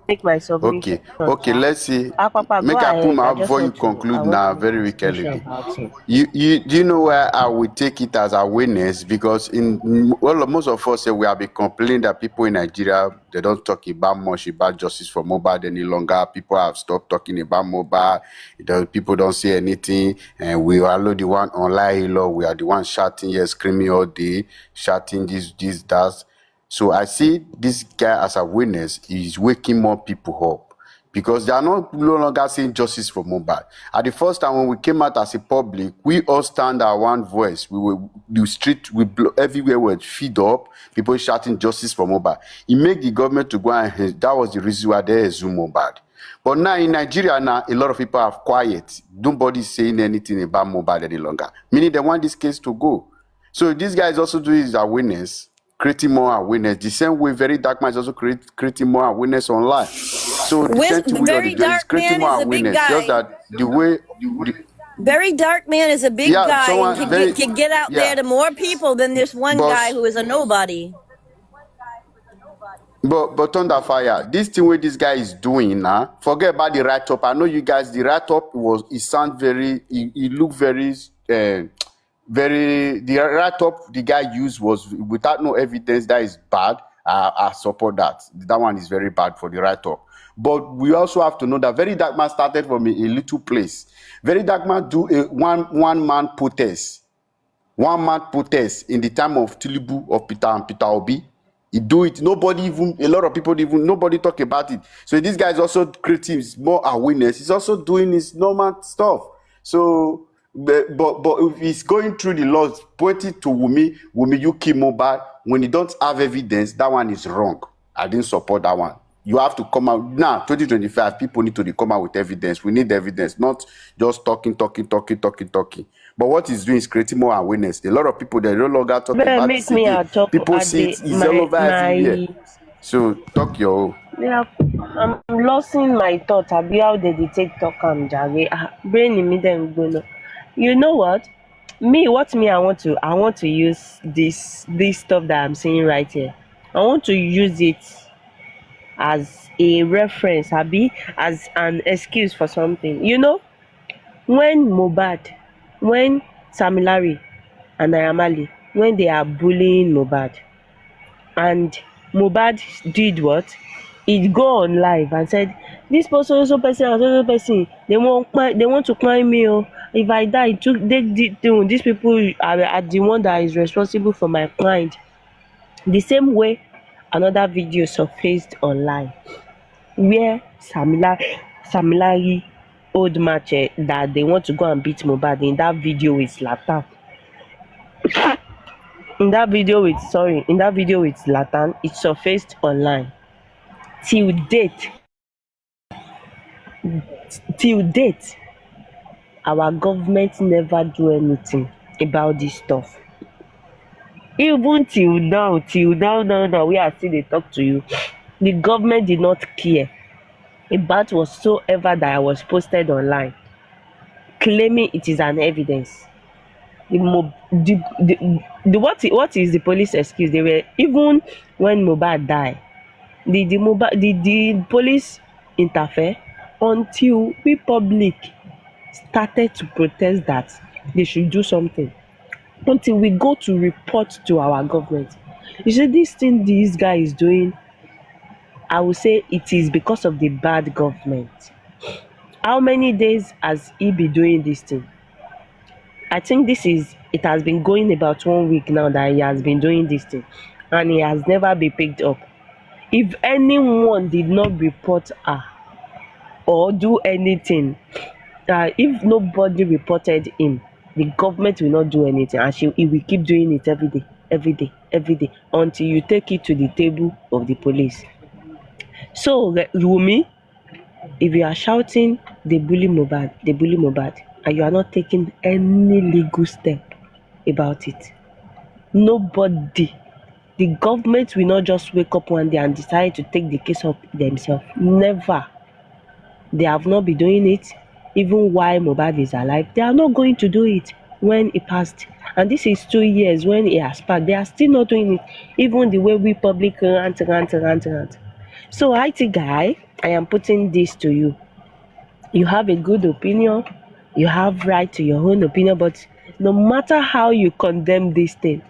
Make my submission. Okay, let's see. Papa, Make go I put ahead. my I out just before you want to- conclude I now want to very make a submission wickedly. about it. You do you know why I would take it as awareness? Because most of us say we have been complaining that people in Nigeria, they don't talk about much about justice for Mohbad any longer. People have stopped talking about Mohbad. People don't say anything, and we are the one online. We are the one shouting, screaming all day, shouting this, that. So I see this guy as a witness. He's waking more people up because they are no longer saying justice for Mohbad. At the first time when we came out as a public, we all stand our one voice. We were the street, everywhere were feed up, people shouting justice for Mohbad. He made the government to go and that was the reason why they assume Mohbad. But now in Nigeria, now a lot of people are quiet. Nobody's saying anything about Mohbad any longer. Meaning they want this case to go. So this guy is also doing his awareness, creating more awareness. The same way Very Dark Man is also creating more awareness online. So the same way Very Dark Man is a big guy. Just that the way Very Dark Man is a big guy and can get out there to more people than this one guy who is a nobody. But Thunderfire, this thing where this guy is doing now, forget about the write up. I know you guys. The write up it sound very, it look very, very. The write up the guy used was without no evidence. That is bad. I support that. That one is very bad for the write up. But we also have to know that Very Dark Man started from a little place. Very Dark Man do a one man protest. One man protest in the time of Tilibu of Peter and Peter Obi. He do it. Nobody even, a lot of people even, nobody talk about it. So this guy is also creating more awareness. He's also doing his normal stuff. So, but if he's going through the laws, pointing to Wumi, you kill Mohbad, when you don't have evidence, that one is wrong. I didn't support that one. You have to come out now. 2025, people need to come out with evidence. We need evidence, not just talking. But what he's doing is creating more awareness. A lot of people, they no longer talk Better about make this me again. a talk People at see the it, it's all over everywhere. So talk your own. yeah, I'm losing my thought. Abi how they take talk am jare. Brain me then go no. You know what? What me I want to use this stuff that I'm saying right here. I want to use it as a reference, Abi, as an excuse for something. You know, when Mohbad, when Samilari and Ayamali, when they are bullying Mohbad, and Mohbad did what? He'd go on live and said, "This person, so person, they want to climb me. Oh, if I die, these people are the one that is responsible for my client." The same way, another video surfaced online where Samilari old match that they want to go and beat Mohbad in that video with Zlatan. In that video with Zlatan, it surfaced online. Till date, our government never do anything about this stuff. Even till now, we are still dey talk to you. The government did not care about whatsoever that was posted online, claiming it is an evidence. What is the police excuse? They were, even when Mohbad died, the police interfere until we public started to protest that they should do something, until we go to report to our government. You see, this thing this guy is doing, I will say it is because of the bad government. How many days has he been doing this thing? I think it has been going about 1 week now that he has been doing this thing, and he has never been picked up. If anyone did not report her or do anything, if nobody reported him, the government will not do anything, and he will keep doing it every day until you take it to the table of the police. So, Wumi, if you are shouting they bully Mohbad, and you are not taking any legal step about it, nobody, the government will not just wake up one day and decide to take the case up themselves. Never. They have not been doing it even while Mohbad is alive. They are not going to do it when he passed. And this is 2 years when he has passed. They are still not doing it, even the way we public rant. So IT guy, I am putting this to you. You have a good opinion. You have right to your own opinion, but no matter how you condemn this thing,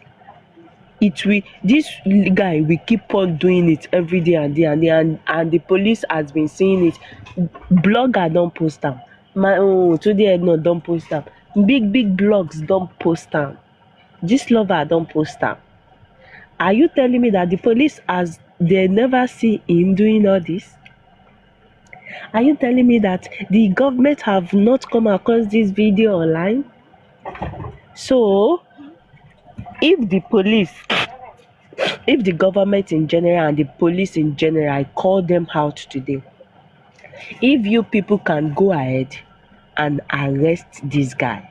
this guy will keep on doing it every day and the police has been seeing it. Blogger don't post them. Today no don't post them. Big blogs don't post them. This lover don't post them. Are you telling me that the police they never see him doing all this? Are you telling me that the government have not come across this video online? So if the government in general and the police in general, I call them out today, if you people can go ahead and arrest this guy,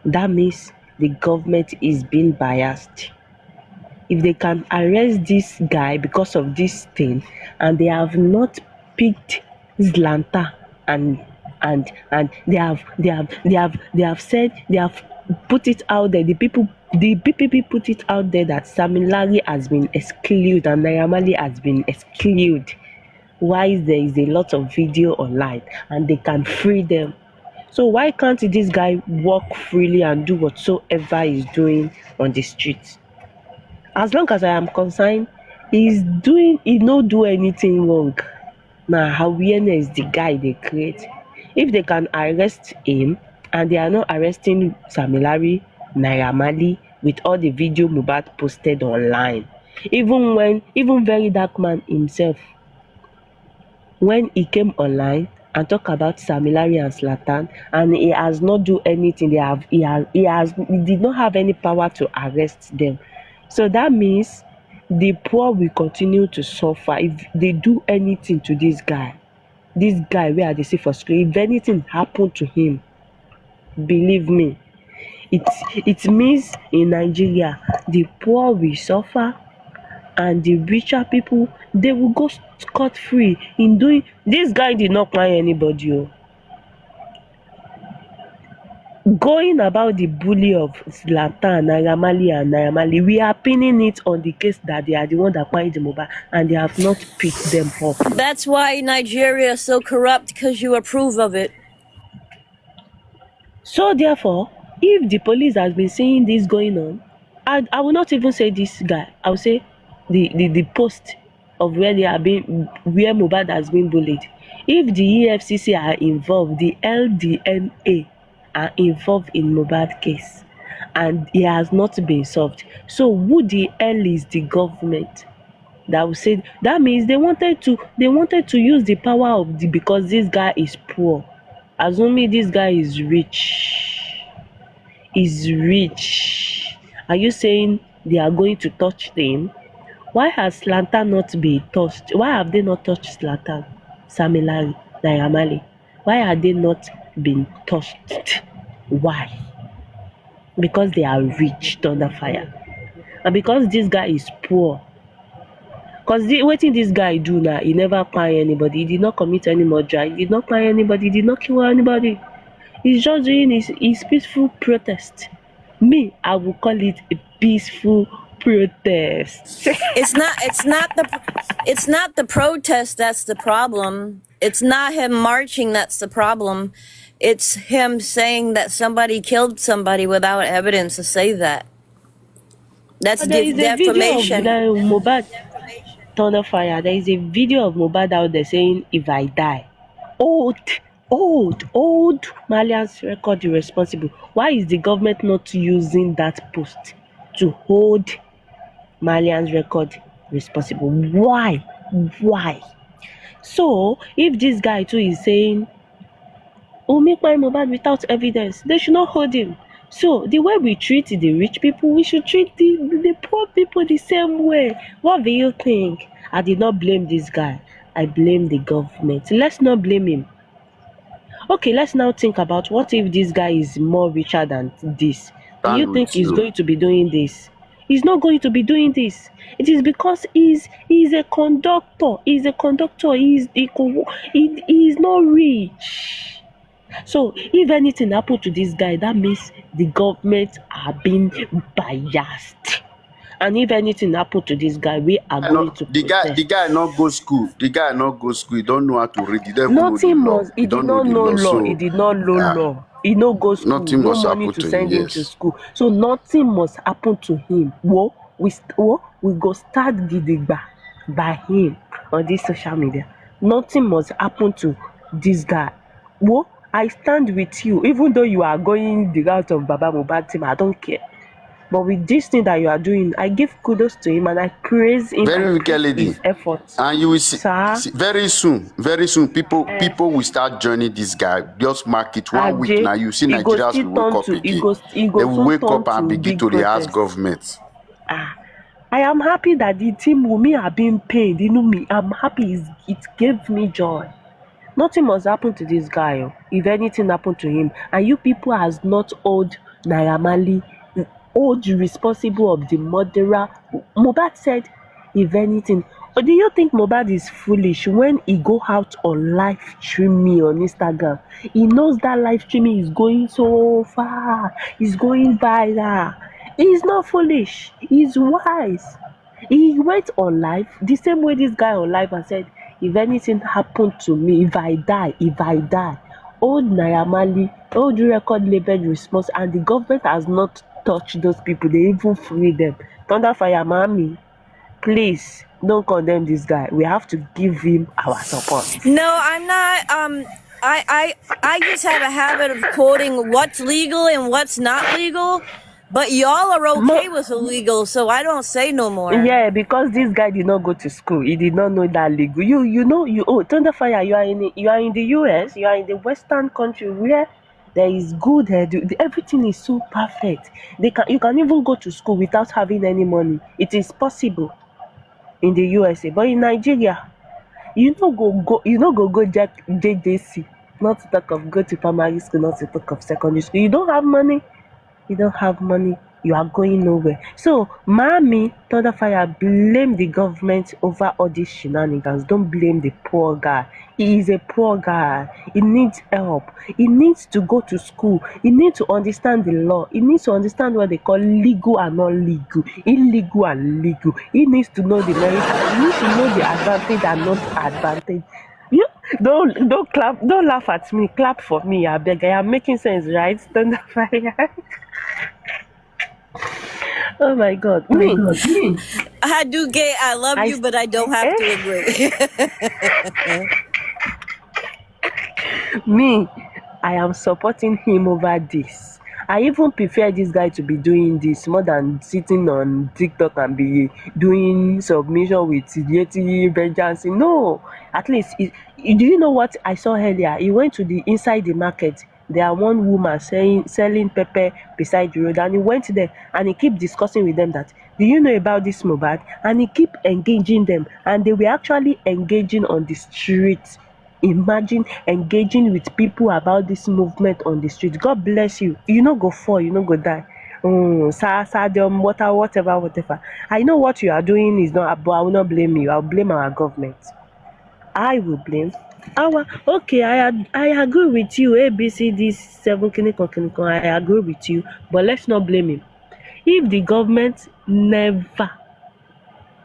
that means the government is being biased. If they can arrest this guy because of this thing, and they have not picked Zlanta and they have said, they have put it out there, the people the PPP put it out there that Samilari has been excluded and Naira Marley has been excluded. Why there is a lot of video online and they can free them? So why can't this guy walk freely and do whatsoever he's doing on the streets? As long as I am concerned, he no do anything wrong. Now awareness the guy they create. If they can arrest him and they are not arresting Samilari, Naira Marley with all the video Mohbad posted online, even very dark man himself, when he came online and talk about Samilari and Zlatan, and he has not do anything, he did not have any power to arrest them. So that means the poor will continue to suffer if they do anything to this guy. This guy where they see for school, if anything happened to him, believe me, it means in Nigeria the poor will suffer and the richer people, they will go scot free in doing. This guy did not cry anybody. Oh. Going about the bully of Zlatan, Naira Marley, we are pinning it on the case that they are the one that find the Mohbad and they have not picked them up. That's why Nigeria is so corrupt, because you approve of it. So therefore, if the police has been seeing this going on, I will not even say this guy. I will say the post of where Mohbad has been bullied. If the EFCC are involved, the LDNA are involved in Mohbad case, and it has not been solved. So who the hell is the government that will say that? Means they wanted to use the power of because this guy is poor. Assuming this guy is rich. Are you saying they are going to touch them? Why has Zlatan not been touched? Why have they not touched Zlatan, Samilari, Naira Marley? Why are they not been touched? Why? Because they are rich under fire. And because this guy is poor. Because what did this guy do now? He never find anybody. He did not commit any murder. He did not find anybody. He did not kill anybody. He's just doing his peaceful protest. Me, I will call it a peaceful protest. It's not the protest that's the problem. It's not him marching that's the problem. It's him saying that somebody killed somebody without evidence to say that. That's There is a video of defamation. Mohbad thunder fire. There is a video of Mohbad out there saying, "If I die," old Malians record irresponsible. Why is the government not using that post to hold Malians record responsible? Why? So if this guy too is saying, "Oh, make my Mohbad without evidence," they should not hold him. So the way we treat the rich people, we should treat the poor people the same way. What do you think? I did not blame this guy. I blame the government. Let's not blame him. Okay, let's now think about what if this guy is more richer than this. Do you think he's going to be doing this? He's not going to be doing this. It is because he's a conductor. He's a conductor. He is not rich. So if anything happened to this guy, that means the government are being biased. And if anything happened to this guy, we are going to the guy not go school. The guy not go school. He don't know how to read. He don't know the law. He did not know law. He did not know law. He no go school. Nothing No must money happen to to send him. him to Yes. school. So nothing must happen to him. We go start gidigba by him on this social media. Nothing must happen to this guy. I stand with you, even though you are going the route of Baba Mohbad team. I don't care. But with this thing that you are doing, I give kudos to him and I praise him. Very I wicked lady. his efforts. And you will see, Sir? very soon, people will start joining this guy. Just mark it 1 week now. You see Nigerians will wake up again. They will wake up and begin to ask government. I am happy that the team Wumi are being paid. You know me, I'm happy. It gave me joy. Nothing must happen to this guy. If anything happened to him, and you people has not owed Naira Marley, owed responsible of the murderer. Mohbad said, if anything. But do you think Mohbad is foolish when he go out on live streaming on Instagram? He knows that live streaming is going so far. It's going viral. He's not foolish. He's wise. He went on live the same way this guy on live and said, if anything happened to me, if I die, old Naira Marley, old record label response, and the government has not touched those people. They even free them. Thunderfire Mami, please don't condemn this guy. We have to give him our support. No, I'm not. I just have a habit of quoting what's legal and what's not legal, but y'all are okay with illegal, so I don't say no more. Yeah, because this guy did not go to school. He did not know that legal. Thunderfire, you are in the US, you are in the Western country where there is good everything is so perfect. You can even go to school without having any money. It is possible in the USA, but in Nigeria, you no go JJC, not to talk of go to primary school, not to talk of secondary school. You don't have money, you are going nowhere. So Mami Thunderfire, blame the government over all these shenanigans. Don't blame the poor guy. He is a poor guy. He needs help. He needs to go to school. He needs to understand the law. He needs to understand what they call legal and not legal, illegal and legal. He needs to know the merit. He needs to know the advantage and not advantage. You don't clap, don't laugh at me. Clap for me, I beg. I am making sense, right? Thunderfire. Oh my God. Me. I do gay. I love you, but I don't have to agree. Me, I am supporting him over this. I even prefer this guy to be doing this more than sitting on TikTok and be doing submission with Yeti vengeance. No, at least, do you know what I saw earlier? He went to the inside the market. There are one woman selling pepper beside the road, and he went there and he keep discussing with them that, do you know about this Mohbad? And he keep engaging them, and they were actually engaging on the street. Imagine engaging with people about this movement on the street. God bless you. You no go fall, you no go die. Whatever. I know what you are doing is not, but I will not blame you. I will blame our government. I will blame okay, I agree with you. ABCD 7 clinical, I agree with you, but let's not blame him. If the government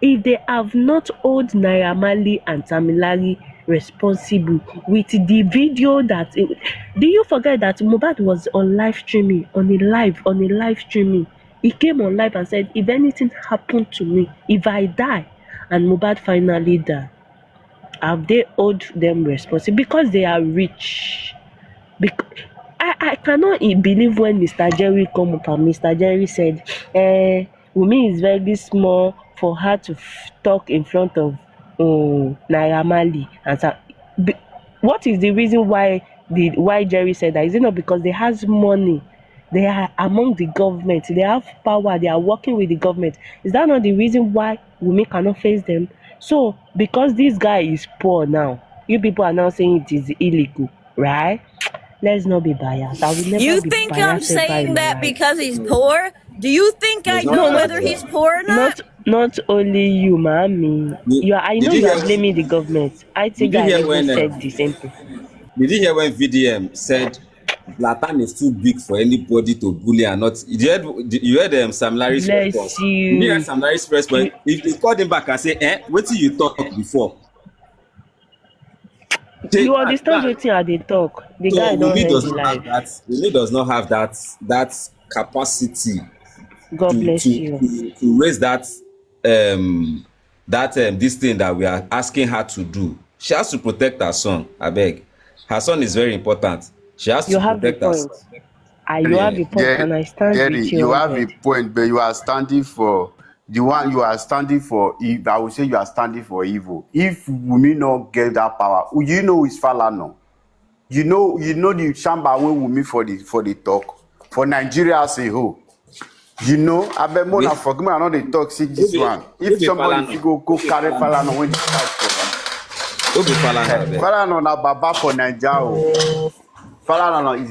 if they have not hold Naira Marley and Tamilari responsible with the video that do you forget that Mohbad was on live streaming, on a live streaming? He came on live and said, if anything happened to me, if I die, and Mohbad finally died, have they hold them responsible? Because they are rich. I cannot believe when Mr. Jerry come up and Mr. Jerry said, Wunmi is very small for her to talk in front of Naira Marley. And so, what is the reason why Jerry said that? Is it not because they has money? They are among the government. They have power. They are working with the government. Is that not the reason why Wunmi cannot face them? So, because this guy is poor now, you people are now saying it is illegal, right? Let's not be biased. I will never You be think biased. I'm saying that because he's poor? Do you think I know whether he's poor or not? Not only you, Mami. I know you are blaming the government. I think I even said the same thing. Did you hear when VDM said Zlatan is too big for anybody to bully and not? You heard Sam Larry's response. Did you hear Sam Larry's response? If they called him back and say, what did you talk before? You understand what they talk. The guy don't hear the life. Wunmi does not have that capacity. God bless you. To raise that this thing that we are asking her to do. She has to protect her son. I beg. Her son is very important. She has to protect her son. You have a point, and I stand with you. You have a point, but you are standing for the one you are standing for. I would say you are standing for evil. If Wunmi not get that power, you know it's Falana. You know the shamba when Wunmi for the talk for Nigeria as a whole. You know, I bet more than forget me. I know they talk see this one. If somebody go carry Falana when they start for Falana na baba for Nigeria. Falana is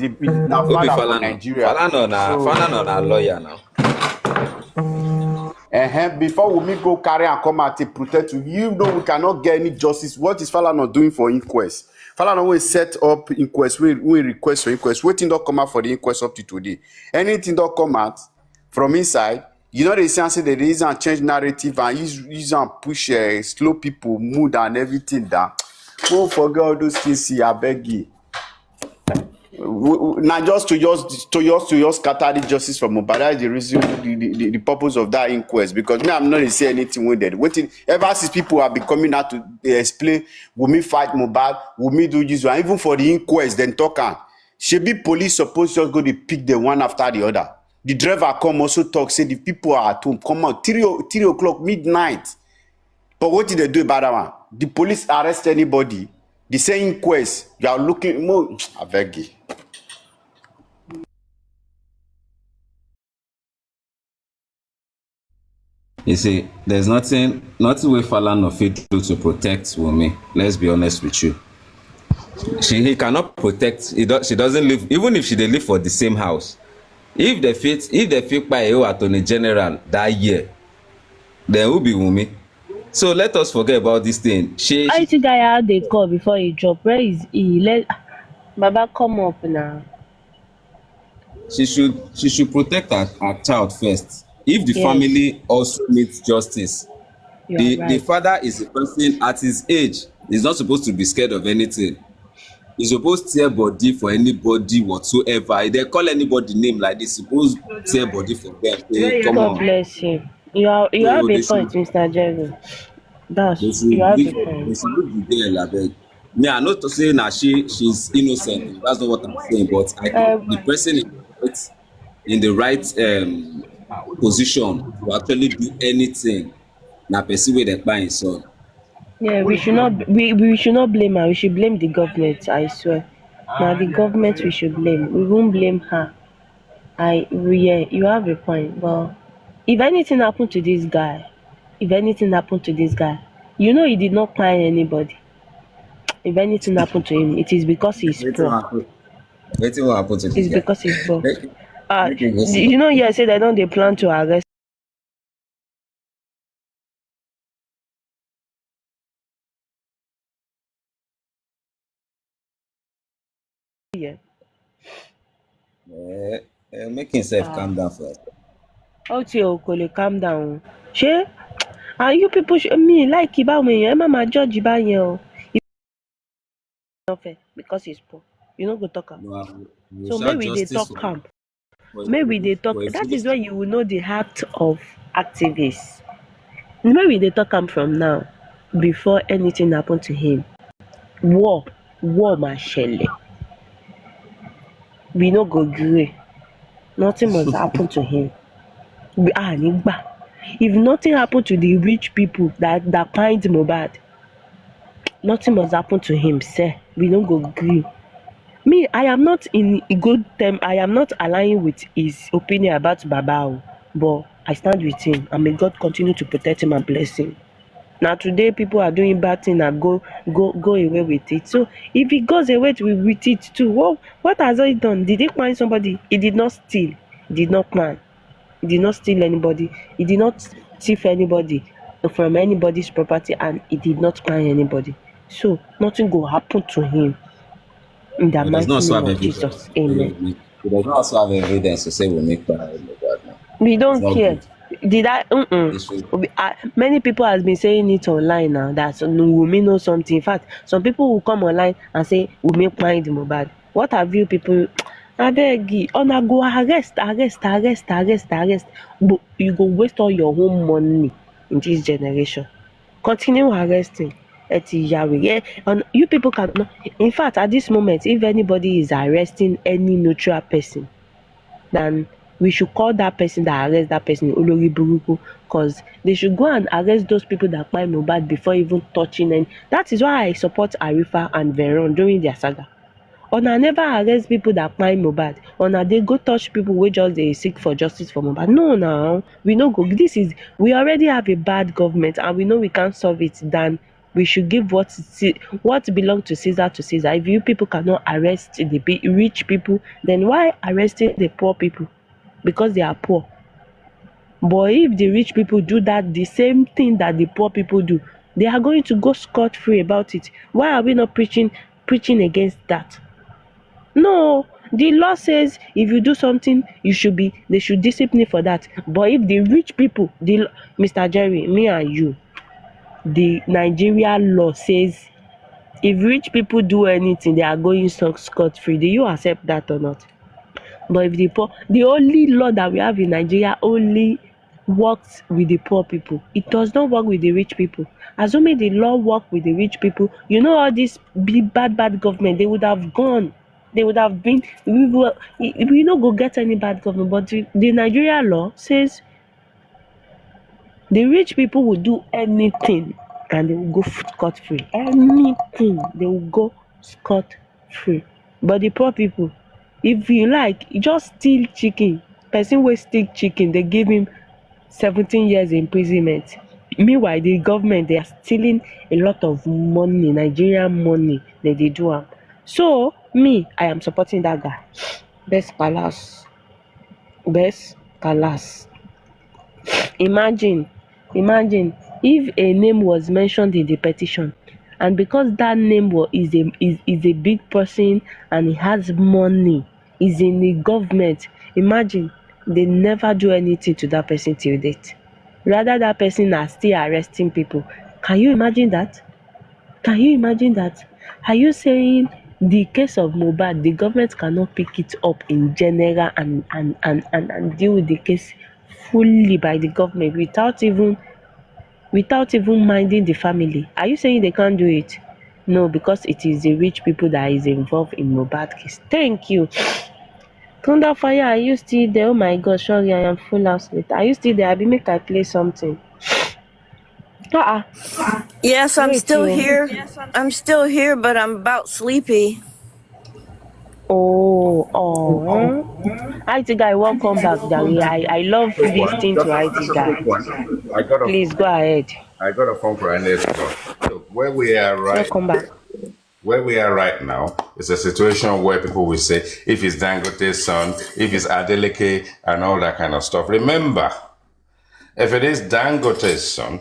na father for Nigeria. Falana na lawyer now. Before Wunmi go carry and come out to protect you, know we cannot get any justice. What is Falana doing for inquest? Falana will set up inquest, we request for inquest. Waiting don't come out for the inquest up to today. Anything don't come out, from inside. You know, they say they use and change narrative and use and push slow people mood and everything down. Don't forget all those things. See, I beg you. Now just to scatter the justice from Mohbad. That is the reason, the purpose of that inquest. Because me, I'm not say anything with that. Waiting ever since people have been coming out to explain, will me fight Mohbad, will me do this one, even for the inquest, then talk on. Shebi police supposed just go to pick them one after the other. The driver come also talk, say the people are at home, come out 3 o'clock midnight. But what did they do about that one? The police arrest anybody. The same inquest, you are looking more. I beg you. You see, there's nothing way Falana fit do to protect Wunmi. Let's be honest with you. He cannot protect. She doesn't live, even if she dey live for the same house. If they fit by a attorney general that year, then who be Wunmi? So let us forget about this thing. IT guy how they call before he drop. Where is he? Let Baba come up now. She should protect her child first. If the family also needs justice, the father is a person at his age. He's not supposed to be scared of anything. He's supposed to tear body for anybody whatsoever. They call anybody name like this, supposed to tear body for them. Say, come God on. bless you. You have a point, Mr. Jerry. You have a point. They should leave the girl, abeg. Me, I'm not saying that she's innocent. That's not what I'm saying. But I think the person in the right position to actually do anything, na person wey dem kpai im son. Yeah, we should not blame her. We should blame the government. I swear. Now the government we should blame. We won't blame her. You have a point. But if anything happened to this guy, you know he did not find anybody. If anything happened to him, it is because he's poor. Wetin will happen to this It's guy? because he's poor. You know, I said I don't. They plan to arrest. Yeah. Make himself calm down first. Okole, calm down. Ṣé and you people me like báwọn èèyàn ẹ má máa judge báyẹn o. Because he's poor. You no go talk am. So maybe they talk calm. Maybe they talk. That is why you will know the heart of activists. Maybe they talk am from now before anything happen to him. War máa ṣẹlẹ̀. We no go gree. Nothing must happen to him. If nothing happen to the rich people that find Mohbad, nothing must happen to him, sir. We no go gree. Me, I am not in a good term. I am not aligning with his opinion about Baba, but I stand with him, and may God continue to protect him and bless him. Now today people are doing bad things and go away with it. So if he goes away with it too, what has he done? Did he find somebody? He did not steal. He did not plan. He did not steal anybody. He did not thief anybody from anybody's property, and he did not find anybody. So nothing will happen to him. In the mighty name of Jesus. Amen. He does not also have evidence to say we make bad. We don't care. Did I? Many people has been saying it online now that Wunmi know something. In fact, some people will come online and say Wunmi find Mohbad. What have you people? I beg you, una go arrest. But you go waste all your own money in this generation. Continue arresting. Yeah, and you people cannot. In fact, at this moment, if anybody is arresting any neutral person, then we should call that person that arrest that person Olori Buruku, because they should go and arrest those people that find Mohbad before even touching any. That is why I support Arifa and Veron during their saga. Una never arrest people that find Mohbad. Una they go touch people who just they seek for justice for Mohbad. No, now we no go. We already have a bad government, and we know we can't solve it. Then we should give what belongs to Caesar to Caesar. If you people cannot arrest the rich people, then why arresting the poor people? Because they are poor. But if the rich people do the same thing that the poor people do, they are going to go scot-free about it. Why are we not preaching against that? No, The law says if you do something, they should discipline for that. But if the rich people, Mr. Jerry, me and you, the Nigeria law says if rich people do anything, they are going scot-free. Do you accept that or not? But if the poor, the only law that we have in Nigeria only works with the poor people. It does not work with the rich people. Assuming the law work with the rich people, you know all this big bad government, they would have gone. They would have been. We not go get any bad government, but the Nigeria law says the rich people will do anything and they will go scot free. Anything, they will go scot free. But the poor people, if you like, you just steal chicken. Person wey steal chicken, they give him 17 years imprisonment. Meanwhile, the government, they are stealing a lot of money, Nigerian money, that they do am. So, me, I am supporting that guy. Best palace. Imagine if a name was mentioned in the petition, and because that name is a big person and he has money, is in the government, imagine they never do anything to that person till date. Rather, that person are still arresting people. Can you imagine that? Are you saying the case of Mohbad, the government cannot pick it up in general and deal with the case fully by the government without even minding the family? Are you saying they can't do it? No, because it is the rich people that is involved in Mohbad case. Thank you. Thunder Fire, are you still there? Oh my God, sorry, I am full house later. Are you still there? Abi, make I play something. Yes, I'm Wait, still you. here. I'm still here, but I'm about sleepy. Oh. IT guy, welcome back, Dari. I love Quick one. listening to IT Just a guy. quick one. I got a Please go ahead. phone call and let's go. Look, where we are Welcome back. right now is a situation where people will say, if it's Dangote's son, if it's Adeleke, and all that kind of stuff. Remember, if it is Dangote's son,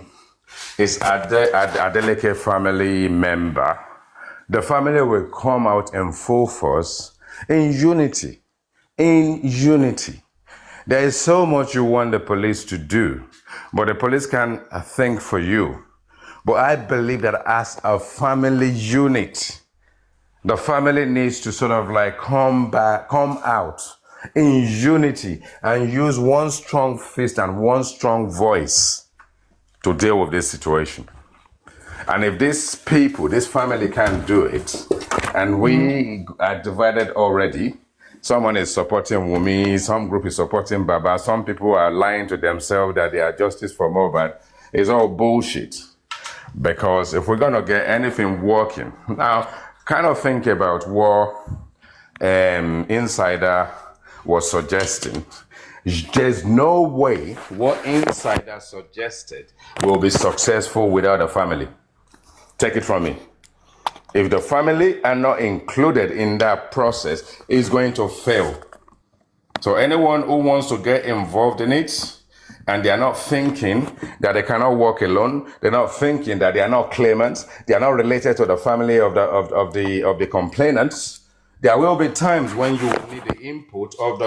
it's Adeleke family member, the family will come out in full force, in unity. There is so much you want the police to do, but the police can think for you. But I believe that as a family unit, the family needs to sort of like come out in unity and use one strong fist and one strong voice to deal with this situation. And if these people, this family can't do it, and we are divided already, someone is supporting Wumi, some group is supporting Baba, some people are lying to themselves that they are justice for Mohbad. It's all bullshit. Because if we're going to get anything working, now kind of think about what Insider was suggesting. There's no way what Insider suggested will be successful without a family. Take it from me. If the family are not included in that process, it's going to fail. So anyone who wants to get involved in it, and they are not thinking that they cannot work alone, they're not thinking that they are not claimants, they are not related to the family of the complainants, there will be times when you will need the input of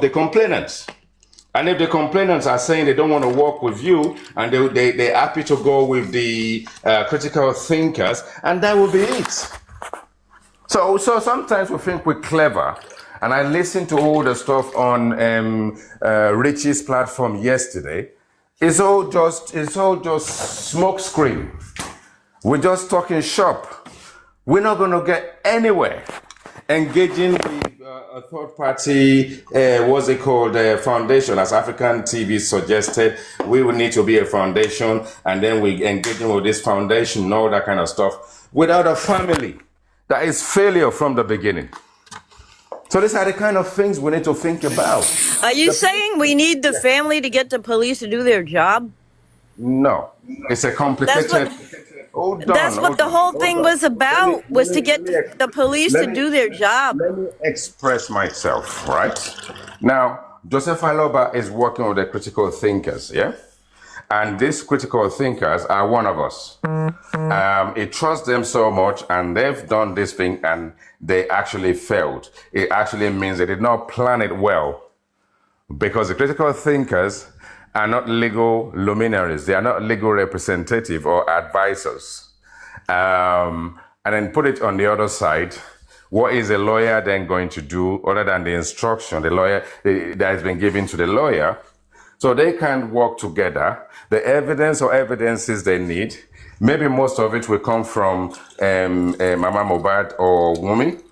the complainants. And if the complainants are saying they don't want to work with you, and they're happy to go with the critical thinkers, and that will be it. So sometimes we think we're clever. And I listened to all the stuff on Richie's platform yesterday. It's all just smoke screen. We're just talking shop. We're not going to get anywhere. Engaging with a third party, what's it called, foundation, as African TV suggested, we will need to be a foundation, and then we engaging with this foundation and all that kind of stuff. Without a family, that is failure from the beginning. So these are the kind of things we need to think about. Are you saying we need the family to get the police to do their job? No, it's a complicated. That's what the whole thing was about, was to get the police to do their job. Let me express myself, right? Now, Joseph Aloba is working with the critical thinkers, yeah? And these critical thinkers are one of us. It trusts them so much, and they've done this thing and they actually failed. It actually means they did not plan it well, because the critical thinkers are not legal luminaries. They are not legal representative or advisors. And then put it on the other side. What is a lawyer then going to do other than the instruction the lawyer that has been given to the lawyer? So they can work together. The evidence or evidences they need, maybe most of it will come from Mama Mohbad or Wumi.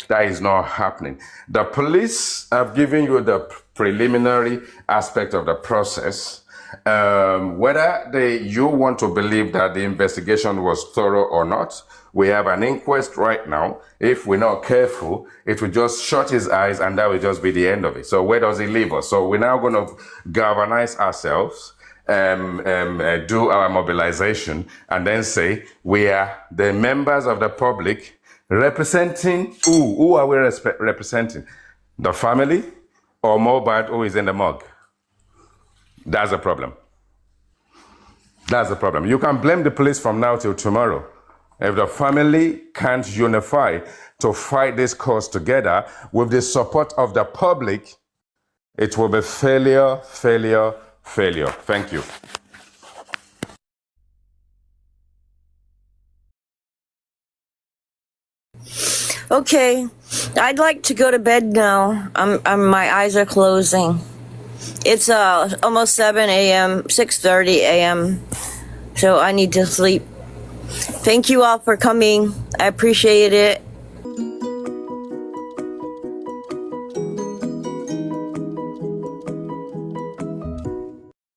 That is not happening. The police have given you the preliminary aspect of the process. Whether you want to believe that the investigation was thorough or not, we have an inquest right now. If we're not careful, it will just shut his eyes and that will just be the end of it. So where does it leave us? So we're now going to galvanize ourselves, do our mobilization, and then say we are the members of the public representing who? Who are we representing? The family or Mohbad who is in the morgue? That's a problem. That's the problem. You can blame the police from now till tomorrow. If the family can't unify to fight this cause together with the support of the public, it will be failure, failure, failure. Thank you. Okay, I'd like to go to bed now. My eyes are closing. It's almost 7 a.m., 6:30 a.m., so I need to sleep. Thank you all for coming. I appreciate it.